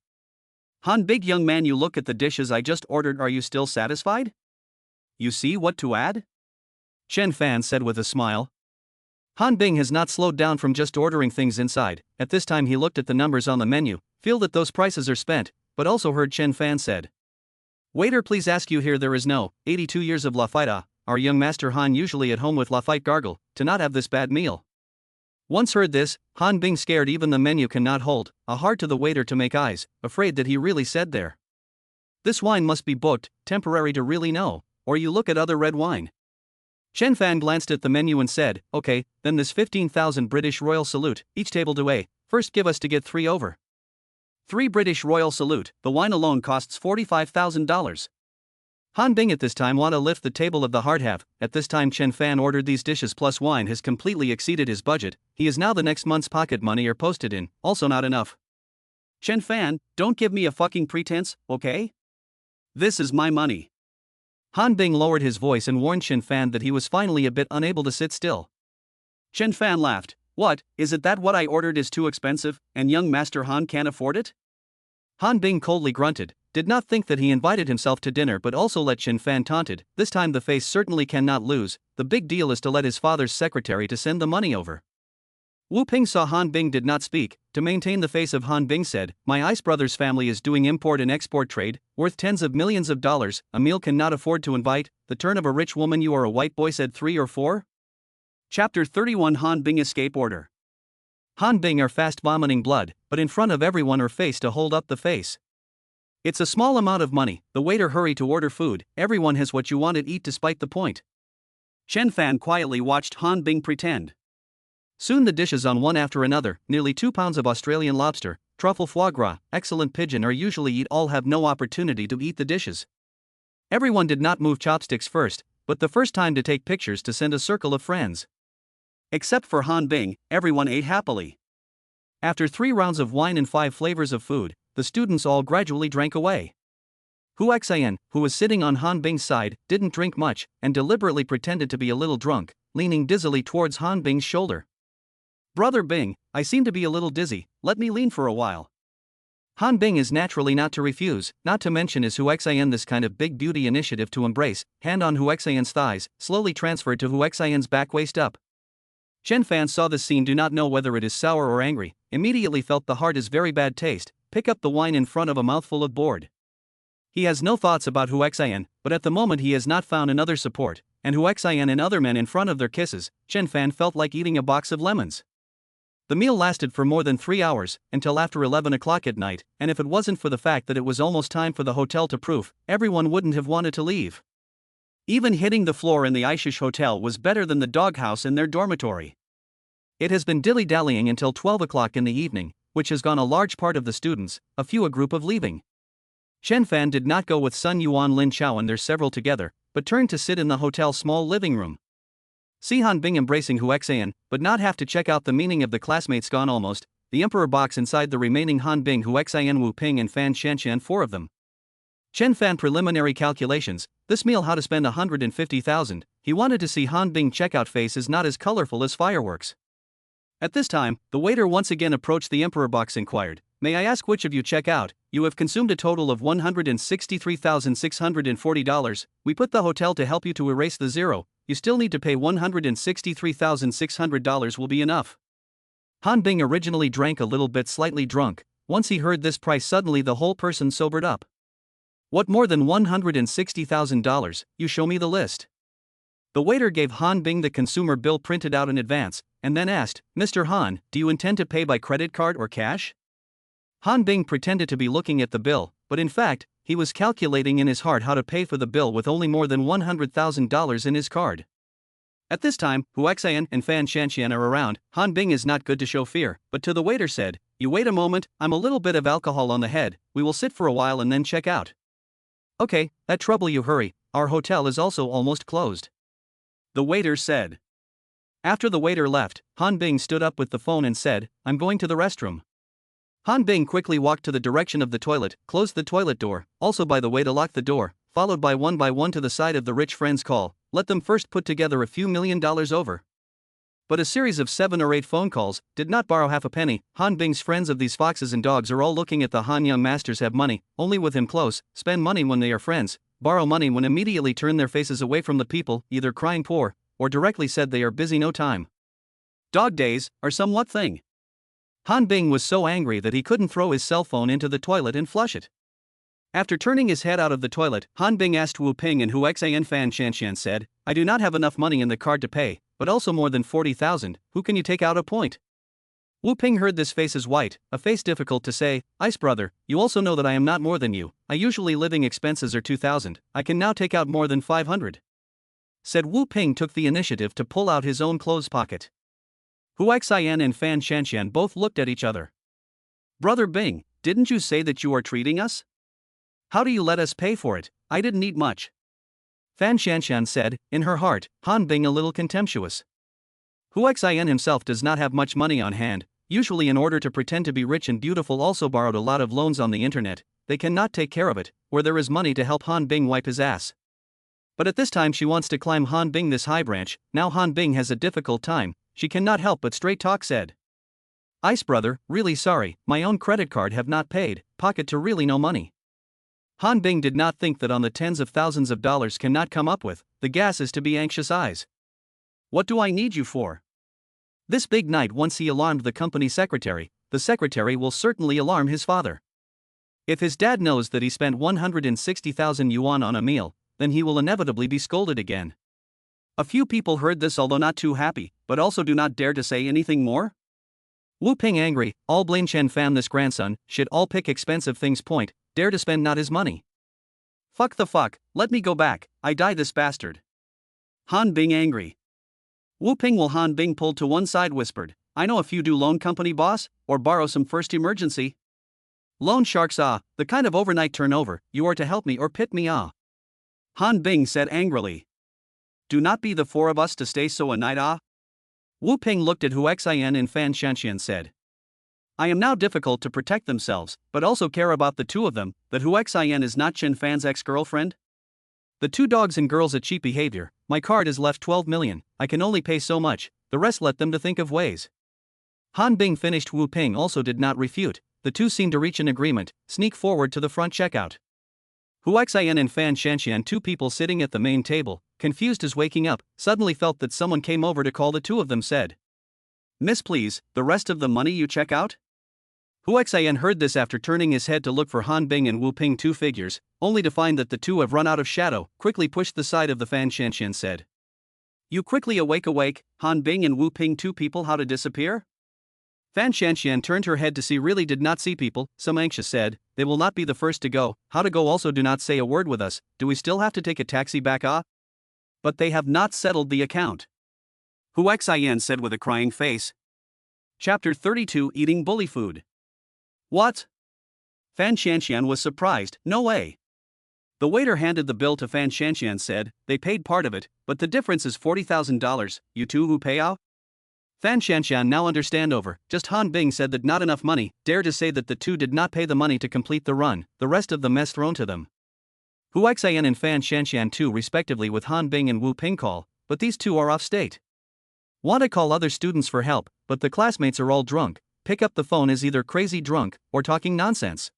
Han big young man you look at the dishes I just ordered are you still satisfied? You see what to add? Chen Fan said with a smile. Han Bing has not slowed down from just ordering things inside, at this time he looked at the numbers on the menu, feel that those prices are spent, but also heard Chen Fan said. Waiter please ask you here there is no, 82 years of Lafite our young master Han usually at home with Lafite gargle, to not have this bad meal. Once heard this, Han Bing scared even the menu cannot hold, a heart to the waiter to make eyes, afraid that he really said there. This wine must be booked, temporary to really know, or you look at other red wine. Chen Fan glanced at the menu and said, okay, then this 15,000 British Royal Salute, each table to a, first give us to get 3 over. 3 British Royal Salute, the wine alone costs $45,000. Han Bing at this time want to lift the table of the hard have, at this time Chen Fan ordered these dishes plus wine has completely exceeded his budget, he is now the next month's pocket money are posted in, also not enough. Chen Fan, don't give me a fucking pretense, okay? This is my money. Han Bing lowered his voice and warned Chen Fan that he was finally a bit unable to sit still. Chen Fan laughed, what, is it that what I ordered is too expensive, and young Master Han can't afford it? Han Bing coldly grunted, did not think that he invited himself to dinner but also let Chen Fan taunted, this time the face certainly cannot lose, the big deal is to let his father's secretary to send the money over. Wu Ping saw Han Bing did not speak, to maintain the face of Han Bing said, my ice brother's family is doing import and export trade, worth tens of millions of dollars, a meal cannot afford to invite, the turn of a rich woman you are a white boy said 3 or 4? Chapter 31 Han Bing escape order. Han Bing are fast vomiting blood, but in front of everyone her face to hold up the face. It's a small amount of money, the waiter hurry to order food, everyone has what you wanted eat despite the point. Chen Fan quietly watched Han Bing pretend. Soon the dishes on one after another, nearly 2 pounds of Australian lobster, truffle foie gras, excellent pigeon are usually eat all have no opportunity to eat the dishes. Everyone did not move chopsticks first, but the first time to take pictures to send a circle of friends. Except for Han Bing, everyone ate happily. After 3 rounds of wine and 5 flavors of food, the students all gradually drank away. Hu Xian, who was sitting on Han Bing's side, didn't drink much, and deliberately pretended to be a little drunk, leaning dizzily towards Han Bing's shoulder. Brother Bing, I seem to be a little dizzy, let me lean for a while. Han Bing is naturally not to refuse, not to mention is Hu Xian this kind of big beauty initiative to embrace, hand on Hu Xian's thighs, slowly transferred to Hu Xian's back waist up. Chen Fan saw this scene do not know whether it is sour or angry, immediately felt the heart is very bad taste, pick up the wine in front of a mouthful of board. He has no thoughts about Hu Xian, but at the moment he has not found another support, and Hu Xian and other men in front of their kisses, Chen Fan felt like eating a box of lemons. The meal lasted for more than 3 hours, until after 11 o'clock at night, and if it wasn't for the fact that it was almost time for the hotel to proof, everyone wouldn't have wanted to leave. Even hitting the floor in the Aishish Hotel was better than the doghouse in their dormitory. It has been dilly-dallying until 12 o'clock in the evening, which has gone a large part of the students, a few a group of leaving. Chen Fan did not go with Sun Yuan Lin Chao and their several together, but turned to sit in the hotel's small living room. See Han Bing embracing Hu Xian, but not have to check out the meaning of the classmates gone almost, the emperor box inside the remaining Han Bing, Hu Xian, Wu Ping and Fan Shanshan, 4 of them. Chen Fan preliminary calculations, this meal how to spend 150,000, he wanted to see Han Bing checkout face is not as colorful as fireworks. At this time, the waiter once again approached the emperor box inquired, "May I ask which of you check out? You have consumed a total of $163,640. We put the hotel to help you to erase the zero. You still need to pay $163,600 will be enough." Han Bing originally drank a little bit slightly drunk. Once he heard this price suddenly the whole person sobered up. "What, more than $160,000, you show me the list." The waiter gave Han Bing the consumer bill printed out in advance, and then asked, "Mr. Han, do you intend to pay by credit card or cash?" Han Bing pretended to be looking at the bill, but in fact, he was calculating in his heart how to pay for the bill with only more than $100,000 in his card. At this time, Hu Xian and Fan Shanshan are around. Han Bing is not good to show fear, but to the waiter said, "You wait a moment, I'm a little bit of alcohol on the head, we will sit for a while and then check out." "Okay, that trouble you hurry, our hotel is also almost closed," the waiter said. After the waiter left, Han Bing stood up with the phone and said, "I'm going to the restroom." Han Bing quickly walked to the direction of the toilet, closed the toilet door, also by the way to lock the door, followed by one to the side of the rich friend's call, let them first put together a few $1,000,000 over. But a series of 7 or 8 phone calls, did not borrow half a penny. Han Bing's friends of these foxes and dogs are all looking at the Han young masters have money, only with him close, spend money when they are friends, borrow money when immediately turn their faces away from the people, either crying poor, or directly said they are busy no time. Dog days are somewhat thing. Han Bing was so angry that he couldn't throw his cell phone into the toilet and flush it. After turning his head out of the toilet, Han Bing asked Wu Ping and Hu Xian. Fan Shanshan said, "I do not have enough money in the card to pay, but also more than 40,000, who can you take out a point?" Wu Ping heard this face as white, a face difficult to say, "Ice brother, you also know that I am not more than you, I usually living expenses are 2,000, I can now take out more than 500. Said Wu Ping took the initiative to pull out his own clothes pocket. Hu Xian and Fan Shanshan both looked at each other. "Brother Bing, didn't you say that you are treating us? How do you let us pay for it? I didn't eat much." Fan Shanshan said, in her heart, Han Bing a little contemptuous. Hu Xian himself does not have much money on hand, usually in order to pretend to be rich and beautiful also borrowed a lot of loans on the internet, they cannot take care of it, where there is money to help Han Bing wipe his ass. But at this time she wants to climb Han Bing this high branch, now Han Bing has a difficult time, she cannot help but straight talk said. "Ice brother, really sorry, my own credit card have not paid, pocket to really no money." Han Bing did not think that on the tens of thousands of dollars cannot come up with, the gas is to be anxious eyes. "What do I need you for?" This big night once he alarmed the company secretary, the secretary will certainly alarm his father. If his dad knows that he spent 160,000 yuan on a meal, then he will inevitably be scolded again. A few people heard this although not too happy, but also do not dare to say anything more. Wu Ping angry, all blame Chen Fan this grandson, should all pick expensive things point, dare to spend not his money. Fuck the fuck, let me go back, I die this bastard. Han Bing angry. Wu Ping will Han Bing pulled to one side whispered, "I know if you do loan company boss, or borrow some first emergency. Loan sharks the kind of overnight turnover, you are to help me or pit me Han Bing said angrily. "Do not be the 4 of us to stay so a night Wu Ping looked at Hu Xian and Fan Shanshan said. I am now difficult to protect themselves, but also care about the 2 of them, that Hu Xian is not Chen Fan's ex-girlfriend? The 2 dogs and girls at cheap behavior, my card is left 12 million, I can only pay so much, the rest let them to think of ways. Han Bing finished. Wu Ping also did not refute, the 2 seemed to reach an agreement, sneak forward to the front checkout. Hu Xian and Fan Shanshan, 2 people sitting at the main table, confused as waking up, suddenly felt that someone came over to call the 2 of them said. "Miss please, the rest of the money you check out?" Hu Xian heard this after turning his head to look for Han Bing and Wu Ping 2 figures, only to find that the 2 have run out of shadow, quickly pushed the side of the Fan Shanshan said. You quickly awake, Han Bing and Wu Ping, two people, how to disappear? Fan Shanxian turned her head to see, really did not see people, some anxious said, they will not be the first to go, how to go, also do not say a word with us, do we still have to take a taxi back, ah? But they have not settled the account. Hu Xian said with a crying face. Chapter 32, Eating Bully Food. What? Fan Shanxian was surprised, no way. The waiter handed the bill to Fan Shanxian, said, they paid part of it, but the difference is $40,000, you two who pay out? Fan Shanxian now understand over, just Han Bing said that not enough money, dare to say that the two did not pay the money to complete the run, the rest of the mess thrown to them. Hu Xian and Fan Shanxian too respectively with Han Bing and Wu Ping call, but these two are off state. Want to call other students for help, but the classmates are all drunk, pick up the phone is either crazy drunk, or talking nonsense.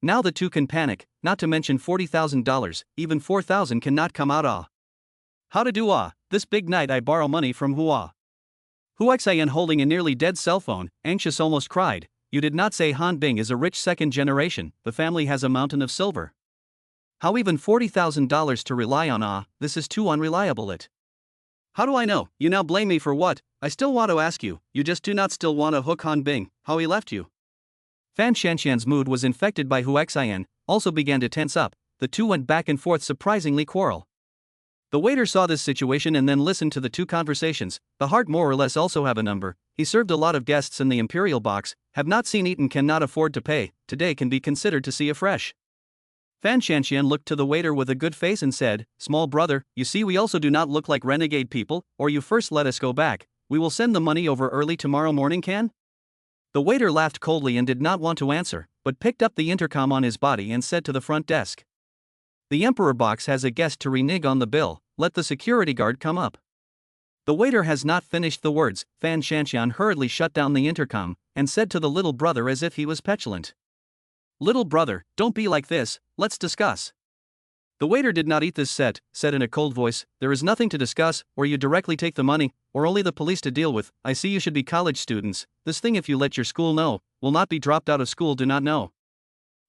Now the two can panic, not to mention $40,000, even $4,000 cannot come out ah. How to do ah, this big night I borrow money from Hua. Hu Xian holding a nearly dead cell phone, anxious almost cried, you did not say Han Bing is a rich second generation, the family has a mountain of silver. How even $40,000 to rely on ah, this is too unreliable it. How do I know, you now blame me for what, I still want to ask you, you just do not still want to hook Han Bing, how he left you. Fan Shanxian's mood was infected by Hu Xian, also began to tense up, the two went back and forth surprisingly quarrel. The waiter saw this situation and then listened to the two conversations, the heart more or less also have a number, he served a lot of guests in the imperial box, have not seen eaten cannot afford to pay, today can be considered to see afresh. Fan Shanxian looked to the waiter with a good face and said, small brother, you see we also do not look like renegade people, or you first let us go back, we will send the money over early tomorrow morning can? The waiter laughed coldly and did not want to answer, but picked up the intercom on his body and said to the front desk. The Emperor box has a guest to renege on the bill, let the security guard come up. The waiter has not finished the words, Fan Shanxian hurriedly shut down the intercom, and said to the little brother as if he was petulant. Little brother, don't be like this, let's discuss. The waiter did not eat this said in a cold voice, there is nothing to discuss, or you directly take the money, or only the police to deal with, I see you should be college students, this thing if you let your school know, will not be dropped out of school do not know.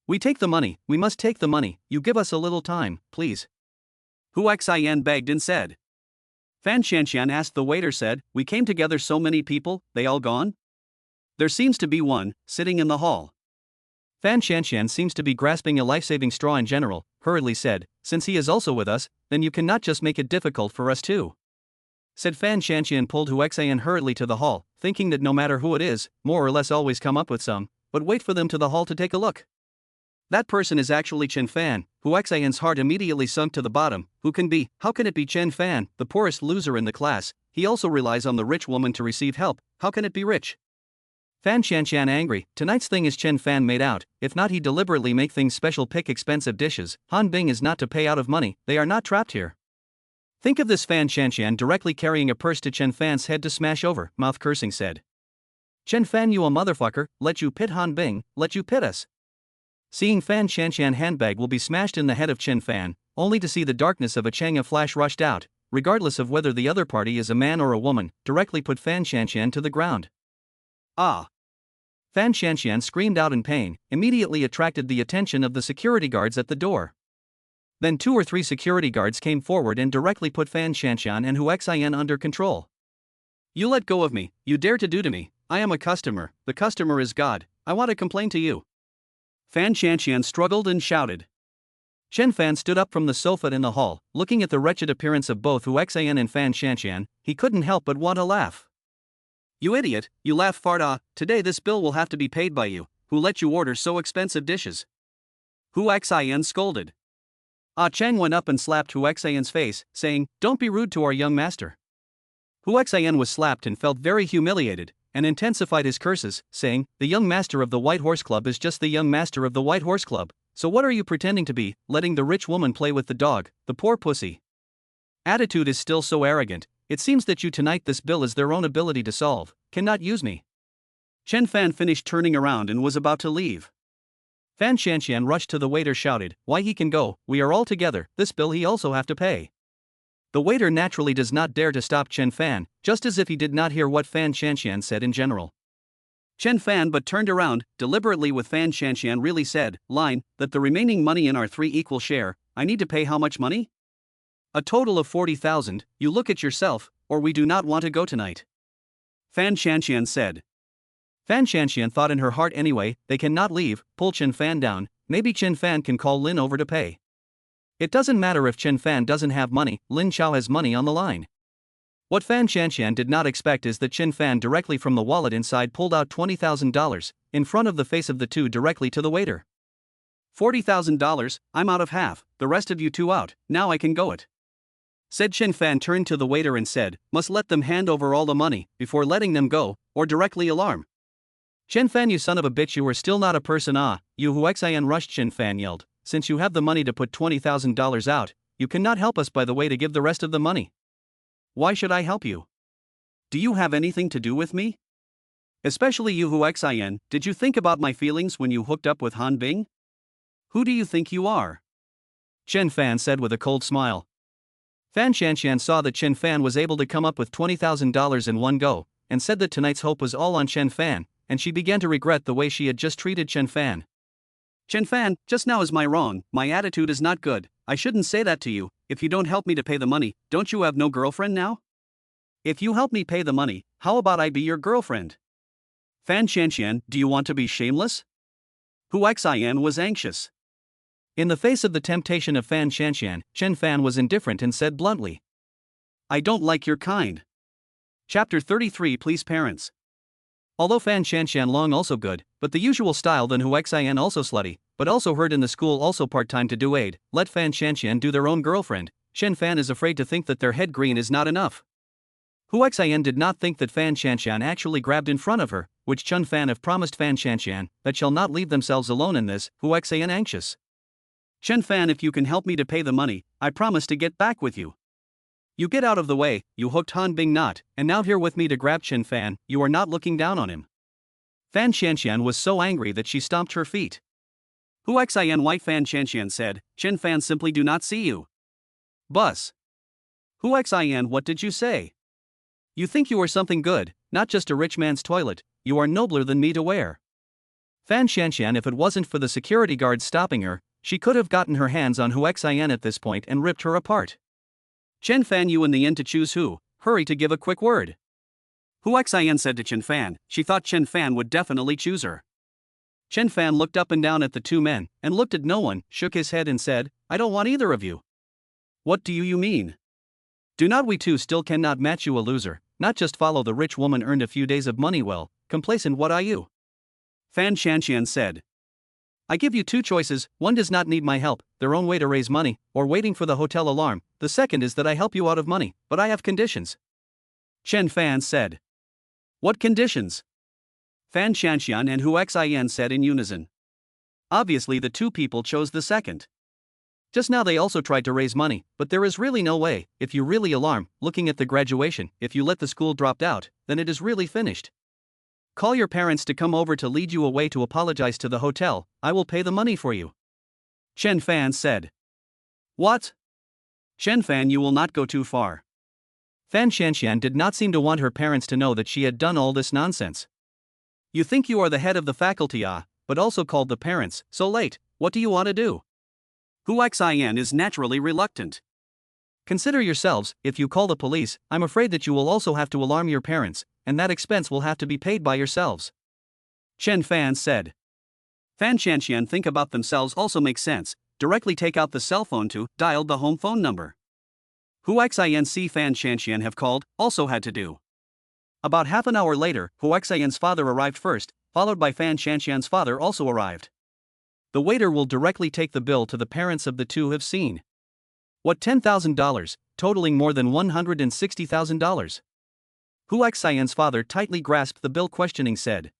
We take the money, we must take the money, you give us a little time, please. Hu Xian begged and said. Fan Shanxian asked the waiter said, we came together so many people, they all gone? There seems to be one, sitting in the hall. Fan Shanxian seems to be grasping a life-saving straw in general, hurriedly said, since he is also with us, then you cannot just make it difficult for us too. Said Fan Shanxian pulled Hu Xian hurriedly to the hall, thinking that no matter who it is, more or less always come up with some, but wait for them to the hall to take a look. That person is actually Chen Fan, Hu Xian's heart immediately sunk to the bottom, who can be, how can it be Chen Fan, the poorest loser in the class, he also relies on the rich woman to receive help, how can it be rich? Fan Shanxian angry, tonight's thing is Chen Fan made out, if not he deliberately make things special pick expensive dishes, Han Bing is not to pay out of money, they are not trapped here. Think of this Fan Shanxian directly carrying a purse to Chen Fan's head to smash over, mouth cursing said. Chen Fan you a motherfucker, let you pit Han Bing, let you pit us. Seeing Fan Shanxian handbag will be smashed in the head of Chen Fan, only to see the darkness of a Chang a flash rushed out, regardless of whether the other party is a man or a woman, directly put Fan Shanxian to the ground. Ah! Fan Shanxian screamed out in pain, immediately attracted the attention of the security guards at the door. Then 2 or 3 security guards came forward and directly put Fan Shanxian and Hu Xian under control. You let go of me, you dare to do to me, I am a customer, the customer is God, I want to complain to you. Fan Shanxian struggled and shouted. Chen Fan stood up from the sofa in the hall, looking at the wretched appearance of both Hu Xian and Fan Shanxian, he couldn't help but want to laugh. You idiot, you laugh farda, today this bill will have to be paid by you, who let you order so expensive dishes. Hu Xian scolded. Ah Chang went up and slapped Hu Xian's face, saying, don't be rude to our young master. Hu Xian was slapped and felt very humiliated, and intensified his curses, saying, the young master of the White Horse Club is just the young master of the White Horse Club, so what are you pretending to be, letting the rich woman play with the dog, the poor pussy? Attitude is still so arrogant, it seems that you tonight this bill is their own ability to solve, cannot use me. Chen Fan finished turning around and was about to leave. Fan Shanxian rushed to the waiter shouted, why he can go, we are all together, this bill he also have to pay. The waiter naturally does not dare to stop Chen Fan, just as if he did not hear what Fan Shanxian said in general. Chen Fan but turned around, deliberately with Fan Shanxian really said, line, that the remaining money in our 3 equal share, I need to pay how much money? A total of 40,000, you look at yourself, or we do not want to go tonight. Fan Shanxian said. Fan Shanxian thought in her heart anyway, they cannot leave, pull Chen Fan down, maybe Chen Fan can call Lin over to pay. It doesn't matter if Chen Fan doesn't have money, Lin Chao has money on the line. What Fan Shanxian did not expect is that Chen Fan directly from the wallet inside pulled out $20,000, in front of the face of the two directly to the waiter. $40,000, I'm out of half, the rest of you two out, now I can go it. Said Chen Fan turned to the waiter and said, must let them hand over all the money, before letting them go, or directly alarm. Chen Fan, you son of a bitch, you are still not a person. You Huxian, rushed Chen Fan yelled, since you have the money to put $20,000 out, you cannot help us by the way to give the rest of the money. Why should I help you? Do you have anything to do with me? Especially you Huxian, did you think about my feelings when you hooked up with Han Bing? Who do you think you are? Chen Fan said with a cold smile. Fan Shanxian saw that Chen Fan was able to come up with $20,000 in one go, and said that tonight's hope was all on Chen Fan, and she began to regret the way she had just treated Chen Fan. Chen Fan, just now is my wrong, my attitude is not good, I shouldn't say that to you, if you don't help me to pay the money, don't you have no girlfriend now? If you help me pay the money, how about I be your girlfriend? Fan Shanxian, do you want to be shameless? Huxian was anxious. In the face of the temptation of Fan Shanxian, Chen Fan was indifferent and said bluntly, I don't like your kind. Chapter 33 Please Parents. Although Fan Shanxian long also good, but the usual style then Huxian also slutty, but also heard in the school also part-time to do aid, let Fan Shanxian do their own girlfriend, Chen Fan is afraid to think that their head green is not enough. Huxian did not think that Fan Shanxian actually grabbed in front of her, which Chen Fan have promised Fan Shanxian, that shall not leave themselves alone in this, Huxian anxious. Chen Fan, if you can help me to pay the money, I promise to get back with you. You get out of the way, you hooked Han Bing not, and now here with me to grab Chen Fan, you are not looking down on him. Fan Shanxian was so angry that she stomped her feet. Huxian white Fan Shanxian said, Chen Fan simply do not see you. Bus. Huxian, what did you say? You think you are something good, not just a rich man's toilet, you are nobler than me to wear. Fan Shanxian, if it wasn't for the security guards stopping her, she could have gotten her hands on Huxian at this point and ripped her apart. Chen Fan, you in the end to choose who, hurry to give a quick word. Huxian said to Chen Fan, she thought Chen Fan would definitely choose her. Chen Fan looked up and down at the two men, and looked at no one, shook his head and said, I don't want either of you. What do you mean? Do not we two still cannot match you a loser, not just follow the rich woman earned a few days of money well, complacent what are you? Fan Shanxian said. I give you two choices, one does not need my help, their own way to raise money, or waiting for the hotel alarm, the second is that I help you out of money, but I have conditions. Chen Fan said. What conditions? Fan Shanxian and Huxian said in unison. Obviously the two people chose the second. Just now they also tried to raise money, but there is really no way, if you really alarm, looking at the graduation, if you let the school dropped out, then it is really finished. Call your parents to come over to lead you away to apologize to the hotel, I will pay the money for you. Chen Fan said. What? Chen Fan, you will not go too far. Fan Shanxian did not seem to want her parents to know that she had done all this nonsense. You think you are the head of the faculty, but also called the parents, so late, what do you want to do? Huxian is naturally reluctant. Consider yourselves, if you call the police, I'm afraid that you will also have to alarm your parents, and that expense will have to be paid by yourselves. Chen Fan said. Fan Shanxian think about themselves also makes sense, directly take out the cell phone to dial the home phone number. Huxian see Fan Shanxian have called, also had to do. About half an hour later, Huxian's father arrived first, followed by Fan Shanxian's father also arrived. The waiter will directly take the bill to the parents of the two have seen. What $10,000, totaling more than $160,000. Huxian's father tightly grasped the bill questioning said.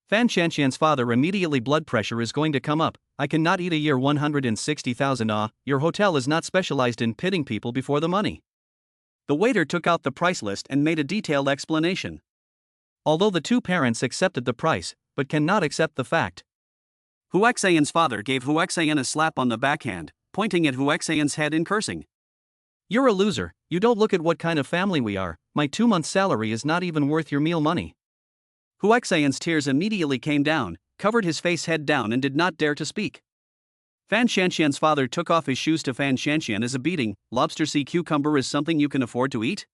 Fan Shanxian's father immediately blood pressure is going to come up, I cannot eat a year 160,000 your hotel is not specialized in pitting people before the money. The waiter took out the price list and made a detailed explanation. Although the two parents accepted the price, but cannot accept the fact. Huxian's father gave Huxian a slap on the backhand, pointing at Huxian's head and cursing. You're a loser, you don't look at what kind of family we are, my 2-month salary is not even worth your meal money. Huxian's tears immediately came down, covered his face head down and did not dare to speak. Fan Shanshan's father took off his shoes to Fan Shanshan as a beating. Lobster sea cucumber is something you can afford to eat?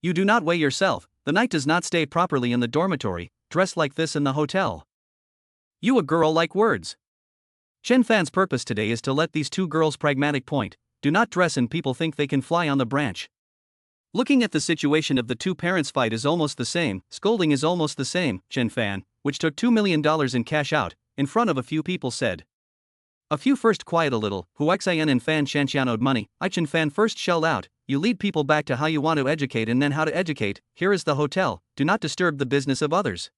You do not weigh yourself, the night does not stay properly in the dormitory, dressed like this in the hotel. You a girl like words. Chen Fan's purpose today is to let these two girls pragmatic point, do not dress and people think they can fly on the branch. Looking at the situation of the two parents fight is almost the same, scolding is almost the same, Chen Fan, which took $2 million in cash out, in front of a few people said. A few first quiet a little, Huaxian and Fan Shanshan owed money, Chen Fan first shelled out, you lead people back to how you want to educate and then how to educate, here is the hotel, do not disturb the business of others.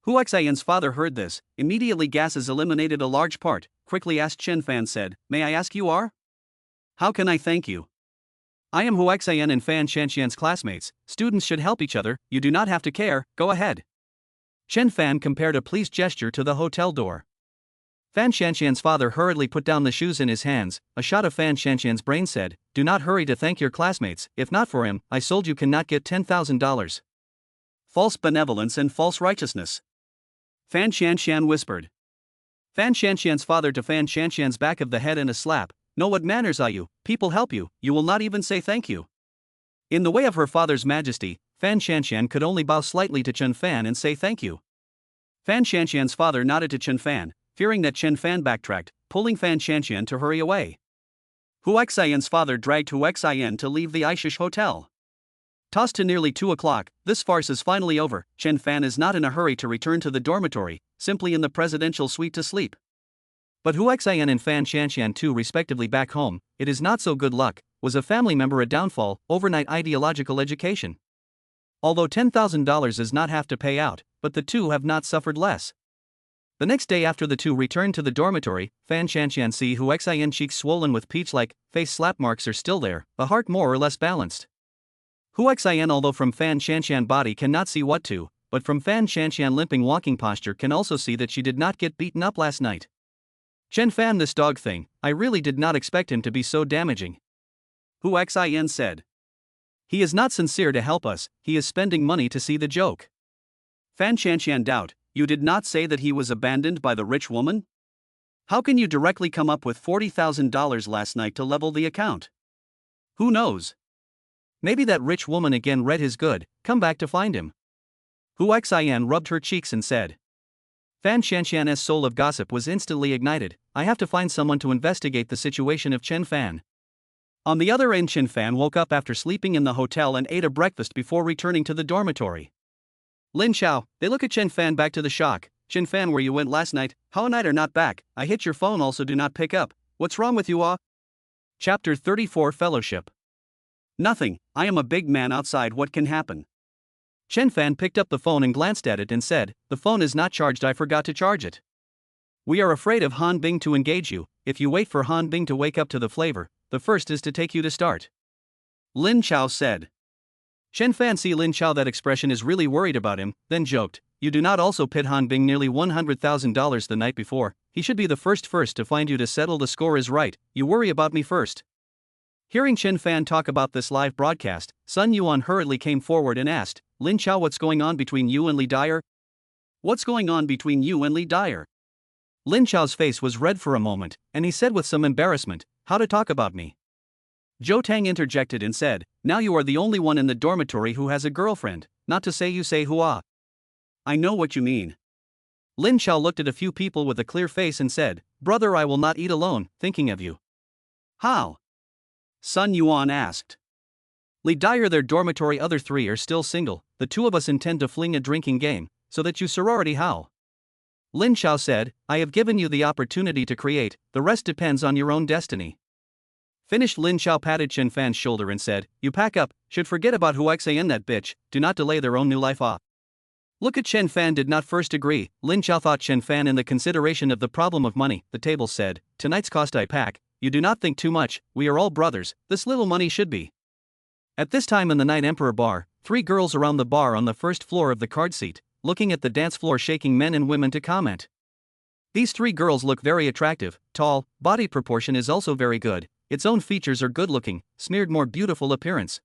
Huaxian's father heard this, immediately gases eliminated a large part, quickly asked Chen Fan said, may I ask you are? How can I thank you? I am Huaxian and Fan Shanshan's classmates, students should help each other, you do not have to care, go ahead. Chen Fan compared a pleased gesture to the hotel door. Fan Shanshan's father hurriedly put down the shoes in his hands, a shot of Fan Shanshan's brain said, do not hurry to thank your classmates, if not for him, I sold you cannot get $10,000. False benevolence and false righteousness. Fan Shanshan whispered. Fan Shanshan's father to Fan Shanshan's back of the head and a slap, know what manners are you, people help you, you will not even say thank you. In the way of her father's majesty, Fan Shanshan could only bow slightly to Chen Fan and say thank you. Fan Shanshan's father nodded to Chen Fan, fearing that Chen Fan backtracked, pulling Fan Shanshan to hurry away. Huaxian's father dragged Huaxian to leave the Aishish hotel. Tossed to nearly 2 o'clock, this farce is finally over, Chen Fan is not in a hurry to return to the dormitory, simply in the presidential suite to sleep. But Huaxian and Fan Shanshan too respectively back home, it is not so good luck, was a family member a downfall, overnight ideological education. Although $10,000 is not half to pay out, but the two have not suffered less. The next day after the two returned to the dormitory, Fan Shanshan see Huaxian cheeks swollen with peach-like, face slap marks are still there, a heart more or less balanced. Huaxian although from Fan Shanshan body cannot see what to, but from Fan Shanshan limping walking posture can also see that she did not get beaten up last night. Chen Fan this dog thing, I really did not expect him to be so damaging. Huaxian said. He is not sincere to help us, he is spending money to see the joke. Fan Shanshan doubt, you did not say that he was abandoned by the rich woman? How can you directly come up with $40,000 last night to level the account? Who knows? Maybe that rich woman again read his good, come back to find him. Huaxian rubbed her cheeks and said. Fan Shanshan's soul of gossip was instantly ignited, I have to find someone to investigate the situation of Chen Fan. On the other end Chen Fan woke up after sleeping in the hotel and ate a breakfast before returning to the dormitory. Lin Chao, they look at Chen Fan back to the shock, Chen Fan where you went last night, how night are not back, I hit your phone also do not pick up, what's wrong with you ah? Chapter 34 Fellowship. Nothing, I am a big man outside what can happen. Chen Fan picked up the phone and glanced at it and said, the phone is not charged I forgot to charge it. We are afraid of Han Bing to engage you, if you wait for Han Bing to wake up to the flavor, the first is to take you to start. Lin Chao said. Chen Fan see Lin Chao that expression is really worried about him, then joked, you do not also pit Han Bing nearly $100,000 the night before, he should be the first to find you to settle the score is right, you worry about me first. Hearing Chen Fan talk about this live broadcast, Sun Yuan hurriedly came forward and asked, Lin Chao what's going on between you and Li Dyer? What's going on between you and Li Dyer? Lin Chao's face was red for a moment, and he said with some embarrassment, how to talk about me. Zhou Tang interjected and said, now you are the only one in the dormitory who has a girlfriend, not to say you say hua. I know what you mean. Lin Chao looked at a few people with a clear face and said, brother I will not eat alone, thinking of you. How? Sun Yuan asked. Li Dyer their dormitory other three are still single, the two of us intend to fling a drinking game, so that you sorority how? Lin Chao said, I have given you the opportunity to create, the rest depends on your own destiny. Finished Lin Chao patted Chen Fan's shoulder and said, you pack up, should forget about Huaxian that bitch, do not delay their own new life off. Look at Chen Fan did not first agree, Lin Chao thought Chen Fan in the consideration of the problem of money, the table said, tonight's cost I pack, you do not think too much, we are all brothers, this little money should be. At this time in the Night Emperor bar, 3 girls around the bar on the first floor of the card seat, looking at the dance floor shaking men and women to comment. These 3 girls look very attractive, tall, body proportion is also very good, its own features are good looking, smeared more beautiful appearance.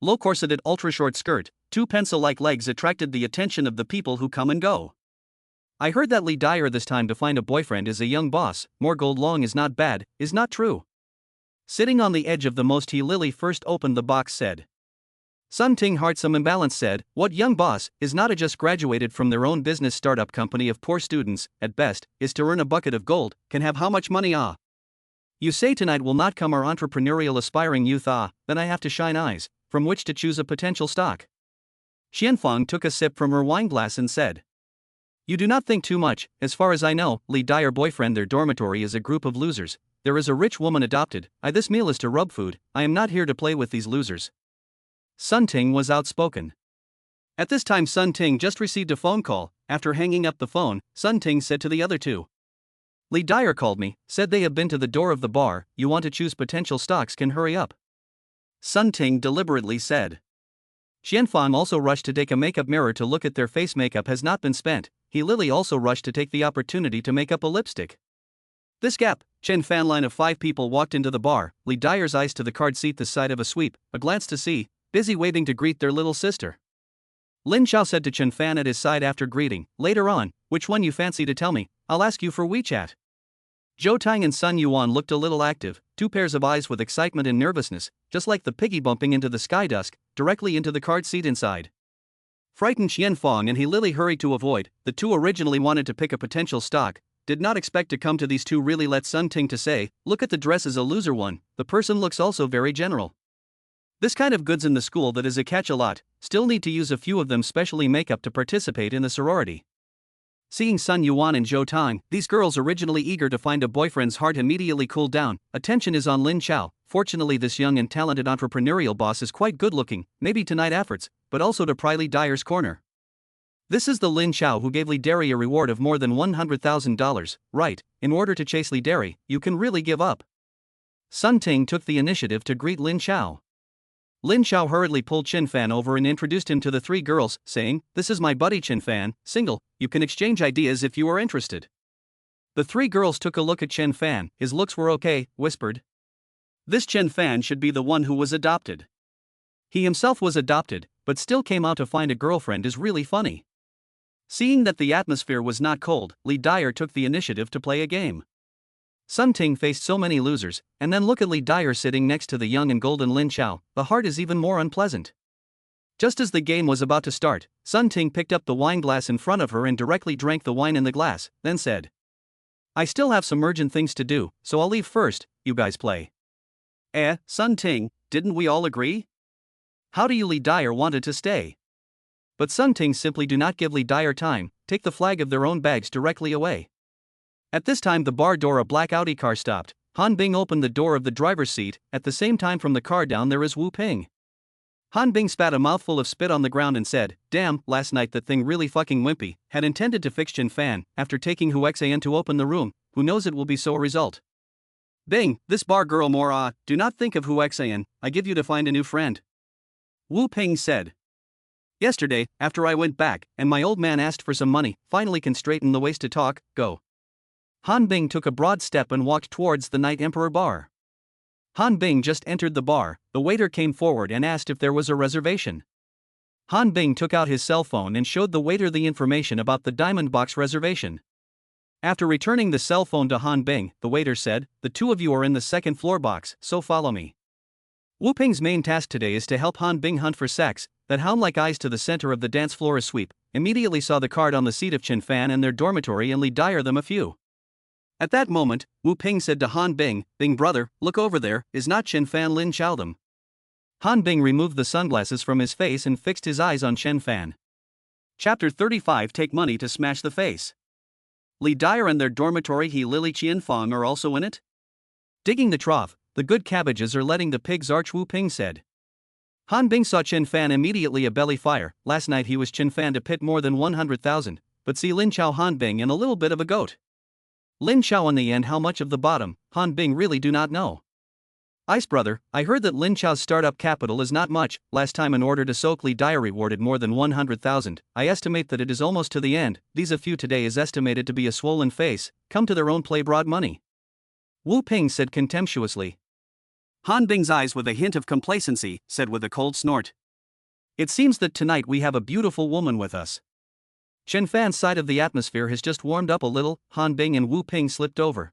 Low corseted ultra short skirt, 2 pencil-like legs attracted the attention of the people who come and go. I heard that Lee Dyer this time to find a boyfriend is a young boss, more gold long is not bad, is not true. Sitting on the edge of the most he Lily first opened the box said. Sun Ting heart some imbalance said, what young boss, is not a just graduated from their own business startup company of poor students, at best, is to earn a bucket of gold, can have how much money ah? You say tonight will not come our entrepreneurial aspiring youth ah, then I have to shine eyes, from which to choose a potential stock. Qianfang took a sip from her wine glass and said. You do not think too much, as far as I know, Lee Dyer boyfriend their dormitory is a group of losers, there is a rich woman adopted, this meal is to rub food, I am not here to play with these losers. Sun Ting was outspoken. At this time Sun Ting just received a phone call. After hanging up the phone, Sun Ting said to the other two. Lee Dyer called me, said they have been to the door of the bar, you want to choose potential stocks can hurry up. Sun Ting deliberately said. Qianfang also rushed to take a makeup mirror to look at their face makeup has not been spent, he Lily also rushed to take the opportunity to make up a lipstick. This gap, Chen Fan line of 5 people walked into the bar, Lee Dyer's eyes to the card seat the side of a sweep, a glance to see, busy waiting to greet their little sister. Lin Chao said to Chen Fan at his side after greeting, later on, which one you fancy to tell me, I'll ask you for WeChat. Zhou Tang and Sun Yuan looked a little active, 2 pairs of eyes with excitement and nervousness, just like the piggy bumping into the sky dusk, directly into the card seat inside. Frightened Qianfang and he Lily hurried to avoid, the two originally wanted to pick a potential stock, did not expect to come to these two really let Sun Ting to say, look at the dress as a loser one, the person looks also very general. This kind of goods in the school that is a catch a lot, still need to use a few of them specially makeup to participate in the sorority. Seeing Sun Yuan and Zhou Tang, these girls originally eager to find a boyfriend's heart immediately cooled down, attention is on Lin Chao, fortunately this young and talented entrepreneurial boss is quite good looking, maybe tonight efforts, but also to pry Lee Dyer's corner. This is the Lin Chao who gave Lee Derry a reward of more than $100,000, right, in order to chase Lee Derry, you can really give up. Sun Ting took the initiative to greet Lin Chao. Lin Chao hurriedly pulled Chen Fan over and introduced him to the 3 girls, saying, this is my buddy Chen Fan, single, you can exchange ideas if you are interested. The 3 girls took a look at Chen Fan, his looks were okay, whispered. This Chen Fan should be the one who was adopted. He himself was adopted, but still came out to find a girlfriend is really funny. Seeing that the atmosphere was not cold, Lee Dyer took the initiative to play a game. Sun Ting faced so many losers, and then look at Lee Dyer sitting next to the young and golden Lin Chao, the heart is even more unpleasant. Just as the game was about to start, Sun Ting picked up the wine glass in front of her and directly drank the wine in the glass, then said. I still have some urgent things to do, so I'll leave first, you guys play. Sun Ting, didn't we all agree? How do you Lee Dyer wanted to stay? But Sun Ting simply do not give Lee Dyer time, take the flag of their own bags directly away. At this time the bar door a black Audi car stopped, Han Bing opened the door of the driver's seat, at the same time from the car down there is Wu Ping. Han Bing spat a mouthful of spit on the ground and said, damn, last night that thing really fucking wimpy, had intended to fix Chen Fan, after taking Hu Xan to open the room, who knows it will be so a result. Bing, this bar girl more do not think of Hu Xan, I give you to find a new friend. Wu Ping said. Yesterday, after I went back, and my old man asked for some money, finally can straighten the waist to talk, go. Han Bing took a broad step and walked towards the Night Emperor bar. Han Bing just entered the bar, the waiter came forward and asked if there was a reservation. Han Bing took out his cell phone and showed the waiter the information about the Diamond Box reservation. After returning the cell phone to Han Bing, the waiter said, the 2 of you are in the 2nd floor box, so follow me. Wu Ping's main task today is to help Han Bing hunt for sex, that hound-like eyes to the center of the dance floor a sweep, immediately saw the card on the seat of Chen Fan and their dormitory and Lee Dyer them a few. At that moment, Wu Ping said to Han Bing, Bing brother, look over there, is not Chen Fan Lin Chao them? Han Bing removed the sunglasses from his face and fixed his eyes on Chen Fan. Chapter 35 Take money to smash the face. Lee Dyer and their dormitory he Lily Qianfang are also in it? Digging the trough, the good cabbages are letting the pigs arch Wu Ping said. Han Bing saw Chen Fan immediately a belly fire, last night he was Chen Fan to pit more than 100,000, but see Lin Chao Han Bing and a little bit of a goat. Lin Chao in the end how much of the bottom, Han Bing really do not know. Ice brother, I heard that Lin Chao's startup capital is not much, last time in order to soak Lee Dyer rewarded more than 100,000, I estimate that it is almost to the end, these a few today is estimated to be a swollen face, come to their own play broad money. Wu Ping said contemptuously. Han Bing's eyes with a hint of complacency, said with a cold snort. It seems that tonight we have a beautiful woman with us. Chen Fan's side of the atmosphere has just warmed up a little. Han Bing and Wu Ping slipped over.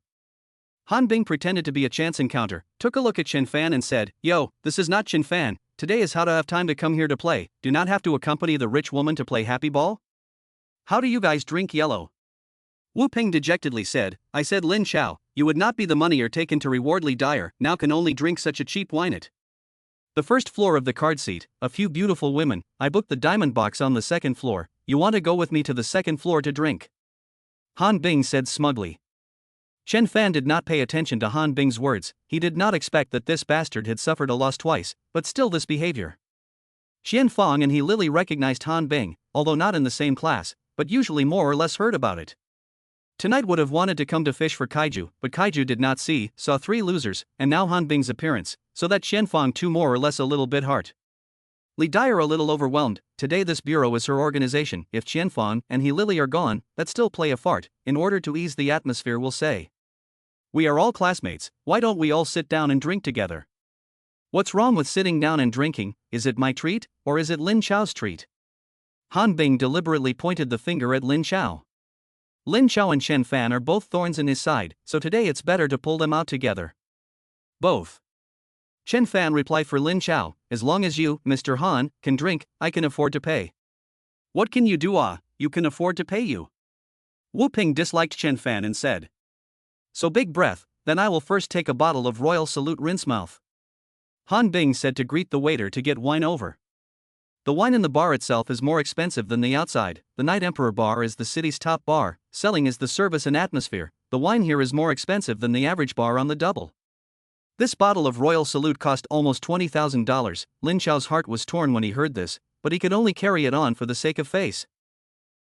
Han Bing pretended to be a chance encounter, took a look at Chen Fan and said, "Yo, this is not Chen Fan, today is how to have time to come here to play, do not have to accompany the rich woman to play happy ball? How do you guys drink yellow?" Wu Ping dejectedly said, "I said Lin Chao, you would not be the money or taken to reward Li Dyer, now can only drink such a cheap wine it. The first floor of the card seat, a few beautiful women, I booked the diamond box on the second floor, you want to go with me to the second floor to drink?" Han Bing said smugly. Chen Fan did not pay attention to Han Bing's words, he did not expect that this bastard had suffered a loss twice, but still this behavior. Xian Fong and he Lily recognized Han Bing, although not in the same class, but usually more or less heard about it. Tonight would have wanted to come to fish for Kaiju, but Kaiju did not saw three losers, and now Han Bing's appearance, so that Xian Fong too more or less a little bit heart. Li Dyer a little overwhelmed, today this bureau is her organization, if Qian Fong and he Lily are gone, that still play a fart, in order to ease the atmosphere will say. We are all classmates, why don't we all sit down and drink together? What's wrong with sitting down and drinking, is it my treat, or is it Lin Chao's treat? Han Bing deliberately pointed the finger at Lin Chao. Lin Chao and Chen Fan are both thorns in his side, so today it's better to pull them out together. Both. Chen Fan replied for Lin Chao, as long as you, Mr. Han, can drink, I can afford to pay. What can you do? You can afford to pay you. Wu Ping disliked Chen Fan and said. So big breath, then I will first take a bottle of Royal Salute rinse mouth. Han Bing said to greet the waiter to get wine over. The wine in the bar itself is more expensive than the outside, the Night Emperor bar is the city's top bar, selling is the service and atmosphere, the wine here is more expensive than the average bar on the double. This bottle of Royal Salute cost almost $20,000, Lin Chao's heart was torn when he heard this, but he could only carry it on for the sake of face.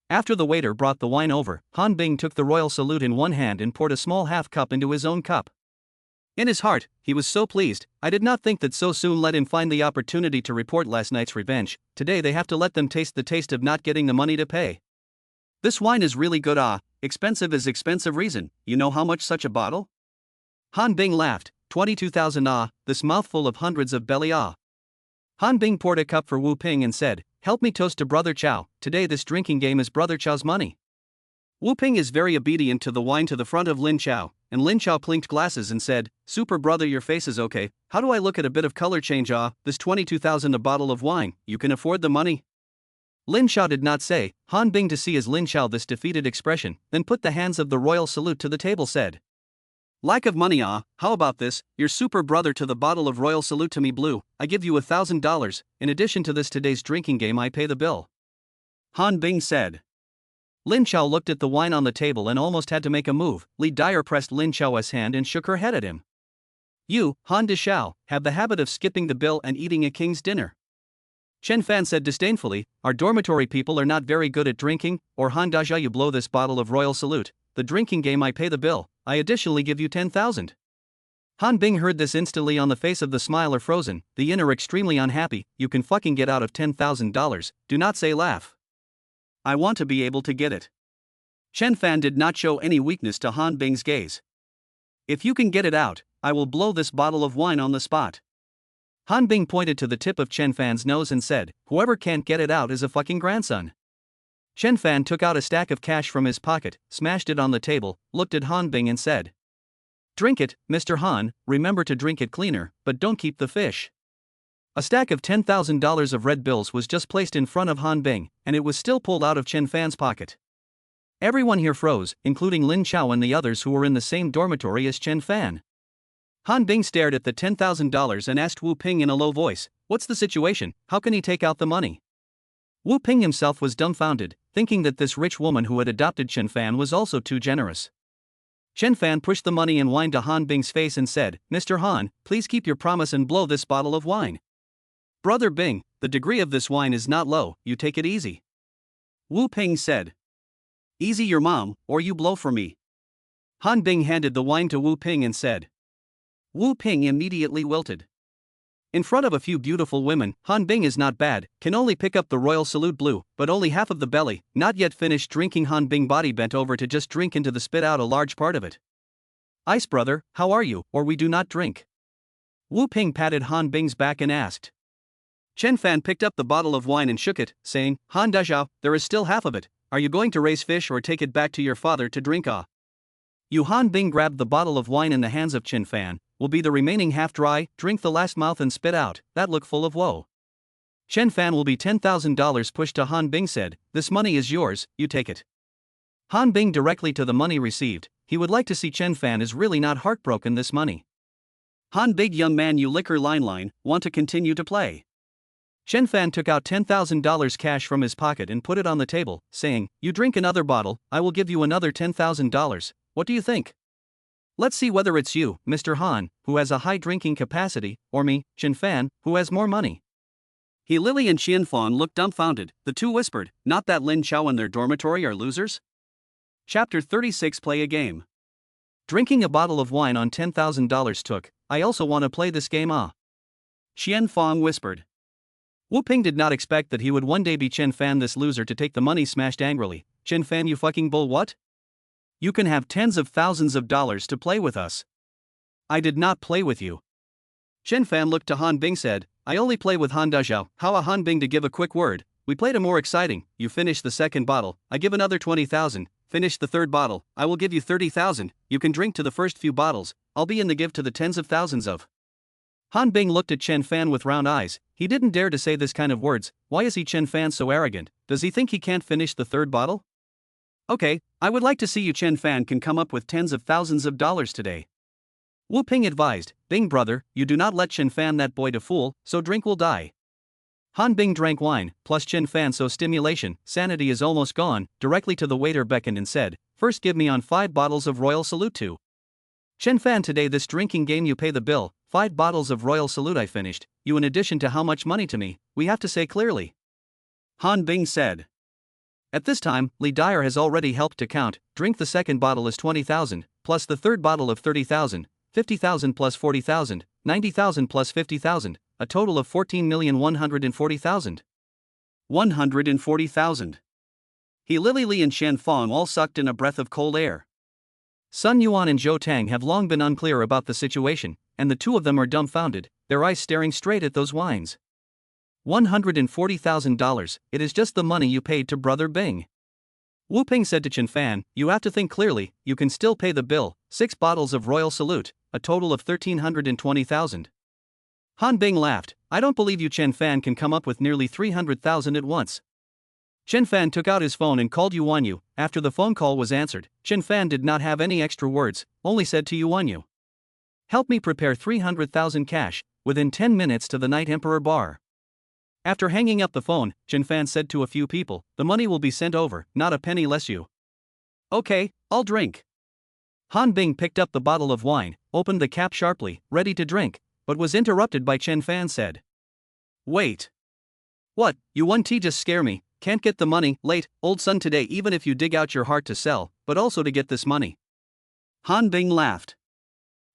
After the waiter brought the wine over, Han Bing took the Royal Salute in one hand and poured a small half cup into his own cup. In his heart, he was so pleased, I did not think that so soon let him find the opportunity to report last night's revenge, today they have to let them taste the taste of not getting the money to pay. This wine is really good expensive is expensive reason, you know how much such a bottle? Han Bing laughed, 22,000 this mouthful of hundreds of belly Han Bing poured a cup for Wu Ping and said, help me toast to Brother Chao, today this drinking game is Brother Chao's money. Wu Ping is very obedient to the wine to the front of Lin Chao, and Lin Chao clinked glasses and said, super brother your face is okay, how do I look at a bit of color change this 22,000 a bottle of wine, you can afford the money? Lin Chao did not say, Han Bing to see as Lin Chao this defeated expression, then put the hands of the Royal Salute to the table said. Lack of money how about this, your super brother to the bottle of Royal Salute to me blue, I give you $1,000, in addition to this today's drinking game I pay the bill. Han Bing said. Lin Chao looked at the wine on the table and almost had to make a move. Li Dyer pressed Lin Chao's hand and shook her head at him. You, Han De Shao, have the habit of skipping the bill and eating a king's dinner. Chen Fan said disdainfully, our dormitory people are not very good at drinking, or Han Dajia you blow this bottle of Royal Salute, the drinking game I pay the bill, I additionally give you 10,000. Han Bing heard this instantly on the face of the smiler frozen, the inner extremely unhappy, you can fucking get out of $10,000, do not say laugh. I want to be able to get it. Chen Fan did not show any weakness to Han Bing's gaze. If you can get it out, I will blow this bottle of wine on the spot. Han Bing pointed to the tip of Chen Fan's nose and said, whoever can't get it out is a fucking grandson. Chen Fan took out a stack of cash from his pocket, smashed it on the table, looked at Han Bing and said. Drink it, Mr. Han, remember to drink it cleaner, but don't keep the fish. A stack of $10,000 of red bills was just placed in front of Han Bing, and it was still pulled out of Chen Fan's pocket. Everyone here froze, including Lin Chao and the others who were in the same dormitory as Chen Fan. Han Bing stared at the $10,000 and asked Wu Ping in a low voice, what's the situation, how can he take out the money? Wu Ping himself was dumbfounded, thinking that this rich woman who had adopted Chen Fan was also too generous. Chen Fan pushed the money and wine to Han Bing's face and said, Mr. Han, please keep your promise and blow this bottle of wine. Brother Bing, the degree of this wine is not low, you take it easy. Wu Ping said. Easy your mom, or you blow for me. Han Bing handed the wine to Wu Ping and said. Wu Ping immediately wilted. In front of a few beautiful women, Han Bing is not bad, can only pick up the Royal Salute blue, but only half of the belly, not yet finished drinking. Han Bing body bent over to just drink into the spit out a large part of it. Ice brother, how are you, or we do not drink. Wu Ping patted Han Bing's back and asked. Chen Fan picked up the bottle of wine and shook it, saying, Han Dajia, there is still half of it, are you going to raise fish or take it back to your father to drink? Ah. Yu Han Bing grabbed the bottle of wine in the hands of Chen Fan. Will be the remaining half dry, drink the last mouth and spit out, that look full of woe. Chen Fan will be $10,000 pushed to Han Bing said, this money is yours, you take it. Han Bing directly to the money received, he would like to see Chen Fan is really not heartbroken this money. Han big young man you liquor line, want to continue to play. Chen Fan took out $10,000 cash from his pocket and put it on the table, saying, you drink another bottle, I will give you another $10,000, what do you think? Let's see whether it's you, Mr. Han, who has a high drinking capacity, or me, Chen Fan, who has more money. He Lily and Qian Fan looked dumbfounded, the two whispered, not that Lin Chao and their dormitory are losers? Chapter 36 Play a game. Drinking a bottle of wine on $10,000 took, I also want to play this game ah. Qian Fang whispered. Wu Ping did not expect that he would one day be Chen Fan this loser to take the money smashed angrily. Chen Fan you fucking bull what? You can have tens of thousands of dollars to play with us. I did not play with you. Chen Fan looked to Han Bing said, I only play with Han Dazhao. How a Han Bing to give a quick word, we played a more exciting, you finish the second bottle, I give another 20,000, finish the third bottle, I will give you 30,000, you can drink to the first few bottles, I'll be in the give to the tens of thousands of. Han Bing looked at Chen Fan with round eyes, he didn't dare to say this kind of words, why is he Chen Fan so arrogant, does he think he can't finish the third bottle? Okay, I would like to see you Chen Fan can come up with tens of thousands of dollars today. Wu Ping advised, Bing brother, you do not let Chen Fan that boy to fool, so drink will die. Han Bing drank wine, plus Chen Fan so stimulation, sanity is almost gone, directly to the waiter beckoned and said, first give me on 5 bottles of Royal Salute too. Chen Fan today this drinking game you pay the bill, 5 bottles of Royal Salute I finished, you in addition to how much money to me, we have to say clearly. Han Bing said. At this time, Li Dyer has already helped to count, drink the second bottle is 20,000, plus the third bottle of 30,000, 50,000 plus 40,000, 90,000 plus 50,000, a total of 14,140,000. 140,000. He Lily Li and Shen Fong all sucked in a breath of cold air. Sun Yuan and Zhou Tang have long been unclear about the situation, and the two of them are dumbfounded, their eyes staring straight at those wines. $140,000, it is just the money you paid to Brother Bing. Wu Ping said to Chen Fan, you have to think clearly, you can still pay the bill, 6 bottles of Royal Salute, a total of 1,320,000. Han Bing laughed, I don't believe you Chen Fan can come up with nearly 300,000 at once. Chen Fan took out his phone and called Yuan Yu. After the phone call was answered, Chen Fan did not have any extra words, only said to Yuan Yu, help me prepare 300,000 cash, within 10 minutes to the Night Emperor bar. After hanging up the phone, Chen Fan said to a few people, the money will be sent over, not a penny less you. Okay, I'll drink. Han Bing picked up the bottle of wine, opened the cap sharply, ready to drink, but was interrupted by Chen Fan said. Wait. What, you one tea just scare me, can't get the money, late, old son today even if you dig out your heart to sell, but also to get this money. Han Bing laughed.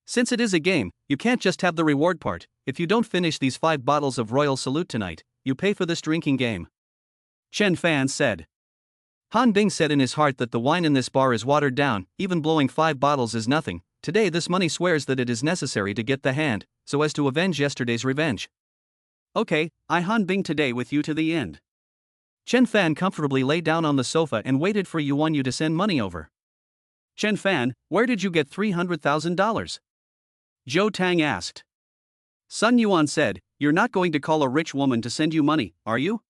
Since it is a game, you can't just have the reward part, if you don't finish these 5 bottles of Royal Salute tonight, you pay for this drinking game. Chen Fan said. Han Bing said in his heart that the wine in this bar is watered down, even blowing 5 bottles is nothing, today this money swears that it is necessary to get the hand, so as to avenge yesterday's revenge. Okay, I Han Bing today with you to the end. Chen Fan comfortably lay down on the sofa and waited for Yuan Yu to send money over. Chen Fan, where did you get $300,000? Zhou Tang asked. Sun Yuan said, you're not going to call a rich woman to send you money, are you?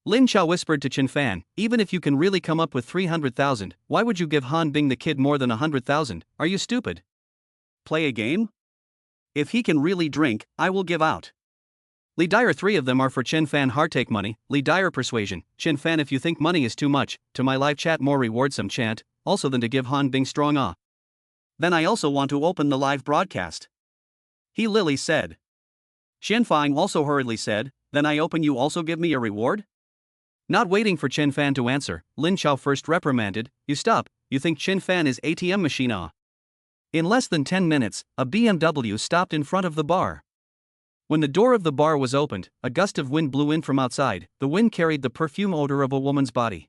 Lin Chao whispered to Chen Fan, even if you can really come up with 300,000, why would you give Han Bing the kid more than 100,000, are you stupid? Play a game? If he can really drink, I will give out. Li Dyer 3 of them are for Chen Fan heartache money, Li Dyer persuasion, Chen Fan if you think money is too much, to my live chat more reward some chant, also than to give Han Bing strong ah. Then I also want to open the live broadcast. He Lily said. Xian Fang also hurriedly said, then I open you also give me a reward? Not waiting for Chen Fan to answer, Lin Chao first reprimanded, you stop, you think Chen Fan is ATM machine ah. In less than 10 minutes, a BMW stopped in front of the bar. When the door of the bar was opened, a gust of wind blew in from outside, the wind carried the perfume odor of a woman's body.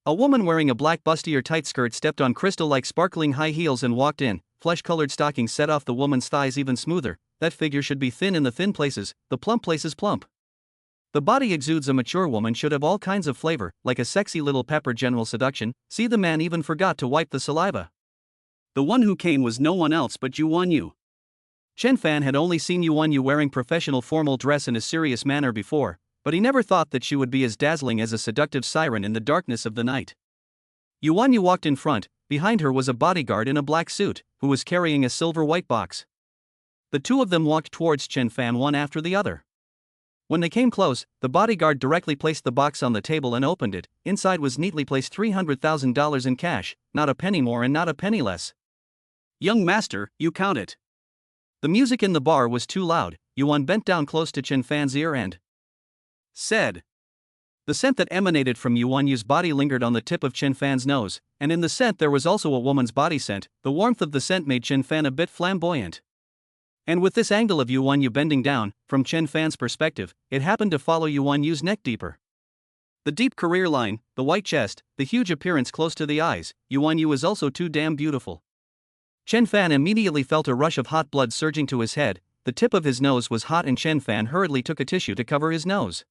A woman wearing a black bustier tight skirt stepped on crystal-like sparkling high heels and walked in, flesh-colored stockings set off the woman's thighs even smoother, that figure should be thin in the thin places, the plump places plump. The body exudes a mature woman should have all kinds of flavor, like a sexy little pepper. General seduction. See, the man even forgot to wipe the saliva. The one who came was no one else but Yuan Yu. Chen Fan had only seen Yuan Yu wearing professional formal dress in a serious manner before, but he never thought that she would be as dazzling as a seductive siren in the darkness of the night. Yuan Yu walked in front. Behind her was a bodyguard in a black suit, who was carrying a silver white box. The two of them walked towards Chen Fan one after the other. When they came close, the bodyguard directly placed the box on the table and opened it. Inside was neatly placed $300,000 in cash, not a penny more and not a penny less. Young master, you count it. The music in the bar was too loud. Yuan bent down close to Chen Fan's ear and said. The scent that emanated from Yuan Yu's body lingered on the tip of Chen Fan's nose, and in the scent there was also a woman's body scent. The warmth of the scent made Chen Fan a bit flamboyant. And with this angle of Yuan Yu bending down, from Chen Fan's perspective, it happened to follow Yuan Yu's neck deeper. The deep career line, the white chest, the huge appearance close to the eyes, Yuan Yu was also too damn beautiful. Chen Fan immediately felt a rush of hot blood surging to his head. The tip of his nose was hot and Chen Fan hurriedly took a tissue to cover his nose.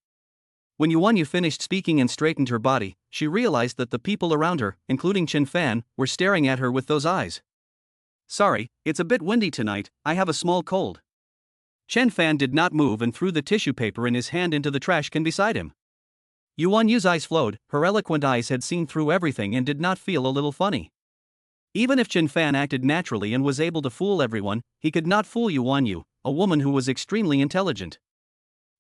When Yuan Yu finished speaking and straightened her body, she realized that the people around her, including Chen Fan, were staring at her with those eyes. Sorry, it's a bit windy tonight, I have a small cold. Chen Fan did not move and threw the tissue paper in his hand into the trash can beside him. Yuan Yu's eyes flowed. Her eloquent eyes had seen through everything and did not feel a little funny. Even if Chen Fan acted naturally and was able to fool everyone, he could not fool Yuan Yu, a woman who was extremely intelligent.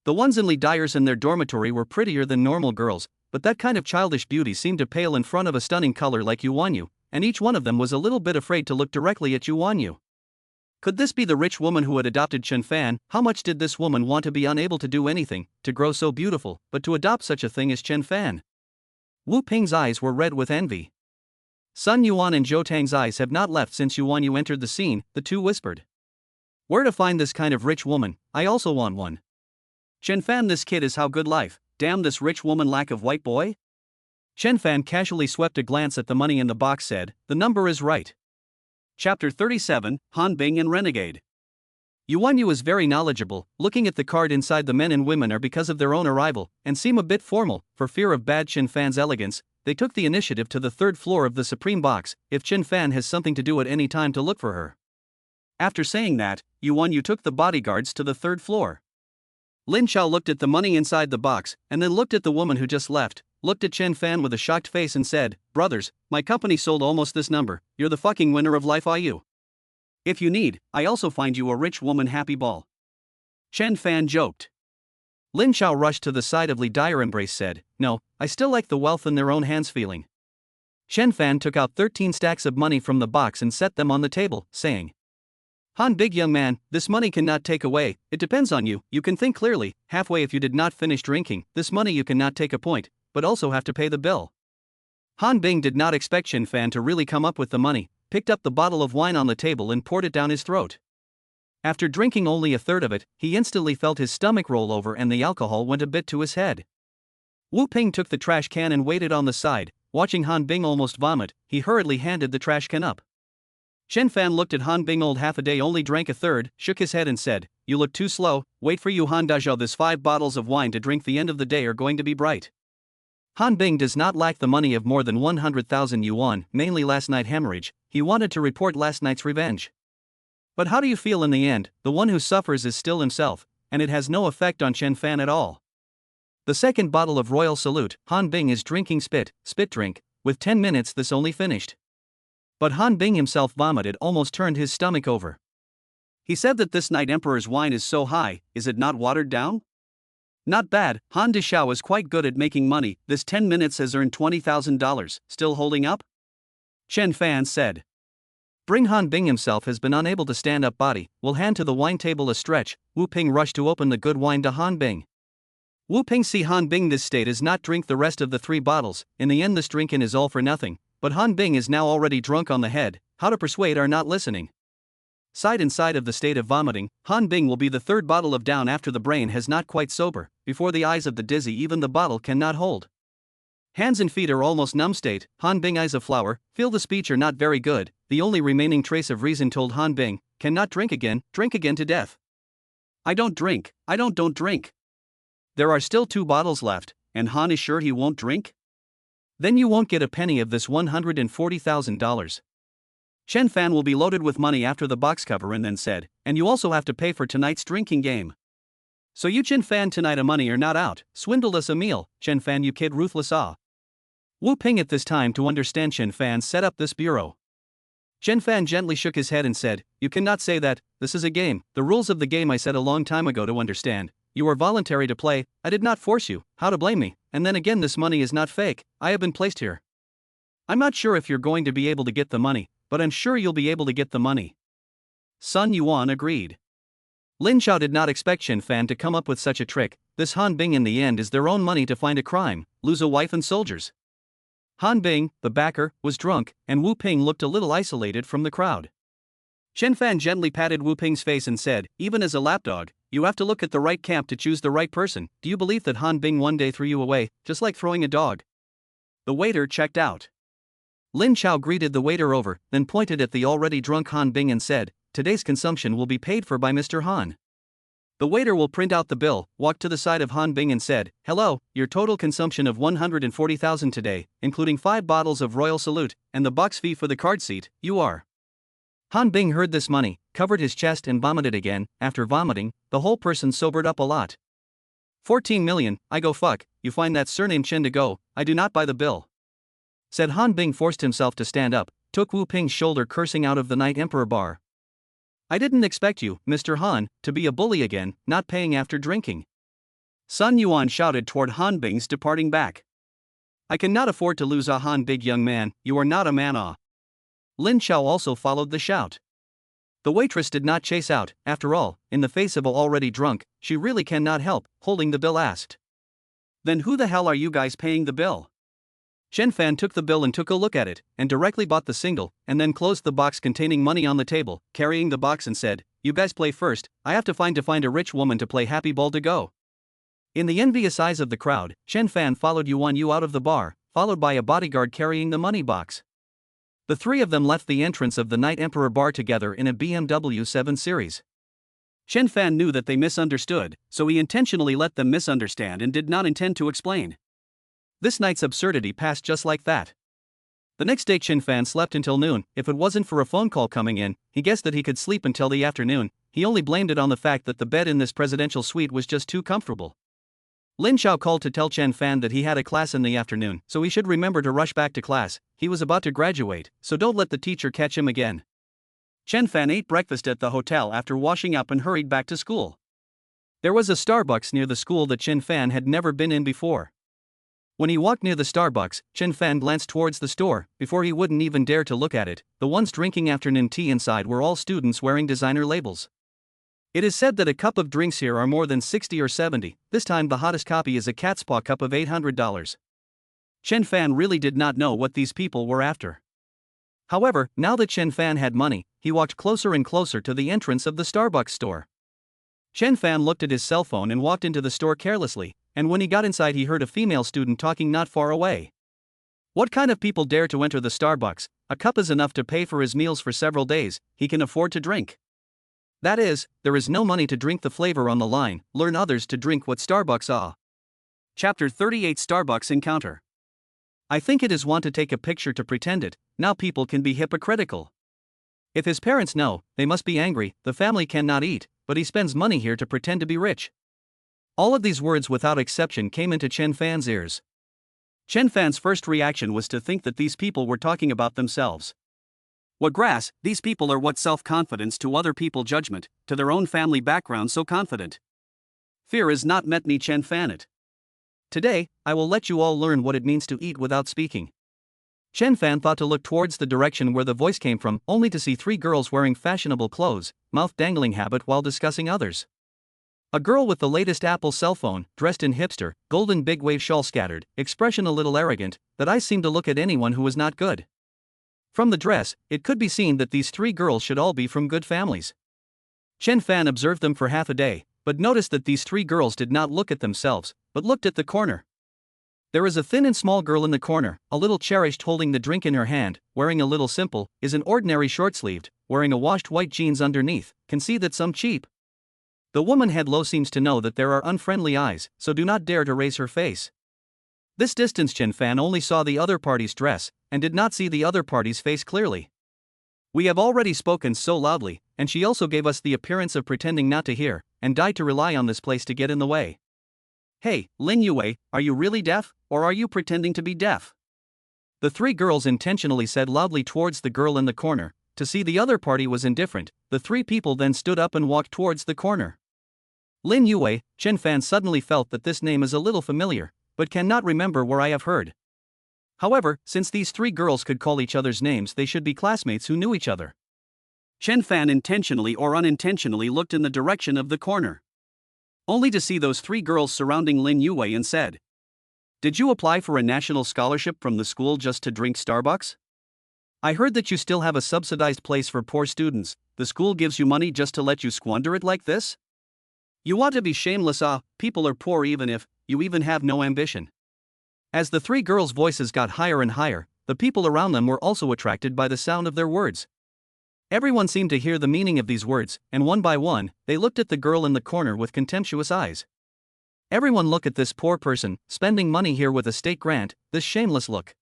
The ones in Li Dyer's in their dormitory were prettier than normal girls, but that kind of childish beauty seemed to pale in front of a stunning color like Yuan Yu, and each one of them was a little bit afraid to look directly at Yuan Yu. Could this be the rich woman who had adopted Chen Fan? How much did this woman want to be unable to do anything, to grow so beautiful, but to adopt such a thing as Chen Fan? Wu Ping's eyes were red with envy. Sun Yuan and Zhou Tang's eyes have not left since Yuan Yu entered the scene, the two whispered. Where to find this kind of rich woman? I also want one. Chen Fan, this kid is how good life. Damn, this rich woman lack of white boy? Chen Fan casually swept a glance at the money in the box, said, the number is right. Chapter 37, Han Bing and Renegade. Yuan Yu is very knowledgeable. Looking at the card inside, the men and women are because of their own arrival, and seem a bit formal. For fear of bad Chen Fan's elegance, they took the initiative to the third floor of the Supreme Box, if Chen Fan has something to do at any time to look for her. After saying that, Yuan Yu took the bodyguards to the third floor. Lin Chao looked at the money inside the box, and then looked at the woman who just left, looked at Chen Fan with a shocked face and said, brothers, my company sold almost this number. You're the fucking winner of life, are you? If you need, I also find you a rich woman. Happy ball. Chen Fan joked. Lin Chao rushed to the side of Li Dyer. Embrace said, no, I still like the wealth in their own hands feeling. Chen Fan took out 13 stacks of money from the box and set them on the table, saying, Han, big young man, this money cannot take away. It depends on you. You can think clearly. Halfway, if you did not finish drinking, this money you cannot take a point, but also have to pay the bill. Han Bing did not expect Chen Fan to really come up with the money, picked up the bottle of wine on the table and poured it down his throat. After drinking only a third of it, he instantly felt his stomach roll over and the alcohol went a bit to his head. Wu Ping took the trash can and waited on the side. Watching Han Bing almost vomit, he hurriedly handed the trash can up. Chen Fan looked at Han Bing. Old half a day, only drank a third, shook his head and said, you look too slow. Wait for you, Han Dazhou. This 5 bottles of wine to drink the end of the day are going to be bright. Han Bing does not lack the money of more than 100,000 yuan, mainly last night hemorrhage. He wanted to report last night's revenge. But how do you feel in the end? The one who suffers is still himself, and it has no effect on Chen Fan at all. The second bottle of Royal Salute, Han Bing is drinking spit drink. With 10 minutes this only finished. But Han Bing himself vomited, almost turned his stomach over. He said that this night Emperor's wine is so high, is it not watered down? Not bad, Han Dishao is quite good at making money. This 10 minutes has earned $20,000, still holding up? Chen Fan said. Bring. Han Bing himself has been unable to stand up. Body will hand to the wine table a stretch. Wu Ping rushed to open the good wine to Han Bing. Wu Ping see Han Bing this state is not drink the rest of the 3 bottles. In the end this drinking is all for nothing. But Han Bing is now already drunk on the head. How to persuade are not listening. Side inside of the state of vomiting, Han Bing will be the 3rd bottle of down after the brain has not quite sober. Before the eyes of the dizzy even the bottle cannot hold. Hands and feet are almost numb state. Han Bing eyes of flower, feel the speech are not very good. The only remaining trace of reason told Han Bing, cannot drink again to death. I don't drink, I don't drink. There are still 2 bottles left, and Han is sure he won't drink? Then you won't get a penny of this $140,000. Chen Fan will be loaded with money after the box cover and then said, and you also have to pay for tonight's drinking game. So you Chen Fan tonight a money or not out, swindled us a meal, Chen Fan you kid ruthless ah. Wu Ping at this time to understand Chen Fan set up this bureau. Chen Fan gently shook his head and said, you cannot say that, this is a game, the rules of the game I said a long time ago to understand. You are voluntary to play, I did not force you, how to blame me, and then again this money is not fake, I have been placed here. I'm not sure if you're going to be able to get the money, but I'm sure you'll be able to get the money. Sun Yuan agreed. Lin Chao did not expect Chen Fan to come up with such a trick. This Han Bing in the end is their own money to find a crime, lose a wife and soldiers. Han Bing, the backer, was drunk, and Wu Ping looked a little isolated from the crowd. Chen Fan gently patted Wu Ping's face and said, even as a lapdog, you have to look at the right camp to choose the right person. Do you believe that Han Bing one day threw you away, just like throwing a dog? The waiter checked out. Lin Chao greeted the waiter over, then pointed at the already drunk Han Bing and said, today's consumption will be paid for by Mr. Han. The waiter will print out the bill, walked to the side of Han Bing and said, hello, your total consumption of 140,000 today, including 5 bottles of Royal Salute, and the box fee for the card seat, you are. Han Bing heard this money, covered his chest and vomited again. After vomiting, the whole person sobered up a lot. 14 million, I go fuck, you find that surname Chen to go, I do not buy the bill. Said Han Bing forced himself to stand up, took Wu Ping's shoulder cursing out of the Night Emperor bar. I didn't expect you, Mr. Han, to be a bully again, not paying after drinking. Sun Yuan shouted toward Han Bing's departing back. I cannot afford to lose a Han big young man, you are not a man ah. Lin Chao also followed the shout. The waitress did not chase out, after all, in the face of a already drunk, she really cannot help, holding the bill asked. Then who the hell are you guys paying the bill? Chen Fan took the bill and took a look at it, and directly bought the single, and then closed the box containing money on the table, carrying the box and said, you guys play first, I have to find a rich woman to play happy ball to go. In the envious eyes of the crowd, Chen Fan followed Yuan Yu out of the bar, followed by a bodyguard carrying the money box. The three of them left the entrance of the Night Emperor bar together in a BMW 7 Series. Chen Fan knew that they misunderstood, so he intentionally let them misunderstand and did not intend to explain. This night's absurdity passed just like that. The next day Chen Fan slept until noon. If it wasn't for a phone call coming in, he guessed that he could sleep until the afternoon. He only blamed it on the fact that the bed in this presidential suite was just too comfortable. Lin Chao called to tell Chen Fan that he had a class in the afternoon, so he should remember to rush back to class. He was about to graduate, so don't let the teacher catch him again. Chen Fan ate breakfast at the hotel after washing up and hurried back to school. There was a Starbucks near the school that Chen Fan had never been in before. When he walked near the Starbucks, Chen Fan glanced towards the store. Before he wouldn't even dare to look at it, the ones drinking afternoon tea inside were all students wearing designer labels. It is said that a cup of drinks here are more than 60 or 70, this time the hottest copy is a cat's paw cup of $800. Chen Fan really did not know what these people were after. However, now that Chen Fan had money, he walked closer and closer to the entrance of the Starbucks store. Chen Fan looked at his cell phone and walked into the store carelessly, and when he got inside he heard a female student talking not far away. What kind of people dare to enter the Starbucks? A cup is enough to pay for his meals for several days, he can afford to drink. That is, there is no money to drink the flavor on the line, learn others to drink what Starbucks are. Chapter 38 Starbucks Encounter. I think it is want to take a picture to pretend it, now people can be hypocritical. If his parents know, they must be angry, the family cannot eat, but he spends money here to pretend to be rich. All of these words without exception came into Chen Fan's ears. Chen Fan's first reaction was to think that these people were talking about themselves. What grass, these people are what self-confidence to other people judgment, to their own family background so confident. Fear is not met me Chen Fan it. Today, I will let you all learn what it means to eat without speaking. Chen Fan thought to look towards the direction where the voice came from, only to see three girls wearing fashionable clothes, mouth dangling habit while discussing others. A girl with the latest Apple cell phone, dressed in hipster, golden big wave shawl scattered, expression a little arrogant, that eyes seemed to look at anyone who was not good. From the dress, it could be seen that these three girls should all be from good families. Chen Fan observed them for half a day, but noticed that these three girls did not look at themselves, but looked at the corner. There is a thin and small girl in the corner, a little cherished holding the drink in her hand, wearing a little simple, is an ordinary short-sleeved, wearing a washed white jeans underneath, can see that some cheap. The woman head low seems to know that there are unfriendly eyes, so do not dare to raise her face. This distance Chen Fan only saw the other party's dress, and did not see the other party's face clearly. We have already spoken so loudly, and she also gave us the appearance of pretending not to hear, and died to rely on this place to get in the way. Hey, Lin Yue, are you really deaf, or are you pretending to be deaf? The three girls intentionally said loudly towards the girl in the corner. To see the other party was indifferent, the three people then stood up and walked towards the corner. Lin Yue, Chen Fan suddenly felt that this name is a little familiar, but cannot remember where I have heard. However, since these three girls could call each other's names, they should be classmates who knew each other. Chen Fan intentionally or unintentionally looked in the direction of the corner, only to see those three girls surrounding Lin Yue and said, "Did you apply for a national scholarship from the school just to drink Starbucks? I heard that you still have a subsidized place for poor students. The school gives you money just to let you squander it like this? You want to be shameless? People are poor even if you even have no ambition." As the three girls' voices got higher and higher, the people around them were also attracted by the sound of their words. Everyone seemed to hear the meaning of these words, and one by one, they looked at the girl in the corner with contemptuous eyes. Everyone look at this poor person, spending money here with a state grant, this shameless look.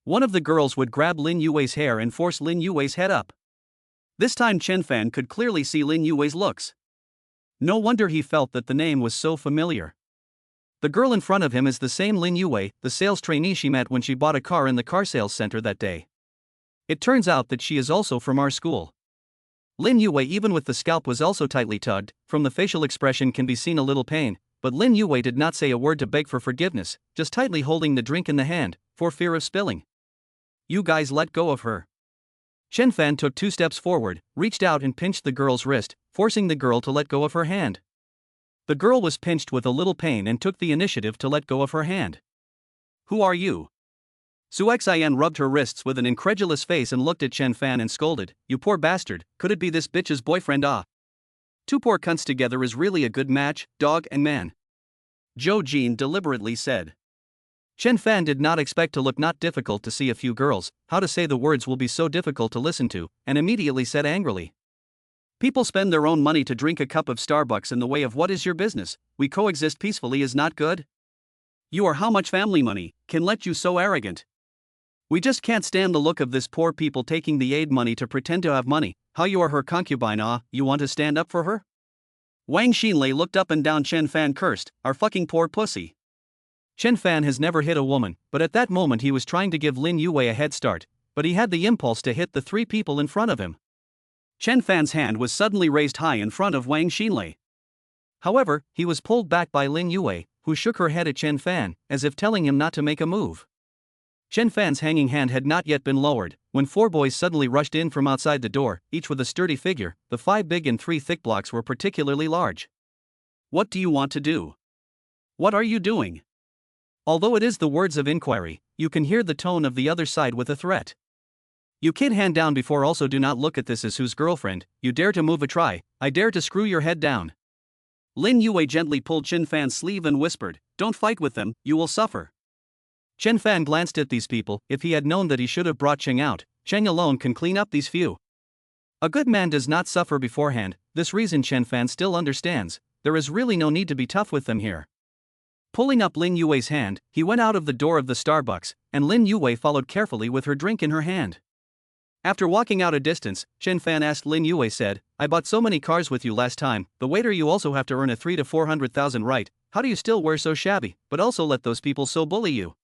One of the girls would grab Lin Yue's hair and force Lin Yue's head up. This time Chen Fan could clearly see Lin Yue's looks. No wonder he felt that the name was so familiar. The girl in front of him is the same Lin Yue, the sales trainee she met when she bought a car in the car sales center that day. It turns out that she is also from our school. Lin Yue, even with the scalp, was also tightly tugged. From the facial expression can be seen a little pain, but Lin Yue did not say a word to beg for forgiveness, just tightly holding the drink in the hand, for fear of spilling. "You guys let go of her." Chen Fan took 2 steps forward, reached out and pinched the girl's wrist, forcing the girl to let go of her hand. The girl was pinched with a little pain and took the initiative to let go of her hand. "Who are you?" Su Xian rubbed her wrists with an incredulous face and looked at Chen Fan and scolded, "You poor bastard, could it be this bitch's boyfriend? Two poor cunts together is really a good match, dog and man," Zhou Jin deliberately said. Chen Fan did not expect to look not difficult to see a few girls, how to say the words will be so difficult to listen to, and immediately said angrily, "People spend their own money to drink a cup of Starbucks in the way of what is your business? We coexist peacefully is not good? You are how much family money can let you so arrogant? We just can't stand the look of this poor people taking the aid money to pretend to have money. How you are her concubine? You want to stand up for her?" Wang Xinlei looked up and down. Chen Fan cursed, "Our fucking poor pussy." Chen Fan has never hit a woman, but at that moment he was trying to give Lin Yue a head start, but he had the impulse to hit the 3 people in front of him. Chen Fan's hand was suddenly raised high in front of Wang Xinlei. However, he was pulled back by Lin Yue, who shook her head at Chen Fan, as if telling him not to make a move. Chen Fan's hanging hand had not yet been lowered, when 4 boys suddenly rushed in from outside the door, each with a sturdy figure. The 5 big and 3 thick blocks were particularly large. "What do you want to do? What are you doing?" Although it is the words of inquiry, you can hear the tone of the other side with a threat. "You kid, hand down before. Also do not look at this as whose girlfriend. You dare to move a try, I dare to screw your head down." Lin Yue gently pulled Chen Fan's sleeve and whispered, "Don't fight with them, you will suffer." Chen Fan glanced at these people. If he had known that he should have brought Cheng out, Cheng alone can clean up these few. A good man does not suffer beforehand. This reason Chen Fan still understands. There is really no need to be tough with them here. Pulling up Lin Yue's hand, he went out of the door of the Starbucks, and Lin Yue followed carefully with her drink in her hand. After walking out a distance, Chen Fan asked Lin Yue said, "I bought so many cars with you last time, the waiter you also have to earn a 300,000 to 400,000 right? How do you still wear so shabby, but also let those people so bully you?"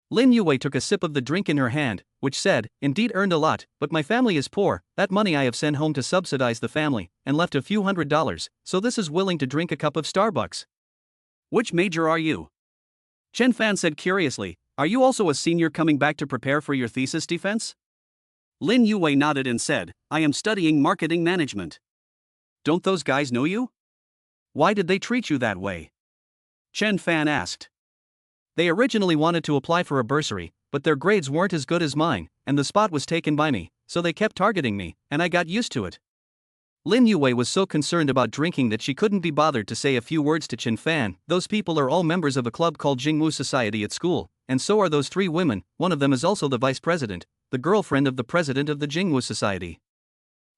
Lin Yue took a sip of the drink in her hand, which said, "Indeed earned a lot, but my family is poor, that money I have sent home to subsidize the family, and left a few $100, so this is willing to drink a cup of Starbucks." "Which major are you?" Chen Fan said curiously, "Are you also a senior coming back to prepare for your thesis defense?" Lin Yue nodded and said, "I am studying marketing management." "Don't those guys know you? Why did they treat you that way?" Chen Fan asked. "They originally wanted to apply for a bursary, but their grades weren't as good as mine, and the spot was taken by me, so they kept targeting me, and I got used to it." Lin Yue was so concerned about drinking that she couldn't be bothered to say a few words to Chen Fan. Those people are all members of a club called Jingwu Society at school, and so are those 3 women. One of them is also the vice president, the girlfriend of the president of the Jingwu Society.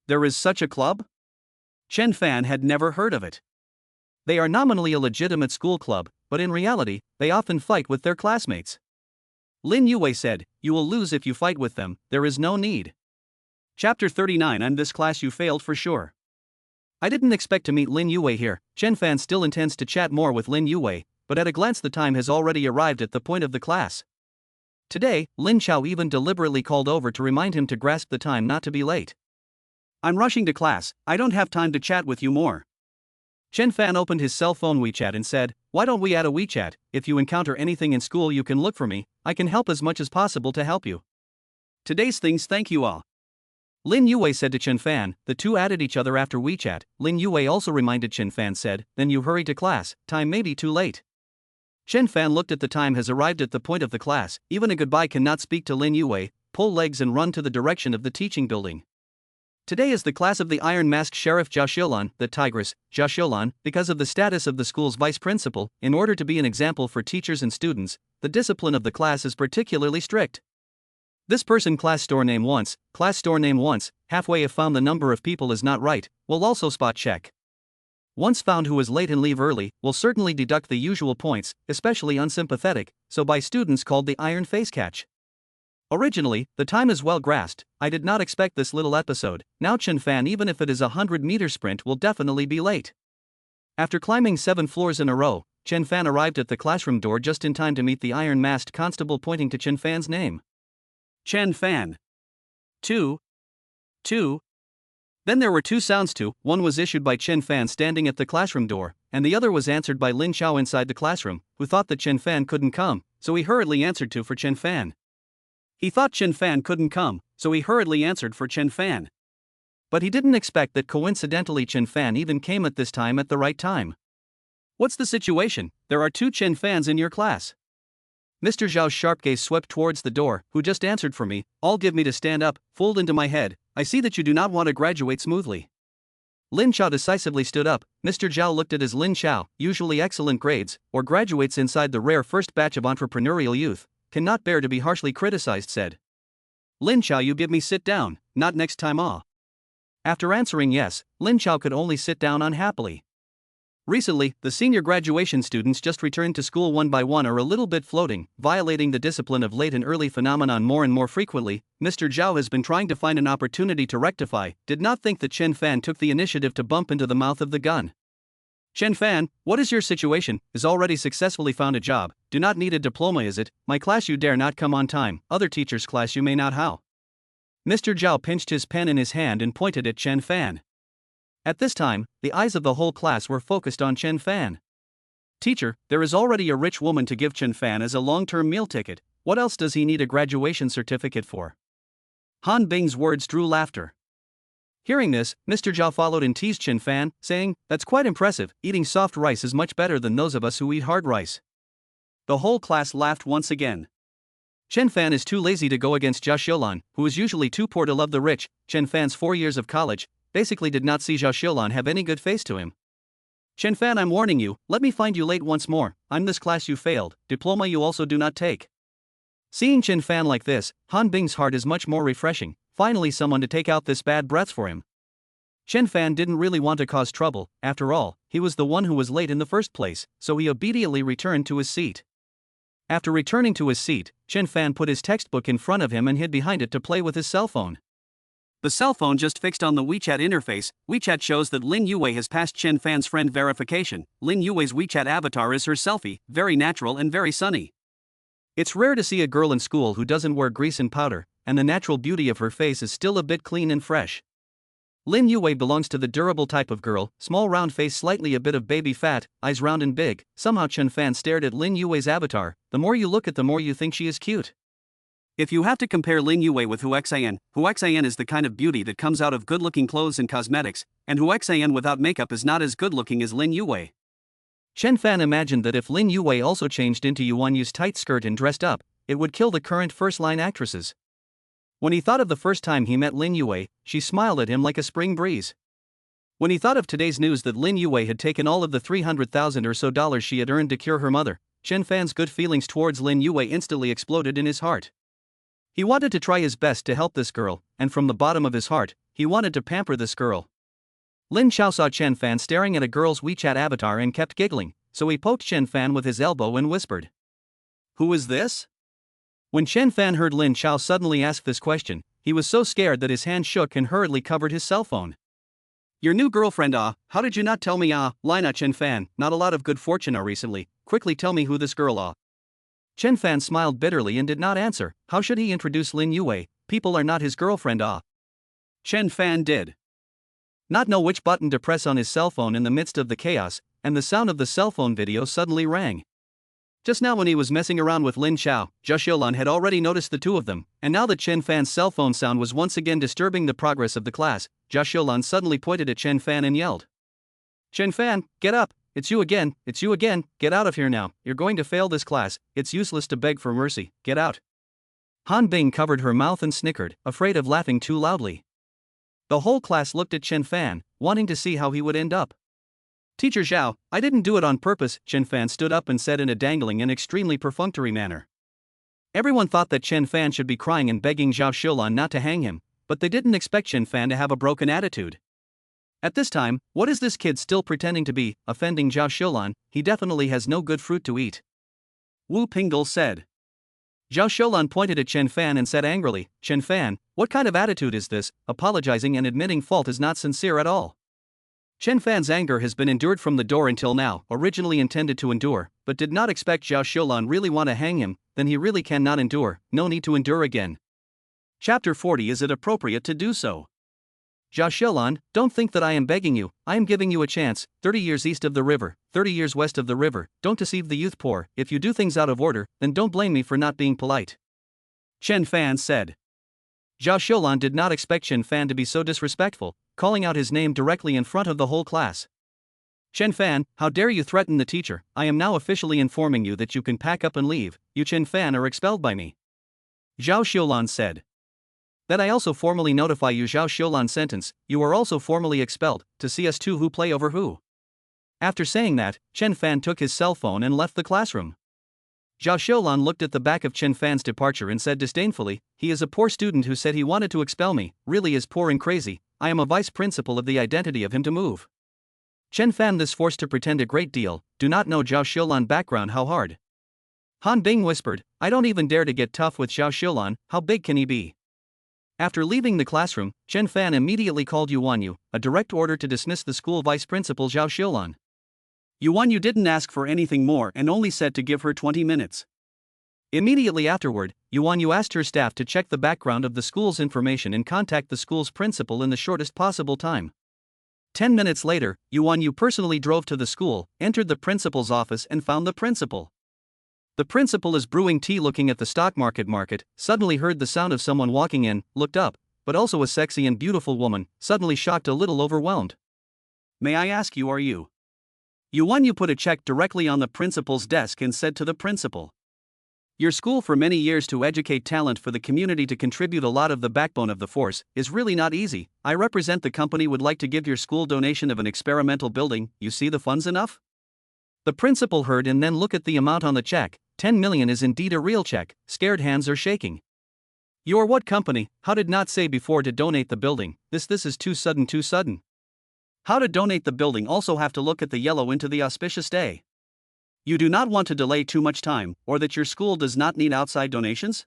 "There is such a club?" Chen Fan had never heard of it. They are nominally a legitimate school club, but in reality, they often fight with their classmates. Lin Yue said, "You will lose if you fight with them, there is no need." Chapter 39. I'm this class you failed for sure. I didn't expect to meet Lin Yue here. Chen Fan still intends to chat more with Lin Yue, but at a glance the time has already arrived at the point of the class. Today, Lin Chao even deliberately called over to remind him to grasp the time not to be late. I'm rushing to class, I don't have time to chat with you more. Chen Fan opened his cell phone WeChat and said, "Why don't we add a WeChat? If you encounter anything in school you can look for me, I can help as much as possible to help you. Today's things, thank you all." Lin Yue said to Chen Fan. The two added each other after WeChat. Lin Yue also reminded Chen Fan said, "Then you hurry to class, time may be too late." Chen Fan looked at the time has arrived at the point of the class, even a goodbye cannot speak to Lin Yue, pull legs and run to the direction of the teaching building. Today is the class of the Iron Masked Sheriff Jia Xiulan, the Tigress, Jia Xiulan, because of the status of the school's vice principal. In order to be an example for teachers and students, the discipline of the class is particularly strict. This person class store name once, halfway if found the number of people is not right, will also spot check. Once found who is late and leave early, will certainly deduct the usual points, especially unsympathetic, so by students called the Iron Face Catch. Originally, the time is well grasped. I did not expect this little episode. Now Chen Fan, even if it is a 100-meter sprint, will definitely be late. After climbing 7 floors in a row, Chen Fan arrived at the classroom door just in time to meet the iron-masked constable pointing to Chen Fan's name. Chen Fan. 2. Then there were two sounds too. One was issued by Chen Fan standing at the classroom door, and the other was answered by Lin Chao inside the classroom, who thought that Chen Fan couldn't come, so he hurriedly answered for Chen Fan. He thought Chen Fan couldn't come, so he hurriedly answered for Chen Fan. But he didn't expect that coincidentally Chen Fan even came at this time at the right time. What's the situation? There are 2 Chen Fans in your class. Mr. Zhao's sharp gaze swept towards the door. Who just answered for me? All give me to stand up, fold into my head. I see that you do not want to graduate smoothly. Lin Chao decisively stood up. Mr. Zhao looked at his Lin Chao, usually excellent grades, or graduates inside the rare first batch of entrepreneurial youth, cannot bear to be harshly criticized, said. Lin Chao, you give me sit down, not next time ah. After answering yes, Lin Chao could only sit down unhappily. Recently, the senior graduation students just returned to school one by one are a little bit floating, violating the discipline of late and early phenomenon more and more frequently. Mr. Zhao has been trying to find an opportunity to rectify, did not think that Chen Fan took the initiative to bump into the mouth of the gun. Chen Fan, what is your situation? Is already successfully found a job, do not need a diploma is it? My class you dare not come on time, other teachers' class you may not how. Mr. Zhao pinched his pen in his hand and pointed at Chen Fan. At this time, the eyes of the whole class were focused on Chen Fan. Teacher, there is already a rich woman to give Chen Fan as a long-term meal ticket, what else does he need a graduation certificate for? Han Bing's words drew laughter. Hearing this, Mr. Zhao followed and teased Chen Fan, saying, "That's quite impressive, eating soft rice is much better than those of us who eat hard rice." The whole class laughed once again. Chen Fan is too lazy to go against Jia Xiulan, who is usually too poor to love the rich. Chen Fan's 4 years of college basically did not see Jia Xiulan have any good face to him. Chen Fan, I'm warning you, let me find you late once more. I'm this class you failed, diploma you also do not take. Seeing Chen Fan like this, Han Bing's heart is much more refreshing, finally someone to take out this bad breath for him. Chen Fan didn't really want to cause trouble, after all, he was the one who was late in the first place, so he obediently returned to his seat. After returning to his seat, Chen Fan put his textbook in front of him and hid behind it to play with his cell phone. The cell phone just fixed on the WeChat interface. WeChat shows that Lin Yue has passed Chen Fan's friend verification. Lin Yue's WeChat avatar is her selfie, very natural and very sunny. It's rare to see a girl in school who doesn't wear grease and powder, and the natural beauty of her face is still a bit clean and fresh. Lin Yue belongs to the durable type of girl, small round face, slightly a bit of baby fat, eyes round and big. Somehow Chen Fan stared at Lin Yue's avatar. The more you look at the more you think she is cute. If you have to compare Lin Yue with Hu Xian is the kind of beauty that comes out of good-looking clothes and cosmetics, and Hu Xian without makeup is not as good-looking as Lin Yue. Chen Fan imagined that if Lin Yue also changed into Yuan Yu's tight skirt and dressed up, it would kill the current first-line actresses. When he thought of the first time he met Lin Yue, she smiled at him like a spring breeze. When he thought of today's news that Lin Yue had taken all of the $300,000 or so she had earned to cure her mother, Chen Fan's good feelings towards Lin Yue instantly exploded in his heart. He wanted to try his best to help this girl, and from the bottom of his heart, he wanted to pamper this girl. Lin Chao saw Chen Fan staring at a girl's WeChat avatar and kept giggling, so he poked Chen Fan with his elbow and whispered, "Who is this?" When Chen Fan heard Lin Chao suddenly ask this question, he was so scared that his hand shook and hurriedly covered his cell phone. "Your new girlfriend, how did you not tell me, Lina?" Chen Fan, not a lot of good fortune, recently, quickly tell me who this girl, Chen Fan smiled bitterly and did not answer. How should he introduce Lin Yue? People are not his girlfriend, Chen Fan did not know which button to press on his cell phone in the midst of the chaos, and the sound of the cell phone video suddenly rang. Just now when he was messing around with Lin Chao, Zhao Xiulan had already noticed the two of them, and now that Chen Fan's cell phone sound was once again disturbing the progress of the class, Zhao Xiulan suddenly pointed at Chen Fan and yelled, "Chen Fan, get up, it's you again, get out of here now, you're going to fail this class, it's useless to beg for mercy, get out." Han Bing covered her mouth and snickered, afraid of laughing too loudly. The whole class looked at Chen Fan, wanting to see how he would end up. "Teacher Zhao, I didn't do it on purpose," Chen Fan stood up and said in a dangling and extremely perfunctory manner. Everyone thought that Chen Fan should be crying and begging Zhao Xiulan not to hang him, but they didn't expect Chen Fan to have a broken attitude. At this time, what is this kid still pretending to be, offending Zhao Xiulan? He definitely has no good fruit to eat. Wu Pingdal said. Zhao Xiulan pointed at Chen Fan and said angrily, "Chen Fan, what kind of attitude is this? Apologizing and admitting fault is not sincere at all." Chen Fan's anger has been endured from the door until now, originally intended to endure, but did not expect Zhao Xiulan really want to hang him, then he really cannot endure, no need to endure again. Chapter 40. Is it appropriate to do so? Zhao Xiulan, don't think that I am begging you, I am giving you a chance, 30 years east of the river, 30 years west of the river, don't deceive the youth poor, if you do things out of order, then don't blame me for not being polite. Chen Fan said. Zhao Xiulan did not expect Chen Fan to be so disrespectful, calling out his name directly in front of the whole class. "Chen Fan, how dare you threaten the teacher? I am now officially informing you that you can pack up and leave, you Chen Fan are expelled by me." Zhao Xiulan said. "That I also formally notify you." Zhao Xiulan sentence, "You are also formally expelled, to see us two who play over who." After saying that, Chen Fan took his cell phone and left the classroom. Zhao Xiulan looked at the back of Chen Fan's departure and said disdainfully, "He is a poor student who said he wanted to expel me, really is poor and crazy, I am a vice principal of the identity of him to move." Chen Fan this forced to pretend a great deal, do not know Zhao Xiulan background how hard. Han Bing whispered, "I don't even dare to get tough with Zhao Xiulan, how big can he be?" After leaving the classroom, Chen Fan immediately called Yuan Yu, a direct order to dismiss the school vice principal Zhao Xiulan. Yuan Yu didn't ask for anything more and only said to give her 20 minutes. Immediately afterward, Yuan Yu asked her staff to check the background of the school's information and contact the school's principal in the shortest possible time. 10 minutes later, Yuan Yu personally drove to the school, entered the principal's office and found the principal. The principal is brewing tea looking at the stock market, suddenly heard the sound of someone walking in, looked up, but also a sexy and beautiful woman, suddenly shocked, a little overwhelmed. "May I ask you, are you?" Yuan Yu put a check directly on the principal's desk and said to the principal, "Your school for many years to educate talent for the community to contribute a lot of the backbone of the force, is really not easy. I represent the company would like to give your school donation of an experimental building, you see the funds enough?" The principal heard and then looked at the amount on the check. 10 million is indeed a real check, scared hands are shaking. "You're what company, how did not say before to donate the building, this is too sudden. How to donate the building also have to look at the yellow into the auspicious day. You do not want to delay too much time, or that your school does not need outside donations?"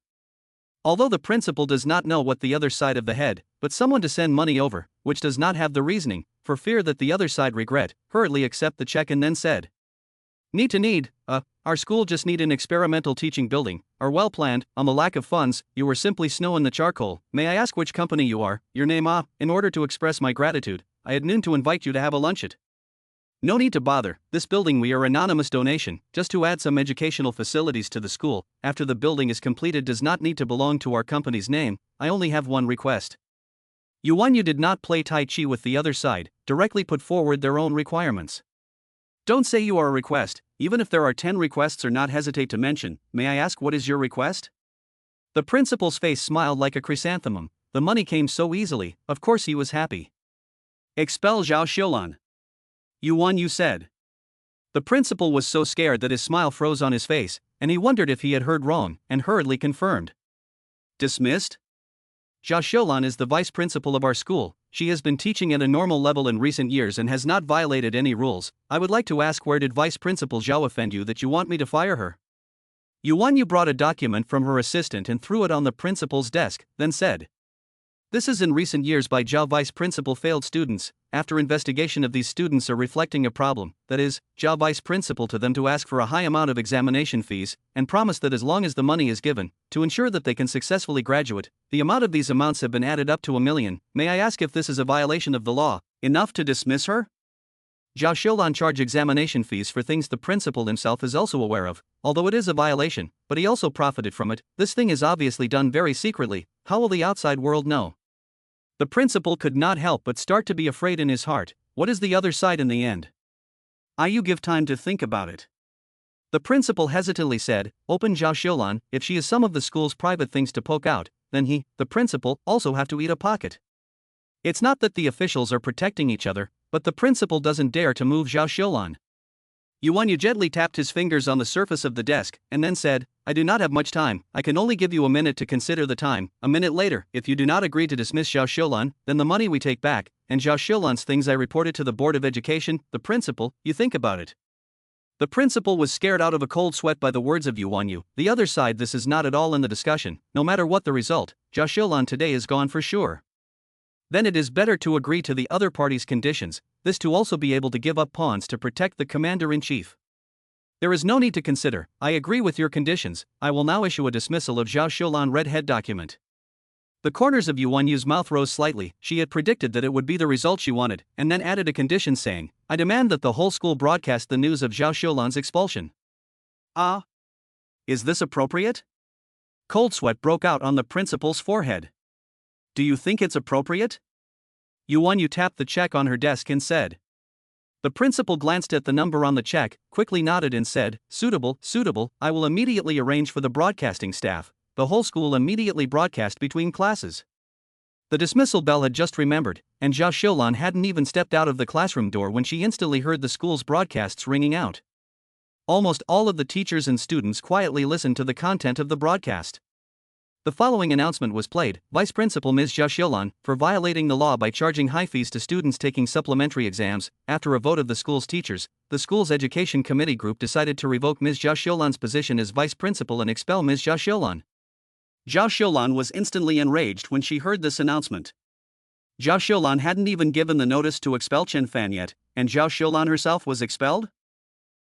Although the principal does not know what the other side of the head, but someone to send money over, which does not have the reasoning, for fear that the other side regret, hurriedly accept the check and then said, Need, our school just need an experimental teaching building, are well planned, on the lack of funds, you were simply snow in the charcoal, may I ask which company you are, your name in order to express my gratitude, I had noon to invite you to have a lunch at. No need to bother, this building we are anonymous donation, just to add some educational facilities to the school, after the building is completed does not need to belong to our company's name, I only have one request. Yuan Yu did not play Tai Chi with the other side, directly put forward their own requirements. Don't say you are a request, even if there are 10 requests or not hesitate to mention, may I ask what is your request? The principal's face smiled like a chrysanthemum, the money came so easily, of course he was happy. Expel Zhao Xiulan. Yuan Yu said. The principal was so scared that his smile froze on his face, and he wondered if he had heard wrong, and hurriedly confirmed. Dismissed? Zhao Xiaolan is the vice principal of our school. She has been teaching at a normal level in recent years and has not violated any rules. I would like to ask, where did Vice Principal Zhao offend you that you want me to fire her? Yu brought a document from her assistant and threw it on the principal's desk, then said, "This is in recent years by Zhao Vice Principal failed students. After investigation of these students are reflecting a problem, that is, Zhao Vice Principal to them to ask for a high amount of examination fees, and promise that as long as the money is given, to ensure that they can successfully graduate, the amount of these amounts have been added up to 1 million. May I ask if this is a violation of the law, enough to dismiss her?" Zhao Xiaolan charge examination fees for things the principal himself is also aware of, although it is a violation, but he also profited from it. This thing is obviously done very secretly. How will the outside world know? The principal could not help but start to be afraid in his heart. What is the other side in the end? You give time to think about it. The principal hesitantly said, "Open Zhao Xiaolan, if she is some of the school's private things to poke out, then he, the principal, also have to eat a pocket." It's not that the officials are protecting each other, but the principal doesn't dare to move Zhao Xiaolan. Yu gently tapped his fingers on the surface of the desk, and then said, "I do not have much time. I can only give you a minute to consider the time." A minute later, if you do not agree to dismiss Zhao Xiaolan, then the money we take back, and Zhao Xiaolan's things I reported to the Board of Education. The principal, you think about it. The principal was scared out of a cold sweat by the words of Yu. The other side, this is not at all in the discussion. No matter what the result, Zhao Xiaolan today is gone for sure. Then it is better to agree to the other party's conditions, this to also be able to give up pawns to protect the commander-in-chief. There is no need to consider. I agree with your conditions. I will now issue a dismissal of Zhao Xiaolan red head document. The corners of Yu's mouth rose slightly. She had predicted that it would be the result she wanted, and then added a condition saying, "I demand that the whole school broadcast the news of Zhao Xiaolan's expulsion." Is this appropriate? Cold sweat broke out on the principal's forehead. Do you think it's appropriate? Yu tapped the check on her desk and said. The principal glanced at the number on the check, quickly nodded and said, suitable. I will immediately arrange for the broadcasting staff. The whole school immediately broadcast between classes. The dismissal bell had just remembered, and Zhao Xiaolan hadn't even stepped out of the classroom door when she instantly heard the school's broadcasts ringing out. Almost all of the teachers and students quietly listened to the content of the broadcast. The following announcement was played. Vice Principal Ms. Zhao Xiaolan, for violating the law by charging high fees to students taking supplementary exams. After a vote of the school's teachers, the school's education committee group decided to revoke Ms. Zhao Xiaolan's position as vice principal and expel Ms. Zhao Xiaolan. Zhao Xiaolan was instantly enraged when she heard this announcement. Zhao Xiaolan hadn't even given the notice to expel Chen Fan yet, and Zhao Xiaolan herself was expelled?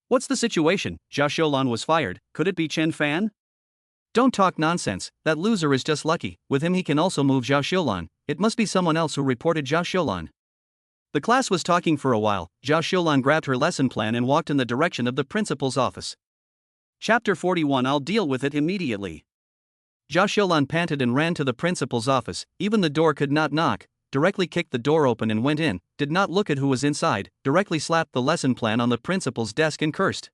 What's the situation? Zhao Xiaolan was fired. Could it be Chen Fan? Don't talk nonsense, that loser is just lucky. With him he can also move Zhao Xiaolan. It must be someone else who reported Zhao Xiaolan. The class was talking for a while. Zhao Xiaolan grabbed her lesson plan and walked in the direction of the principal's office. Chapter 41. I'll deal with it immediately. Zhao Xiaolan panted and ran to the principal's office. Even the door could not knock. Directly kicked the door open and went in, did not look at who was inside, directly slapped the lesson plan on the principal's desk and cursed.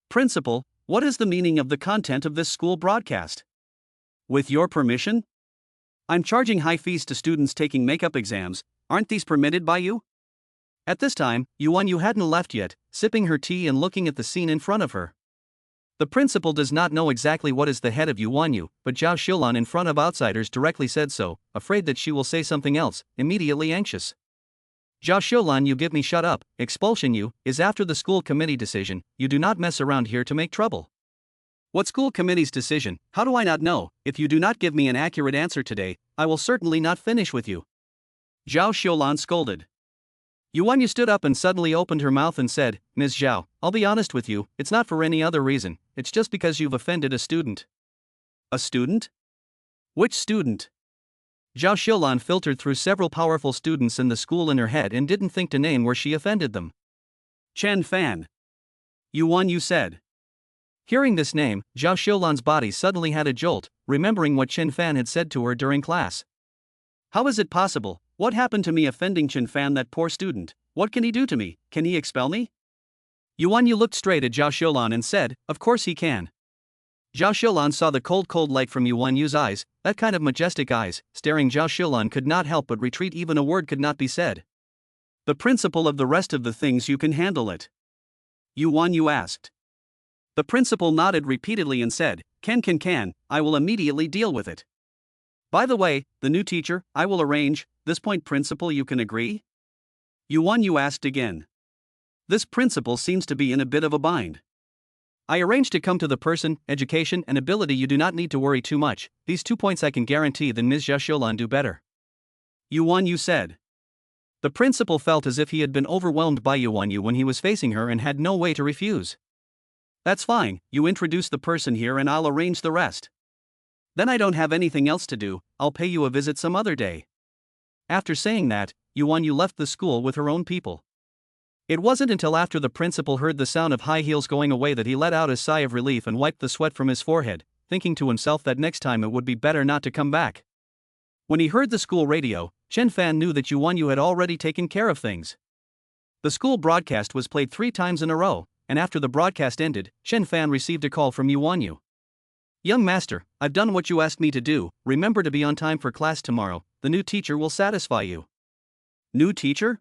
Principal, what is the meaning of the content of this school broadcast? With your permission? I'm charging high fees to students taking makeup exams. Aren't these permitted by you? At this time, Yu hadn't left yet, sipping her tea and looking at the scene in front of her. The principal does not know exactly what is the head of Yu, but Zhao Xiaolan in front of outsiders directly said so, afraid that she will say something else, immediately anxious. Zhao Xiaolan, you give me shut up. Expulsion is after the school committee decision. You do not mess around here to make trouble. What school committee's decision? How do I not know? If you do not give me an accurate answer today, I will certainly not finish with you. Zhao Xiaolan scolded. Yu stood up and suddenly opened her mouth and said, Ms. Zhao, I'll be honest with you, it's not for any other reason, it's just because you've offended a student. A student? Which student? Zhao Xiaolan filtered through several powerful students in the school in her head and didn't think to name where she offended them. Chen Fan. Yu said. Hearing this name, Zhao Xiaolan's body suddenly had a jolt, remembering what Chen Fan had said to her during class. How is it possible? What happened to me offending Chen Fan, that poor student? What can he do to me? Can he expel me? Yu looked straight at Zhao Xiaolan and said, of course he can. Zhao Xiaolan saw the cold light from Yu's eyes, that kind of majestic eyes. Staring, Zhao Xiaolan could not help but retreat. Even a word could not be said. The principal of the rest of the things, you can handle it? Yu asked. The principal nodded repeatedly and said, can, I will immediately deal with it. By the way, the new teacher, I will arrange, this point principal you can agree? You asked again. This principal seems to be in a bit of a bind. I arranged to come to the person, education and ability you do not need to worry too much, these 2 points I can guarantee than Ms. Jasholan do better. You said. The principal felt as if he had been overwhelmed by you when he was facing her and had no way to refuse. That's fine, you introduce the person here and I'll arrange the rest. Then I don't have anything else to do, I'll pay you a visit some other day. After saying that, you left the school with her own people. It wasn't until after the principal heard the sound of high heels going away that he let out a sigh of relief and wiped the sweat from his forehead, thinking to himself that next time it would be better not to come back. When he heard the school radio, Chen Fan knew that you had already taken care of things. The school broadcast was played 3 times in a row, and after the broadcast ended, Chen Fan received a call from Yu. Young master, I've done what you asked me to do, remember to be on time for class tomorrow, the new teacher will satisfy you. New teacher?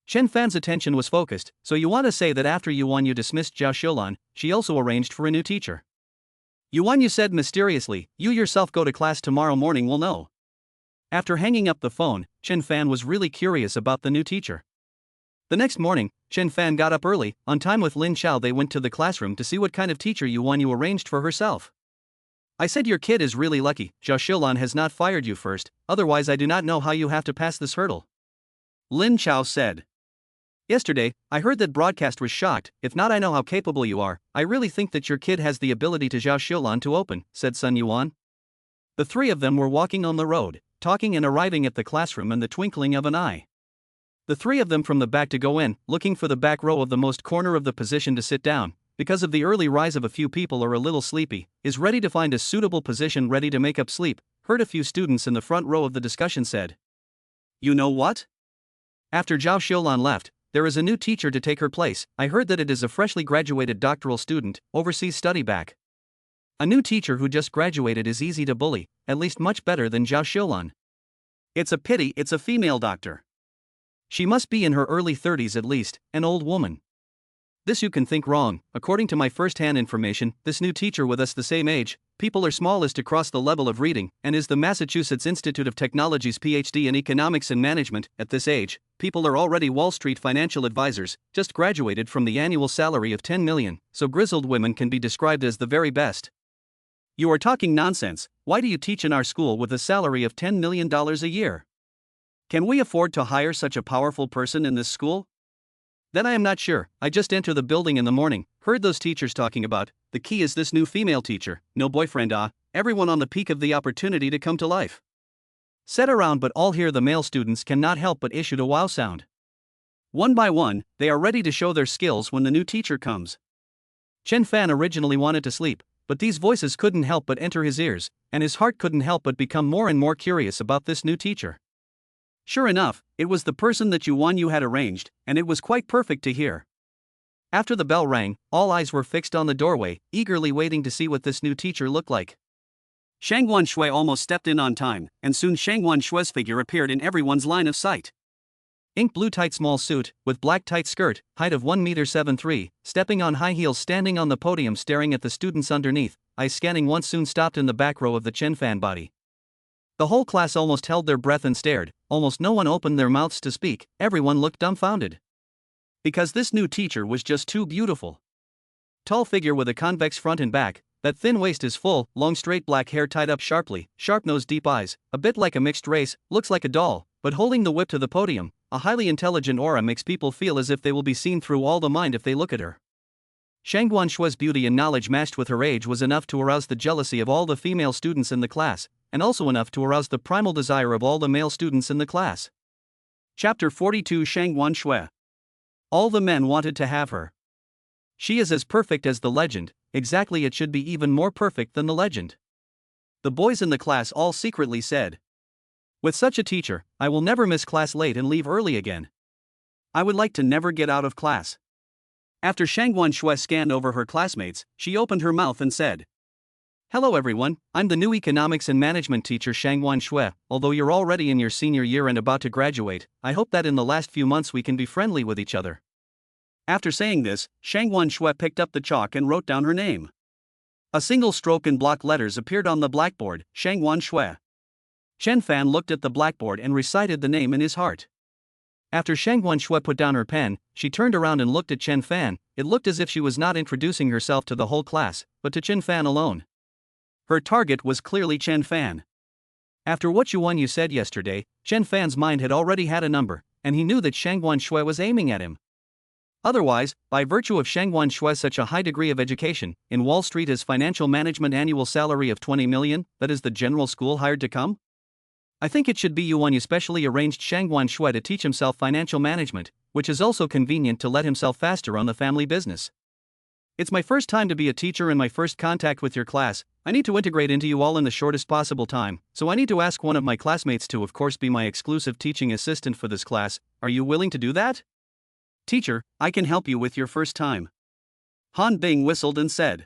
Chen Fan's attention was focused, so you want to say that after Yu dismissed Zhao Xiulan, she also arranged for a new teacher. Yu said mysteriously, you yourself go to class tomorrow morning will know. After hanging up the phone, Chen Fan was really curious about the new teacher. The next morning, Chen Fan got up early, on time with Lin Chao. They went to the classroom to see what kind of teacher Yu arranged for herself. I said your kid is really lucky, Zhao Xiulan has not fired you first, otherwise I do not know how you have to pass this hurdle. Lin Chao said. Yesterday, I heard that broadcast was shocked, if not I know how capable you are, I really think that your kid has the ability to Zhao Xiulan to open, said Sun Yuan. The 3 of them were walking on the road, talking and arriving at the classroom in the twinkling of an eye. The 3 of them from the back to go in, looking for the back row of the most corner of the position to sit down, because of the early rise of a few people are a little sleepy, is ready to find a suitable position ready to make up sleep, heard a few students in the front row of the discussion said. You know what? After Zhao Xiulan left, there is a new teacher to take her place. I heard that it is a freshly graduated doctoral student, overseas study back. A new teacher who just graduated is easy to bully, at least much better than Zhao Xiulan. It's a pity it's a female doctor. She must be in her early 30s at least, an old woman. This you can think wrong, according to my first-hand information, this new teacher with us the same age, people are small is to cross the level of reading, and is the Massachusetts Institute of Technology's PhD in Economics and Management. At this age, people are already Wall Street financial advisors, just graduated from the annual salary of 10 million, so grizzled women can be described as the very best. You are talking nonsense, why do you teach in our school with a salary of $10 million a year? Can we afford to hire such a powerful person in this school? Then I am not sure, I just enter the building in the morning, heard those teachers talking about, the key is this new female teacher, no boyfriend everyone on the peak of the opportunity to come to life. Set around but all here the male students cannot help but issue a wow sound. One by one, they are ready to show their skills when the new teacher comes. Chen Fan originally wanted to sleep, but these voices couldn't help but enter his ears, and his heart couldn't help but become more and more curious about this new teacher. Sure enough, it was the person that Yu had arranged, and it was quite perfect to hear. After the bell rang, all eyes were fixed on the doorway, eagerly waiting to see what this new teacher looked like. Shang Guanshui almost stepped in on time, and soon Shang Guanshui's figure appeared in everyone's line of sight. Ink blue tight small suit, with black tight skirt, height of 1.73 m, stepping on high heels standing on the podium staring at the students underneath, eyes scanning once soon stopped in the back row of the Chen Fan body. The whole class almost held their breath and stared, almost no one opened their mouths to speak, everyone looked dumbfounded. Because this new teacher was just too beautiful. Tall figure with a convex front and back, that thin waist is full, long straight black hair tied up sharply, sharp nose deep eyes, a bit like a mixed race, looks like a doll, but holding the whip to the podium, a highly intelligent aura makes people feel as if they will be seen through all the mind if they look at her. Shang Guanshui's beauty and knowledge matched with her age was enough to arouse the jealousy of all the female students in the class, and also enough to arouse the primal desire of all the male students in the class. Chapter 42 Shang Guanshui. All the men wanted to have her. She is as perfect as the legend, exactly it should be even more perfect than the legend. The boys in the class all secretly said. With such a teacher, I will never miss class late and leave early again. I would like to never get out of class. After Shang Guanshui scanned over her classmates, she opened her mouth and said, Hello everyone, I'm the new economics and management teacher Shang Guanshui. Although you're already in your senior year and about to graduate, I hope that in the last few months we can be friendly with each other. After saying this, Shang Guanshui picked up the chalk and wrote down her name. A single stroke in block letters appeared on the blackboard, Shang Guanshui. Chen Fan looked at the blackboard and recited the name in his heart. After Shang Guanshui put down her pen, she turned around and looked at Chen Fan. It looked as if she was not introducing herself to the whole class, but to Chen Fan alone. Her target was clearly Chen Fan. After what Yuan said yesterday, Chen Fan's mind had already had a number, and he knew that Shang Guanshui was aiming at him. Otherwise, by virtue of Shang Guanshui's such a high degree of education, in Wall Street his financial management annual salary of 20 million, that is the general school hired to come? I think it should be Yuan specially arranged Shang Guanshui to teach himself financial management, which is also convenient to let himself faster on the family business. It's my first time to be a teacher and my first contact with your class. I need to integrate into you all in the shortest possible time, so I need to ask one of my classmates to of course be my exclusive teaching assistant for this class. Are you willing to do that? Teacher, I can help you with your first time. Han Bing whistled and said.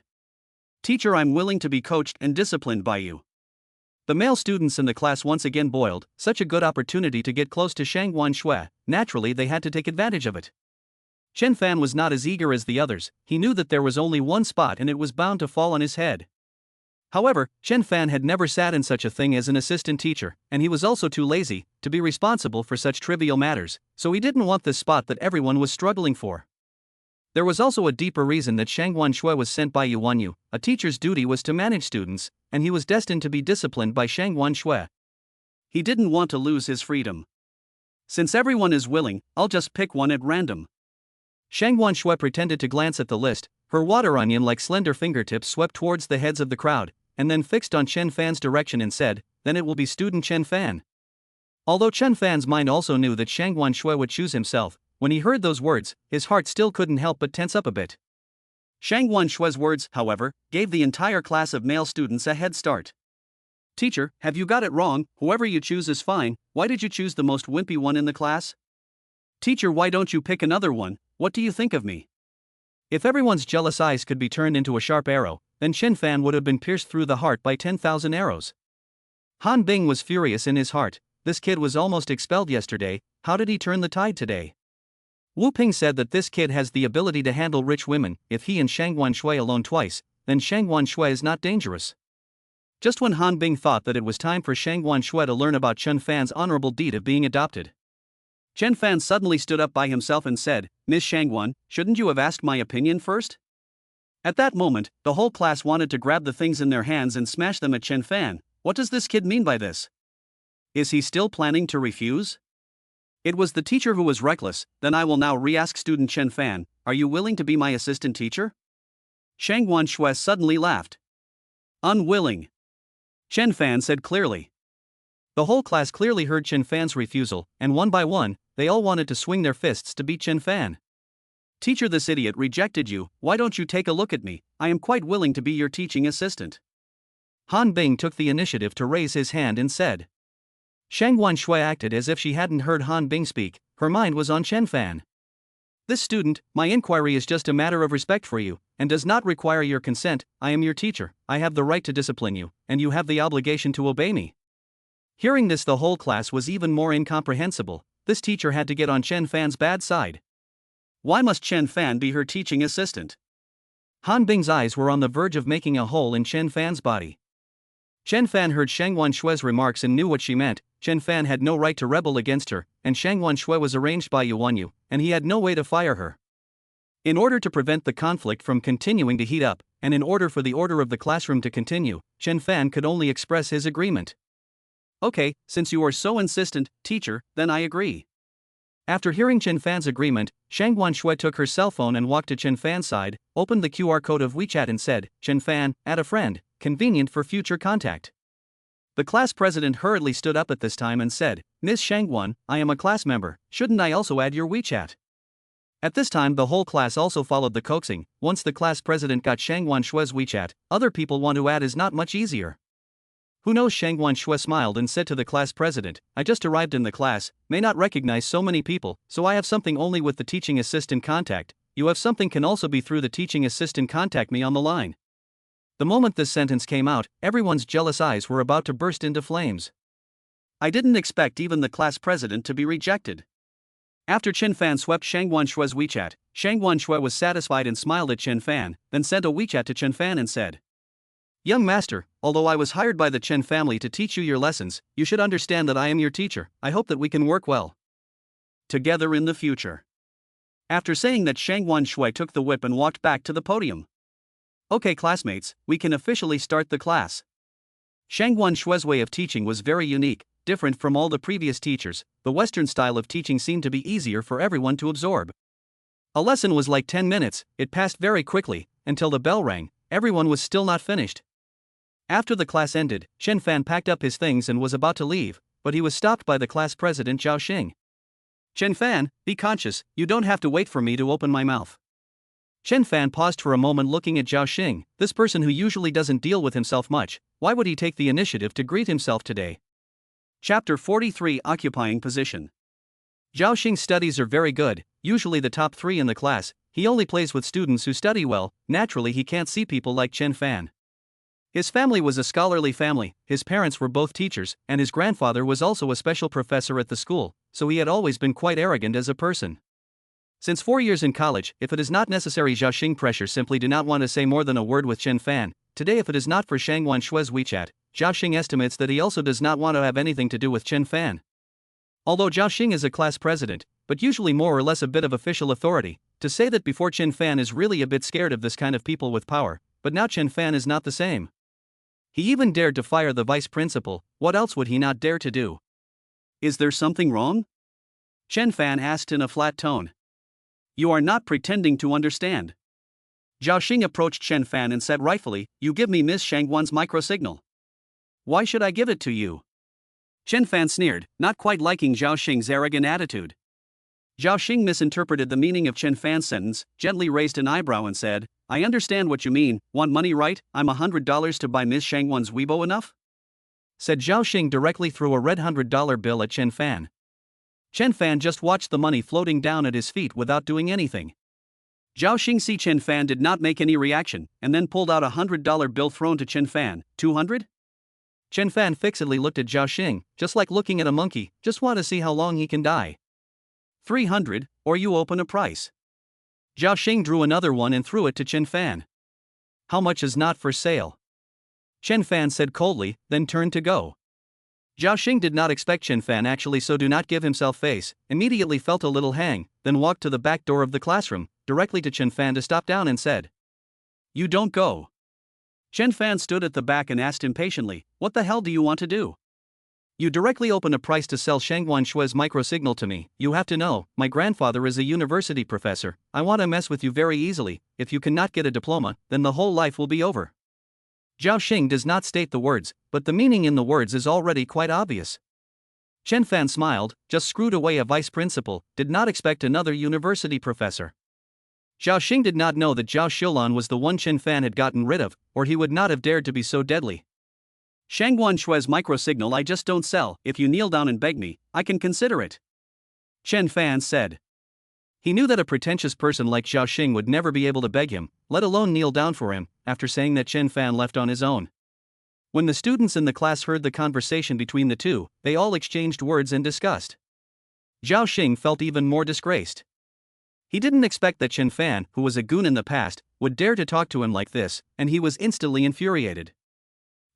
Teacher, I'm willing to be coached and disciplined by you. The male students in the class once again boiled. Such a good opportunity to get close to Shang Guanshui, naturally they had to take advantage of it. Chen Fan was not as eager as the others. He knew that there was only one spot and it was bound to fall on his head. However, Chen Fan had never sat in such a thing as an assistant teacher, and he was also too lazy to be responsible for such trivial matters, so he didn't want this spot that everyone was struggling for. There was also a deeper reason that Shang Guanshui was sent by Yuan. A teacher's duty was to manage students, and he was destined to be disciplined by Shang Guanshui. He didn't want to lose his freedom. Since everyone is willing, I'll just pick one at random. Shang Guanshui pretended to glance at the list. Her water onion-like slender fingertips swept towards the heads of the crowd, and then fixed on Chen Fan's direction and said, then it will be student Chen Fan. Although Chen Fan's mind also knew that Shang Guanshui would choose himself, when he heard those words, his heart still couldn't help but tense up a bit. Shang Guanshui's words, however, gave the entire class of male students a head start. Teacher, have you got it wrong? Whoever you choose is fine. Why did you choose the most wimpy one in the class? Teacher, why don't you pick another one? What do you think of me? If everyone's jealous eyes could be turned into a sharp arrow, then Chen Fan would have been pierced through the heart by 10,000 arrows. Han Bing was furious in his heart. This kid was almost expelled yesterday. How did he turn the tide today? Wu Ping said that this kid has the ability to handle rich women. If he and Shang Guanshui alone twice, then Shang Guanshui is not dangerous. Just when Han Bing thought that it was time for Shang Guanshui to learn about Chen Fan's honorable deed of being adopted, Chen Fan suddenly stood up by himself and said, Miss Shangguan, shouldn't you have asked my opinion first? At that moment, the whole class wanted to grab the things in their hands and smash them at Chen Fan. What does this kid mean by this? Is he still planning to refuse? It was the teacher who was reckless. Then I will now re-ask student Chen Fan, are you willing to be my assistant teacher? Shang Guanshui suddenly laughed. Unwilling. Chen Fan said clearly. The whole class clearly heard Chen Fan's refusal, and one by one, they all wanted to swing their fists to beat Chen Fan. Teacher, this idiot rejected you. Why don't you take a look at me? I am quite willing to be your teaching assistant. Han Bing took the initiative to raise his hand and said. Shang Guanshui acted as if she hadn't heard Han Bing speak. Her mind was on Chen Fan. This student, my inquiry is just a matter of respect for you, and does not require your consent. I am your teacher. I have the right to discipline you, and you have the obligation to obey me. Hearing this, the whole class was even more incomprehensible. This teacher had to get on Chen Fan's bad side. Why must Chen Fan be her teaching assistant? Han Bing's eyes were on the verge of making a hole in Chen Fan's body. Chen Fan heard Shang Guanshui's remarks and knew what she meant. Chen Fan had no right to rebel against her, and Shang Guanshui was arranged by Yuan, and he had no way to fire her. In order to prevent the conflict from continuing to heat up, and in order for the order of the classroom to continue, Chen Fan could only express his agreement. Okay, since you are so insistent, teacher, then I agree. After hearing Chen Fan's agreement, Shang Guanshui took her cell phone and walked to Chen Fan's side, opened the QR code of WeChat and said, Chen Fan, add a friend, convenient for future contact. The class president hurriedly stood up at this time and said, Ms. Shangguan, I am a class member, shouldn't I also add your WeChat? At this time the whole class also followed the coaxing. Once the class president got Shang Guanshui's WeChat, other people want to add is not much easier. Who knows? Shang Guanshui smiled and said to the class president, I just arrived in the class, may not recognize so many people, so I have something only with the teaching assistant contact. You have something can also be through the teaching assistant contact me on the line. The moment this sentence came out, everyone's jealous eyes were about to burst into flames. I didn't expect even the class president to be rejected. After Chen Fan swept Shang Guanshui's WeChat, Shang Guanshui was satisfied and smiled at Chen Fan, then sent a WeChat to Chen Fan and said, Young master, although I was hired by the Chen family to teach you your lessons, you should understand that I am your teacher. I hope that we can work well together in the future. After saying that, Shangguan Shui took the whip and walked back to the podium. Okay classmates, we can officially start the class. Shangguan Shui's way of teaching was very unique, different from all the previous teachers. The Western style of teaching seemed to be easier for everyone to absorb. A lesson was like 10 minutes, it passed very quickly, until the bell rang. Everyone was still not finished. After the class ended, Chen Fan packed up his things and was about to leave, but he was stopped by the class president Zhao Xing. Chen Fan, be conscious, you don't have to wait for me to open my mouth. Chen Fan paused for a moment looking at Zhao Xing, this person who usually doesn't deal with himself much. Why would he take the initiative to greet himself today? Chapter 43, Occupying Position. Zhao Xing's studies are very good, usually the top 3 in the class. He only plays with students who study well. Naturally he can't see people like Chen Fan. His family was a scholarly family, his parents were both teachers, and his grandfather was also a special professor at the school, so he had always been quite arrogant as a person. Since 4 years in college, if it is not necessary, Zhao Xing pressure simply do not want to say more than a word with Chen Fan. Today if it is not for Shangguan Shui's WeChat, Zhao Xing estimates that he also does not want to have anything to do with Chen Fan. Although Zhao Xing is a class president, but usually more or less a bit of official authority, to say that before Chen Fan is really a bit scared of this kind of people with power, but now Chen Fan is not the same. He even dared to fire the vice principal. What else would he not dare to do? Is there something wrong? Chen Fan asked in a flat tone. You are not pretending to understand. Zhao Xing approached Chen Fan and said rightfully, you give me Miss Shangguan's microsignal. Why should I give it to you? Chen Fan sneered, not quite liking Zhao Xing's arrogant attitude. Zhao Xing misinterpreted the meaning of Chen Fan's sentence, gently raised an eyebrow and said, I understand what you mean. Want money, right? I'm $100 to buy Miss Shangguan's Weibo enough? Said Zhao Xing directly threw a red $100 bill at Chen Fan. Chen Fan just watched the money floating down at his feet without doing anything. Zhao Xing see Chen Fan did not make any reaction, and then pulled out a $100 bill thrown to Chen Fan. 200? Chen Fan fixedly looked at Zhao Xing, just like looking at a monkey, just want to see how long he can die. 300, or you open a price. Zhao Xing drew another one and threw it to Chen Fan. How much is not for sale? Chen Fan said coldly, then turned to go. Zhao Xing did not expect Chen Fan actually, so do not give himself face, immediately felt a little hang, then walked to the back door of the classroom, directly to Chen Fan to stop down and said, You don't go. Chen Fan stood at the back and asked impatiently, What the hell do you want to do? You directly open a price to sell Shangguan Shui's microsignal to me. You have to know, my grandfather is a university professor. I want to mess with you very easily. If you cannot get a diploma, then the whole life will be over. Zhao Xing does not state the words, but the meaning in the words is already quite obvious. Chen Fan smiled, just screwed away a vice principal, did not expect another university professor. Zhao Xing did not know that Zhao Xiulan was the one Chen Fan had gotten rid of, or he would not have dared to be so deadly. Shangguan Shui's microsignal I just don't sell. If you kneel down and beg me, I can consider it. Chen Fan said. He knew that a pretentious person like Zhao Xing would never be able to beg him, let alone kneel down for him, after saying that Chen Fan left on his own. When the students in the class heard the conversation between the two, they all exchanged words and discussed. Zhao Xing felt even more disgraced. He didn't expect that Chen Fan, who was a goon in the past, would dare to talk to him like this, and he was instantly infuriated.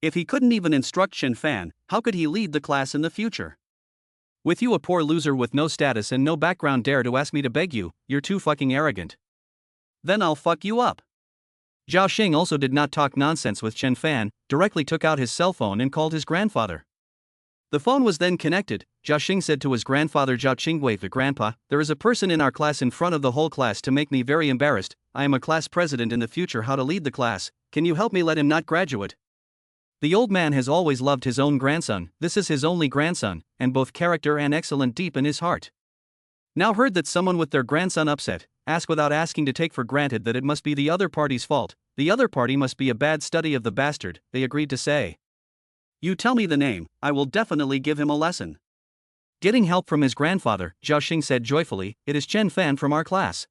If he couldn't even instruct Chen Fan, how could he lead the class in the future? With you, a poor loser with no status and no background, dare to ask me to beg you, you're too fucking arrogant. Then I'll fuck you up. Zhao Xing also did not talk nonsense with Chen Fan, directly took out his cell phone and called his grandfather. The phone was then connected. Zhao Xing said to his grandfather Zhao Qingwei, the grandpa, there is a person in our class in front of the whole class to make me very embarrassed. I am a class president in the future, how to lead the class, can you help me let him not graduate? The old man has always loved his own grandson, this is his only grandson, and both character and excellent deep in his heart. Now heard that someone with their grandson upset, ask without asking to take for granted that it must be the other party's fault, the other party must be a bad study of the bastard, they agreed to say. You tell me the name, I will definitely give him a lesson. Getting help from his grandfather, Zhao Xing said joyfully, it is Chen Fan from our class.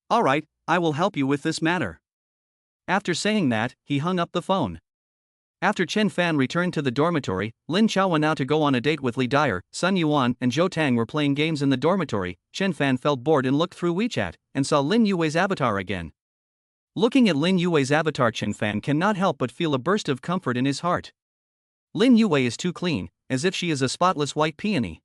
Alright, I will help you with this matter. After saying that, he hung up the phone. After Chen Fan returned to the dormitory, Lin Chao went out to go on a date with Li Dyer, Sun Yuan and Zhou Tang were playing games in the dormitory. Chen Fan felt bored and looked through WeChat, and saw Lin Yue's avatar again. Looking at Lin Yue's avatar, Chen Fan cannot help but feel a burst of comfort in his heart. Lin Yue is too clean, as if she is a spotless white peony.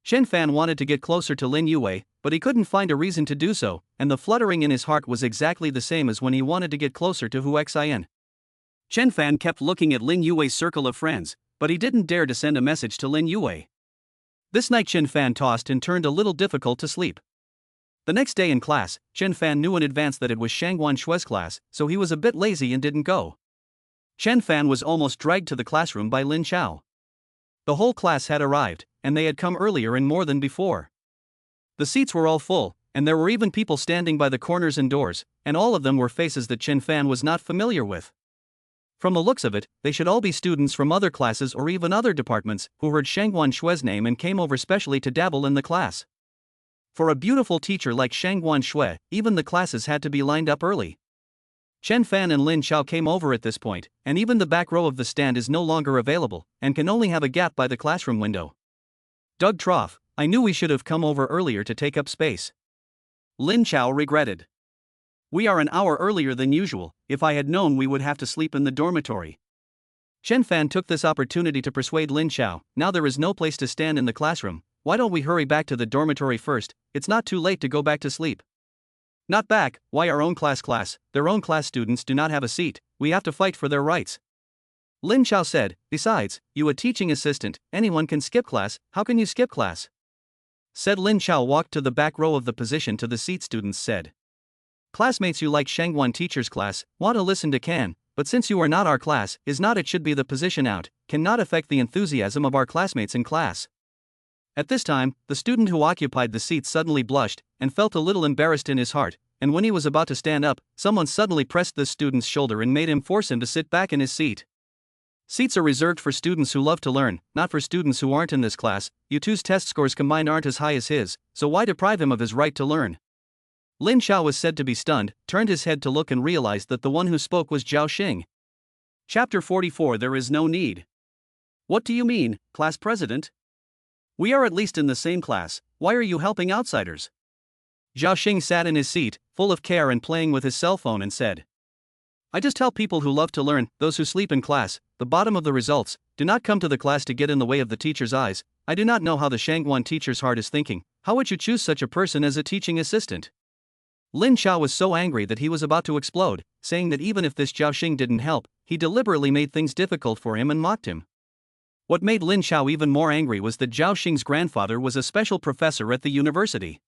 Chen Fan wanted to get closer to Lin Yue, but he couldn't find a reason to do so, and the fluttering in his heart was exactly the same as when he wanted to get closer to Hu Xin. Chen Fan kept looking at Lin Yue's circle of friends, but he didn't dare to send a message to Lin Yue. This night Chen Fan tossed and turned a little difficult to sleep. The next day in class, Chen Fan knew in advance that it was Shangguan Shue's class, so he was a bit lazy and didn't go. Chen Fan was almost dragged to the classroom by Lin Chao. The whole class had arrived, and they had come earlier and more than before. The seats were all full, and there were even people standing by the corners and doors, and all of them were faces that Chen Fan was not familiar with. From the looks of it, they should all be students from other classes or even other departments who heard Shangguan Shue's name and came over specially to dabble in the class. For a beautiful teacher like Shangguan Shue, even the classes had to be lined up early. Chen Fan and Lin Chao came over at this point, and even the back row of the stand is no longer available, and can only have a gap by the classroom window. Doug Trough, I knew we should have come over earlier to take up space. Lin Chao regretted. We are an hour earlier than usual. If I had known we would have to sleep in the dormitory. Chen Fan took this opportunity to persuade Lin Chao, now there is no place to stand in the classroom, why don't we hurry back to the dormitory first, it's not too late to go back to sleep. Not back, why our own class, their own class students do not have a seat, we have to fight for their rights. Lin Chao said, besides, you a teaching assistant, anyone can skip class, how can you skip class? Said Lin Chao walked to the back row of the position to the seat students said. Classmates you like Shangguan teacher's class, want to listen to can, but since you are not our class, is not it should be the position out, cannot affect the enthusiasm of our classmates in class. At this time, the student who occupied the seat suddenly blushed, and felt a little embarrassed in his heart, and when he was about to stand up, someone suddenly pressed this student's shoulder and made him force him to sit back in his seat. Seats are reserved for students who love to learn, not for students who aren't in this class. You two's test scores combined aren't as high as his, so why deprive him of his right to learn? Lin Chao was said to be stunned, turned his head to look and realized that the one who spoke was Zhao Xing. Chapter 44 There is no need. What do you mean, class president? We are at least in the same class, why are you helping outsiders? Zhao Xing sat in his seat, full of care and playing with his cell phone and said. I just help people who love to learn, those who sleep in class, the bottom of the results, do not come to the class to get in the way of the teacher's eyes. I do not know how the Shangguan teacher's heart is thinking, how would you choose such a person as a teaching assistant? Lin Chao was so angry that he was about to explode, saying that even if this Zhao Xing didn't help, he deliberately made things difficult for him and mocked him. What made Lin Chao even more angry was that Zhao Xing's grandfather was a special professor at the university.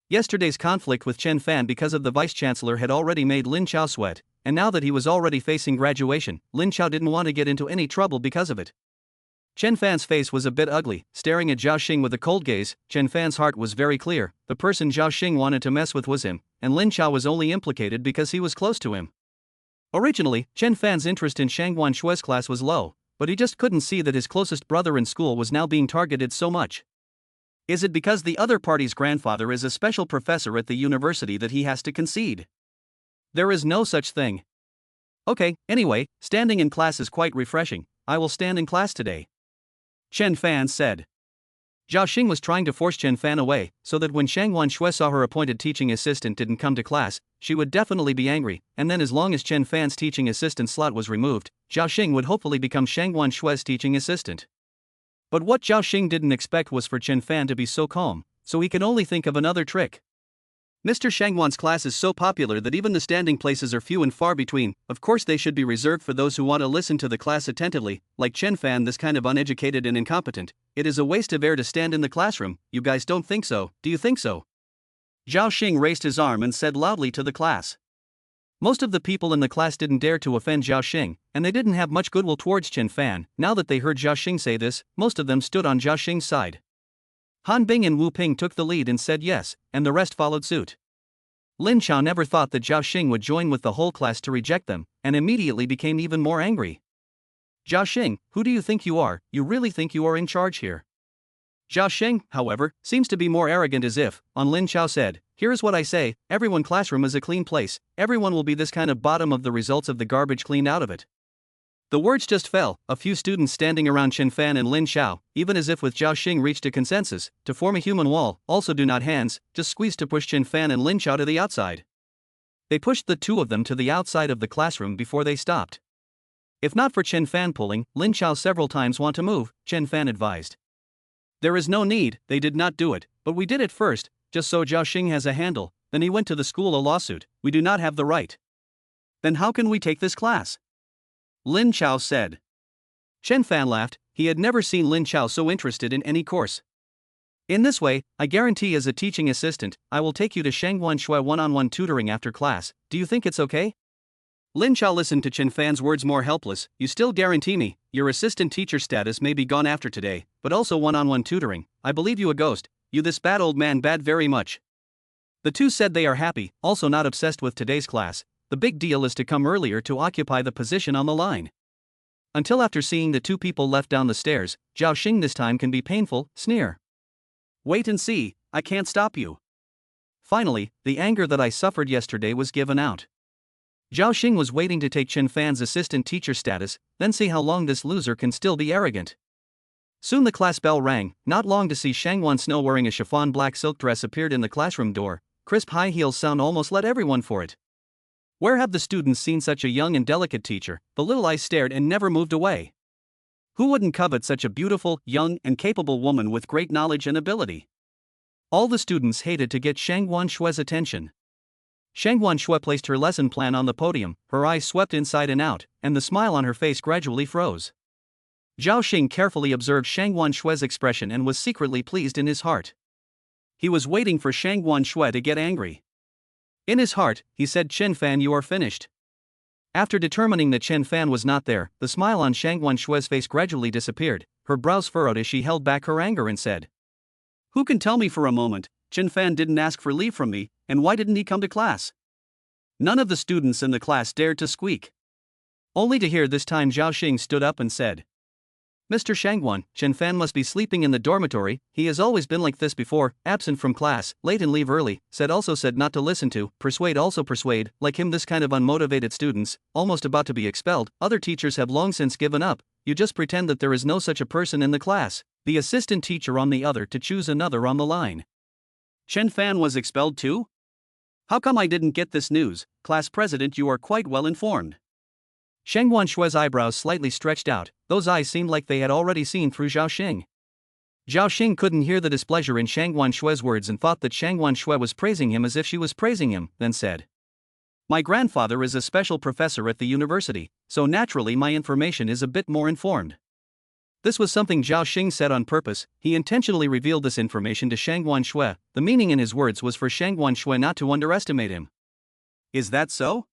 Yesterday's conflict with Chen Fan because of the vice-chancellor had already made Lin Chao sweat, and now that he was already facing graduation, Lin Chao didn't want to get into any trouble because of it. Chen Fan's face was a bit ugly, staring at Zhao Xing with a cold gaze. Chen Fan's heart was very clear, the person Zhao Xing wanted to mess with was him, and Lin Chao was only implicated because he was close to him. Originally, Chen Fan's interest in Shangguan Shue's class was low, but he just couldn't see that his closest brother in school was now being targeted so much. Is it because the other party's grandfather is a special professor at the university that he has to concede? There is no such thing. Okay, anyway, standing in class is quite refreshing, I will stand in class today. Chen Fan said. Zhao Xing was trying to force Chen Fan away, so that when Shangguan Shue saw her appointed teaching assistant didn't come to class, she would definitely be angry, and then as long as Chen Fan's teaching assistant slot was removed, Zhao Xing would hopefully become Shangguan Shue's teaching assistant. But what Zhao Xing didn't expect was for Chen Fan to be so calm, so he could only think of another trick. Mr. Shangguan's class is so popular that even the standing places are few and far between, of course they should be reserved for those who want to listen to the class attentively, like Chen Fan, this kind of uneducated and incompetent. It is a waste of air to stand in the classroom, you guys don't think so, do you think so? Zhao Xing raised his arm and said loudly to the class. Most of the people in the class didn't dare to offend Zhao Xing, and they didn't have much goodwill towards Chen Fan. Now that they heard Zhao Xing say this, most of them stood on Zhao Xing's side. Han Bing and Wu Ping took the lead and said yes, and the rest followed suit. Lin Chao never thought that Zhao Xing would join with the whole class to reject them, and immediately became even more angry. Zhao Xing, who do you think you are? You really think you are in charge here? Zhao Xing, however, seems to be more arrogant as if, on Lin Chao said, here is what I say, everyone classroom is a clean place, everyone will be this kind of bottom of the results of the garbage cleaned out of it. The words just fell, a few students standing around Chen Fan and Lin Chao, even as if with Zhao Xing reached a consensus, to form a human wall, also do not hands, just squeeze to push Chen Fan and Lin Chao to the outside. They pushed the two of them to the outside of the classroom before they stopped. If not for Chen Fan pulling Lin Chao several times want to move, Chen Fan advised. There is no need, they did not do it, but we did it first, just so Zhao Xing has a handle, then he went to the school a lawsuit, we do not have the right. Then how can we take this class? Lin Chao said. Chen Fan laughed, he had never seen Lin Chao so interested in any course. In this way, I guarantee as a teaching assistant, I will take you to Shangguan Shui one-on-one tutoring after class, do you think it's okay? Lin Chao listened to Chen Fan's words more helpless, you still guarantee me, your assistant teacher status may be gone after today, but also one-on-one tutoring, I believe you a ghost, you this bad old man bad very much. The two said they are happy, also not obsessed with today's class, the big deal is to come earlier to occupy the position on the line. Until after seeing the two people left down the stairs, Zhao Xing this time can be painful, sneer. Wait and see, I can't stop you. Finally, the anger that I suffered yesterday was given out. Zhao Xing was waiting to take Chen Fan's assistant teacher status, then see how long this loser can still be arrogant. Soon the class bell rang, not long to see Shangguan Snow wearing a chiffon black silk dress appeared in the classroom door, crisp high heels sound almost let everyone for it. Where have the students seen such a young and delicate teacher? The little eyes stared and never moved away. Who wouldn't covet such a beautiful, young, and capable woman with great knowledge and ability? All the students hated to get Shangguan Shui's attention. Shangguan Shui placed her lesson plan on the podium, her eyes swept inside and out, and the smile on her face gradually froze. Zhao Xing carefully observed Shangguan Shui's expression and was secretly pleased in his heart. He was waiting for Shangguan Shui to get angry. In his heart, he said, Chen Fan, you are finished. After determining that Chen Fan was not there, the smile on Shangguan Shui's face gradually disappeared, her brows furrowed as she held back her anger and said, who can tell me for a moment, Chen Fan didn't ask for leave from me, and why didn't he come to class? None of the students in the class dared to squeak. Only to hear this time Zhao Xing stood up and said, Mr. Shangguan, Chen Fan must be sleeping in the dormitory, he has always been like this before, absent from class, late and leave early, said not to listen to, persuade, like him this kind of unmotivated students, almost about to be expelled, other teachers have long since given up, you just pretend that there is no such a person in the class, the assistant teacher on the other to choose another on the line. Chen Fan was expelled too? How come I didn't get this news, class president, you are quite well informed. Shangguan Shui's eyebrows slightly stretched out, those eyes seemed like they had already seen through Zhao Xing. Zhao Xing couldn't hear the displeasure in Shangguan Shui's words and thought that Shangguan Shui was praising him as if she was praising him, then said, my grandfather is a special professor at the university, so naturally my information is a bit more informed. This was something Zhao Xing said on purpose, he intentionally revealed this information to Shangguan Shui, the meaning in his words was for Shangguan Shui not to underestimate him. Is that so?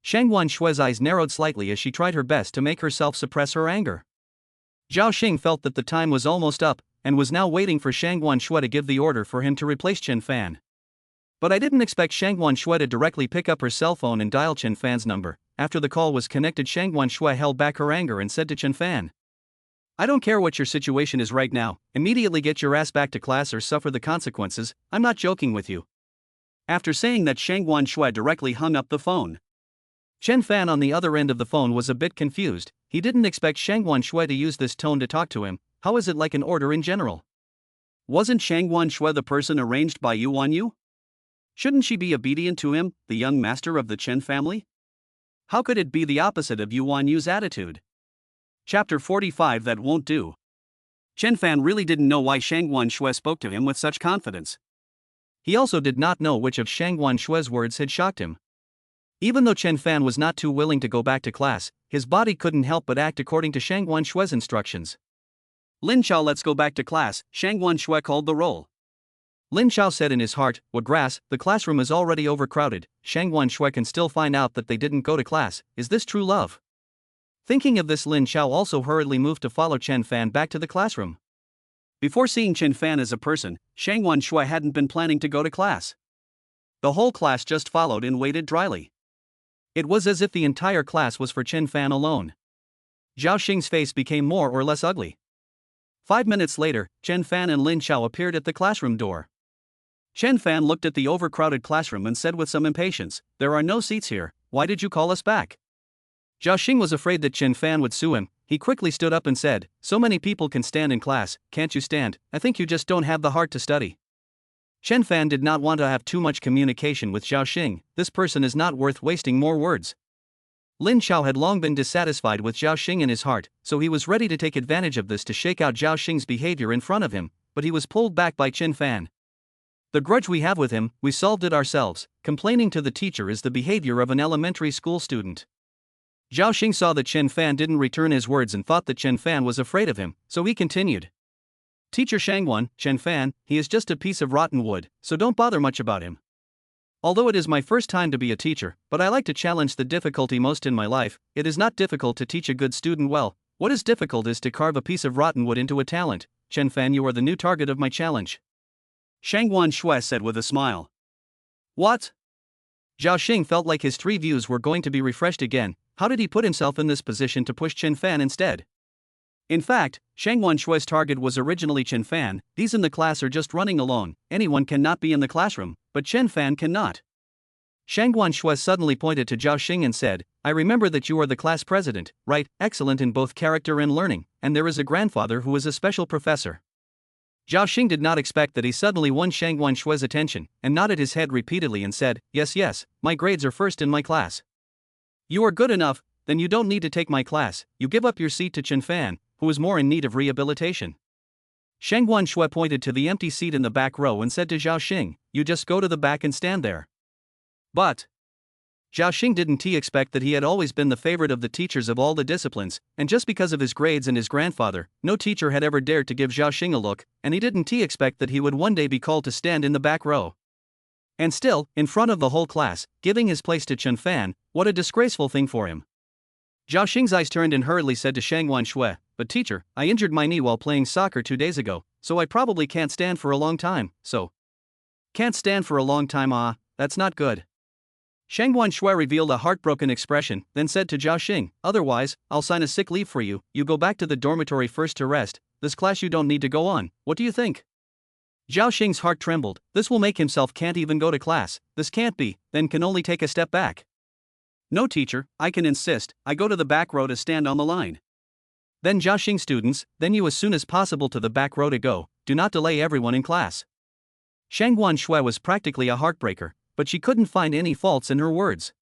Shangguan Shui's eyes narrowed slightly as she tried her best to make herself suppress her anger. Zhao Xing felt that the time was almost up, and was now waiting for Shangguan Shui to give the order for him to replace Chen Fan. But I didn't expect Shangguan Shui to directly pick up her cell phone and dial Chen Fan's number. After the call was connected, Shangguan Shui held back her anger and said to Chen Fan, I don't care what your situation is right now, immediately get your ass back to class or suffer the consequences, I'm not joking with you. After saying that, Shangguan Shui directly hung up the phone. Chen Fan on the other end of the phone was a bit confused, he didn't expect Shangguan Shui to use this tone to talk to him, how is it like an order in general? Wasn't Shangguan Shui the person arranged by Yuan Yu? Shouldn't she be obedient to him, the young master of the Chen family? How could it be the opposite of Yuan Yu's attitude? Chapter 45 That Won't Do. Chen Fan really didn't know why Shangguan Shui spoke to him with such confidence. He also did not know which of Shangguan Shui's words had shocked him. Even though Chen Fan was not too willing to go back to class, his body couldn't help but act according to Shangguan Shui's instructions. Lin Chao, let's go back to class, Shangguan Shui called the roll. Lin Chao said in his heart, what grass, the classroom is already overcrowded, Shangguan Shui can still find out that they didn't go to class, is this true love? Thinking of this, Lin Chao also hurriedly moved to follow Chen Fan back to the classroom. Before seeing Chen Fan as a person, Shangguan Shui hadn't been planning to go to class. The whole class just followed and waited dryly. It was as if the entire class was for Chen Fan alone. Zhao Xing's face became more or less ugly. 5 minutes later, Chen Fan and Lin Chao appeared at the classroom door. Chen Fan looked at the overcrowded classroom and said with some impatience, there are no seats here, why did you call us back? Zhao Xing was afraid that Chen Fan would sue him, he quickly stood up and said, so many people can stand in class, can't you stand, I think you just don't have the heart to study. Chen Fan did not want to have too much communication with Zhao Xing. This person is not worth wasting more words. Lin Chao had long been dissatisfied with Zhao Xing in his heart, so he was ready to take advantage of this to shake out Zhao Xing's behavior in front of him, but he was pulled back by Chen Fan. The grudge we have with him, we solved it ourselves. Complaining to the teacher is the behavior of an elementary school student. Zhao Xing saw that Chen Fan didn't return his words and thought that Chen Fan was afraid of him, so he continued. Teacher Shangguan, Chen Fan, he is just a piece of rotten wood, so don't bother much about him. Although it is my first time to be a teacher, but I like to challenge the difficulty most in my life. It is not difficult to teach a good student well. What is difficult is to carve a piece of rotten wood into a talent. Chen Fan, you are the new target of my challenge. Shangguan Shui said with a smile. What? Zhao Xing felt like his 3 views were going to be refreshed again. How did he put himself in this position to push Chen Fan instead? In fact, Shangguan Shui's target was originally Chen Fan. These in the class are just running alone. Anyone cannot be in the classroom, but Chen Fan cannot. Shangguan Shui suddenly pointed to Zhao Xing and said, I remember that you are the class president, right? Excellent in both character and learning, and there is a grandfather who is a special professor. Zhao Xing did not expect that he suddenly won Shangguan Shui's attention, and nodded his head repeatedly and said, yes, my grades are first in my class. You are good enough, then you don't need to take my class. You give up your seat to Chen Fan, who is more in need of rehabilitation. Shangguan Shui pointed to the empty seat in the back row and said to Zhao Xing, you just go to the back and stand there. But Zhao Xing didn't expect that he had always been the favorite of the teachers of all the disciplines, and just because of his grades and his grandfather, no teacher had ever dared to give Zhao Xing a look, and he didn't expect that he would one day be called to stand in the back row. And still, in front of the whole class, giving his place to Chen Fan, what a disgraceful thing for him. Zhao Xing's eyes turned and hurriedly said to Shangguan Shui, but teacher, I injured my knee while playing soccer 2 days ago, so I probably can't stand for a long time, so. Can't stand for a long time, that's not good. Shangguan Shui revealed a heartbroken expression, then said to Zhao Xing, otherwise, I'll sign a sick leave for you. You go back to the dormitory first to rest. This class you don't need to go on. What do you think? Zhao Xing's heart trembled. This will make himself can't even go to class. This can't be, then can only take a step back. No teacher, I can insist. I go to the back row to stand on the line. Then Zhao Xing students, then you as soon as possible to the back row to go. Do not delay everyone in class. Shangguan Shui was practically a heartbreaker, but she couldn't find any faults in her words.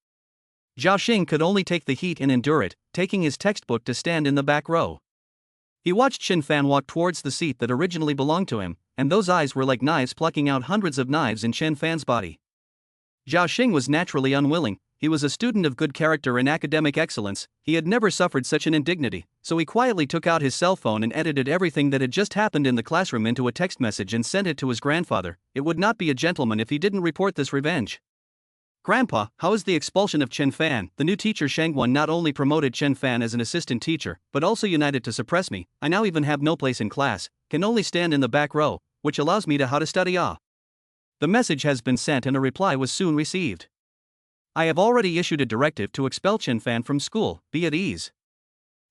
Zhao Xing could only take the heat and endure it, taking his textbook to stand in the back row. He watched Chen Fan walk towards the seat that originally belonged to him, and those eyes were like knives plucking out hundreds of knives in Chen Fan's body. Zhao Xing was naturally unwilling. He was a student of good character and academic excellence. He had never suffered such an indignity, so he quietly took out his cell phone and edited everything that had just happened in the classroom into a text message and sent it to his grandfather. It would not be a gentleman if he didn't report this revenge. Grandpa, how is the expulsion of Chen Fan? The new teacher Shangguan not only promoted Chen Fan as an assistant teacher, but also united to suppress me. I now even have no place in class, can only stand in the back row, which allows me to how to study. The message has been sent and a reply was soon received. I have already issued a directive to expel Chen Fan from school, be at ease.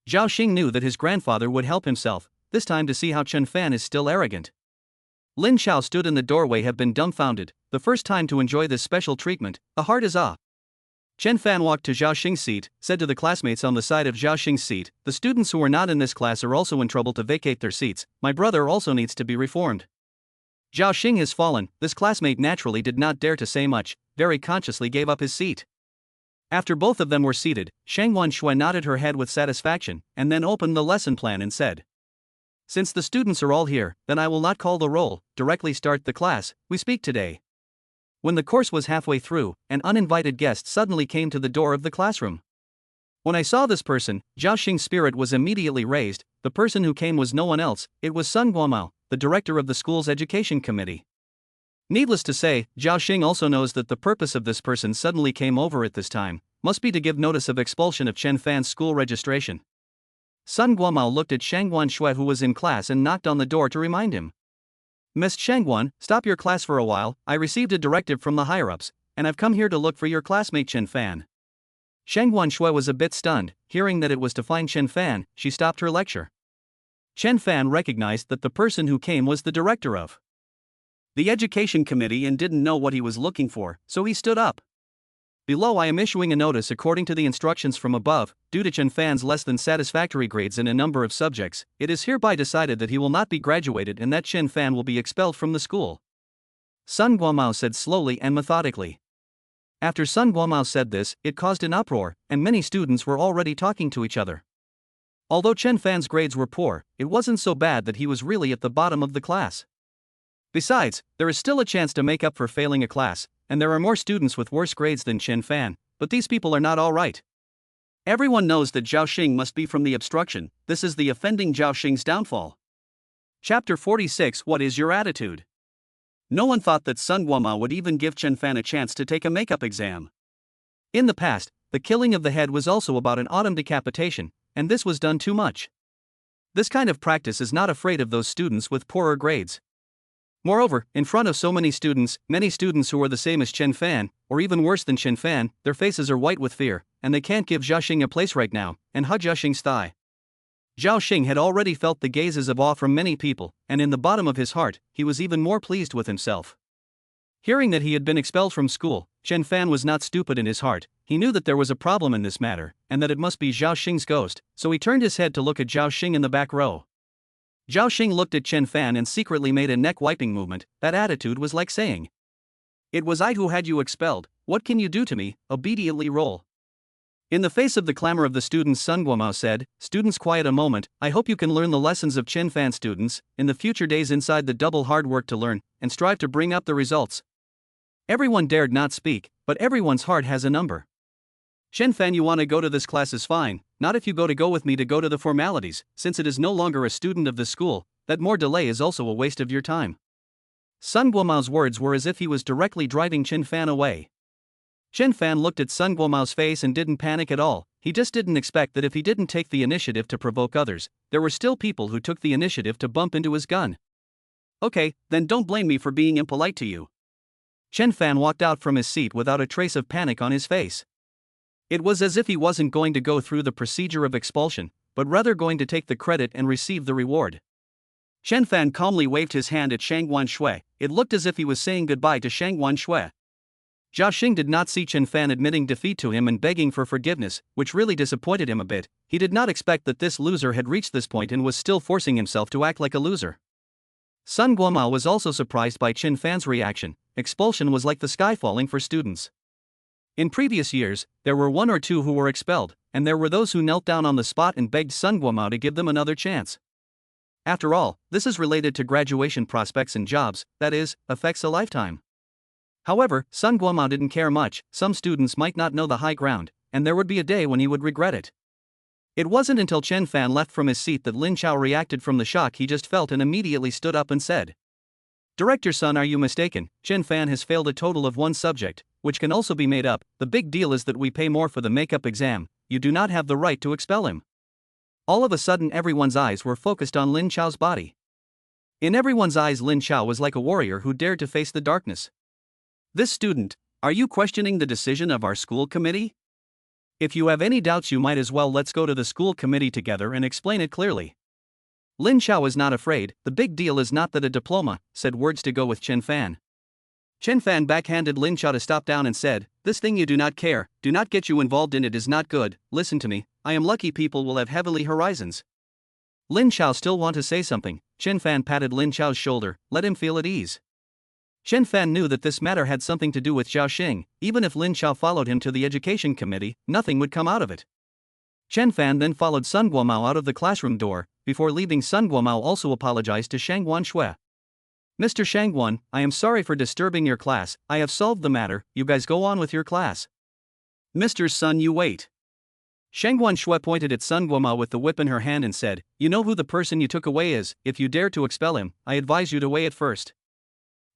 Zhao Xing knew that his grandfather would help himself, this time to see how Chen Fan is still arrogant. Lin Chao stood in the doorway have been dumbfounded, the first time to enjoy this special treatment, a heart is ah. Chen Fan walked to Zhao Xing's seat, said to the classmates on the side of Zhao Xing's seat, the students who are not in this class are also in trouble to vacate their seats, my brother also needs to be reformed. Zhao Xing has fallen, this classmate naturally did not dare to say much, very consciously gave up his seat. After both of them were seated, Shangguan Shui nodded her head with satisfaction, and then opened the lesson plan and said, since the students are all here, then I will not call the roll, directly start the class, we speak today. When the course was halfway through, an uninvited guest suddenly came to the door of the classroom. When I saw this person, Zhao Xing's spirit was immediately raised. The person who came was no one else, it was Sun Guomao, the director of the school's education committee. Needless to say, Zhao Xing also knows that the purpose of this person suddenly came over at this time, must be to give notice of expulsion of Chen Fan's school registration. Sun Guomao looked at Shangguan Shui who was in class and knocked on the door to remind him. Miss Shangguan, stop your class for a while, I received a directive from the higher-ups, and I've come here to look for your classmate Chen Fan. Shangguan Shui was a bit stunned, hearing that it was to find Chen Fan, she stopped her lecture. Chen Fan recognized that the person who came was the director of the education committee and didn't know what he was looking for, so he stood up. Below I am issuing a notice according to the instructions from above, due to Chen Fan's less than satisfactory grades in a number of subjects, it is hereby decided that he will not be graduated and that Chen Fan will be expelled from the school. Sun Guomao said slowly and methodically. After Sun Guomao said this, it caused an uproar, and many students were already talking to each other. Although Chen Fan's grades were poor, it wasn't so bad that he was really at the bottom of the class. Besides, there is still a chance to make up for failing a class, and there are more students with worse grades than Chen Fan, but these people are not all right. Everyone knows that Zhao Xing must be from the obstruction. This is the offending Zhao Xing's downfall. Chapter 46. What is your attitude? No one thought that Sun Guomao would even give Chen Fan a chance to take a makeup exam. In the past, the killing of the head was also about an autumn decapitation, and this was done too much. This kind of practice is not afraid of those students with poorer grades. Moreover, in front of so many students who are the same as Chen Fan, or even worse than Chen Fan, their faces are white with fear, and they can't give Zhao Xing a place right now, and hug Zhao Xing's thigh. Zhao Xing had already felt the gazes of awe from many people, and in the bottom of his heart, he was even more pleased with himself. Hearing that he had been expelled from school, Chen Fan was not stupid in his heart. He knew that there was a problem in this matter, and that it must be Zhao Xing's ghost, so he turned his head to look at Zhao Xing in the back row. Zhao Xing looked at Chen Fan and secretly made a neck-wiping movement. That attitude was like saying, "It was I who had you expelled, what can you do to me? Obediently roll." In the face of the clamor of the students, Sun Guomao said, "Students, quiet a moment. I hope you can learn the lessons of Chen Fan. Students, in the future days inside the double hard work to learn, and strive to bring up the results." Everyone dared not speak, but everyone's heart has a number. "Chen Fan, you want to go to this class is fine, not if you go with me to go to the formalities, since it is no longer a student of the school, that more delay is also a waste of your time." Sun Guomao's words were as if he was directly driving Chen Fan away. Chen Fan looked at Sun Guomao's face and didn't panic at all. He just didn't expect that if he didn't take the initiative to provoke others, there were still people who took the initiative to bump into his gun. "Okay, then don't blame me for being impolite to you." Chen Fan walked out from his seat without a trace of panic on his face. It was as if he wasn't going to go through the procedure of expulsion, but rather going to take the credit and receive the reward. Chen Fan calmly waved his hand at Shang Guanshui. It looked as if he was saying goodbye to Shang Guanshui. Zhao Xing did not see Chen Fan admitting defeat to him and begging for forgiveness, which really disappointed him a bit. He did not expect that this loser had reached this point and was still forcing himself to act like a loser. Sun Guomao was also surprised by Chen Fan's reaction. Expulsion was like the sky falling for students. In previous years, there were one or two who were expelled, and there were those who knelt down on the spot and begged Sun Guomao to give them another chance. After all, this is related to graduation prospects and jobs, that is, affects a lifetime. However, Sun Guomao didn't care much. Some students might not know the high ground, and there would be a day when he would regret it. It wasn't until Chen Fan left from his seat that Lin Chao reacted from the shock he just felt and immediately stood up and said, "Director Sun, are you mistaken? Chen Fan has failed a total of one subject, which can also be made up. The big deal is that we pay more for the makeup exam. You do not have the right to expel him." All of a sudden everyone's eyes were focused on Lin Chao's body. In everyone's eyes, Lin Chao was like a warrior who dared to face the darkness. "This student, are you questioning the decision of our school committee? If you have any doubts, you might as well let's go to the school committee together and explain it clearly." Lin Chao is not afraid. "The big deal is not that a diploma," said words to go with Chen Fan. Chen Fan backhanded Lin Chao to stop down and said, "This thing you do not care, do not get you involved in it is not good. Listen to me, I am lucky people will have heavenly horizons." Lin Chao still want to say something. Chen Fan patted Lin Chao's shoulder, let him feel at ease. Chen Fan knew that this matter had something to do with Zhao Xing. Even if Lin Chao followed him to the education committee, nothing would come out of it. Chen Fan then followed Sun Guomao out of the classroom door. Before leaving, Sun Guomao also apologized to Shang Guanshui. "Mr. Shangguan, I am sorry for disturbing your class. I have solved the matter. You guys go on with your class." "Mr. Sun, you wait." Shang Guanshui pointed at Sun Guomao with the whip in her hand and said, "You know who the person you took away is. If you dare to expel him, I advise you to weigh it first."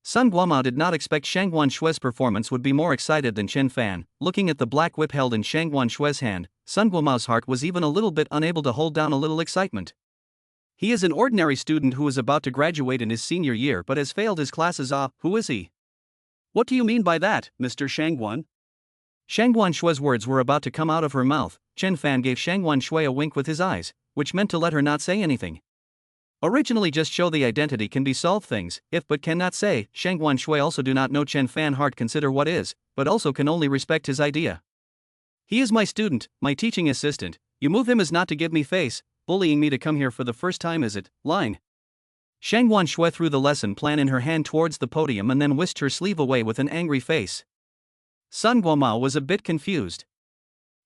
Sun Guomao did not expect Shang Guanshui's performance would be more excited than Chen Fan. Looking at the black whip held in Shang Guanshui's hand, Sun Guomao's heart was even a little bit unable to hold down a little excitement. He is an ordinary student who is about to graduate in his senior year but has failed his classes. Who is he? What do you mean by that, Mr. Shangguan? Shang Guanshui's words were about to come out of her mouth. Chen Fan gave Shang Guanshui a wink with his eyes, which meant to let her not say anything. Originally just show the identity can be solved things, if but cannot say. Shang Guanshui also do not know Chen Fan heart consider what is, but also can only respect his idea. He is my student, my teaching assistant. You move him as not to give me face, bullying me to come here for the first time is it, line. Shang Wanshui threw the lesson plan in her hand towards the podium and then whisked her sleeve away with an angry face. Sun Guomao was a bit confused.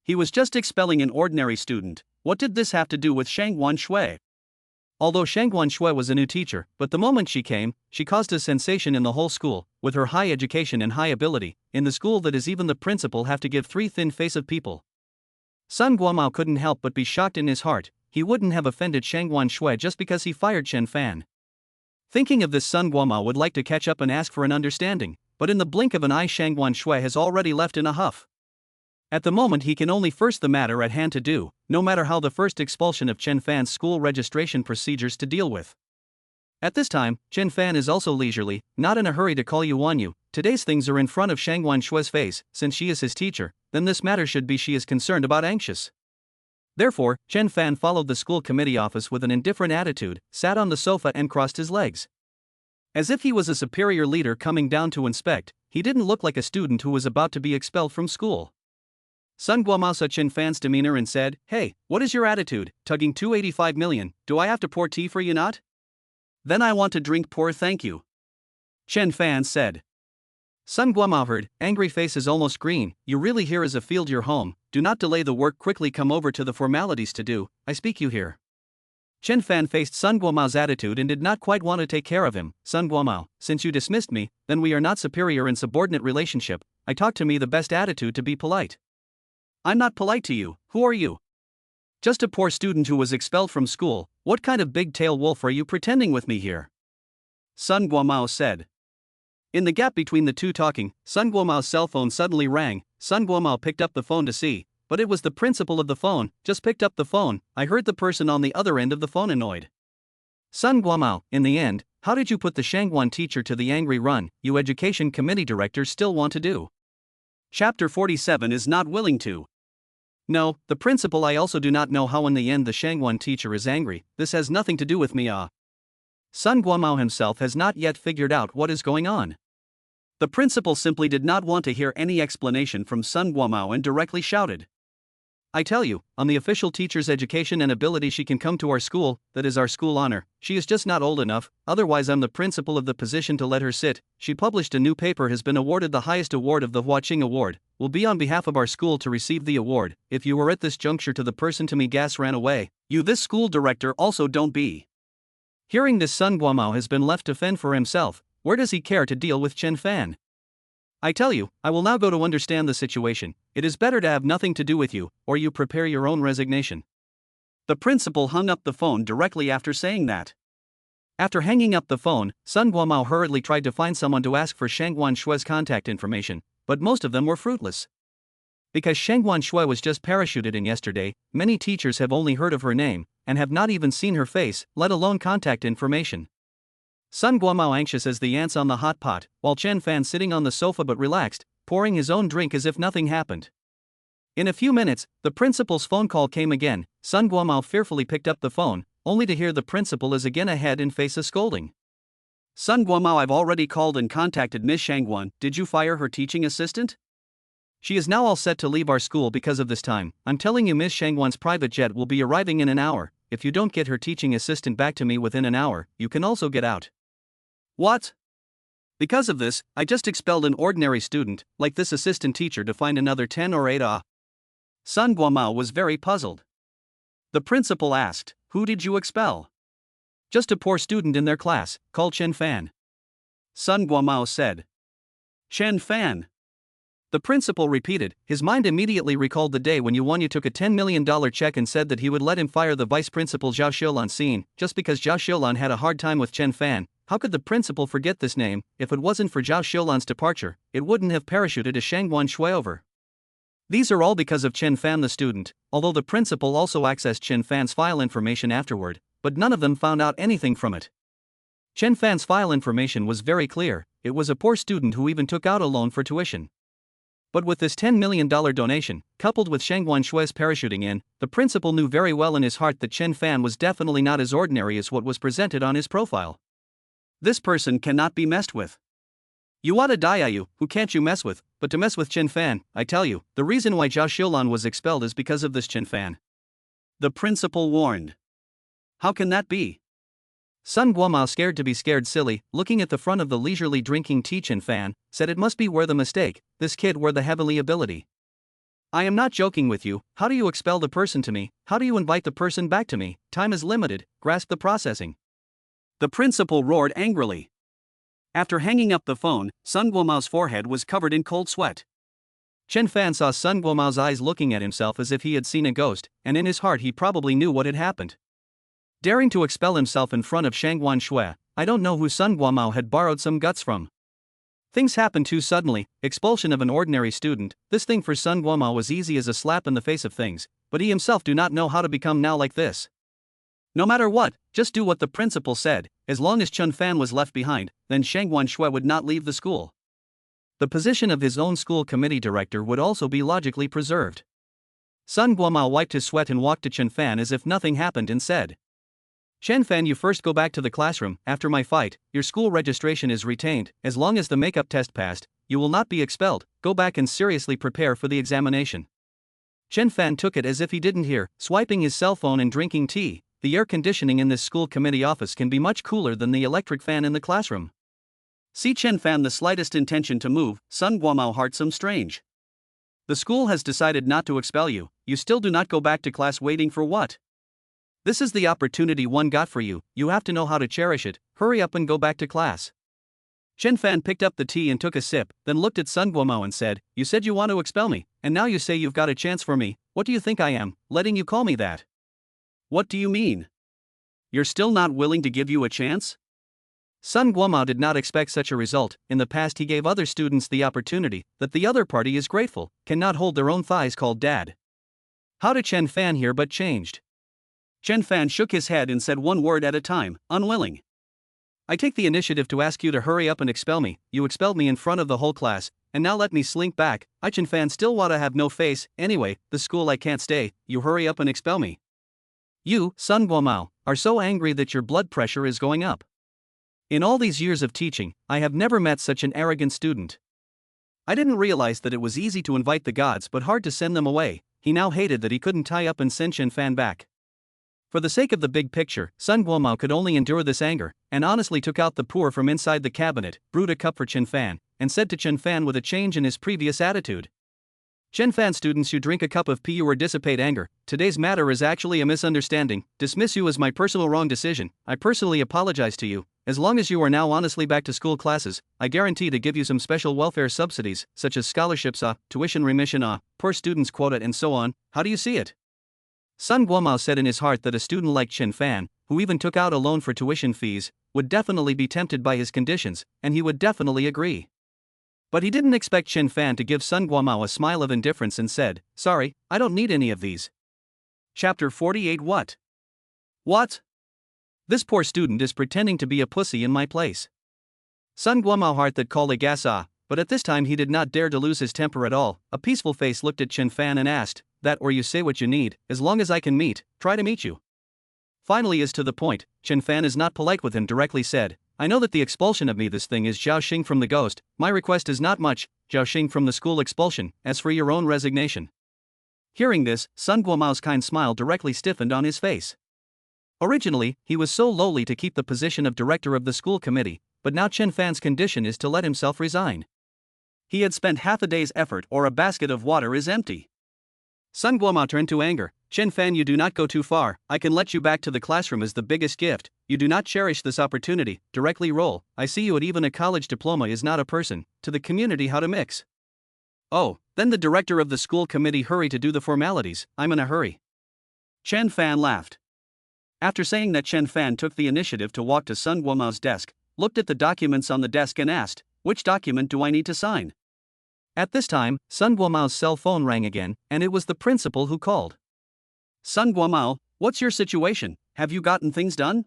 He was just expelling an ordinary student. What did this have to do with Shang Wanshui? Although Shang Wanshui was a new teacher, but the moment she came, she caused a sensation in the whole school, with her high education and high ability, in the school that is even the principal have to give three thin face of people. Sun Guomao couldn't help but be shocked in his heart. He wouldn't have offended Shang Wanshui just because he fired Chen Fan. Thinking of this, Sun Guomao would like to catch up and ask for an understanding, but in the blink of an eye Shang Wanshui has already left in a huff. At the moment he can only first the matter at hand to do, no matter how the first expulsion of Chen Fan's school registration procedures to deal with. At this time, Chen Fan is also leisurely, not in a hurry to call you on you. Today's things are in front of Shang Wanshui's face, since she is his teacher, then this matter should be she is concerned about anxious. Therefore, Chen Fan followed the school committee office with an indifferent attitude, sat on the sofa and crossed his legs. As if he was a superior leader coming down to inspect, he didn't look like a student who was about to be expelled from school. Sun Guomao saw Chen Fan's demeanor and said, "Hey, what is your attitude, tugging 285 million, do I have to pour tea for you not? Then I want to drink pour thank you." Chen Fan said. Sun Guomao heard, angry face is almost green, "You really here is a field your home, do not delay the work, quickly come over to the formalities to do, I speak you here." Chen Fan faced Sun Guomao's attitude and did not quite want to take care of him. "Sun Guomao, since you dismissed me, then we are not superior in subordinate relationship, I talk to me the best attitude to be polite." "I'm not polite to you, who are you? Just a poor student who was expelled from school, what kind of big-tail wolf are you pretending with me here?" Sun Guomao said. In the gap between the two talking, Sun Guomao's cell phone suddenly rang. Sun Guomao picked up the phone to see, but it was the principal of the phone. "Just picked up the phone, I heard the person on the other end of the phone annoyed." Sun Guomao, in the end, how did you put the Shangguan teacher to the angry run, you education committee directors still want to do? Chapter 47 is not willing to. No, the principal, I also do not know how in the end the Shangguan teacher is angry, this has nothing to do with me. Sun Guomao himself has not yet figured out what is going on. The principal simply did not want to hear any explanation from Sun Guomao and directly shouted, "I tell you, on the official teacher's education and ability she can come to our school, that is our school honor, she is just not old enough, otherwise I'm the principal of the position to let her sit. She published a new paper, has been awarded the highest award of the Huaqing Award, will be on behalf of our school to receive the award. If you were at this juncture to the person to me gas ran away, you this school director also don't be." Hearing this, Sun Guomao has been left to fend for himself. Where does he care to deal with Chen Fan? "I tell you, I will now go to understand the situation. It is better to have nothing to do with you, or you prepare your own resignation." The principal hung up the phone directly after saying that. After hanging up the phone, Sun Guomao hurriedly tried to find someone to ask for Shang Wanshui's contact information, but most of them were fruitless. Because Shang Wanshui was just parachuted in yesterday, many teachers have only heard of her name, and have not even seen her face, let alone contact information. Sun Guomao anxious as the ants on the hot pot, while Chen Fan sitting on the sofa but relaxed, pouring his own drink as if nothing happened. In a few minutes, the principal's phone call came again. Sun Guomao fearfully picked up the phone, only to hear the principal is again ahead and face a scolding. "Sun Guomao, I've already called and contacted Miss Shangguan, did you fire her teaching assistant? She is now all set to leave our school because of this time. I'm telling you, Miss Shangguan's private jet will be arriving in an hour. If you don't get her teaching assistant back to me within an hour, you can also get out." "What? Because of this, I just expelled an ordinary student, like this assistant teacher, to find another 10 or 8 Sun Guomao was very puzzled. The principal asked, "Who did you expel?" "Just a poor student in their class, called Chen Fan." Sun Guomao said. "Chen Fan?" The principal repeated. His mind immediately recalled the day when you took a $10 million check and said that he would let him fire the vice principal Zhao Xiulan scene, just because Zhao Xiulan had a hard time with Chen Fan. How could the principal forget this name? If it wasn't for Zhao Xiulan's departure, it wouldn't have parachuted a Shang Wanshui over. These are all because of Chen Fan the student, although the principal also accessed Chen Fan's file information afterward, but none of them found out anything from it. Chen Fan's file information was very clear, it was a poor student who even took out a loan for tuition. But with this $10 million donation, coupled with Shang Wanshui's parachuting in, the principal knew very well in his heart that Chen Fan was definitely not as ordinary as what was presented on his profile. This person cannot be messed with. You oughta die, you, who can't you mess with, but to mess with Chen Fan, I tell you, the reason why Zhao Xiulan was expelled is because of this Chen Fan. The principal warned. How can that be? Sun Guomao, scared to be scared silly, looking at the front of the leisurely drinking tea, Chen Fan said it must be where the mistake, this kid were the heavenly ability. I am not joking with you, how do you expel the person to me, how do you invite the person back to me, time is limited, grasp the processing. The principal roared angrily. After hanging up the phone, Sun Guomao's forehead was covered in cold sweat. Chen Fan saw Sun Guomao's eyes looking at himself as if he had seen a ghost, and in his heart he probably knew what had happened. Daring to expel himself in front of Shangguan Shui, I don't know who Sun Guomao had borrowed some guts from. Things happened too suddenly, expulsion of an ordinary student, this thing for Sun Guomao was easy as a slap in the face of things, but he himself do not know how to become now like this. No matter what, just do what the principal said, as long as Chen Fan was left behind, then Shangguan Shui would not leave the school. The position of his own school committee director would also be logically preserved. Sun Guomao wiped his sweat and walked to Chen Fan as if nothing happened and said, Chen Fan, you first go back to the classroom, after my fight, your school registration is retained, as long as the makeup test passed, you will not be expelled, go back and seriously prepare for the examination. Chen Fan took it as if he didn't hear, swiping his cell phone and drinking tea. The air conditioning in this school committee office can be much cooler than the electric fan in the classroom. See Chen Fan the slightest intention to move, Sun Guomao heart some strange. The school has decided not to expel you, you still do not go back to class, waiting for what? This is the opportunity one got for you, you have to know how to cherish it, hurry up and go back to class. Chen Fan picked up the tea and took a sip, then looked at Sun Guomao and said, you said you want to expel me, and now you say you've got a chance for me, what do you think I am, letting you call me that? What do you mean? You're still not willing to give you a chance? Sun Guomao did not expect such a result, in the past he gave other students the opportunity, that the other party is grateful, cannot hold their own thighs called dad. How did Chen Fan hear but changed? Chen Fan shook his head and said one word at a time, unwilling. I take the initiative to ask you to hurry up and expel me, you expelled me in front of the whole class, and now let me slink back, I Chen Fan still wanna have no face, anyway, the school I can't stay, you hurry up and expel me. You, Sun Guomao, are so angry that your blood pressure is going up. In all these years of teaching, I have never met such an arrogant student. I didn't realize that it was easy to invite the gods but hard to send them away. He now hated that he couldn't tie up and send Chen Fan back. For the sake of the big picture, Sun Guomao could only endure this anger, and honestly took out the pour from inside the cabinet, brewed a cup for Chen Fan, and said to Chen Fan with a change in his previous attitude. Chen Fan, students, you drink a cup of tea or dissipate anger, today's matter is actually a misunderstanding, dismiss you as my personal wrong decision, I personally apologize to you, as long as you are now honestly back to school classes, I guarantee to give you some special welfare subsidies, such as scholarships, tuition remission, poor students quota and so on, how do you see it? Sun Guomao said in his heart that a student like Chen Fan, who even took out a loan for tuition fees, would definitely be tempted by his conditions, and he would definitely agree. But he didn't expect Chen Fan to give Sun Guomao a smile of indifference and said, sorry, I don't need any of these. Chapter 48. What? What? This poor student is pretending to be a pussy in my place. Sun Guomao heart that called a gas, but at this time he did not dare to lose his temper at all. A peaceful face looked at Chen Fan and asked, that or you say what you need, as long as I can try to meet you. Finally is to the point, Chen Fan is not polite with him, directly said, I know that the expulsion of me this thing is Zhao Xing from the ghost, my request is not much, Zhao Xing from the school expulsion, as for your own resignation. Hearing this, Sun Guomao's kind smile directly stiffened on his face. Originally, he was so lowly to keep the position of director of the school committee, but now Chen Fan's condition is to let himself resign. He had spent half a day's effort or a basket of water is empty. Sun Guomao turned to anger, Chen Fan, you do not go too far, I can let you back to the classroom as the biggest gift, you do not cherish this opportunity, directly roll, I see you at even a college diploma is not a person, to the community how to mix. Oh, then the director of the school committee hurry to do the formalities, I'm in a hurry. Chen Fan laughed. After saying that, Chen Fan took the initiative to walk to Sun Guomao's desk, looked at the documents on the desk and asked, which document do I need to sign? At this time, Sun Guomao's cell phone rang again, and it was the principal who called. Sun Guomao, what's your situation, have you gotten things done?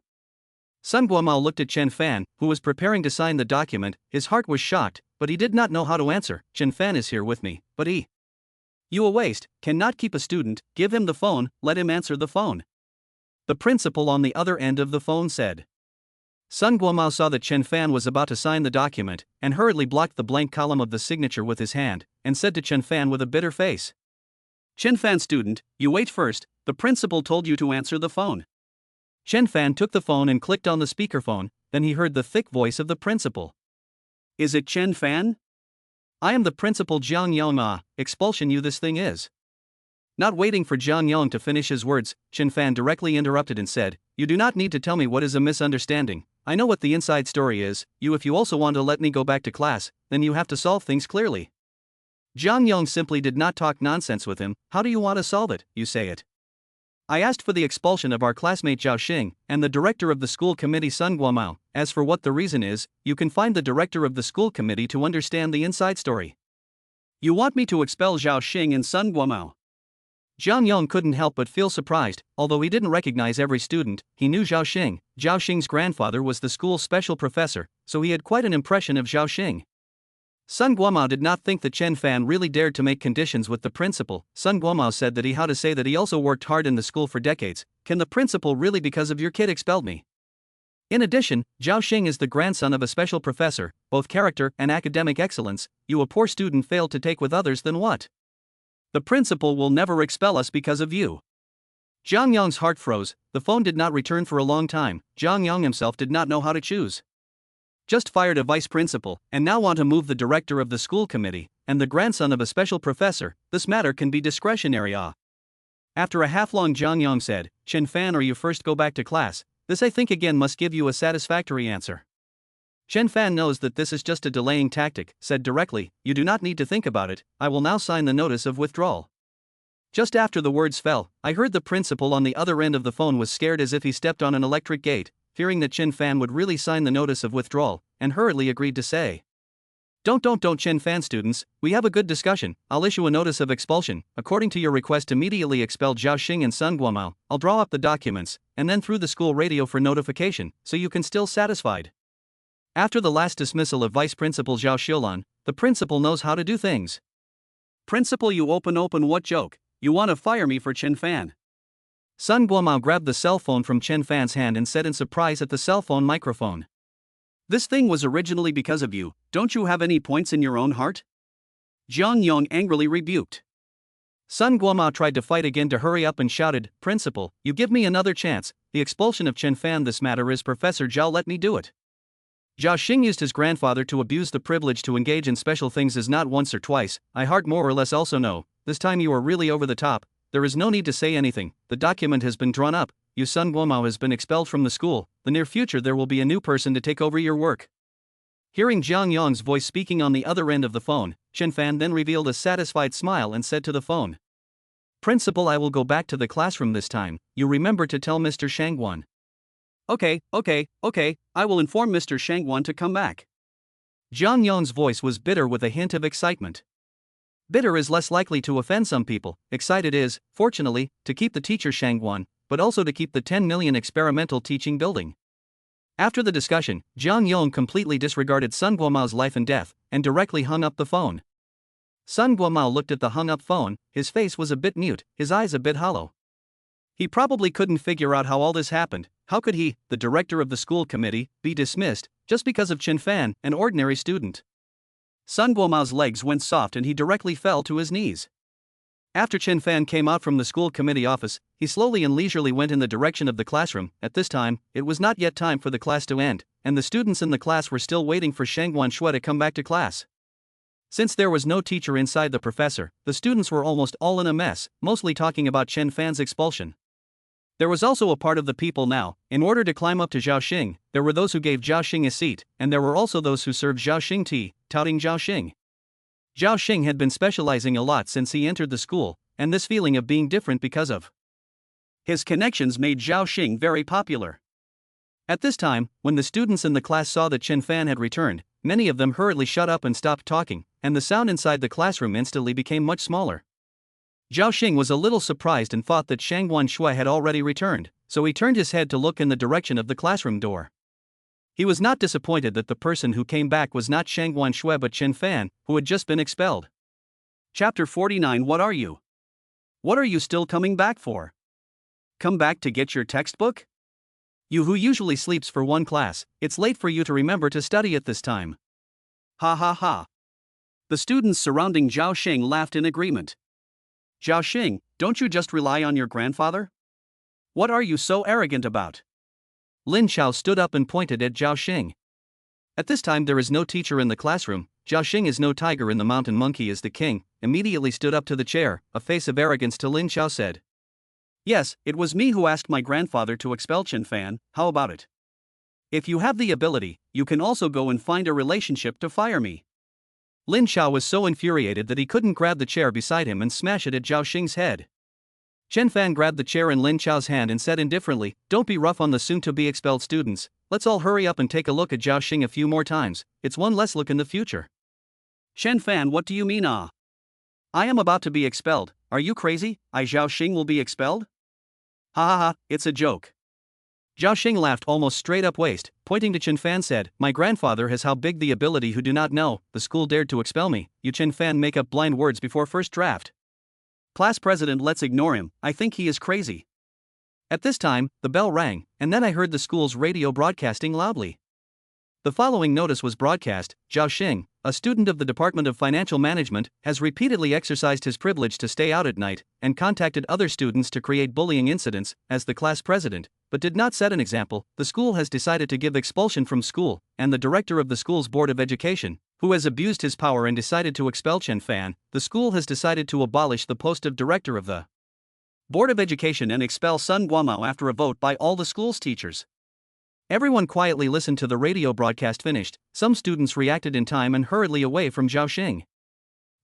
Sun Guomao looked at Chen Fan, who was preparing to sign the document, his heart was shocked, but he did not know how to answer. Chen Fan is here with me, but he. You a waste, cannot keep a student, give him the phone, let him answer the phone. The principal on the other end of the phone said. Sun Guomao saw that Chen Fan was about to sign the document, and hurriedly blocked the blank column of the signature with his hand, and said to Chen Fan with a bitter face. Chen Fan, student, you wait first, the principal told you to answer the phone. Chen Fan took the phone and clicked on the speakerphone, then he heard the thick voice of the principal. Is it Chen Fan? I am the principal Jiang Yong. Expulsion you this thing is. Not waiting for Jiang Yong to finish his words, Chen Fan directly interrupted and said, You do not need to tell me what is a misunderstanding. I know what the inside story is. If you also want to let me go back to class, then you have to solve things clearly. Jiang Yong simply did not talk nonsense with him. How do you want to solve it? You say it. I asked for the expulsion of our classmate Zhao Xing and the director of the school committee Sun Guomao. As for what the reason is, you can find the director of the school committee to understand the inside story. You want me to expel Zhao Xing and Sun Guomao? Jiang Yong couldn't help but feel surprised. Although he didn't recognize every student, he knew Zhao Xing. Zhao Xing's grandfather was the school's special professor, so he had quite an impression of Zhao Xing. Sun Guomao did not think that Chen Fan really dared to make conditions with the principal. Sun Guomao said that he also worked hard in the school for decades. Can the principal really because of your kid expelled me? In addition, Zhao Xing is the grandson of a special professor, both character and academic excellence. You a poor student failed to take with others, then what? The principal will never expel us because of you. Jiang Yong's heart froze. The phone did not return for a long time. Jiang Yong himself did not know how to choose. Just fired a vice principal, and now want to move the director of the school committee, and the grandson of a special professor. This matter can be discretionary. After a half-long, Jiang Yong said, Chen Fan, or you first go back to class. This I think again must give you a satisfactory answer. Chen Fan knows that this is just a delaying tactic, said directly, You do not need to think about it, I will now sign the notice of withdrawal. Just after the words fell, I heard the principal on the other end of the phone was scared as if he stepped on an electric gate, fearing that Chen Fan would really sign the notice of withdrawal, and hurriedly agreed to say, Don't Chen Fan students, we have a good discussion. I'll issue a notice of expulsion, according to your request immediately expel Zhao Xing and Sun Guomao. I'll draw up the documents, and then through the school radio for notification, so you can still satisfied. After the last dismissal of Vice Principal Zhao Xiulan, the principal knows how to do things. Principal, you open what joke? You want to fire me for Chen Fan? Sun Guomao grabbed the cell phone from Chen Fan's hand and said in surprise at the cell phone microphone. This thing was originally because of you. Don't you have any points in your own heart? Jiang Yong angrily rebuked. Sun Guomao tried to fight again to hurry up and shouted, Principal, you give me another chance. The expulsion of Chen Fan, this matter is Professor Zhao, let me do it. Zhao Xing used his grandfather to abuse the privilege to engage in special things as not once or twice. I heart more or less also know. This time you are really over the top. There is no need to say anything. The document has been drawn up. You Sun Guomao has been expelled from the school. The near future there will be a new person to take over your work. Hearing Jiang Yong's voice speaking on the other end of the phone, Chen Fan then revealed a satisfied smile and said to the phone, Principal, I will go back to the classroom this time. You remember to tell Mr. Shangguan. Okay, I will inform Mr. Shangguan to come back. Jiang Yong's voice was bitter with a hint of excitement. Bitter is less likely to offend some people, excited is, fortunately, to keep the teacher Shangguan, but also to keep the 10 million experimental teaching building. After the discussion, Jiang Yong completely disregarded Sun Guomao's life and death, and directly hung up the phone. Sun Guomao looked at the hung-up phone. His face was a bit mute, his eyes a bit hollow. He probably couldn't figure out how all this happened. How could he, the director of the school committee, be dismissed just because of Chen Fan, an ordinary student? Sun Guomao's legs went soft and he directly fell to his knees. After Chen Fan came out from the school committee office, he slowly and leisurely went in the direction of the classroom. At this time, it was not yet time for the class to end, and the students in the class were still waiting for Shangguan Shui to come back to class. Since there was no teacher inside the professor, the students were almost all in a mess, mostly talking about Chen Fan's expulsion. There was also a part of the people now. In order to climb up to Zhao Xing, there were those who gave Zhao Xing a seat, and there were also those who served Zhao Xing tea, touting Zhao Xing. Zhao Xing had been specializing a lot since he entered the school, and this feeling of being different because of his connections made Zhao Xing very popular. At this time, when the students in the class saw that Chen Fan had returned, many of them hurriedly shut up and stopped talking, and the sound inside the classroom instantly became much smaller. Zhao Xing was a little surprised and thought that Shangguan Shui had already returned, so he turned his head to look in the direction of the classroom door. He was not disappointed that the person who came back was not Shangguan Shui but Chen Fan, who had just been expelled. Chapter 49. What are you? What are you still coming back for? Come back to get your textbook? You who usually sleeps for one class, it's late for you to remember to study at this time. Ha ha ha. The students surrounding Zhao Xing laughed in agreement. Zhao Xing, don't you just rely on your grandfather? What are you so arrogant about? Lin Chao stood up and pointed at Zhao Xing. At this time there is no teacher in the classroom. Zhao Xing is no tiger in the mountain, monkey is the king, immediately stood up to the chair, a face of arrogance to Lin Chao said. Yes, it was me who asked my grandfather to expel Chen Fan, how about it? If you have the ability, you can also go and find a relationship to fire me. Lin Chao was so infuriated that he couldn't grab the chair beside him and smash it at Zhao Xing's head. Chen Fan grabbed the chair in Lin Chao's hand and said indifferently, don't be rough on the soon-to-be expelled students, let's all hurry up and take a look at Zhao Xing a few more times, it's one less look in the future. Chen Fan, what do you mean I am about to be expelled, are you crazy? Zhao Xing will be expelled? Ha ha ha, it's a joke. Zhao Xing laughed almost straight up waist, pointing to Chen Fan said, my grandfather has how big the ability who do not know, the school dared to expel me, you Chen Fan make up blind words before first draft. Class president, let's ignore him, I think he is crazy. At this time, the bell rang, and then I heard the school's radio broadcasting loudly. The following notice was broadcast. Zhao Xing, a student of the Department of Financial Management, has repeatedly exercised his privilege to stay out at night and contacted other students to create bullying incidents. As the class president, but did not set an example, the school has decided to give expulsion from school, and the director of the school's Board of Education, who has abused his power and decided to expel Chen Fan, the school has decided to abolish the post of director of the Board of Education and expel Sun Guomao after a vote by all the school's teachers. Everyone quietly listened to the radio broadcast finished. Some students reacted in time and hurriedly away from Zhao Xing.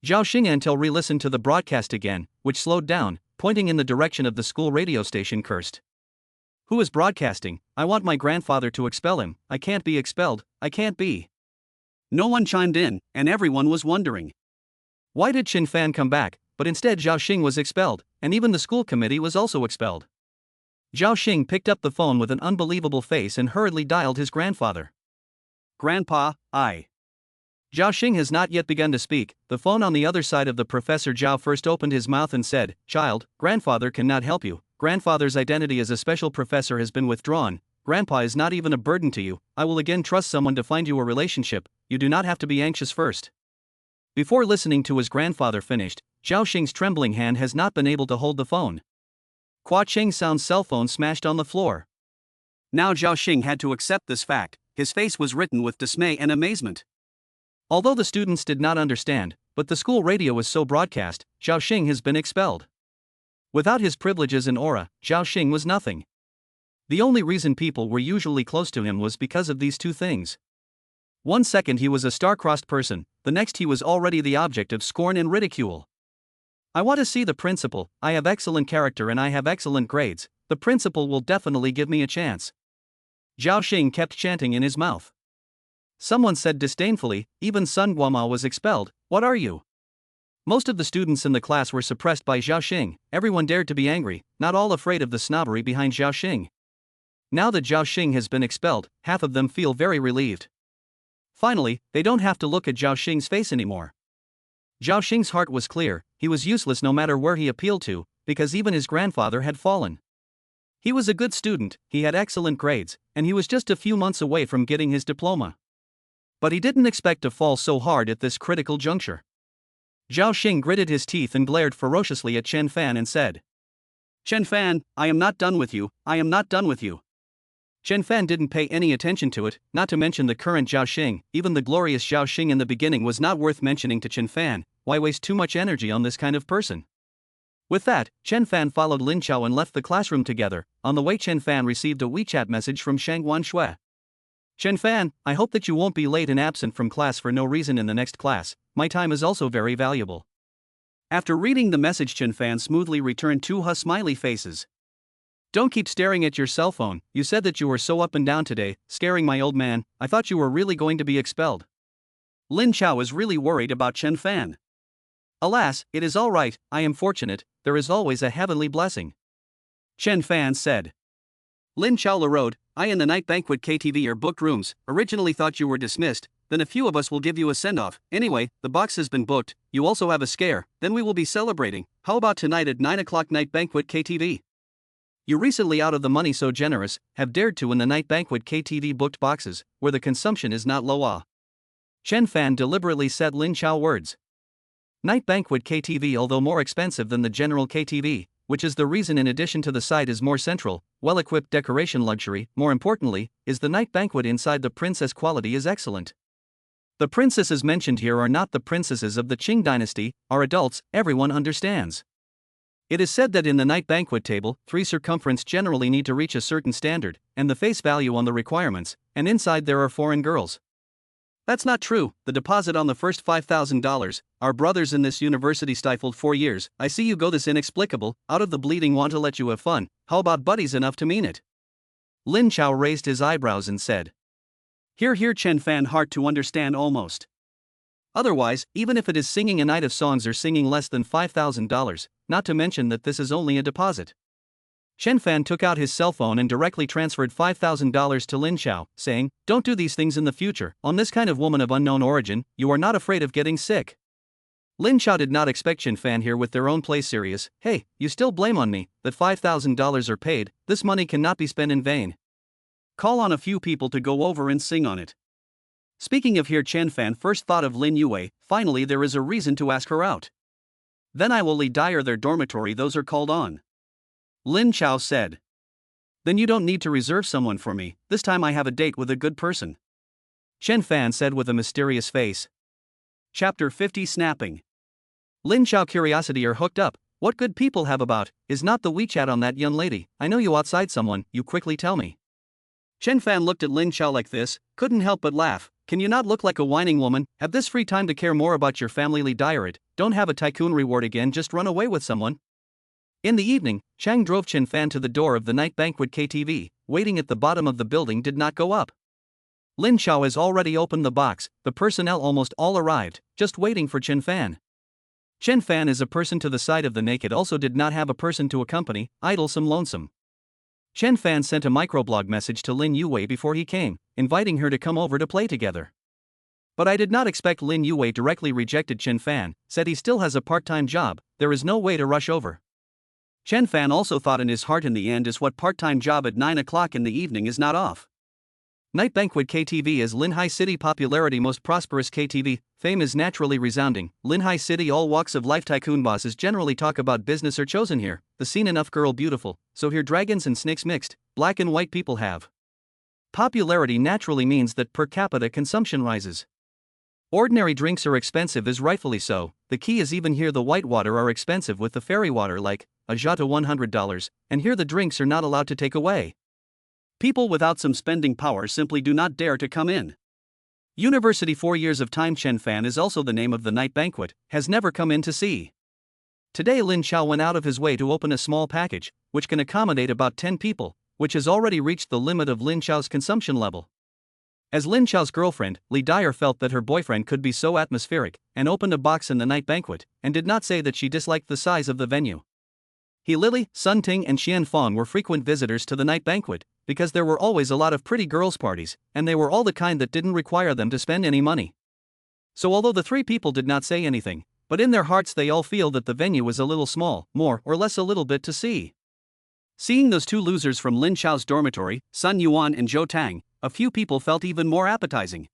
Zhao Xing until re-listened to the broadcast again, which slowed down, pointing in the direction of the school radio station cursed. Who is broadcasting? I want my grandfather to expel him, I can't be expelled, I can't be. No one chimed in, and everyone was wondering. Why did Chen Fan come back, but instead Zhao Xing was expelled, and even the school committee was also expelled. Zhao Xing picked up the phone with an unbelievable face and hurriedly dialed his grandfather. Grandpa, Zhao Xing has not yet begun to speak. The phone on the other side of the Professor Zhao first opened his mouth and said, child, grandfather cannot help you. Grandfather's identity as a special professor has been withdrawn. Grandpa is not even a burden to you. I will again trust someone to find you a relationship. You do not have to be anxious first. Before listening to his grandfather finished, Zhao Xing's trembling hand has not been able to hold the phone. Qua Cheng Sound's cell phone smashed on the floor. Now Zhao Xing had to accept this fact. His face was written with dismay and amazement. Although the students did not understand, but the school radio was so broadcast, Zhao Xing has been expelled. Without his privileges and aura, Zhao Xing was nothing. The only reason people were usually close to him was because of these two things. 1 second he was a star-crossed person, the next he was already the object of scorn and ridicule. I want to see the principal. I have excellent character and I have excellent grades, the principal will definitely give me a chance. Zhao Xing kept chanting in his mouth. Someone said disdainfully, even Sun Guomao was expelled, what are you? Most of the students in the class were suppressed by Zhao Xing, everyone dared to be angry, not all afraid of the snobbery behind Zhao Xing. Now that Zhao Xing has been expelled, half of them feel very relieved. Finally, they don't have to look at Zhao Xing's face anymore. Zhao Xing's heart was clear, he was useless no matter where he appealed to, because even his grandfather had fallen. He was a good student, he had excellent grades, and he was just a few months away from getting his diploma. But he didn't expect to fall so hard at this critical juncture. Zhao Xing gritted his teeth and glared ferociously at Chen Fan and said, Chen Fan, I am not done with you, I am not done with you. Chen Fan didn't pay any attention to it, not to mention the current Zhao Xing. Even the glorious Zhao Xing in the beginning was not worth mentioning to Chen Fan. Why waste too much energy on this kind of person? With that, Chen Fan followed Lin Chao and left the classroom together. On the way, Chen Fan received a WeChat message from Shangguan Shui. Chen Fan, I hope that you won't be late and absent from class for no reason in the next class. My time is also very valuable. After reading the message, Chen Fan smoothly returned 2 smiley faces. Don't keep staring at your cell phone, you said that you were so up and down today, scaring my old man, I thought you were really going to be expelled. Lin Chao is really worried about Chen Fan. Alas, it is all right, I am fortunate, there is always a heavenly blessing. Chen Fan said. Lin Chao Larode, I and the night banquet KTV are booked rooms, originally thought you were dismissed, then a few of us will give you a send-off, anyway, the box has been booked, you also have a scare, then we will be celebrating, how about tonight at 9 o'clock night banquet KTV? You recently out of the money so generous, have dared to in the night banquet KTV booked boxes, where the consumption is not low. Chen Fan deliberately said Lin Chao words. Night banquet KTV, although more expensive than the general KTV, which is the reason in addition to the site is more central, well-equipped decoration luxury, more importantly, is the night banquet inside the princess quality is excellent. The princesses mentioned here are not the princesses of the Qing dynasty, are adults, everyone understands. It is said that in the night banquet table, 3 circumference generally need to reach a certain standard, and the face value on the requirements, and inside there are foreign girls. That's not true, the deposit on the first $5,000, our brothers in this university stifled 4 years, I see you go this inexplicable, out of the bleeding want to let you have fun, how about buddies enough to mean it? Lin Chao raised his eyebrows and said. Here Chen Fan hard to understand almost. Otherwise, even if it is singing a night of songs or singing less than $5,000, not to mention that this is only a deposit. Chen Fan took out his cell phone and directly transferred $5,000 to Lin Chao, saying, don't do these things in the future, on this kind of woman of unknown origin, you are not afraid of getting sick. Lin Chao did not expect Chen Fan here with their own play serious, hey, you still blame on me, that $5,000 are paid, this money cannot be spent in vain. Call on a few people to go over and sing on it. Speaking of here Chen Fan first thought of Lin Yue, finally there is a reason to ask her out. Then I will Li Dyer their dormitory those are called on. Lin Chao said. Then you don't need to reserve someone for me, this time I have a date with a good person. Chen Fan said with a mysterious face. Chapter 50 Snapping. Lin Chao curiosity are hooked up, what good people have about, is not the WeChat on that young lady, I know you outside someone, you quickly tell me. Chen Fan looked at Lin Chao like this, couldn't help but laugh, can you not look like a whining woman, have this free time to care more about your family Li Dyer it, don't have a tycoon reward again just run away with someone. In the evening, Chang drove Chen Fan to the door of the night banquet KTV, waiting at the bottom of the building did not go up. Lin Chao has already opened the box, the personnel almost all arrived, just waiting for Chen Fan. Chen Fan is a person to the side of the naked also did not have a person to accompany, idlesome lonesome. Chen Fan sent a microblog message to Lin Yue before he came, inviting her to come over to play together. But I did not expect Lin Yue directly rejected Chen Fan, said he still has a part-time job, there is no way to rush over. Chen Fan also thought in his heart in the end is what part-time job at 9 o'clock in the evening is not off. Night banquet KTV is Linhai City popularity most prosperous KTV, fame is naturally resounding, Linhai City all walks of life tycoon bosses generally talk about business are chosen here, the scene enough girl beautiful, so here dragons and snakes mixed, black and white people have. Popularity naturally means that per capita consumption rises. Ordinary drinks are expensive is rightfully so, the key is even here the white water are expensive with the fairy water like, a jata $100, and here the drinks are not allowed to take away. People without some spending power simply do not dare to come in. University 4 years of time Chen Fan is also the name of the night banquet, has never come in to see. Today Lin Chao went out of his way to open a small package, which can accommodate about 10 people, which has already reached the limit of Lin Chao's consumption level. As Lin Chao's girlfriend, Li Dyer felt that her boyfriend could be so atmospheric, and opened a box in the night banquet, and did not say that she disliked the size of the venue. He Lily, Sun Ting and Xian Fong were frequent visitors to the night banquet, because there were always a lot of pretty girls' parties, and they were all the kind that didn't require them to spend any money. So although the 3 people did not say anything, but in their hearts they all feel that the venue was a little small, more or less a little bit to see. Seeing those 2 losers from Lin Chao's dormitory, Sun Yuan and Zhou Tang, a few people felt even more appetizing.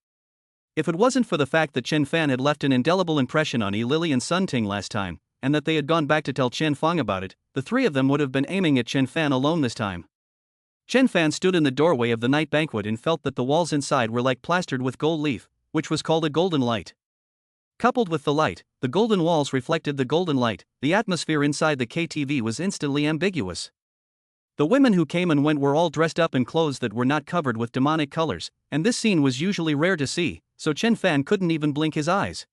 If it wasn't for the fact that Chen Fan had left an indelible impression on Yi Lily and Sun Ting last time, and that they had gone back to tell Chen Fong about it, the 3 of them would have been aiming at Chen Fan alone this time. Chen Fan stood in the doorway of the night banquet and felt that the walls inside were like plastered with gold leaf, which was called a golden light. Coupled with the light, the golden walls reflected the golden light, the atmosphere inside the KTV was instantly ambiguous. The women who came and went were all dressed up in clothes that were not covered with demonic colors, and this scene was usually rare to see, so Chen Fan couldn't even blink his eyes.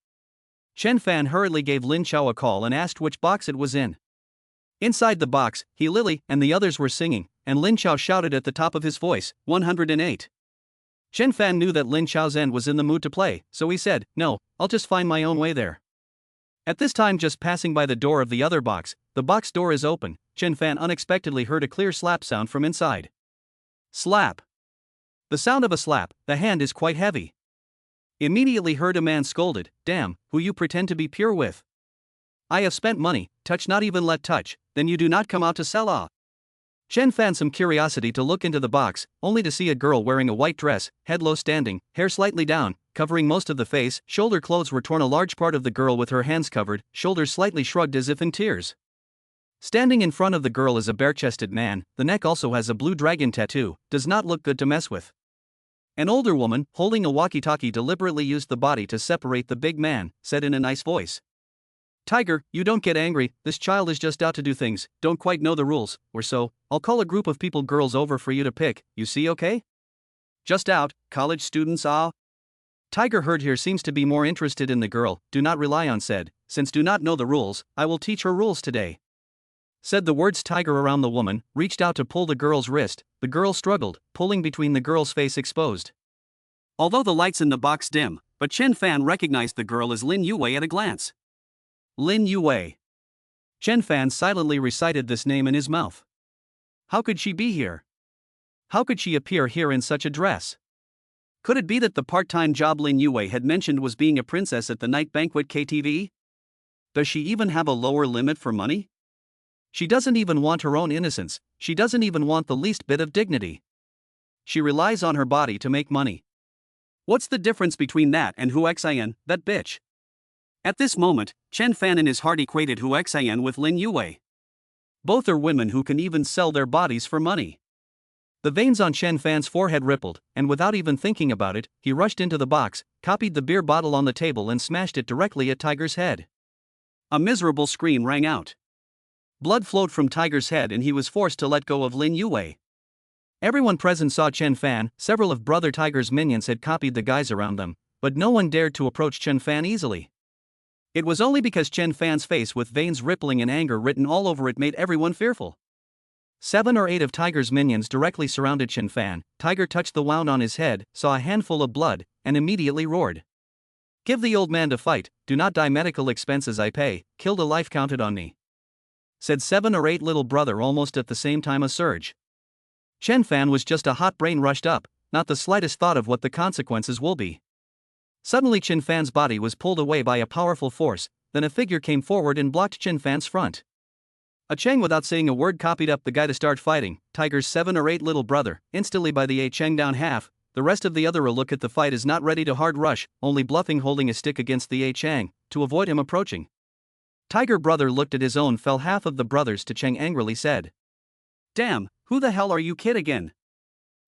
Chen Fan hurriedly gave Lin Chao a call and asked which box it was in. Inside the box, he Lily and the others were singing, and Lin Chao shouted at the top of his voice, 108. Chen Fan knew that Lin Chao's end was in the mood to play, so he said, no, I'll just find my own way there. At this time just passing by the door of the other box, the box door is open, Chen Fan unexpectedly heard a clear slap sound from inside. Slap. The sound of a slap, the hand is quite heavy. Immediately heard a man scolded, damn, who you pretend to be pure with? I have spent money, touch not even let touch, then you do not come out to sell ah. Chen Fan some curiosity to look into the box, only to see a girl wearing a white dress, head low standing, hair slightly down, covering most of the face, shoulder clothes were torn a large part of the girl with her hands covered, shoulders slightly shrugged as if in tears. Standing in front of the girl is a bare-chested man, the neck also has a blue dragon tattoo, does not look good to mess with. An older woman, holding a walkie-talkie, deliberately used the body to separate the big man, said in a nice voice. Tiger, you don't get angry, this child is just out to do things, don't quite know the rules, or so, I'll call a group of girls over for you to pick, you see okay? Just out, college students Tiger heard here seems to be more interested in the girl, do not rely on said, since do not know the rules, I will teach her rules today. Said the words Tiger around the woman, reached out to pull the girl's wrist, the girl struggled, pulling between the girl's face exposed. Although the lights in the box dim, but Chen Fan recognized the girl as Lin Yue at a glance. Lin Yue. Chen Fan silently recited this name in his mouth. How could she be here? How could she appear here in such a dress? Could it be that the part-time job Lin Yue had mentioned was being a princess at the night banquet KTV? Does she even have a lower limit for money? She doesn't even want her own innocence, she doesn't even want the least bit of dignity. She relies on her body to make money. What's the difference between that and Hu Xian, that bitch? At this moment, Chen Fan in his heart equated Hu Xian with Lin Yue. Both are women who can even sell their bodies for money. The veins on Chen Fan's forehead rippled, and without even thinking about it, he rushed into the box, copied the beer bottle on the table and smashed it directly at Tiger's head. A miserable scream rang out. Blood flowed from Tiger's head and he was forced to let go of Lin Yue. Everyone present saw Chen Fan, several of Brother Tiger's minions had copied the guys around them, but no one dared to approach Chen Fan easily. It was only because Chen Fan's face with veins rippling and anger written all over it made everyone fearful. 7 or 8 of Tiger's minions directly surrounded Chen Fan. Tiger touched the wound on his head, saw a handful of blood, and immediately roared. Give the old man to fight, do not die, medical expenses I pay, killed a life counted on me. Said 7 or 8 little brother almost at the same time a surge. Chen Fan was just a hot brain rushed up, not the slightest thought of what the consequences will be. Suddenly Chen Fan's body was pulled away by a powerful force, then a figure came forward and blocked Chen Fan's front. A Cheng without saying a word copied up the guy to start fighting, Tiger's 7 or 8 little brother, instantly by the A Cheng down half, the rest of the other a look at the fight is not ready to hard rush, only bluffing holding a stick against the A Cheng, to avoid him approaching. Tiger brother looked at his own fell half of the brothers to Cheng angrily said. Damn, who the hell are you kid again?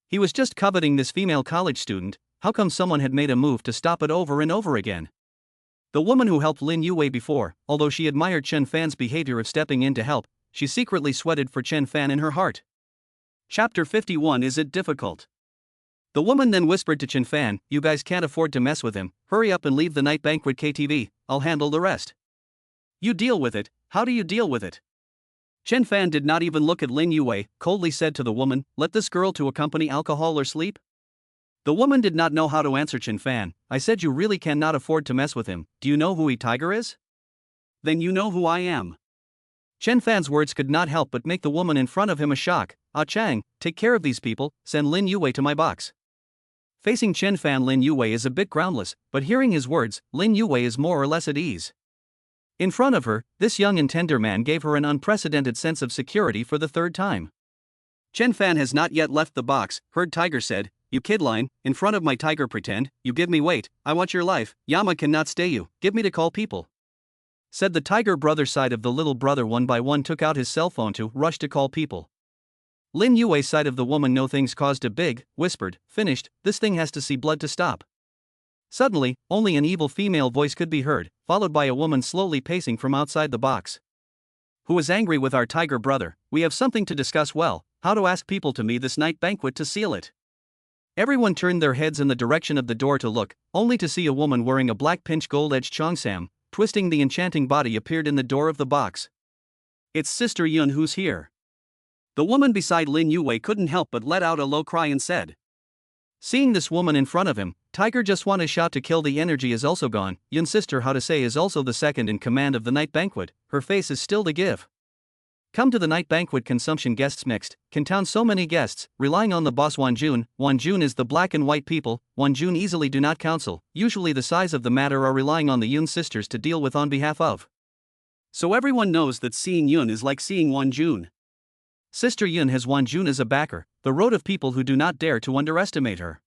He was just coveting this female college student, how come someone had made a move to stop it over and over again? The woman who helped Lin Yue before, although she admired Chen Fan's behavior of stepping in to help, she secretly sweated for Chen Fan in her heart. Chapter 51. Is it difficult? The woman then whispered to Chen Fan, you guys can't afford to mess with him, hurry up and leave the night banquet KTV, I'll handle the rest. You deal with it, how do you deal with it? Chen Fan did not even look at Lin Yue, coldly said to the woman, let this girl to accompany alcohol or sleep? The woman did not know how to answer Chen Fan. I said you really cannot afford to mess with him, do you know who he Tiger is? Then you know who I am. Chen Fan's words could not help but make the woman in front of him a shock. Ah Chang, take care of these people, send Lin Yue to my box. Facing Chen Fan, Lin Yue is a bit groundless, but hearing his words, Lin Yue is more or less at ease. In front of her, this young and tender man gave her an unprecedented sense of security for the third time. Chen Fan has not yet left the box, heard Tiger said, you kidline, in front of my Tiger pretend, you give me weight, I want your life, Yama cannot stay you, give me to call people. Said the Tiger brother side of the little brother one by one took out his cell phone to rush to call people. Lin Yue's side of the woman no things caused a big, whispered, finished, this thing has to see blood to stop. Suddenly, only an evil female voice could be heard, followed by a woman slowly pacing from outside the box. Who is angry with our Tiger brother, we have something to discuss well, how to ask people to me this night banquet to seal it. Everyone turned their heads in the direction of the door to look, only to see a woman wearing a black pinch gold-edged cheongsam, twisting the enchanting body appeared in the door of the box. It's Sister Yun who's here. The woman beside Lin Yue couldn't help but let out a low cry and said. Seeing this woman in front of him, Tiger just want a shot to kill the energy is also gone. Yun's sister how to say is also the second in command of the night banquet, her face is still to give. Come to the night banquet consumption guests mixed, can town so many guests, relying on the boss Wanjun is the black and white people, Wanjun easily do not counsel, usually the size of the matter are relying on the Yun sisters to deal with on behalf of. So everyone knows that seeing Yun is like seeing Wanjun. Sister Yun has Wanjun as a backer, the road of people who do not dare to underestimate her.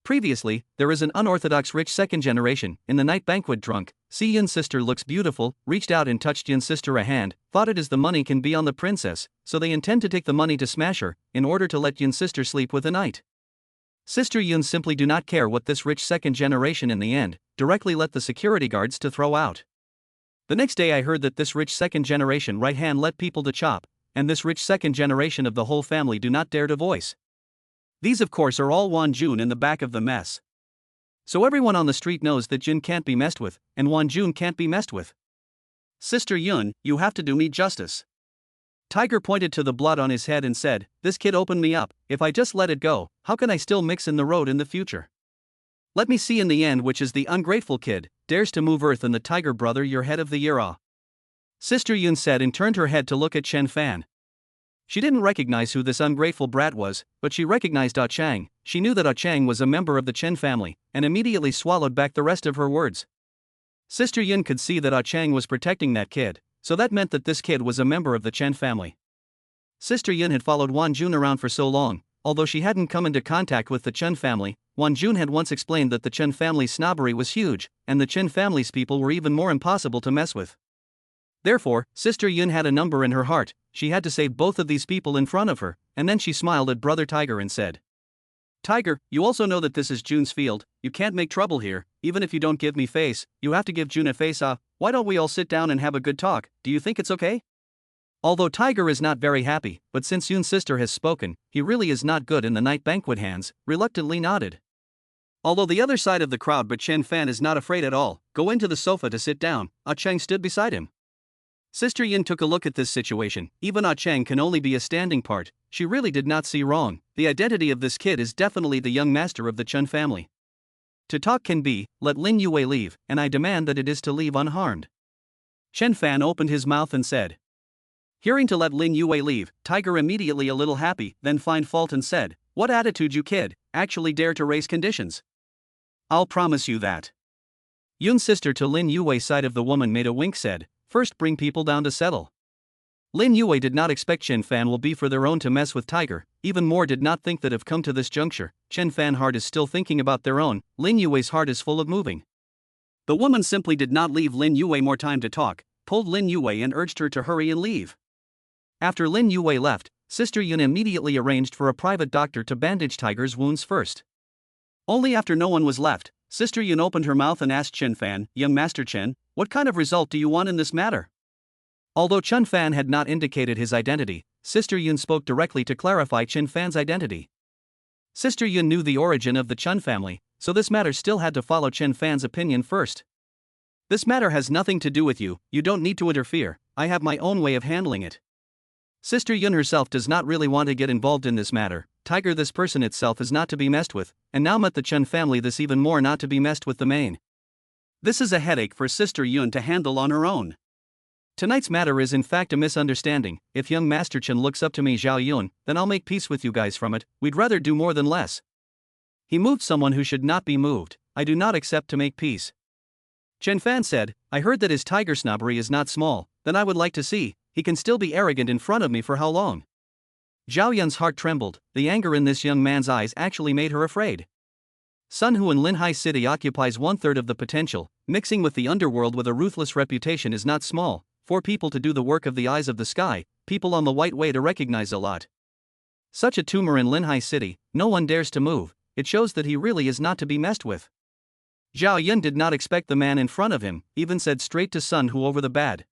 Previously, there is an unorthodox rich second generation, in the night banquet drunk, see Yun's sister looks beautiful, reached out and touched Yun's sister a hand, thought it is the money can be on the princess, so they intend to take the money to smash her, in order to let Yun's sister sleep with the knight. Sister Yun simply do not care what this rich second generation in the end, directly let the security guards to throw out. The next day I heard that this rich second generation right hand let people to chop, and this rich second generation of the whole family do not dare to voice. These of course are all Wan Jun in the back of the mess. So everyone on the street knows that Jin can't be messed with, and Wan Jun can't be messed with. Sister Yun, you have to do me justice. Tiger pointed to the blood on his head and said, this kid opened me up, if I just let it go, how can I still mix in the road in the future? Let me see in the end which is the ungrateful kid, dares to move earth and the Tiger brother your head of the year ah. Sister Yun said and turned her head to look at Chen Fan. She didn't recognize who this ungrateful brat was, but she recognized Ah Chang. She knew that Ah Chang was a member of the Chen family, and immediately swallowed back the rest of her words. Sister Yun could see that Ah Chang was protecting that kid, so that meant that this kid was a member of the Chen family. Sister Yun had followed Wan Jun around for so long, although she hadn't come into contact with the Chen family. Wan Jun had once explained that the Chen family's snobbery was huge, and the Chen family's people were even more impossible to mess with. Therefore, Sister Yun had a number in her heart. She had to save both of these people in front of her, and then she smiled at Brother Tiger and said, Tiger, you also know that this is Jun's field, you can't make trouble here, even if you don't give me face, you have to give Jun a face ah, why don't we all sit down and have a good talk, do you think it's okay? Although Tiger is not very happy, but since Yun's sister has spoken, he really is not good in the night banquet hands, reluctantly nodded. Although the other side of the crowd but Chen Fan is not afraid at all, go into the sofa to sit down, Ah Chang stood beside him. Sister Yin took a look at this situation, even Ah Chang can only be a standing part, she really did not see wrong, the identity of this kid is definitely the young master of the Chen family. To talk can be, let Lin Yue leave, and I demand that it is to leave unharmed. Chen Fan opened his mouth and said. Hearing to let Lin Yue leave, Tiger immediately a little happy, then find fault and said, what attitude you kid, actually dare to raise conditions? I'll promise you that. Yun's sister to Lin Yue's side of the woman made a wink said, first bring people down to settle. Lin Yue did not expect Chen Fan will be for their own to mess with Tiger, even more did not think that have come to this juncture, Chen Fan heart is still thinking about their own, Lin Yue's heart is full of moving. The woman simply did not leave Lin Yue more time to talk, pulled Lin Yue and urged her to hurry and leave. After Lin Yue left, Sister Yun immediately arranged for a private doctor to bandage Tiger's wounds first. Only after no one was left, Sister Yun opened her mouth and asked Chen Fan, young Master Chen, what kind of result do you want in this matter? Although Chen Fan had not indicated his identity, Sister Yun spoke directly to clarify Chen Fan's identity. Sister Yun knew the origin of the Chen family, so this matter still had to follow Chen Fan's opinion first. This matter has nothing to do with you, you don't need to interfere, I have my own way of handling it. Sister Yun herself does not really want to get involved in this matter, Tiger this person itself is not to be messed with, and now met the Chen family this even more not to be messed with the main. This is a headache for Sister Yun to handle on her own. Tonight's matter is in fact a misunderstanding, if young Master Chen looks up to me Zhao Yun, then I'll make peace with you guys from it, we'd rather do more than less. He moved someone who should not be moved, I do not accept to make peace. Chen Fan said, I heard that his tiger snobbery is not small, then I would like to see, he can still be arrogant in front of me for how long? Zhao Yun's heart trembled, the anger in this young man's eyes actually made her afraid. Sun Hu in Linhai City occupies 1/3 of the potential, mixing with the underworld with a ruthless reputation is not small, for people to do the work of the eyes of the sky, people on the white way to recognize a lot. Such a tumor in Linhai City, no one dares to move, it shows that he really is not to be messed with. Zhao Yun did not expect the man in front of him, even said straight to Sun Hu over the bad.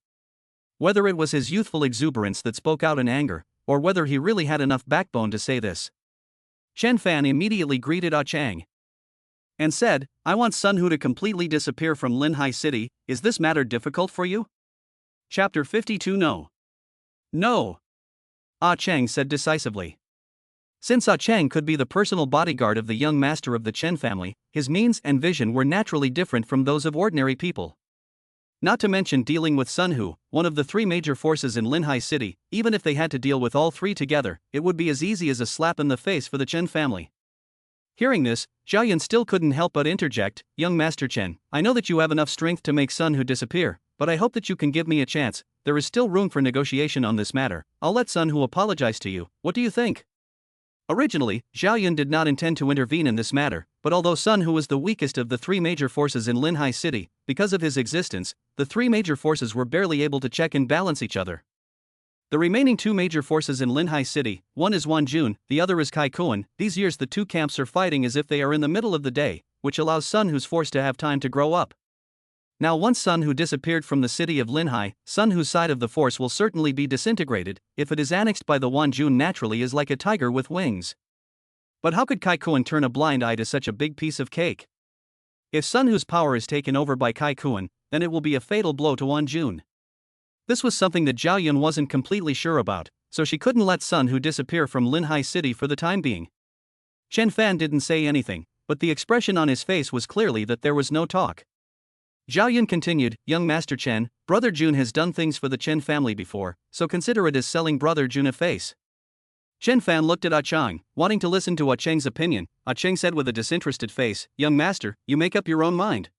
Whether it was his youthful exuberance that spoke out in anger, or whether he really had enough backbone to say this. Chen Fan immediately greeted Ah Chang and said, I want Sun Hu to completely disappear from Linhai City, is this matter difficult for you? Chapter 52 No. No. Ah Chang said decisively. Since Ah Chang could be the personal bodyguard of the young master of the Chen family, his means and vision were naturally different from those of ordinary people. Not to mention dealing with Sun Hu, one of the 3 major forces in Linhai City, even if they had to deal with all 3 together, it would be as easy as a slap in the face for the Chen family. Hearing this, Zhao Yun still couldn't help but interject, young Master Chen, I know that you have enough strength to make Sun Hu disappear, but I hope that you can give me a chance, there is still room for negotiation on this matter, I'll let Sun Hu apologize to you, what do you think? Originally, Zhao Yun did not intend to intervene in this matter, but although Sun Hu was the weakest of the three major forces in Linhai City, because of his existence, the three major forces were barely able to check and balance each other. The remaining two major forces in Linhai City, one is Wan Jun, the other is Kai Kuan. These years the two camps are fighting as if they are in the middle of the day, which allows Sun Hu's force to have time to grow up. Now once Sun Hu disappeared from the city of Linhai, Sun Hu's side of the force will certainly be disintegrated. If it is annexed by the Wan Jun, naturally is like a tiger with wings. But how could Kai Kuan turn a blind eye to such a big piece of cake? If Sun Hu's power is taken over by Kai Kuan, then it will be a fatal blow to Wan Jun. This was something that Zhao Yun wasn't completely sure about, so she couldn't let Sun Hu disappear from Linhai City for the time being. Chen Fan didn't say anything, but the expression on his face was clearly that there was no talk. Zhao Yun continued, "Young Master Chen, Brother Jun has done things for the Chen family before, so consider it as selling Brother Jun a face." Chen Fan looked at Ah Cheng, wanting to listen to Ah Cheng's opinion. Ah Cheng said with a disinterested face, "Young Master, you make up your own mind."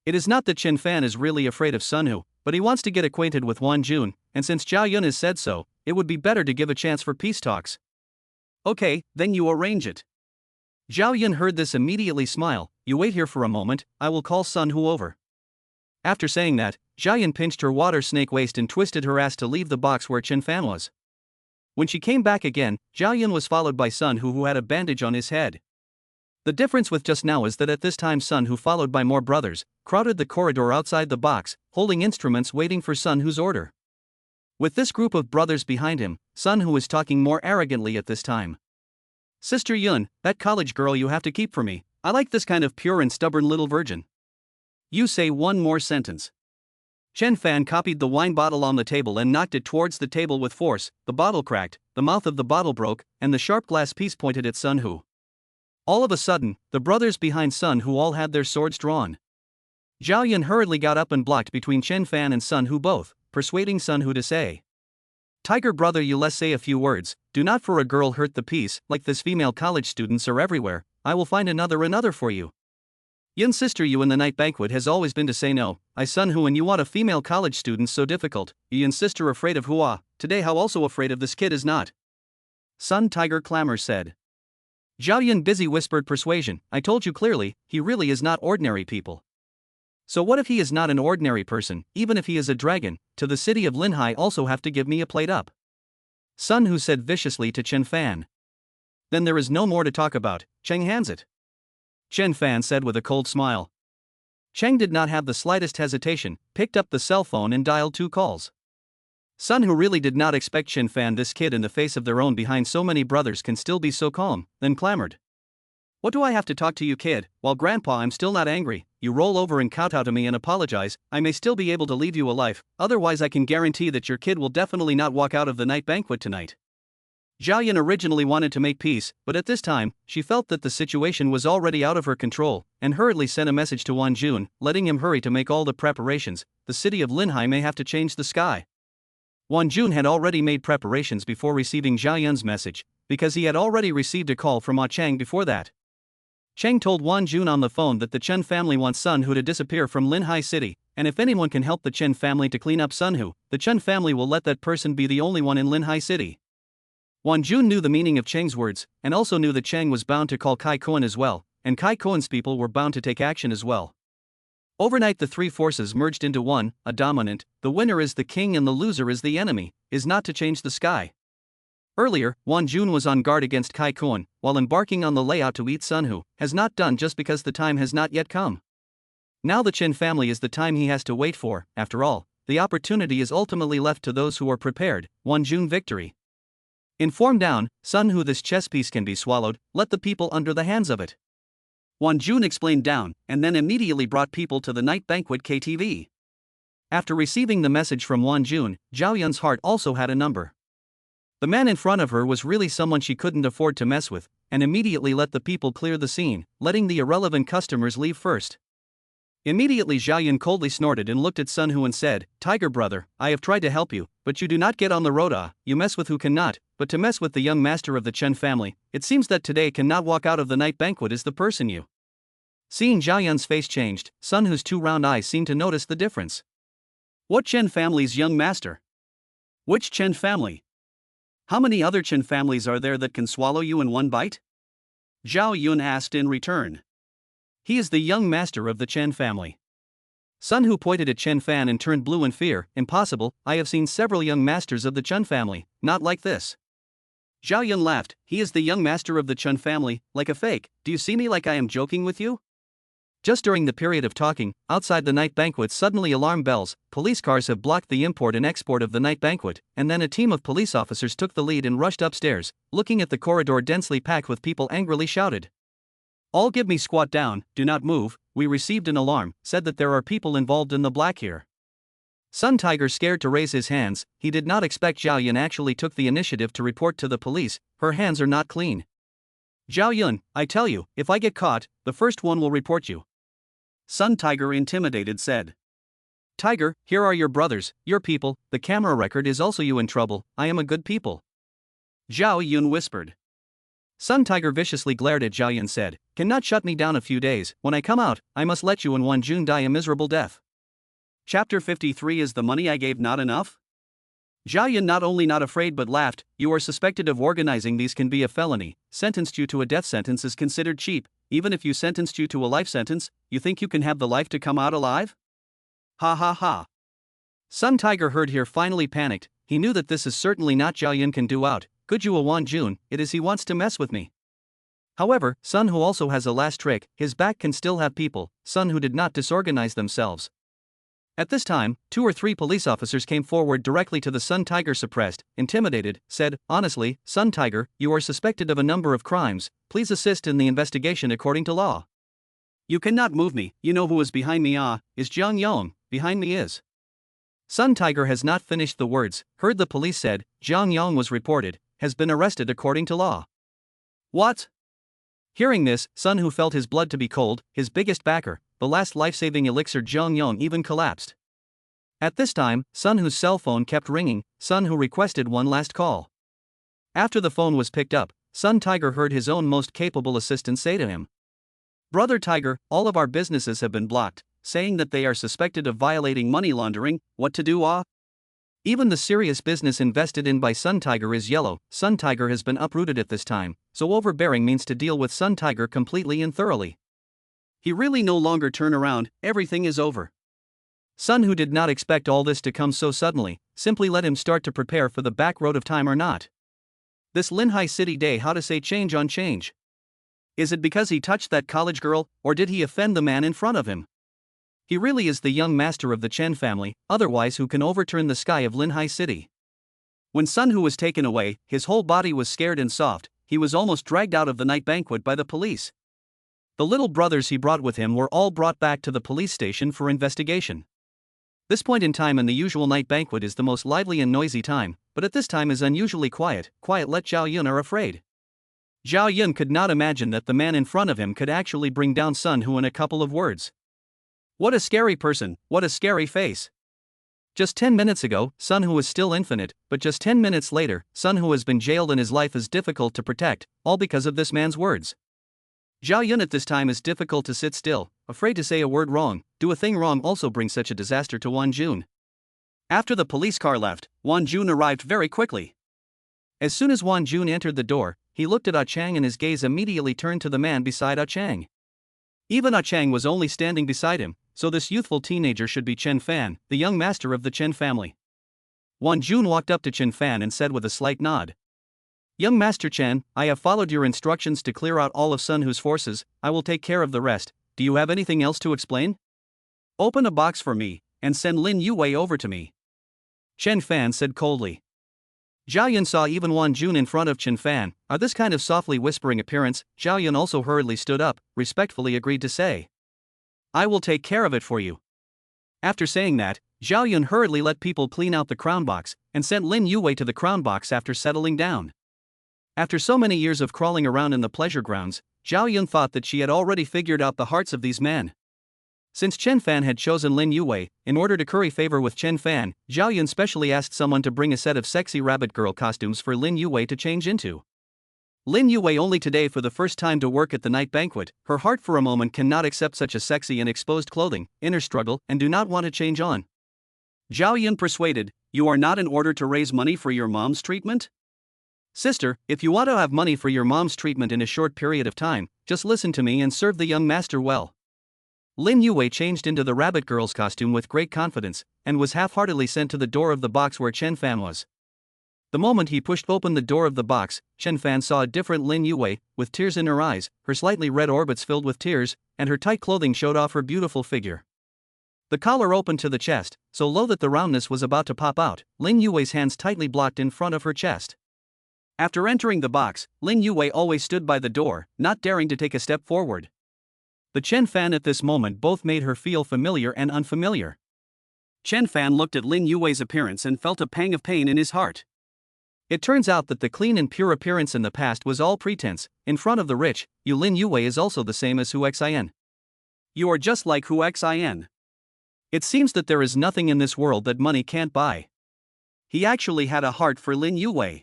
It is not that Chen Fan is really afraid of Sun Hu, but he wants to get acquainted with Wan Jun, and since Zhao Yun has said so, it would be better to give a chance for peace talks. "Okay, then you arrange it." Zhao Yun heard this immediately smile. "You wait here for a moment, I will call Sun Hu over." After saying that, Zhao Yun pinched her water snake waist and twisted her ass to leave the box where Chen Fan was. When she came back again, Zhao Yun was followed by Sun Hu, who had a bandage on his head. The difference with just now is that at this time Sun Hu, followed by more brothers, crowded the corridor outside the box, holding instruments waiting for Sun Hu's order. With this group of brothers behind him, Sun Hu was talking more arrogantly at this time. "Sister Yun, that college girl you have to keep for me. I like this kind of pure and stubborn little virgin." "You say one more sentence." Chen Fan copied the wine bottle on the table and knocked it towards the table with force. The bottle cracked, the mouth of the bottle broke, and the sharp glass piece pointed at Sun Hu. All of a sudden, the brothers behind Sun Hu all had their swords drawn. Zhao Yun hurriedly got up and blocked between Chen Fan and Sun Hu both, persuading Sun Hu to say, "Tiger brother, you let's say a few words. Do not for a girl hurt the peace. Like this female college students are everywhere. I will find another for you." Yun's sister you in the night banquet has always been to say no. I Sun Hu and you want a female college student so difficult. Yun's sister afraid of Hua. Today how also afraid of this kid is not. Sun Tiger clamor said. Zhao Yun busy whispered persuasion. "I told you clearly, he really is not ordinary people." "So what if he is not an ordinary person, even if he is a dragon? To the city of Linhai also have to give me a plate up." Sun Hu said viciously to Chen Fan. "Then there is no more to talk about, Cheng hands it." Chen Fan said with a cold smile. Cheng did not have the slightest hesitation, picked up the cell phone and dialed 2 calls. Sun Hu really did not expect Chen Fan, this kid in the face of their own behind so many brothers, can still be so calm, then clamored. "What do I have to talk to you, kid? While grandpa I'm still not angry. You roll over and kowtow to me and apologize, I may still be able to leave you alive, otherwise I can guarantee that your kid will definitely not walk out of the night banquet tonight." Zhao Yun originally wanted to make peace, but at this time, she felt that the situation was already out of her control, and hurriedly sent a message to Wan Jun, letting him hurry to make all the preparations. The city of Linhai may have to change the sky. Wan Jun had already made preparations before receiving Zhao Yun's message, because he had already received a call from Ah Cheng before that. Cheng told Wan Jun on the phone that the Chen family wants Sun Hu to disappear from Linhai City, and if anyone can help the Chen family to clean up Sun Hu, the Chen family will let that person be the only one in Linhai City. Wan Jun knew the meaning of Cheng's words, and also knew that Cheng was bound to call Kai Kuan as well, and Kai Kuan's people were bound to take action as well. Overnight the three forces merged into one, a dominant, the winner is the king and the loser is the enemy, is not to change the sky. Earlier, Wan Jun was on guard against Kai Kuan, while embarking on the layout to eat Sun Hu, has not done just because the time has not yet come. Now the Chen family is the time he has to wait for. After all, the opportunity is ultimately left to those who are prepared. Wan Jun victory. Inform down, Sun Hu, this chess piece can be swallowed, let the people under the hands of it. Wan Jun explained down, and then immediately brought people to the night banquet KTV. After receiving the message from Wan Jun, Zhao Yun's heart also had a number. The man in front of her was really someone she couldn't afford to mess with, and immediately let the people clear the scene, letting the irrelevant customers leave first. Immediately Zhao Yun coldly snorted and looked at Sun Hu and said, "Tiger brother, I have tried to help you, but you do not get on the road. You mess with who cannot, but to mess with the young master of the Chen family, it seems that today cannot walk out of the night banquet is the person you." Seeing Zhao Yun's face changed, Sun Hu's 2 round eyes seemed to notice the difference. "What Chen family's young master? Which Chen family? How many other Chen families are there that can swallow you in one bite? Zhao Yun asked in return. He is the young master of the Chen family. Sun Hu pointed at Chen Fan and turned blue in fear. Impossible, I have seen several young masters of the Chen family, not like this. Zhao Yun laughed. He is the young master of the Chen family, like a fake. Do you see me like I am joking with you? Just during the period of talking, outside the night banquet suddenly alarm bells, police cars have blocked the import and export of the night banquet, and then a team of police officers took the lead and rushed upstairs, looking at the corridor densely packed with people angrily shouted. All give me squat down, do not move, we received an alarm, said that there are people involved in the black here. Sun Tiger scared to raise his hands, he did not expect Zhao Yun actually took the initiative to report to the police, her hands are not clean. Zhao Yun, I tell you, if I get caught, the first one will report you. Sun Tiger intimidated said. Tiger, here are your brothers, your people, the camera record is also you in trouble, I am a good people. Zhao Yun whispered. Sun Tiger viciously glared at Zhao Yun and said, cannot shut me down a few days, when I come out, I must let you and Wan Jun die a miserable death. Chapter 53 Is the money I gave not enough? Zhao Yun not only not afraid but laughed, you are suspected of organizing these can be a felony, sentenced you to a death sentence is considered cheap, even if you sentenced you to a life sentence, you think you can have the life to come out alive? Ha ha ha. Sun Tiger heard here finally panicked, he knew that this is certainly not Zhao Yun can do out. Good you Wan Jun, it is he wants to mess with me. However, Sun Hu also has a last trick, his back can still have people, Sun Hu did not disorganize themselves. At this time, 2 or 3 police officers came forward directly to the Sun Tiger suppressed, intimidated, said, honestly, Sun Tiger, you are suspected of a number of crimes, please assist in the investigation according to law. You cannot move me, you know who is behind me is Jiang Yong, behind me is. Sun Tiger has not finished the words, heard the police said, Jiang Yong was reported, has been arrested according to law. What? Hearing this, Sun Hu felt his blood to be cold, his biggest backer, the last life-saving elixir Jiang Yong even collapsed. At this time, Sun Hu's cell phone kept ringing, Sun Hu requested one last call. After the phone was picked up, Sun Tiger heard his own most capable assistant say to him. Brother Tiger, all of our businesses have been blocked, saying that they are suspected of violating money laundering, what to do Even the serious business invested in by Sun Tiger is yellow, Sun Tiger has been uprooted at this time, so overbearing means to deal with Sun Tiger completely and thoroughly. He really no longer turn around, everything is over. Sun Hu did not expect all this to come so suddenly, simply let him start to prepare for the back road of time or not. This Linhai City day how to say change on change. Is it because he touched that college girl, or did he offend the man in front of him? He really is the young master of the Chen family, otherwise who can overturn the sky of Linhai City. When Sun Hu was taken away, his whole body was scared and soft, he was almost dragged out of the night banquet by the police. The little brothers he brought with him were all brought back to the police station for investigation. This point in time in the usual night banquet is the most lively and noisy time, but at this time is unusually quiet let Zhao Yun are afraid. Zhao Yun could not imagine that the man in front of him could actually bring down Sun Hu in a couple of words. What a scary person, what a scary face. Just 10 minutes ago, Sun Hu was still infinite, but just 10 minutes later, Sun Hu has been jailed and his life is difficult to protect, all because of this man's words. Zhao Yun at this time is difficult to sit still, afraid to say a word wrong, do a thing wrong also brings such a disaster to Wan Jun. After the police car left, Wan Jun arrived very quickly. As soon as Wan Jun entered the door, he looked at Ah Chang and his gaze immediately turned to the man beside Ah Chang. Even Ah Chang was only standing beside him, so this youthful teenager should be Chen Fan, the young master of the Chen family. Wan Jun walked up to Chen Fan and said with a slight nod. Young Master Chen, I have followed your instructions to clear out all of Sun Hu's forces, I will take care of the rest, do you have anything else to explain? Open a box for me, and send Lin Yuwei over to me. Chen Fan said coldly. Zhao Yun saw even Wan Jun in front of Chen Fan, this kind of softly whispering appearance, Zhao Yun also hurriedly stood up, respectfully agreed to say. I will take care of it for you. After saying that, Zhao Yun hurriedly let people clean out the crown box, and sent Lin Yuwei to the crown box after settling down. After so many years of crawling around in the pleasure grounds, Zhao Yun thought that she had already figured out the hearts of these men. Since Chen Fan had chosen Lin Yuwei, in order to curry favor with Chen Fan, Zhao Yun specially asked someone to bring a set of sexy rabbit girl costumes for Lin Yuwei to change into. Lin Yuwei only today for the first time to work at the night banquet, her heart for a moment cannot accept such a sexy and exposed clothing, inner struggle, and do not want to change on. Zhao Yun persuaded, you are not in order to raise money for your mom's treatment? Sister, if you want to have money for your mom's treatment in a short period of time, just listen to me and serve the young master well. Lin Yue changed into the rabbit girl's costume with great confidence, and was half-heartedly sent to the door of the box where Chen Fan was. The moment he pushed open the door of the box, Chen Fan saw a different Lin Yue, with tears in her eyes, her slightly red orbits filled with tears, and her tight clothing showed off her beautiful figure. The collar opened to the chest, so low that the roundness was about to pop out. Lin Yue's hands tightly blocked in front of her chest. After entering the box, Lin Yue always stood by the door, not daring to take a step forward. The Chen Fan at this moment both made her feel familiar and unfamiliar. Chen Fan looked at Lin Yue's appearance and felt a pang of pain in his heart. It turns out that the clean and pure appearance in the past was all pretense. In front of the rich, Lin Yue is also the same as Hu Xin. You are just like Hu Xin. It seems that there is nothing in this world that money can't buy. He actually had a heart for Lin Yue.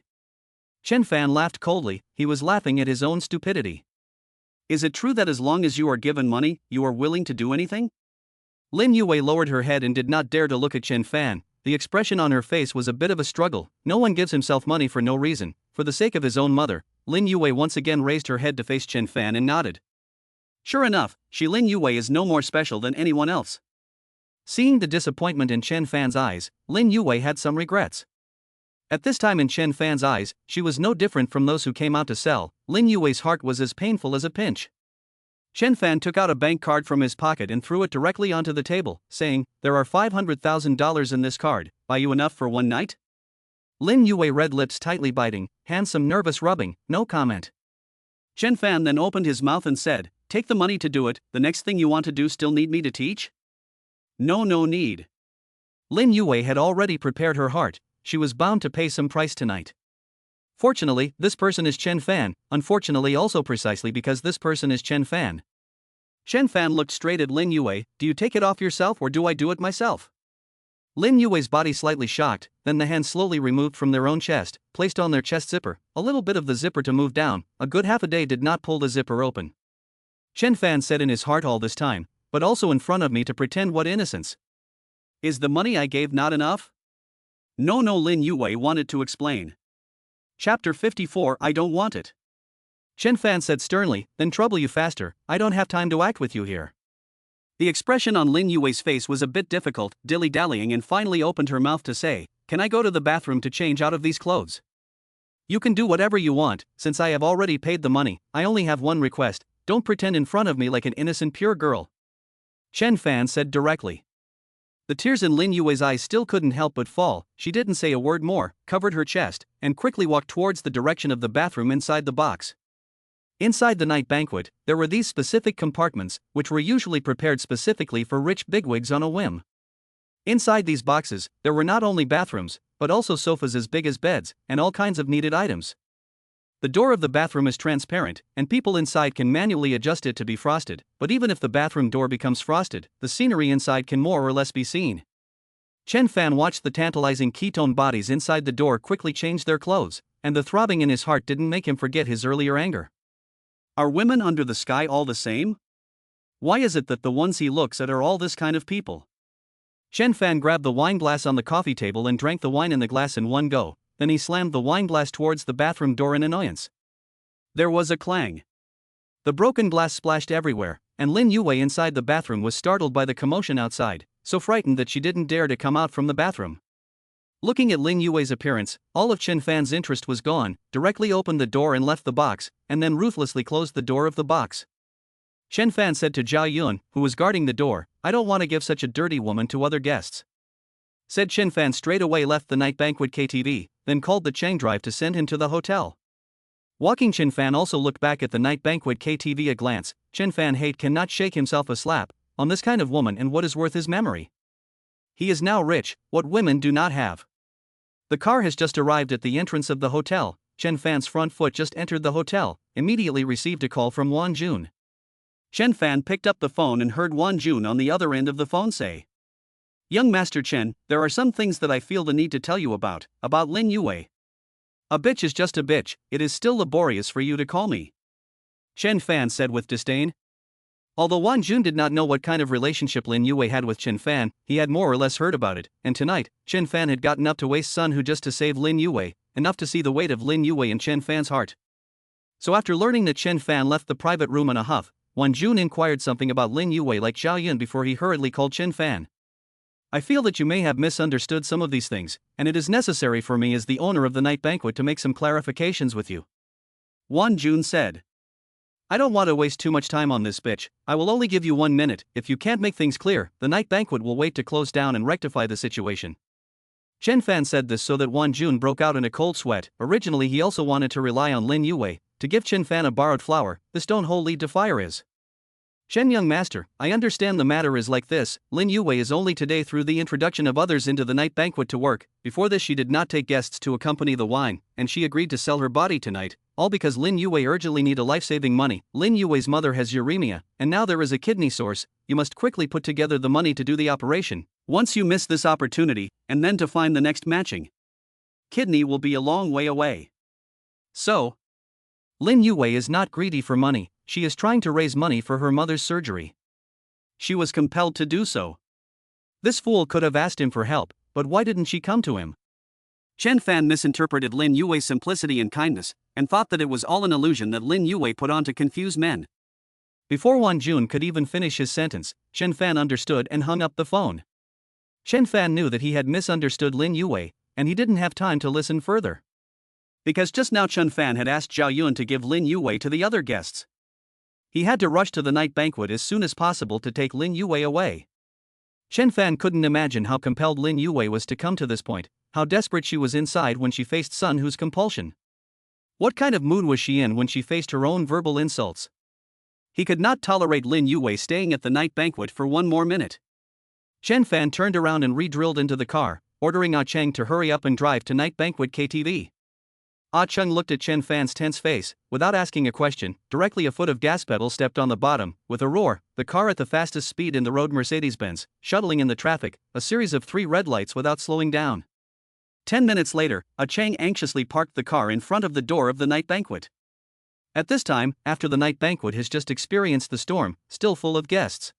Chen Fan laughed coldly. He was laughing at his own stupidity. Is it true that as long as you are given money, you are willing to do anything? Lin Yue lowered her head and did not dare to look at Chen Fan. The expression on her face was a bit of a struggle. No one gives himself money for no reason. For the sake of his own mother, Lin Yue once again raised her head to face Chen Fan and nodded. Sure enough, Lin Yue is no more special than anyone else. Seeing the disappointment in Chen Fan's eyes, Lin Yue had some regrets. At this time in Chen Fan's eyes, she was no different from those who came out to sell. Lin Yue's heart was as painful as a pinch. Chen Fan took out a bank card from his pocket and threw it directly onto the table, saying, "There are $500,000 in this card, buy you enough for one night?" Lin Yue red lips tightly biting, hands some nervous rubbing, no comment. Chen Fan then opened his mouth and said, "Take the money to do it, the next thing you want to do still need me to teach?" No need. Lin Yue had already prepared her heart. She was bound to pay some price tonight. Fortunately, this person is Chen Fan, unfortunately also precisely because this person is Chen Fan. Chen Fan looked straight at Lin Yue. "Do you take it off yourself or do I do it myself?" Lin Yue's body slightly shocked, then the hands slowly removed from their own chest, placed on their chest zipper, a little bit of the zipper to move down. A good half a day did not pull the zipper open. Chen Fan said in his heart all this time, but also in front of me to pretend what innocence. Is the money I gave not enough? No, Lin Yue wanted to explain. Chapter 54 I don't want it. Chen Fan said sternly, then trouble you faster, I don't have time to act with you here. The expression on Lin Yue's face was a bit difficult, dilly-dallying, and finally opened her mouth to say, "Can I go to the bathroom to change out of these clothes?" "You can do whatever you want, since I have already paid the money. I only have one request, don't pretend in front of me like an innocent pure girl," Chen Fan said directly. The tears in Lin Yue's eyes still couldn't help but fall. She didn't say a word more, covered her chest, and quickly walked towards the direction of the bathroom inside the box. Inside the night banquet, there were these specific compartments, which were usually prepared specifically for rich bigwigs on a whim. Inside these boxes, there were not only bathrooms, but also sofas as big as beds, and all kinds of needed items. The door of the bathroom is transparent, and people inside can manually adjust it to be frosted, but even if the bathroom door becomes frosted, the scenery inside can more or less be seen. Chen Fan watched the tantalizing ketone bodies inside the door quickly change their clothes, and the throbbing in his heart didn't make him forget his earlier anger. Are women under the sky all the same? Why is it that the ones he looks at are all this kind of people? Chen Fan grabbed the wine glass on the coffee table and drank the wine in the glass in one go. Then he slammed the wine glass towards the bathroom door in annoyance. There was a clang. The broken glass splashed everywhere, and Lin Yue inside the bathroom was startled by the commotion outside, so frightened that she didn't dare to come out from the bathroom. Looking at Lin Yue's appearance, all of Chen Fan's interest was gone, directly opened the door and left the box, and then ruthlessly closed the door of the box. Chen Fan said to Zhao Yun, who was guarding the door, "I don't want to give such a dirty woman to other guests." Said Chen Fan straight away left the night banquet KTV, then called the Cheng drive to send him to the hotel. Walking Chen Fan also looked back at the night banquet KTV a glance. Chen Fan hate cannot shake himself a slap on this kind of woman, and what is worth his memory. He is now rich, what women do not have. The car has just arrived at the entrance of the hotel. Chen Fan's front foot just entered the hotel, immediately received a call from Wan Jun. Chen Fan picked up the phone and heard Wan Jun on the other end of the phone say, "Young Master Chen, there are some things that I feel the need to tell you about Lin Yue. A bitch is just a bitch, it is still laborious for you to call me," Chen Fan said with disdain. Although Wan Jun did not know what kind of relationship Lin Yue had with Chen Fan, he had more or less heard about it, and tonight, Chen Fan had gotten up to waste Sun Hu just to save Lin Yue, enough to see the weight of Lin Yue in Chen Fan's heart. So after learning that Chen Fan left the private room in a huff, Wan Jun inquired something about Lin Yue like Zhao Yun before he hurriedly called Chen Fan. I feel that you may have misunderstood some of these things, and it is necessary for me as the owner of the night banquet to make some clarifications with you. Wan Jun said. I don't want to waste too much time on this bitch, I will only give you 1 minute. If you can't make things clear, the night banquet will wait to close down and rectify the situation. Chen Fan said this so that Wan Jun broke out in a cold sweat. Originally he also wanted to rely on Lin Yue to give Chen Fan a borrowed flower. This don't hold lead to fire is. Chen young master, I understand the matter is like this. Lin Yue is only today through the introduction of others into the night banquet to work. Before this she did not take guests to accompany the wine, and she agreed to sell her body tonight, all because Lin Yue urgently need a life-saving money. Lin Yue's mother has uremia, and now there is a kidney source. You must quickly put together the money to do the operation. Once you miss this opportunity, and then to find the next matching kidney will be a long way away. So, Lin Yue is not greedy for money, she is trying to raise money for her mother's surgery. She was compelled to do so. This fool could have asked him for help, but why didn't she come to him? Chen Fan misinterpreted Lin Yue's simplicity and kindness, and thought that it was all an illusion that Lin Yue put on to confuse men. Before Wan Jun could even finish his sentence, Chen Fan understood and hung up the phone. Chen Fan knew that he had misunderstood Lin Yue, and he didn't have time to listen further. Because just now Chen Fan had asked Zhao Yun to give Lin Yue to the other guests. He had to rush to the night banquet as soon as possible to take Lin Yue away. Chen Fan couldn't imagine how compelled Lin Yue was to come to this point, how desperate she was inside when she faced Sun Hu's compulsion. What kind of mood was she in when she faced her own verbal insults? He could not tolerate Lin Yue staying at the night banquet for 1 more minute. Chen Fan turned around and re-drilled into the car, ordering Ah Cheng to hurry up and drive to night banquet KTV. Ah Cheng looked at Chen Fan's tense face, without asking a question, directly a foot of gas pedal stepped on the bottom. With a roar, the car at the fastest speed in the road Mercedes-Benz, shuttling in the traffic, a series of 3 red lights without slowing down. 10 minutes later, Ah Cheng anxiously parked the car in front of the door of the night banquet. At this time, after the night banquet has just experienced the storm, still full of guests.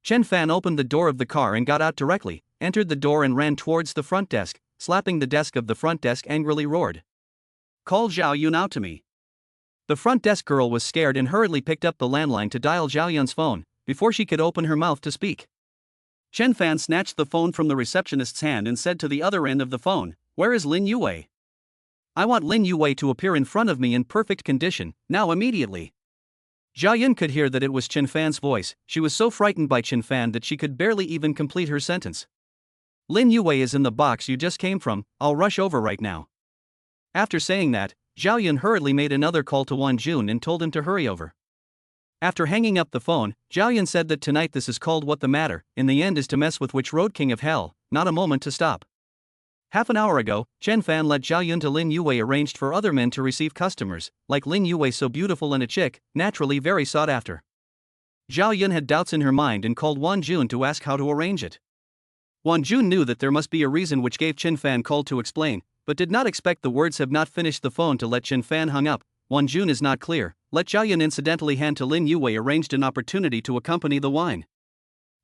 Chen Fan opened the door of the car and got out directly, entered the door and ran towards the front desk, slapping the desk of the front desk angrily roared. Call Zhao Yun out to me. The front desk girl was scared and hurriedly picked up the landline to dial Zhao Yun's phone, before she could open her mouth to speak. Chen Fan snatched the phone from the receptionist's hand and said to the other end of the phone, Where is Lin Yue? I want Lin Yue to appear in front of me in perfect condition, now immediately. Zhao Yun could hear that it was Chen Fan's voice. She was so frightened by Chen Fan that she could barely even complete her sentence. Lin Yue is in the box you just came from, I'll rush over right now. After saying that, Zhao Yun hurriedly made another call to Wan Jun and told him to hurry over. After hanging up the phone, Zhao Yun said that tonight this is called What the Matter, in the end is to mess with which road king of hell, not a moment to stop. Half an hour ago, Chen Fan led Zhao Yun to Lin Yue arranged for other men to receive customers, like Lin Yue so beautiful and a chick, naturally very sought after. Zhao Yun had doubts in her mind and called Wan Jun to ask how to arrange it. Wan Jun knew that there must be a reason which gave Chen Fan called to explain, but did not expect the words have not finished the phone to let Chen Fan hung up. Wan Jun is not clear, let Zhao Yun incidentally hand to Lin Yue arranged an opportunity to accompany the wine.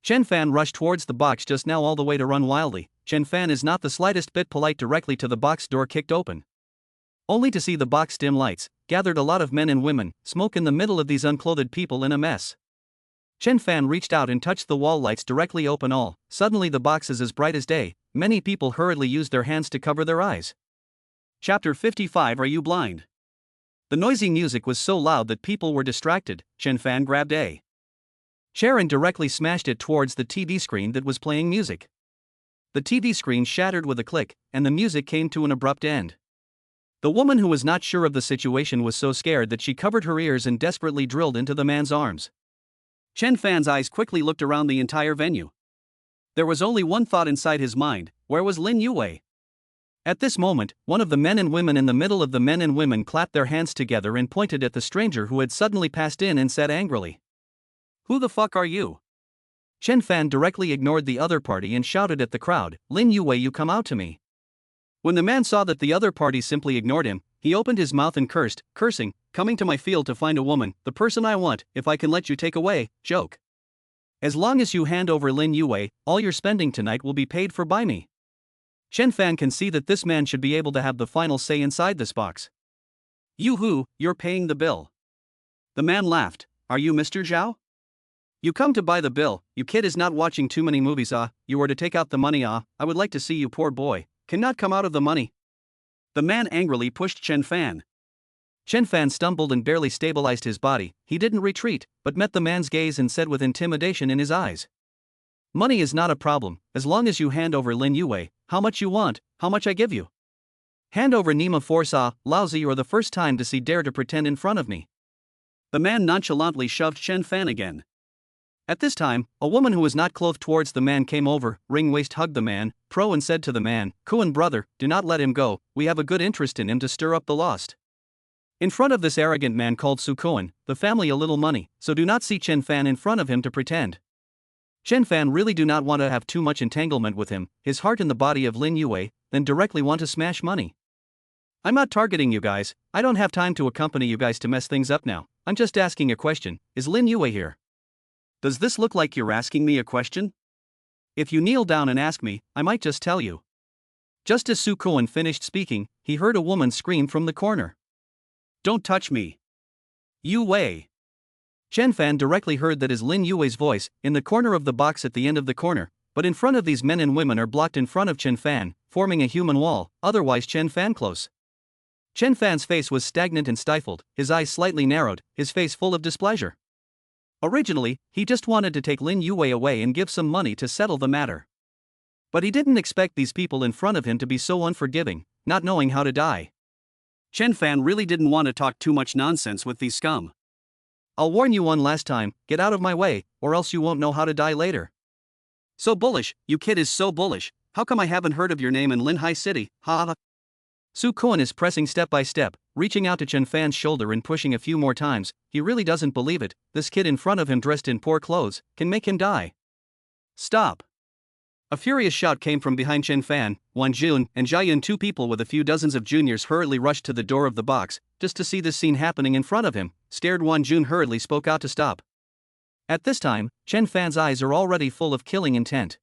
Chen Fan rushed towards the box just now all the way to run wildly. Chen Fan is not the slightest bit polite directly to the box door kicked open. Only to see the box dim lights, gathered a lot of men and women, smoke in the middle of these unclothed people in a mess. Chen Fan reached out and touched the wall lights directly open all, suddenly the box is as bright as day, many people hurriedly used their hands to cover their eyes. Chapter 55 Are You Blind? The noisy music was so loud that people were distracted. Chen Fan grabbed a chair and directly smashed it towards the TV screen that was playing music. The TV screen shattered with a click, and the music came to an abrupt end. The woman who was not sure of the situation was so scared that she covered her ears and desperately drilled into the man's arms. Chen Fan's eyes quickly looked around the entire venue. There was only one thought inside his mind, where was Lin Yue? At this moment, one of the men and women in the middle of the men and women clapped their hands together and pointed at the stranger who had suddenly passed in and said angrily, Who the fuck are you? Chen Fan directly ignored the other party and shouted at the crowd, Lin Yue, you come out to me. When the man saw that the other party simply ignored him, he opened his mouth and cursed, cursing, coming to my field to find a woman, the person I want, if I can let you take away, joke. As long as you hand over Lin Yue, all your spending tonight will be paid for by me. Chen Fan can see that this man should be able to have the final say inside this box. Yoo-hoo, you're paying the bill. The man laughed. Are you Mr. Zhao? You come to buy the bill, you kid is not watching too many movies you are to take out the money I would like to see you poor boy, cannot come out of the money. The man angrily pushed Chen Fan. Chen Fan stumbled and barely stabilized his body, he didn't retreat, but met the man's gaze and said with intimidation in his eyes. Money is not a problem, as long as you hand over Lin Yue, how much you want, how much I give you. Hand over Nima Force lousy or the first time to see dare to pretend in front of me. The man nonchalantly shoved Chen Fan again. At this time, a woman who was not clothed towards the man came over, ring-waist hugged the man, and said to the man, Kuan brother, do not let him go, we have a good interest in him to stir up the lost. In front of this arrogant man called Su Kuan, the family a little money, so do not see Chen Fan in front of him to pretend. Chen Fan really do not want to have too much entanglement with him, his heart in the body of Lin Yue, then directly want to smash money. I'm not targeting you guys, I don't have time to accompany you guys to mess things up now, I'm just asking a question, is Lin Yue here? Does this look like you're asking me a question? If you kneel down and ask me, I might just tell you. Just as Su Kuan finished speaking, he heard a woman scream from the corner. Don't touch me. Yu Wei. Chen Fan directly heard that is Lin Yue's voice, in the corner of the box at the end of the corner, but in front of these men and women are blocked in front of Chen Fan, forming a human wall, otherwise Chen Fan close. Chen Fan's face was stagnant and stifled, his eyes slightly narrowed, his face full of displeasure. Originally, he just wanted to take Lin Yue away and give some money to settle the matter. But he didn't expect these people in front of him to be so unforgiving, not knowing how to die. Chen Fan really didn't want to talk too much nonsense with these scum. I'll warn you one last time, get out of my way, or else you won't know how to die later. So bullish, you kid is so bullish, how come I haven't heard of your name in Linhai City, ha? Su Kuan is pressing step by step, reaching out to Chen Fan's shoulder and pushing a few more times, he really doesn't believe it, this kid in front of him dressed in poor clothes, can make him die. Stop! A furious shout came from behind Chen Fan, Wan Jun, and Jia Yun. Two people with a few dozens of juniors hurriedly rushed to the door of the box, just to see this scene happening in front of him, stared. Wan Jun hurriedly spoke out to stop. At this time, Chen Fan's eyes are already full of killing intent.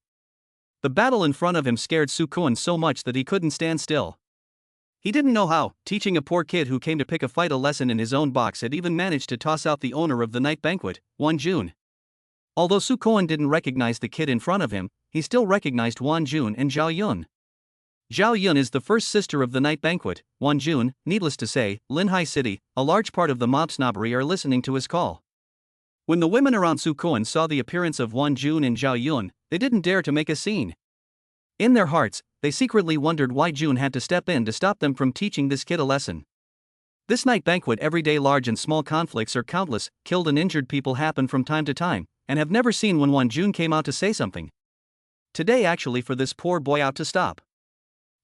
The battle in front of him scared Su Kuan so much that he couldn't stand still. He didn't know how, teaching a poor kid who came to pick a fight a lesson in his own box had even managed to toss out the owner of the night banquet, Wan Jun. Although Su Kuan didn't recognize the kid in front of him, he still recognized Wan Jun and Zhao Yun. Zhao Yun is the first sister of the night banquet. Wan Jun, needless to say, Linhai City, a large part of the mob snobbery are listening to his call. When the women around Su Kuan saw the appearance of Wan Jun and Zhao Yun, they didn't dare to make a scene. In their hearts, they secretly wondered why Jun had to step in to stop them from teaching this kid a lesson. This night banquet, everyday large and small conflicts are countless, killed and injured people happen from time to time, and have never seen when Wan Jun came out to say something. Today actually for this poor boy out to stop.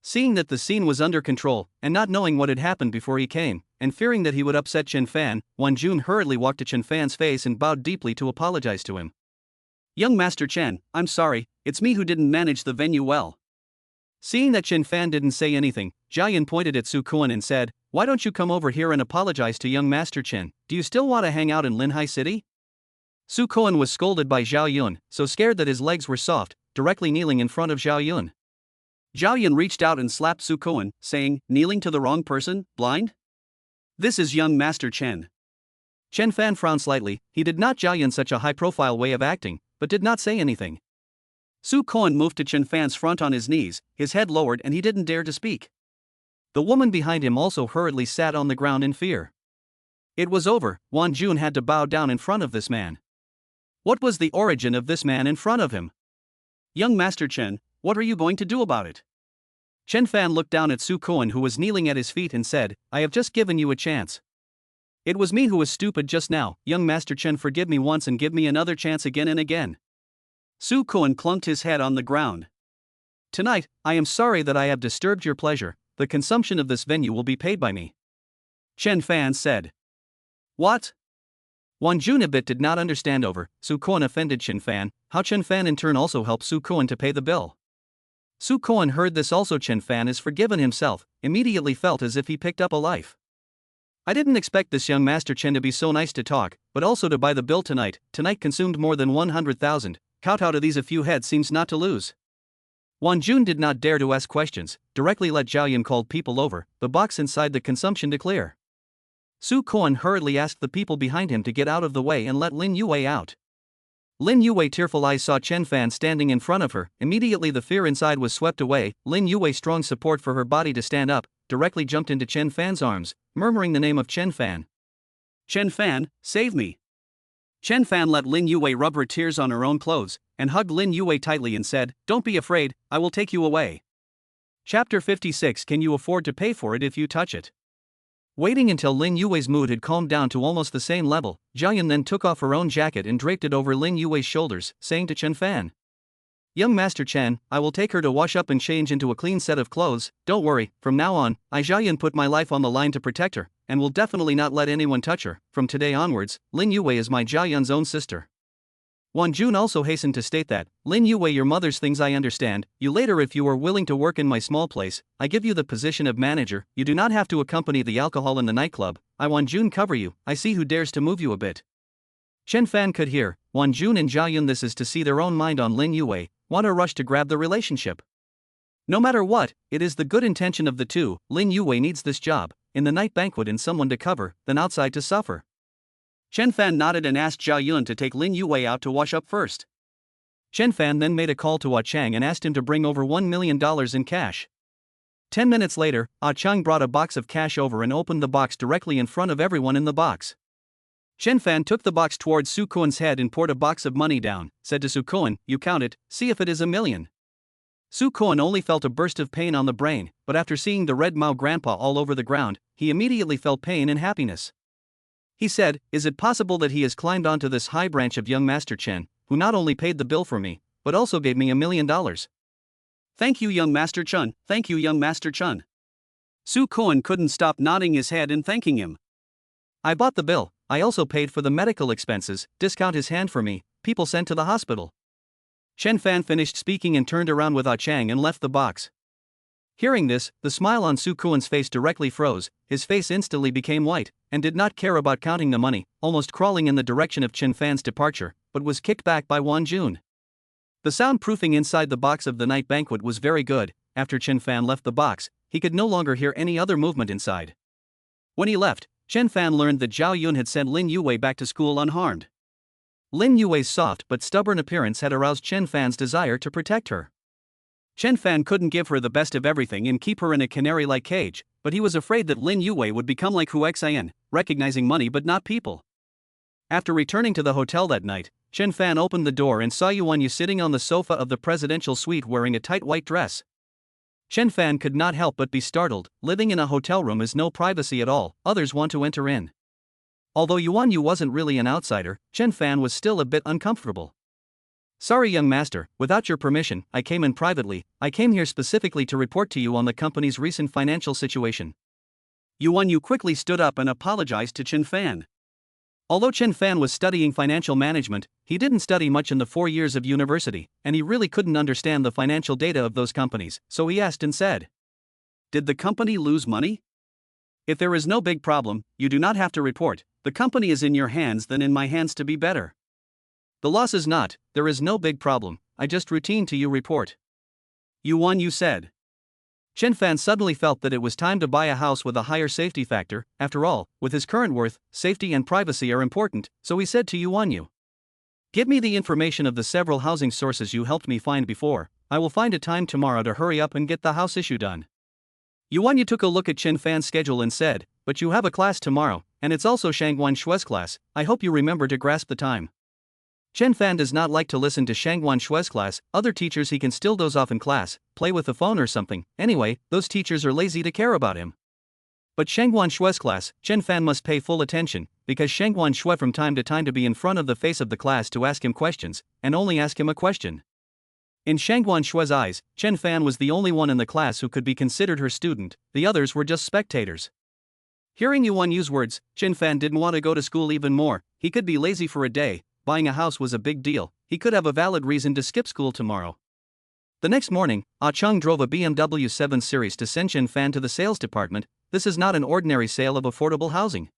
Seeing that the scene was under control, and not knowing what had happened before he came, and fearing that he would upset Chen Fan, Wan Jun hurriedly walked to Chen Fan's face and bowed deeply to apologize to him. Young Master Chen, I'm sorry, it's me who didn't manage the venue well. Seeing that Chen Fan didn't say anything, Jia Yun pointed at Su Kuan and said, why don't you come over here and apologize to young Master Chen, do you still want to hang out in Linhai City? Su Kuan was scolded by Zhao Yun, so scared that his legs were soft, directly kneeling in front of Zhao Yun. Zhao Yun reached out and slapped Su Kuan, saying, kneeling to the wrong person, blind? This is young Master Chen. Chen Fan frowned slightly, he did not Zhao Yun such a high-profile way of acting, but did not say anything. Su Kuan moved to Chen Fan's front on his knees, his head lowered and he didn't dare to speak. The woman behind him also hurriedly sat on the ground in fear. It was over, Wan Jun had to bow down in front of this man. What was the origin of this man in front of him? Young Master Chen, what are you going to do about it? Chen Fan looked down at Su Kuan who was kneeling at his feet and said, I have just given you a chance. It was me who was stupid just now, young Master Chen, forgive me once and give me another chance again and again. Su Kuan clunked his head on the ground. Tonight, I am sorry that I have disturbed your pleasure, the consumption of this venue will be paid by me. Chen Fan said. What? Wan Jun a bit did not understand over, Su Kuan offended Chen Fan, how Chen Fan in turn also helped Su Kuan to pay the bill. Su Kuan heard this also. Chen Fan is forgiven himself, immediately felt as if he picked up a life. I didn't expect this young Master Chen to be so nice to talk, but also to buy the bill tonight consumed more than 100,000, kowtow to these a few heads seems not to lose. Wan Jun did not dare to ask questions, directly let Zhao Yun called people over, the box inside the consumption to clear. Su Kuan hurriedly asked the people behind him to get out of the way and let Lin Yue out. Lin Yue tearful eyes saw Chen Fan standing in front of her, immediately the fear inside was swept away. Lin Yue's strong support for her body to stand up, directly jumped into Chen Fan's arms, murmuring the name of Chen Fan. Chen Fan, save me. Chen Fan let Lin Yue rub her tears on her own clothes, and hugged Lin Yue tightly and said, "Don't be afraid, I will take you away." Chapter 56. Can you afford to pay for it if you touch it? Waiting until Lin Yue's mood had calmed down to almost the same level, Zhao Yun then took off her own jacket and draped it over Lin Yue's shoulders, saying to Chen Fan, "Young Master Chen, I will take her to wash up and change into a clean set of clothes. Don't worry, from now on, I Zhao Yun put my life on the line to protect her, and will definitely not let anyone touch her. From today onwards, Lin Yue is my Zhao Yun's own sister." Wan Jun also hastened to state that, "Lin Yue, your mother's things I understand, you later if you are willing to work in my small place, I give you the position of manager, you do not have to accompany the alcohol in the nightclub, I Wan Jun cover you, I see who dares to move you a bit." Chen Fan could hear, Wan Jun and Zhao Yun this is to see their own mind on Lin Yue, want to rush to grab the relationship. No matter what, it is the good intention of the two, Lin Yue needs this job, in the night banquet and someone to cover, than outside to suffer. Chen Fan nodded and asked Zhao Yun to take Lin Yue out to wash up first. Chen Fan then made a call to Ah Chang and asked him to bring over $1 million in cash. 10 minutes later, Ah Chang brought a box of cash over and opened the box directly in front of everyone in the box. Chen Fan took the box towards Su Kuan's head and poured a box of money down, said to Su Kuan, "You count it, see if it is $1 million. Su Kuan only felt a burst of pain on the brain, but after seeing the red Mao grandpa all over the ground, he immediately felt pain and happiness. He said, "Is it possible that he has climbed onto this high branch of young Master Chen, who not only paid the bill for me, but also gave me $1 million? Thank you, young Master Chen, thank you, young Master Chen." Su Kuan couldn't stop nodding his head and thanking him. "I bought the bill, I also paid for the medical expenses, discount his hand for me, people sent to the hospital." Chen Fan finished speaking and turned around with Ah Chang and left the box. Hearing this, the smile on Su Kuan's face directly froze, his face instantly became white, and did not care about counting the money, almost crawling in the direction of Chen Fan's departure, but was kicked back by Wan Jun. The soundproofing inside the box of the night banquet was very good. After Chen Fan left the box, he could no longer hear any other movement inside. When he left, Chen Fan learned that Zhao Yun had sent Lin Yue back to school unharmed. Lin Yue's soft but stubborn appearance had aroused Chen Fan's desire to protect her. Chen Fan couldn't give her the best of everything and keep her in a canary-like cage, but he was afraid that Lin Yue would become like Hu Xian, recognizing money but not people. After returning to the hotel that night, Chen Fan opened the door and saw Yuan Yu sitting on the sofa of the presidential suite wearing a tight white dress. Chen Fan could not help but be startled. Living in a hotel room is no privacy at all, others want to enter in. Although Yuan Yu wasn't really an outsider, Chen Fan was still a bit uncomfortable. "Sorry, young master, without your permission, I came in privately. I came here specifically to report to you on the company's recent financial situation." Yuan Yu quickly stood up and apologized to Chen Fan. Although Chen Fan was studying financial management, he didn't study much in the 4 years of university, and he really couldn't understand the financial data of those companies, so he asked and said, "Did the company lose money? If there is no big problem, you do not have to report. The company is in your hands than in my hands to be better. The loss is not, there is no big problem, I just routine to you report." Yuan Yu said. Chen Fan suddenly felt that it was time to buy a house with a higher safety factor. After all, with his current worth, safety and privacy are important, so he said to Yuan Yu, "Give me the information of the several housing sources you helped me find before. I will find a time tomorrow to hurry up and get the house issue done." Yuan Yu took a look at Chen Fan's schedule and said, "But you have a class tomorrow, and it's also Shangguan Shue's class, I hope you remember to grasp the time." Chen Fan does not like to listen to Shangguan Shue's class, other teachers he can still doze off in class, play with the phone or something, anyway, those teachers are lazy to care about him. But Shangguan Shue's class, Chen Fan must pay full attention, because Shangguan Shue from time to time to be in front of the face of the class to ask him questions, and only ask him a question. In Shangguan Shue's eyes, Chen Fan was the only one in the class who could be considered her student, the others were just spectators. Hearing Yuan Yu's words, Chen Fan didn't want to go to school even more. He could be lazy for a day. Buying a house was a big deal, he could have a valid reason to skip school tomorrow. The next morning, Ah Chang drove a BMW 7 Series to send Chen Fan to the sales department. This is not an ordinary sale of affordable housing.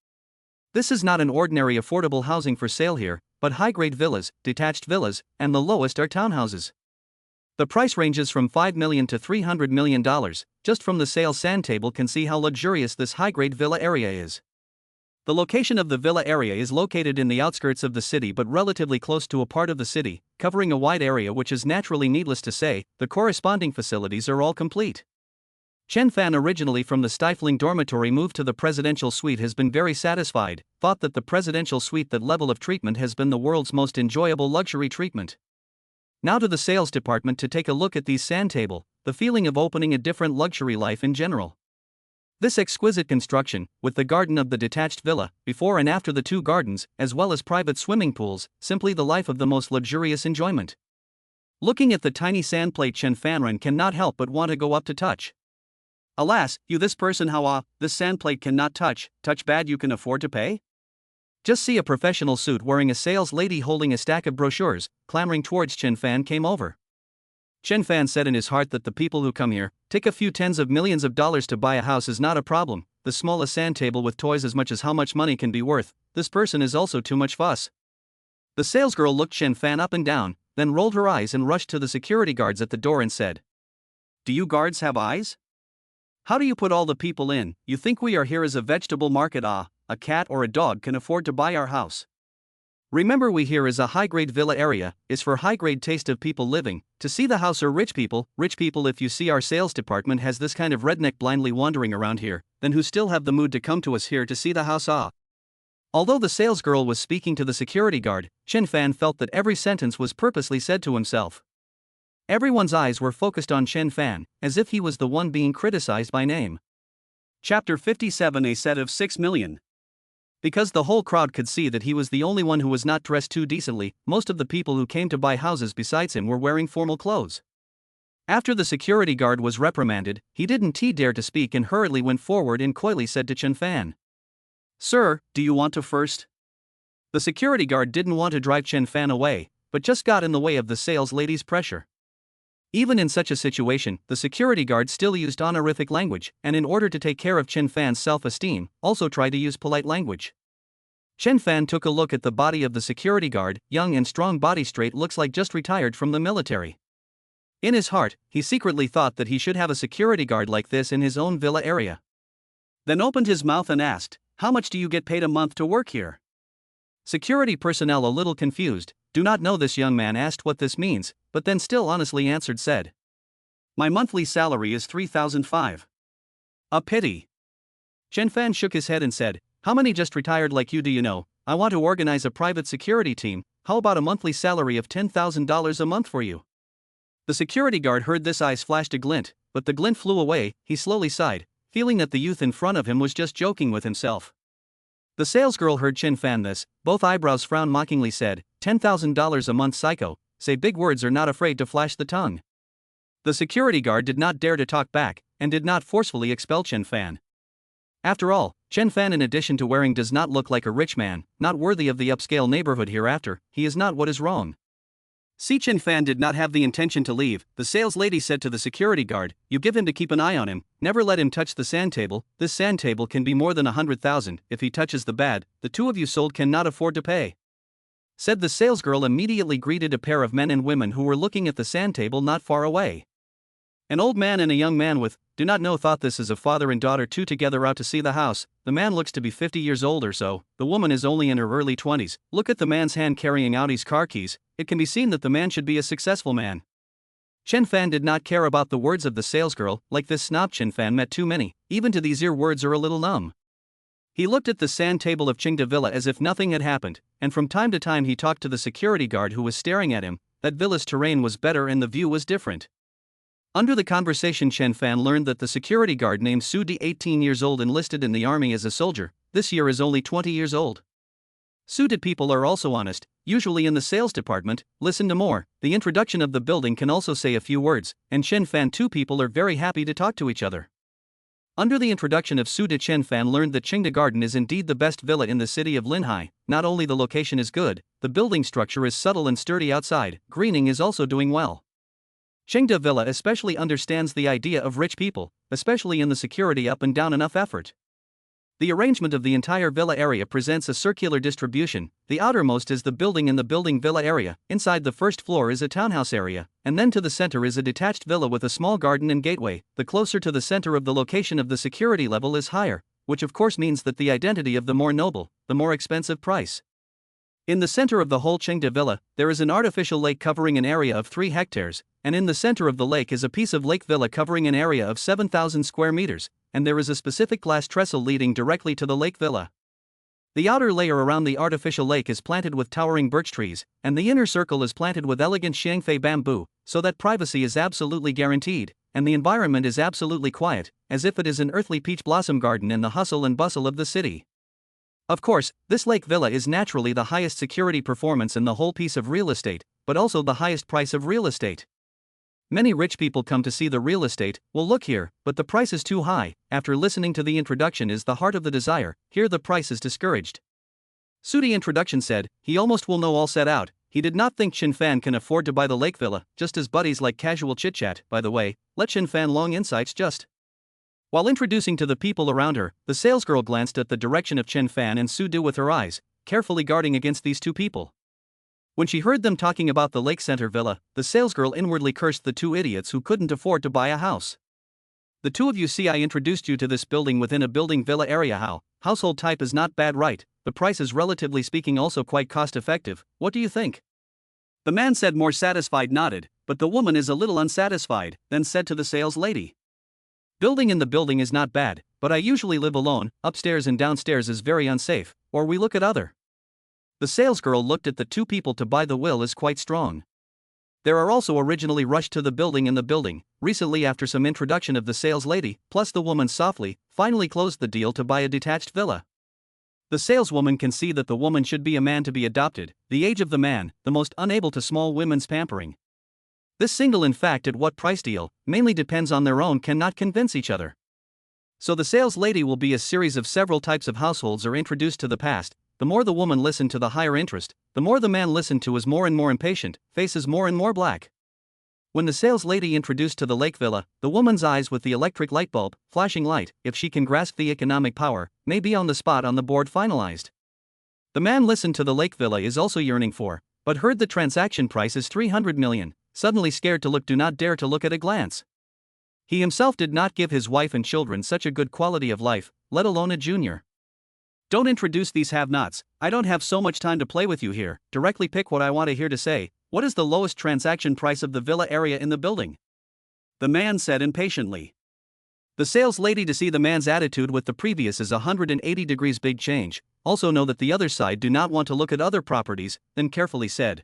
This is not an ordinary affordable housing for sale here, but high-grade villas, detached villas, and the lowest are townhouses. The price ranges from $5 million to $300 million. Just from the sales sand table can see how luxurious this high-grade villa area is. The location of the villa area is located in the outskirts of the city but relatively close to a part of the city, covering a wide area which is naturally needless to say, the corresponding facilities are all complete. Chen Fan, originally from the stifling dormitory, moved to the presidential suite, has been very satisfied, thought that the presidential suite, that level of treatment has been the world's most enjoyable luxury treatment. Now to the sales department to take a look at these sand table, the feeling of opening a different luxury life in general. This exquisite construction, with the garden of the detached villa, before and after the two gardens, as well as private swimming pools, simply the life of the most luxurious enjoyment. Looking at the tiny sand plate, Chen Fanren cannot help but want to go up to touch. Alas, you this person, how this sand plate cannot touch bad, you can afford to pay? Just see a professional suit wearing a sales lady holding a stack of brochures, clamoring towards Chen Fan came over. Chen Fan said in his heart that the people who come here, take a few tens of millions of dollars to buy a house is not a problem, the smallest sand table with toys as much as how much money can be worth, this person is also too much fuss. The salesgirl looked Chen Fan up and down, then rolled her eyes and rushed to the security guards at the door and said, "Do you guards have eyes? How do you put all the people in? You think we are here as a vegetable market? A cat or a dog can afford to buy our house. Remember, we here is a high-grade villa area, is for high-grade taste of people living, to see the house are rich people. If you see our sales department has this kind of redneck blindly wandering around here, then who still have the mood to come to us here to see the house? Although the salesgirl was speaking to the security guard, Chen Fan felt that every sentence was purposely said to himself. Everyone's eyes were focused on Chen Fan, as if he was the one being criticized by name. Chapter 57, a set of 6 million. Because the whole crowd could see that he was the only one who was not dressed too decently, most of the people who came to buy houses besides him were wearing formal clothes. After the security guard was reprimanded, he didn't dare to speak and hurriedly went forward and coyly said to Chen Fan, "Sir, do you want to first?" The security guard didn't want to drive Chen Fan away, but just got in the way of the sales lady's pressure. Even in such a situation, the security guard still used honorific language, and in order to take care of Chen Fan's self-esteem, also tried to use polite language. Chen Fan took a look at the body of the security guard, young and strong body, straight, looks like just retired from the military. In his heart, he secretly thought that he should have a security guard like this in his own villa area. Then opened his mouth and asked, "How much do you get paid a month to work here?" Security personnel, a little confused, do not know this young man asked what this means, but then still honestly answered, said, "My monthly salary is 3,005. A pity." Chen Fan shook his head and said, "How many just retired like you do you know? I want to organize a private security team. How about a monthly salary of $10,000 a month for you?" The security guard heard this, eyes flashed a glint, but the glint flew away. He slowly sighed, feeling that the youth in front of him was just joking with himself. The salesgirl heard Chen Fan this, both eyebrows frowned mockingly, said, $10,000 a month, psycho, say big words, are not afraid to flash the tongue. The security guard did not dare to talk back, and did not forcefully expel Chen Fan. After all, Chen Fan, in addition to wearing, does not look like a rich man, not worthy of the upscale neighborhood hereafter. He is not what is wrong. See, Chen Fan did not have the intention to leave. The sales lady said to the security guard, "You give him to keep an eye on him, never let him touch the sand table. This sand table can be more than 100,000, if he touches the bad, the two of you sold cannot afford to pay." Said the salesgirl, immediately greeted a pair of men and women who were looking at the sand table not far away. An old man and a young man with, do not know, thought this is a father and daughter, two together out to see the house. The man looks to be 50 years old or so, the woman is only in her early 20s. Look at the man's hand carrying out his car keys, it can be seen that the man should be a successful man. Chen Fan did not care about the words of the salesgirl, like this snob Chen Fan met too many, even to these ear words are a little numb. He looked at the sand table of Qingda Villa as if nothing had happened, and from time to time he talked to the security guard who was staring at him. That villa's terrain was better and the view was different. Under the conversation, Chen Fan learned that the security guard named Su Di, 18 years old, enlisted in the army as a soldier. This year is only 20 years old. Su Di people are also honest, usually in the sales department. Listen to more. The introduction of the building can also say a few words, and Chen Fan, two people are very happy to talk to each other. Under the introduction of Su Di, Chen Fan learned that Qingda Garden is indeed the best villa in the city of Linhai. Not only the location is good, the building structure is subtle and sturdy outside. Greening is also doing well. Qingda Villa especially understands the idea of rich people, especially in the security up and down enough effort. The arrangement of the entire villa area presents a circular distribution. The outermost is the building in the building villa area, inside the first floor is a townhouse area, and then to the center is a detached villa with a small garden and gateway. The closer to the center of the location of the security level is higher, which of course means that the identity of the more noble, the more expensive price. In the center of the whole Chengde villa, there is an artificial lake covering an area of 3 hectares, and in the center of the lake is a piece of lake villa covering an area of 7,000 square meters, and there is a specific glass trestle leading directly to the lake villa. The outer layer around the artificial lake is planted with towering birch trees, and the inner circle is planted with elegant xiangfei bamboo, so that privacy is absolutely guaranteed, and the environment is absolutely quiet, as if it is an earthly peach blossom garden in the hustle and bustle of the city. Of course, this lake villa is naturally the highest security performance in the whole piece of real estate, but also the highest price of real estate. Many rich people come to see the real estate. Well, look here, but the price is too high. After listening to the introduction is the heart of the desire, here the price is discouraged. Sudi introduction said, he almost will know all set out. He did not think Chen Fan can afford to buy the lake villa, just as buddies like casual chit-chat. By the way, let Chen Fan long insights just. While introducing to the people around her, the salesgirl glanced at the direction of Chen Fan and Su Du with her eyes, carefully guarding against these two people. When she heard them talking about the lake center villa, the salesgirl inwardly cursed the 2 idiots who couldn't afford to buy a house. The 2 of you see, I introduced you to this building within a building villa area. Household type is not bad, right? The price is relatively speaking also quite cost effective. What do you think? The man said, more satisfied, nodded, but the woman is a little unsatisfied, then said to the sales lady. Building in the building is not bad, but I usually live alone. Upstairs and downstairs is very unsafe, or we look at other. The salesgirl looked at the 2 people to buy. The will is quite strong. There are also originally rushed to the building in the building, recently after some introduction of the sales lady, plus the woman softly, finally closed the deal to buy a detached villa. The saleswoman can see that the woman should be a man to be adopted, the age of the man, the most unable to small women's pampering. This single in fact at what price deal, mainly depends on their own cannot convince each other. So the sales lady will be a series of several types of households are introduced to the past. The more the woman listened to the higher interest, the more the man listened to was more and more impatient, faces more and more black. When the sales lady introduced to the lake villa, the woman's eyes with the electric light bulb, flashing light, if she can grasp the economic power, may be on the spot on the board finalized. The man listened to the lake villa is also yearning for, but heard the transaction price is 300 million, suddenly scared to look, do not dare to look at a glance. He himself did not give his wife and children such a good quality of life, let alone a junior. Don't introduce these have-nots, I don't have so much time to play with you here, directly pick what I want to hear to say. What is the lowest transaction price of the villa area in the building? The man said impatiently. The sales lady to see the man's attitude with the previous is 180 degrees big change, also know that the other side do not want to look at other properties, then carefully said.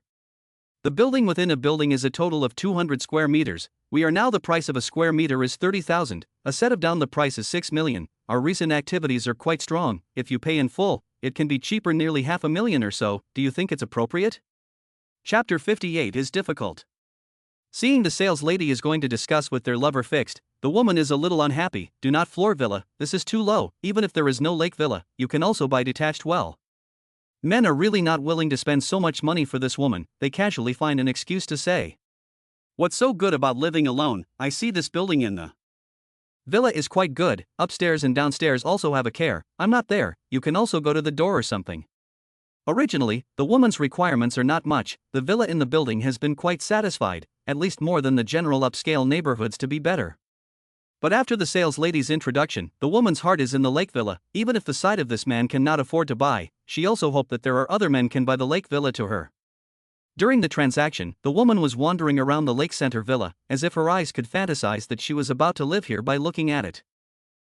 The building within a building is a total of 200 square meters, we are now the price of a square meter is 30,000, a set of down the price is 6 million, our recent activities are quite strong, if you pay in full, it can be cheaper nearly 500,000 or so, do you think it's appropriate? Chapter 58 is difficult. Seeing the sales lady is going to discuss with their lover fixed, the woman is a little unhappy, do not floor villa, this is too low, even if there is no lake villa, you can also buy detached well. Men are really not willing to spend so much money for this woman, they casually find an excuse to say. What's so good about living alone? I see this building in the villa is quite good, upstairs and downstairs also have a care, I'm not there, you can also go to the door or something. Originally, the woman's requirements are not much, the villa in the building has been quite satisfied, at least more than the general upscale neighborhoods to be better. But after the sales lady's introduction, the woman's heart is in the lake villa, even if the side of this man cannot afford to buy, she also hoped that there are other men can buy the lake villa to her. During the transaction, the woman was wandering around the lake center villa, as if her eyes could fantasize that she was about to live here by looking at it.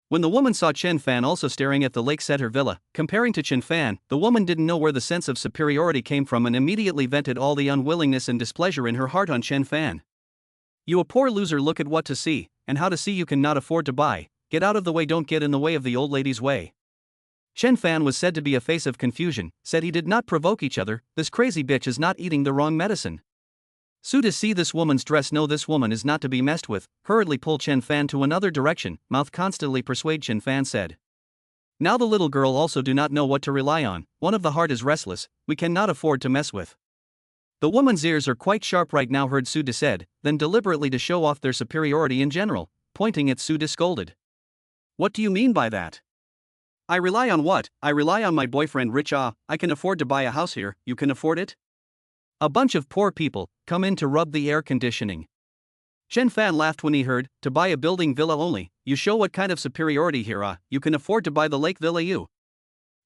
When the woman saw Chen Fan also staring at the lake center villa, comparing to Chen Fan, the woman didn't know where the sense of superiority came from and immediately vented all the unwillingness and displeasure in her heart on Chen Fan. You a poor loser, look at what to see, and how to see you cannot afford to buy, get out of the way, don't get in the way of the old lady's way. Chen Fan was said to be a face of confusion, said he did not provoke each other, this crazy bitch is not eating the wrong medicine. Su to see this woman's dress, no, this woman is not to be messed with, hurriedly pull Chen Fan to another direction, mouth constantly persuade Chen Fan said. Now the little girl also do not know what to rely on, one of the heart is restless, we cannot afford to mess with. The woman's ears are quite sharp right now, heard Su de said, then deliberately to show off their superiority in general, pointing at Su de scolded. What do you mean by that? I rely on what? I rely on my boyfriend Rich. I can afford to buy a house here, you can afford it? A bunch of poor people come in to rub the air conditioning. Chen Fan laughed when he heard, to buy a building villa only, you show what kind of superiority here. You can afford to buy the lake villa you.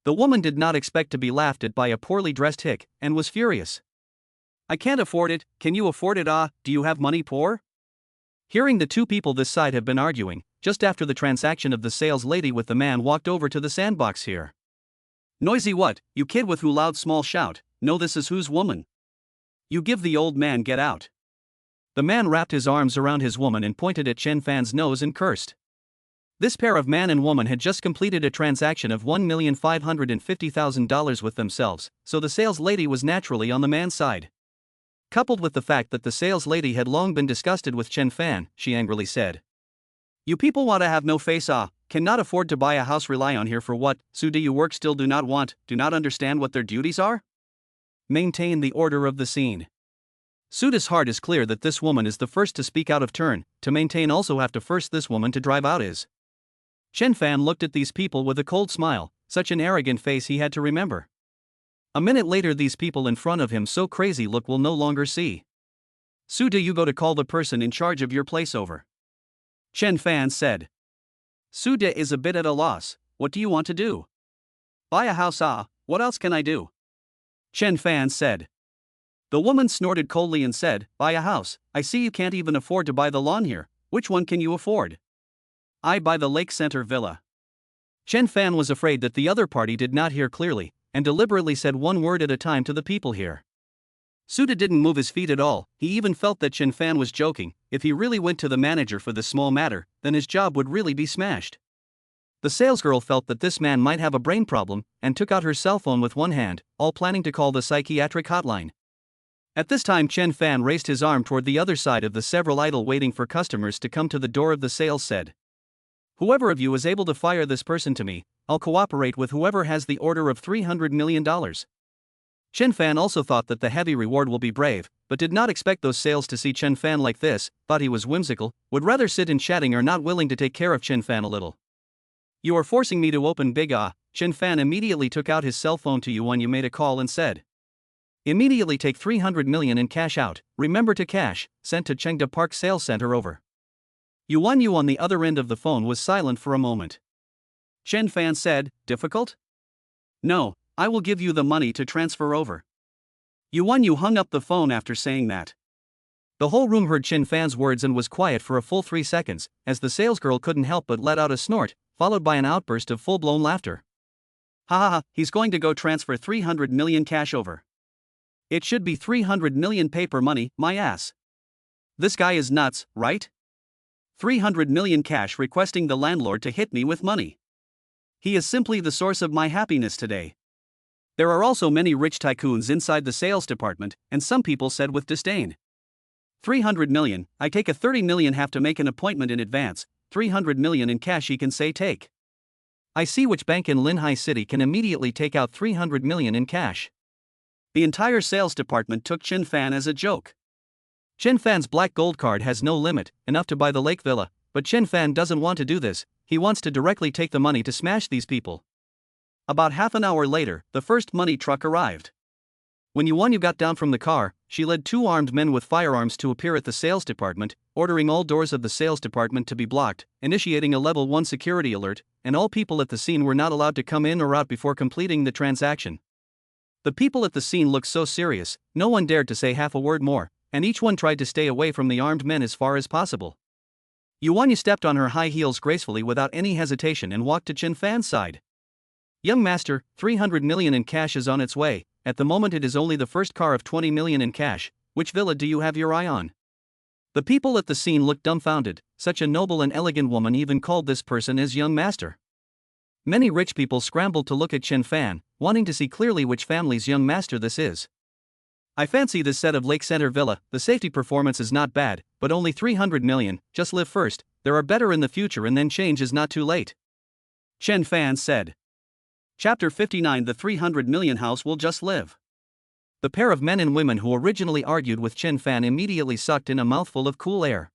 The woman did not expect to be laughed at by a poorly dressed hick, and was furious. I can't afford it, can you afford it? Do you have money, poor? Hearing the two people this side have been arguing, just after the transaction of the sales lady with the man walked over to the sandbox here. Noisy what, you kid with who loud small shout, no this is whose woman? You give the old man get out. The man wrapped his arms around his woman and pointed at Chen Fan's nose and cursed. This pair of man and woman had just completed a transaction of $1,550,000 with themselves, so the sales lady was naturally on the man's side. Coupled with the fact that the sales lady had long been disgusted with Chen Fan, she angrily said. You people want to have no face, cannot afford to buy a house, rely on here for what, so do you work still do not want, do not understand what their duties are? Maintain the order of the scene. Suda's heart is clear that this woman is the first to speak out of turn, to maintain also have to force this woman to drive out is. Chen Fan looked at these people with a cold smile, such an arrogant face he had to remember. A minute later these people in front of him so crazy look will no longer see. Suda, you go to call the person in charge of your place over. Chen Fan said. Suda is a bit at a loss, what do you want to do? Buy a house, what else can I do? Chen Fan said. The woman snorted coldly and said, buy a house, I see you can't even afford to buy the lawn here, which one can you afford? I buy the Lake Center Villa. Chen Fan was afraid that the other party did not hear clearly, and deliberately said one word at a time to the people here. Suda didn't move his feet at all, he even felt that Chen Fan was joking, if he really went to the manager for this small matter, then his job would really be smashed. The salesgirl felt that this man might have a brain problem, and took out her cell phone with one hand, all planning to call the psychiatric hotline. At this time Chen Fan raised his arm toward the other side of the several idle waiting for customers to come to the door of the sales said. Whoever of you is able to fire this person to me, I'll cooperate with whoever has the order of $300 million. Chen Fan also thought that the heavy reward will be brave, but did not expect those sales to see Chen Fan like this, thought he was whimsical, would rather sit in chatting or not willing to take care of Chen Fan a little. You are forcing me to open big. Chen Fan immediately took out his cell phone to Yuan. You made a call and said. Immediately take $300 million in cash out, remember to cash, sent to Chengda Park Sales Center over. Yuan Yu on the other end of the phone was silent for a moment. Chen Fan said, difficult? No, I will give you the money to transfer over. Yuan Yu hung up the phone after saying that. The whole room heard Chen Fan's words and was quiet for a full 3 seconds, as the salesgirl couldn't help but let out a snort, followed by an outburst of full-blown laughter. Ha ha ha, he's going to go transfer $300 million cash over. It should be $300 million paper money, my ass. This guy is nuts, right? $300 million cash requesting the landlord to hit me with money. He is simply the source of my happiness today. There are also many rich tycoons inside the sales department, and some people said with disdain. $300 million, I take a $30 million have to make an appointment in advance, $300 million in cash he can say take. I see which bank in Linhai City can immediately take out $300 million in cash. The entire sales department took Chen Fan as a joke. Chen Fan's black gold card has no limit, enough to buy the lake villa, but Chen Fan doesn't want to do this, he wants to directly take the money to smash these people. About half an hour later, the first money truck arrived. When Yuan Yu got down from the car, she led 2 armed men with firearms to appear at the sales department, ordering all doors of the sales department to be blocked, initiating a level 1 security alert, and all people at the scene were not allowed to come in or out before completing the transaction. The people at the scene looked so serious, no one dared to say half a word more, and each one tried to stay away from the armed men as far as possible. Yuan Yu stepped on her high heels gracefully without any hesitation and walked to Chen Fan's side. Young master, $300 million in cash is on its way, at the moment it is only the first car of $20 million in cash, which villa do you have your eye on? The people at the scene looked dumbfounded, such a noble and elegant woman even called this person as young master. Many rich people scrambled to look at Chen Fan, wanting to see clearly which family's young master this is. I fancy this set of Lake Center Villa, the safety performance is not bad, but only $300 million, just live first, there are better in the future and then change is not too late. Chen Fan said. Chapter 59 The $300 million house will just live. The pair of men and women who originally argued with Chen Fan immediately sucked in a mouthful of cool air.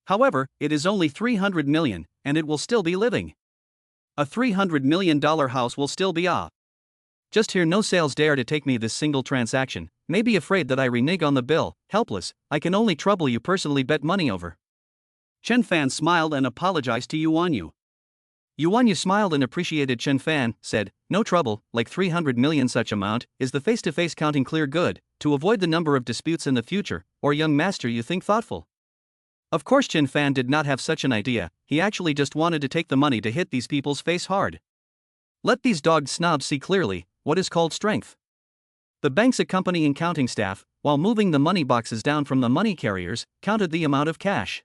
However, it is only $300 million, and it will still be living. A $300 million house will still be just here. No sales dare to take me this single transaction, may be afraid that I renege on the bill, helpless, I can only trouble you personally bet money over. Chen Fan smiled and apologized to Yuan Yu. Yuan Yu smiled and appreciated Chen Fan, said, no trouble, like 300 million such amount, is the face-to-face counting clear good, to avoid the number of disputes in the future, or young master you think thoughtful. Of course Chen Fan did not have such an idea, he actually just wanted to take the money to hit these people's face hard. Let these dogged snobs see clearly, what is called strength. The bank's accompanying counting staff, while moving the money boxes down from the money carriers, counted the amount of cash.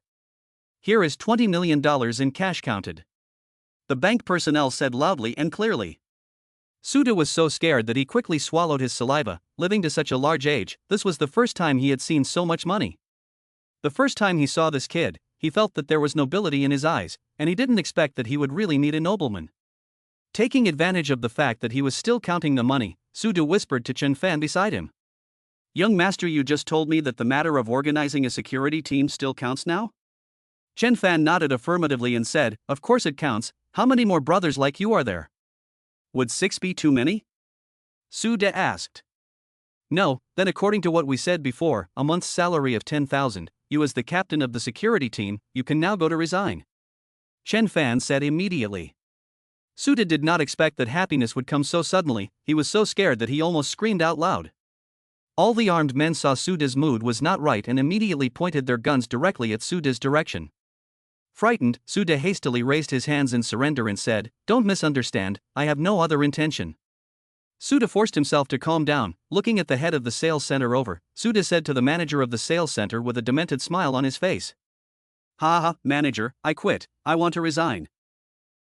Here is $20 million in cash counted. The bank personnel said loudly and clearly. Suda was so scared that he quickly swallowed his saliva. Living to such a large age, this was the first time he had seen so much money. The first time he saw this kid, he felt that there was nobility in his eyes, and he didn't expect that he would really meet a nobleman. Taking advantage of the fact that he was still counting the money, Suda whispered to Chen Fan beside him. Young master, you just told me that the matter of organizing a security team still counts now? Chen Fan nodded affirmatively and said, of course it counts, how many more brothers like you are there? Would 6 be too many? Suda asked. No, then according to what we said before, a month's salary of 10,000, you as the captain of the security team, you can now go to resign. Chen Fan said immediately. Suda did not expect that happiness would come so suddenly, he was so scared that he almost screamed out loud. All the armed men saw Suda's mood was not right and immediately pointed their guns directly at Suda's direction. Frightened, Suda hastily raised his hands in surrender and said, don't misunderstand, I have no other intention. Suda forced himself to calm down. Looking at the head of the sales center over, Suda said to the manager of the sales center with a demented smile on his face. Ha, manager, I quit, I want to resign.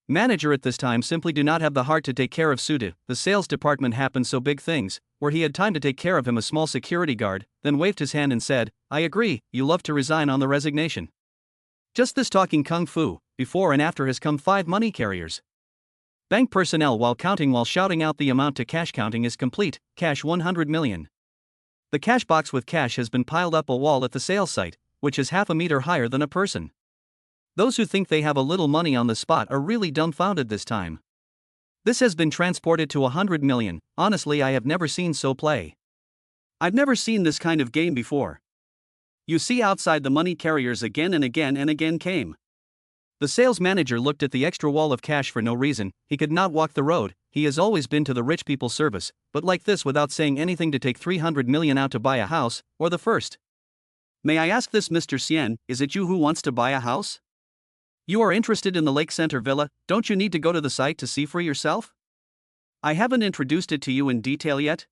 Manager at this time simply do not have the heart to take care of Suda. The sales department happened so big things, where he had time to take care of him. A small security guard then waved his hand and said, I agree, you love to resign on the resignation. Just this talking kung fu, before and after has come 5 money carriers. Bank personnel while shouting out the amount to cash. Counting is complete, cash 100 million. The cash box with cash has been piled up a wall at the sales site, which is half a meter higher than a person. Those who think they have a little money on the spot are really dumbfounded this time. This has been transported to 100 million, honestly I have never seen so play. I've never seen this kind of game before. You see outside the money carriers again and again and again came. The sales manager looked at the extra wall of cash for no reason, he could not walk the road, he has always been to the rich people's service, but like this without saying anything to take 300 million out to buy a house, or the first. May I ask this Mr. Xian, is it you who wants to buy a house? You are interested in the Lake Center Villa, don't you need to go to the site to see for yourself? I haven't introduced it to you in detail yet?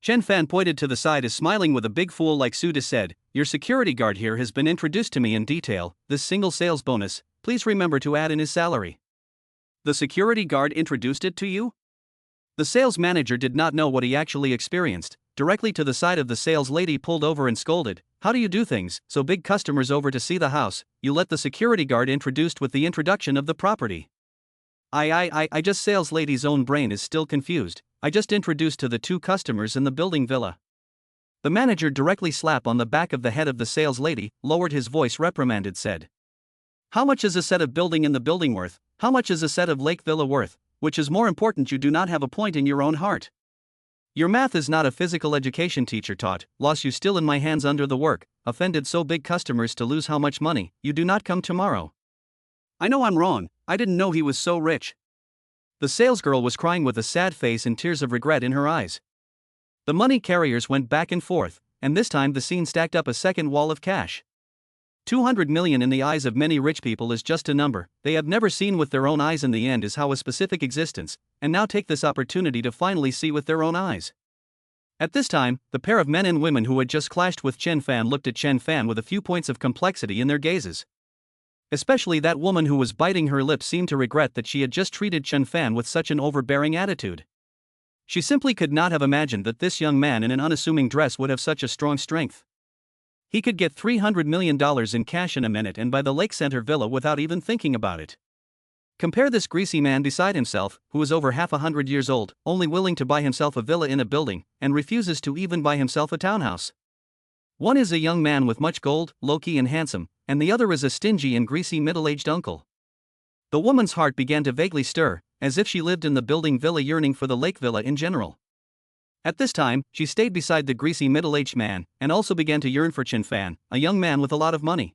Chen Fan pointed to the side as smiling with a big fool like Suda said, your security guard here has been introduced to me in detail, this single sales bonus, please remember to add in his salary. The security guard introduced it to you? The sales manager did not know what he actually experienced. Directly to the side of the sales lady pulled over and scolded, how do you do things, so big customers over to see the house, you let the security guard introduced with the introduction of the property. I just sales lady's own brain is still confused, I just introduced to the 2 customers in the building villa. The manager directly slapped on the back of the head of the sales lady, lowered his voice reprimanded said. How much is a set of building in the building worth, how much is a set of lake villa worth, which is more important you do not have a point in your own heart. Your math is not a physical education teacher taught, lost you still in my hands under the work, offended so big customers to lose how much money, you do not come tomorrow. I know I'm wrong, I didn't know he was so rich. The salesgirl was crying with a sad face and tears of regret in her eyes. The money carriers went back and forth, and this time the scene stacked up a second wall of cash. 200 million in the eyes of many rich people is just a number they have never seen with their own eyes. In the end is how a specific existence, and now take this opportunity to finally see with their own eyes. At this time, the pair of men and women who had just clashed with Chen Fan looked at Chen Fan with a few points of complexity in their gazes. Especially that woman who was biting her lip seemed to regret that she had just treated Chen Fan with such an overbearing attitude. She simply could not have imagined that this young man in an unassuming dress would have such a strong strength. He could get $300 million in cash in a minute and buy the Lake Center Villa without even thinking about it. Compare this greasy man beside himself, who is over half 100 years old, only willing to buy himself a villa in a building, and refuses to even buy himself a townhouse. One is a young man with much gold, low-key and handsome, and the other is a stingy and greasy middle-aged uncle. The woman's heart began to vaguely stir, as if she lived in the building villa yearning for the lake villa in general. At this time, she stayed beside the greasy middle-aged man, and also began to yearn for Chen Fan, a young man with a lot of money.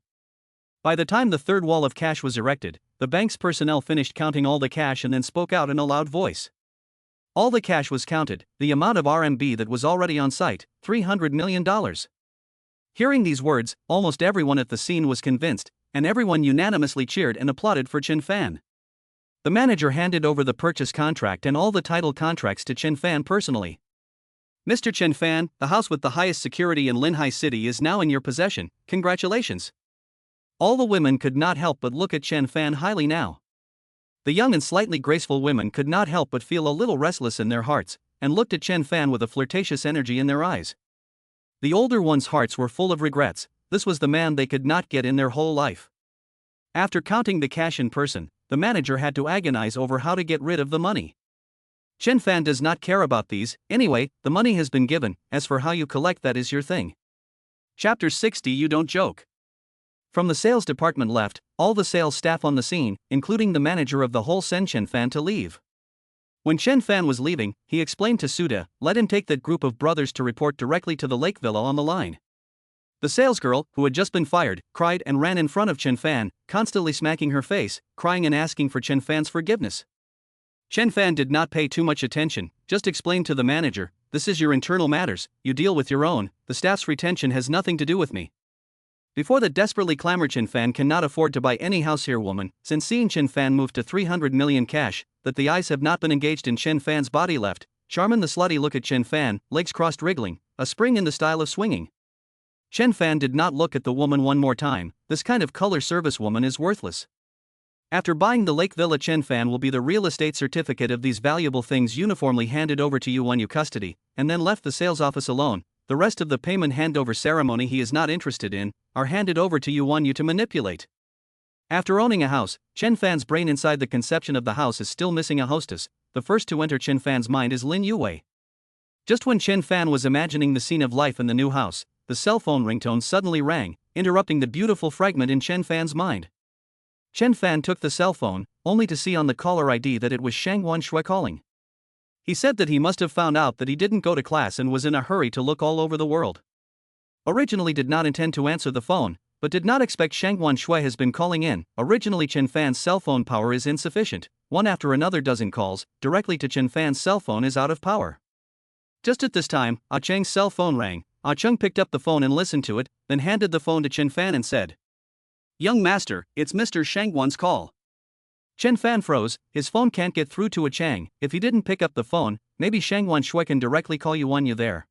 By the time the third wall of cash was erected, the bank's personnel finished counting all the cash and then spoke out in a loud voice. All the cash was counted, the amount of RMB that was already on site, $300 million. Hearing these words, almost everyone at the scene was convinced, and everyone unanimously cheered and applauded for Chen Fan. The manager handed over the purchase contract and all the title contracts to Chen Fan personally. Mr. Chen Fan, the house with the highest security in Linhai City is now in your possession, congratulations. All the women could not help but look at Chen Fan highly now. The young and slightly graceful women could not help but feel a little restless in their hearts, and looked at Chen Fan with a flirtatious energy in their eyes. The older ones' hearts were full of regrets. This was the man they could not get in their whole life. After counting the cash in person, the manager had to agonize over how to get rid of the money. Chen Fan does not care about these, anyway, the money has been given, as for how you collect that is your thing. Chapter 60 You Don't Joke. From the sales department left, all the sales staff on the scene, including the manager of the whole sent Chen Fan to leave. When Chen Fan was leaving, he explained to Suda, let him take that group of brothers to report directly to the lake villa on the line. The salesgirl, who had just been fired, cried and ran in front of Chen Fan, constantly smacking her face, crying and asking for Chen Fan's forgiveness. Chen Fan did not pay too much attention, just explained to the manager, this is your internal matters, you deal with your own, the staff's retention has nothing to do with me. Before the desperately clamored Chen Fan cannot afford to buy any house here woman, since seeing Chen Fan move to 300 million cash, that the eyes have not been engaged in Chen Fan's body left, Charmin the slutty look at Chen Fan, legs crossed wriggling, a spring in the style of swinging. Chen Fan did not look at the woman one more time, this kind of color service woman is worthless. After buying the Lake Villa, Chen Fan will be the real estate certificate of these valuable things uniformly handed over to you when you custody, and then left the sales office alone. The rest of the payment handover ceremony he is not interested in, are handed over to you to manipulate. After owning a house, Chen Fan's brain inside the conception of the house is still missing a hostess. The first to enter Chen Fan's mind is Lin Yuwei. Just when Chen Fan was imagining the scene of life in the new house, the cell phone ringtone suddenly rang, interrupting the beautiful fragment in Chen Fan's mind. Chen Fan took the cell phone, only to see on the caller ID that it was Shangwan Shui calling. He said that he must have found out that he didn't go to class and was in a hurry to look all over the world. Originally did not intend to answer the phone, but did not expect Shangwan Shui has been calling in. Originally Chen Fan's cell phone power is insufficient, one after another dozen calls, directly to Chen Fan's cell phone is out of power. Just at this time, Ah Cheng's cell phone rang. Ah Cheng picked up the phone and listened to it, then handed the phone to Chen Fan and said, "Young master, it's Mr. Shangwan's call." Chen Fan froze, his phone can't get through to Ah Cheng. If he didn't pick up the phone, maybe Shangwan Shui can directly call you there.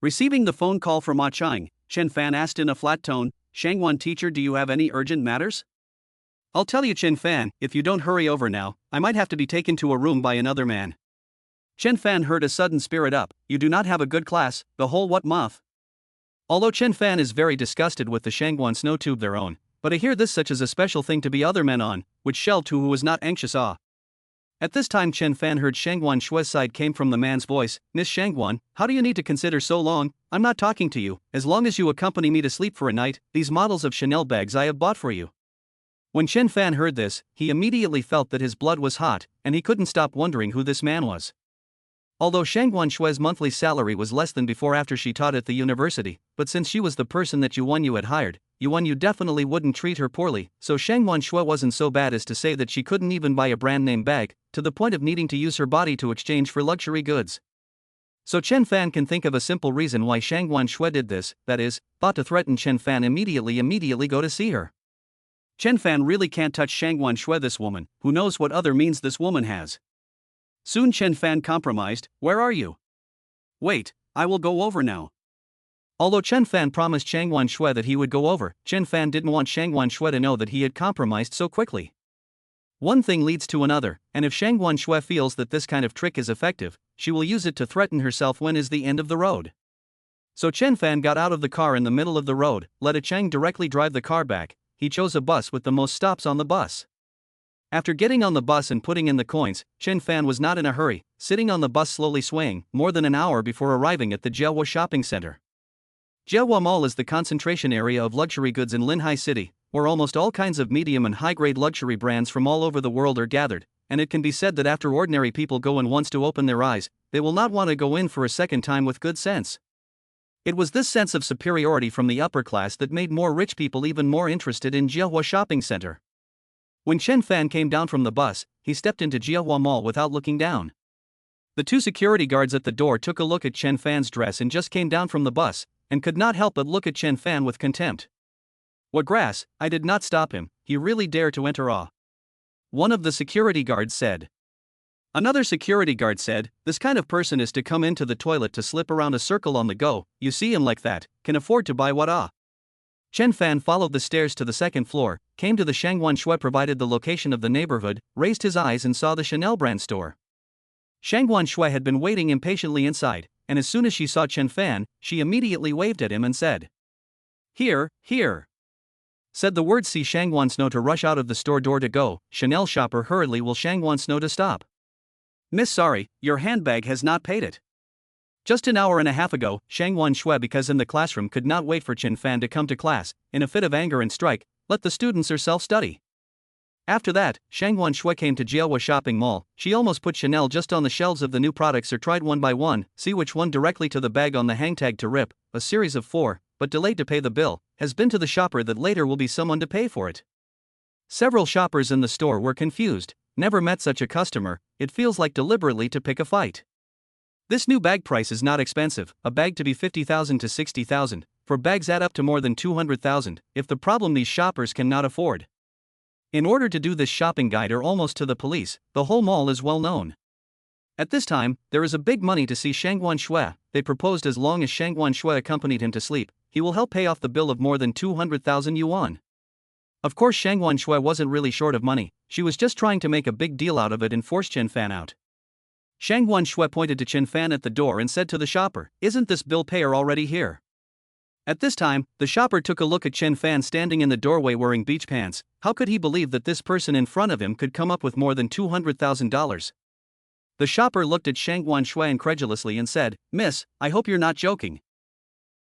Receiving the phone call from Ah Cheng, Chen Fan asked in a flat tone, "Shangwan teacher, do you have any urgent matters?" "I'll tell you Chen Fan, if you don't hurry over now, I might have to be taken to a room by another man." Chen Fan heard a sudden spirit up, "You do not have a good class, the whole what moth?" Although Chen Fan is very disgusted with the Shangwan snow tube their own, but I hear this such as a special thing to be other men on, which shelved who was not anxious At this time Chen Fan heard Shangwan Shui's side came from the man's voice, "Miss Shangwan, how do you need to consider so long? I'm not talking to you, as long as you accompany me to sleep for a night, these models of Chanel bags I have bought for you." When Chen Fan heard this, he immediately felt that his blood was hot, and he couldn't stop wondering who this man was. Although Shangwan Shui's monthly salary was less than before after she taught at the university, but since she was the person that Yuan had hired, Yuan definitely wouldn't treat her poorly, so Shangwan Shui wasn't so bad as to say that she couldn't even buy a brand name bag, to the point of needing to use her body to exchange for luxury goods. So Chen Fan can think of a simple reason why Shangwan Shui did this, that is, thought to threaten Chen Fan immediately go to see her. Chen Fan really can't touch Shangwan Shui, this woman, who knows what other means this woman has. Soon Chen Fan compromised, "Where are you?" "Wait, I will go over now." Although Chen Fan promised Shangwan Shui that he would go over, Chen Fan didn't want Shangwan Shui to know that he had compromised so quickly. One thing leads to another, and if Shangwan Shui feels that this kind of trick is effective, she will use it to threaten herself when is the end of the road. So Chen Fan got out of the car in the middle of the road, let Ah Cheng directly drive the car back. He chose a bus with the most stops on the bus. After getting on the bus and putting in the coins, Chen Fan was not in a hurry, sitting on the bus slowly swaying, more than an hour before arriving at the Jiehua shopping center. Jiehua Mall is the concentration area of luxury goods in Linhai City, where almost all kinds of medium and high-grade luxury brands from all over the world are gathered, and it can be said that after ordinary people go in once to open their eyes, they will not want to go in for a second time with good sense. It was this sense of superiority from the upper class that made more rich people even more interested in Jiahua Shopping Center. When Chen Fan came down from the bus, he stepped into Jiahua Mall without looking down. The two security guards at the door took a look at Chen Fan's dress and just came down from the bus, and could not help but look at Chen Fan with contempt. "What grass?" I did not stop him. "He really dare to enter Ah," one of the security guards said. Another security guard said, "This kind of person is to come into the toilet to slip around a circle on the go. You see him like that, can afford to buy what ah." Chen Fan followed the stairs to the second floor, came to the Shangwan Shui, provided the location of the neighborhood, raised his eyes and saw the Chanel brand store. Shangwan Shui had been waiting impatiently inside, and as soon as she saw Chen Fan, she immediately waved at him and said, "Here, here." Said the word, see Shangwan Snow to rush out of the store door to go. Chanel shopper hurriedly will Shangwan Snow to stop. "Miss, sorry, your handbag has not paid it." Just an hour and a half ago, Shangwan Shui, because in the classroom could not wait for Chen Fan to come to class, in a fit of anger and strike, let the students herself study. After that, Shangwan Shui came to Jiahua Shopping Mall. She almost put Chanel just on the shelves of the new products or tried one by one, see which one directly to the bag on the hang tag to rip, a series of 4, but delayed to pay the bill, has been to the shopper that later will be someone to pay for it. Several shoppers in the store were confused, never met such a customer, it feels like deliberately to pick a fight. This new bag price is not expensive, a bag to be 50,000 to 60,000, for bags add up to more than 200,000, if the problem these shoppers cannot afford. In order to do this shopping guide or almost to the police, the whole mall is well known. At this time, there is a big money to see Shangwan Shui. They proposed as long as Shangwan Shui accompanied him to sleep, he will help pay off the bill of more than 200,000 yuan. Of course Shangwan Shui wasn't really short of money, she was just trying to make a big deal out of it and force Chen Fan out. Shangwan Shui pointed to Chen Fan at the door and said to the shopper, "Isn't this bill payer already here?" At this time, the shopper took a look at Chen Fan standing in the doorway wearing beach pants. How could he believe that this person in front of him could come up with more than $200,000? The shopper looked at Shangwan Shui incredulously and said, "Miss, I hope you're not joking."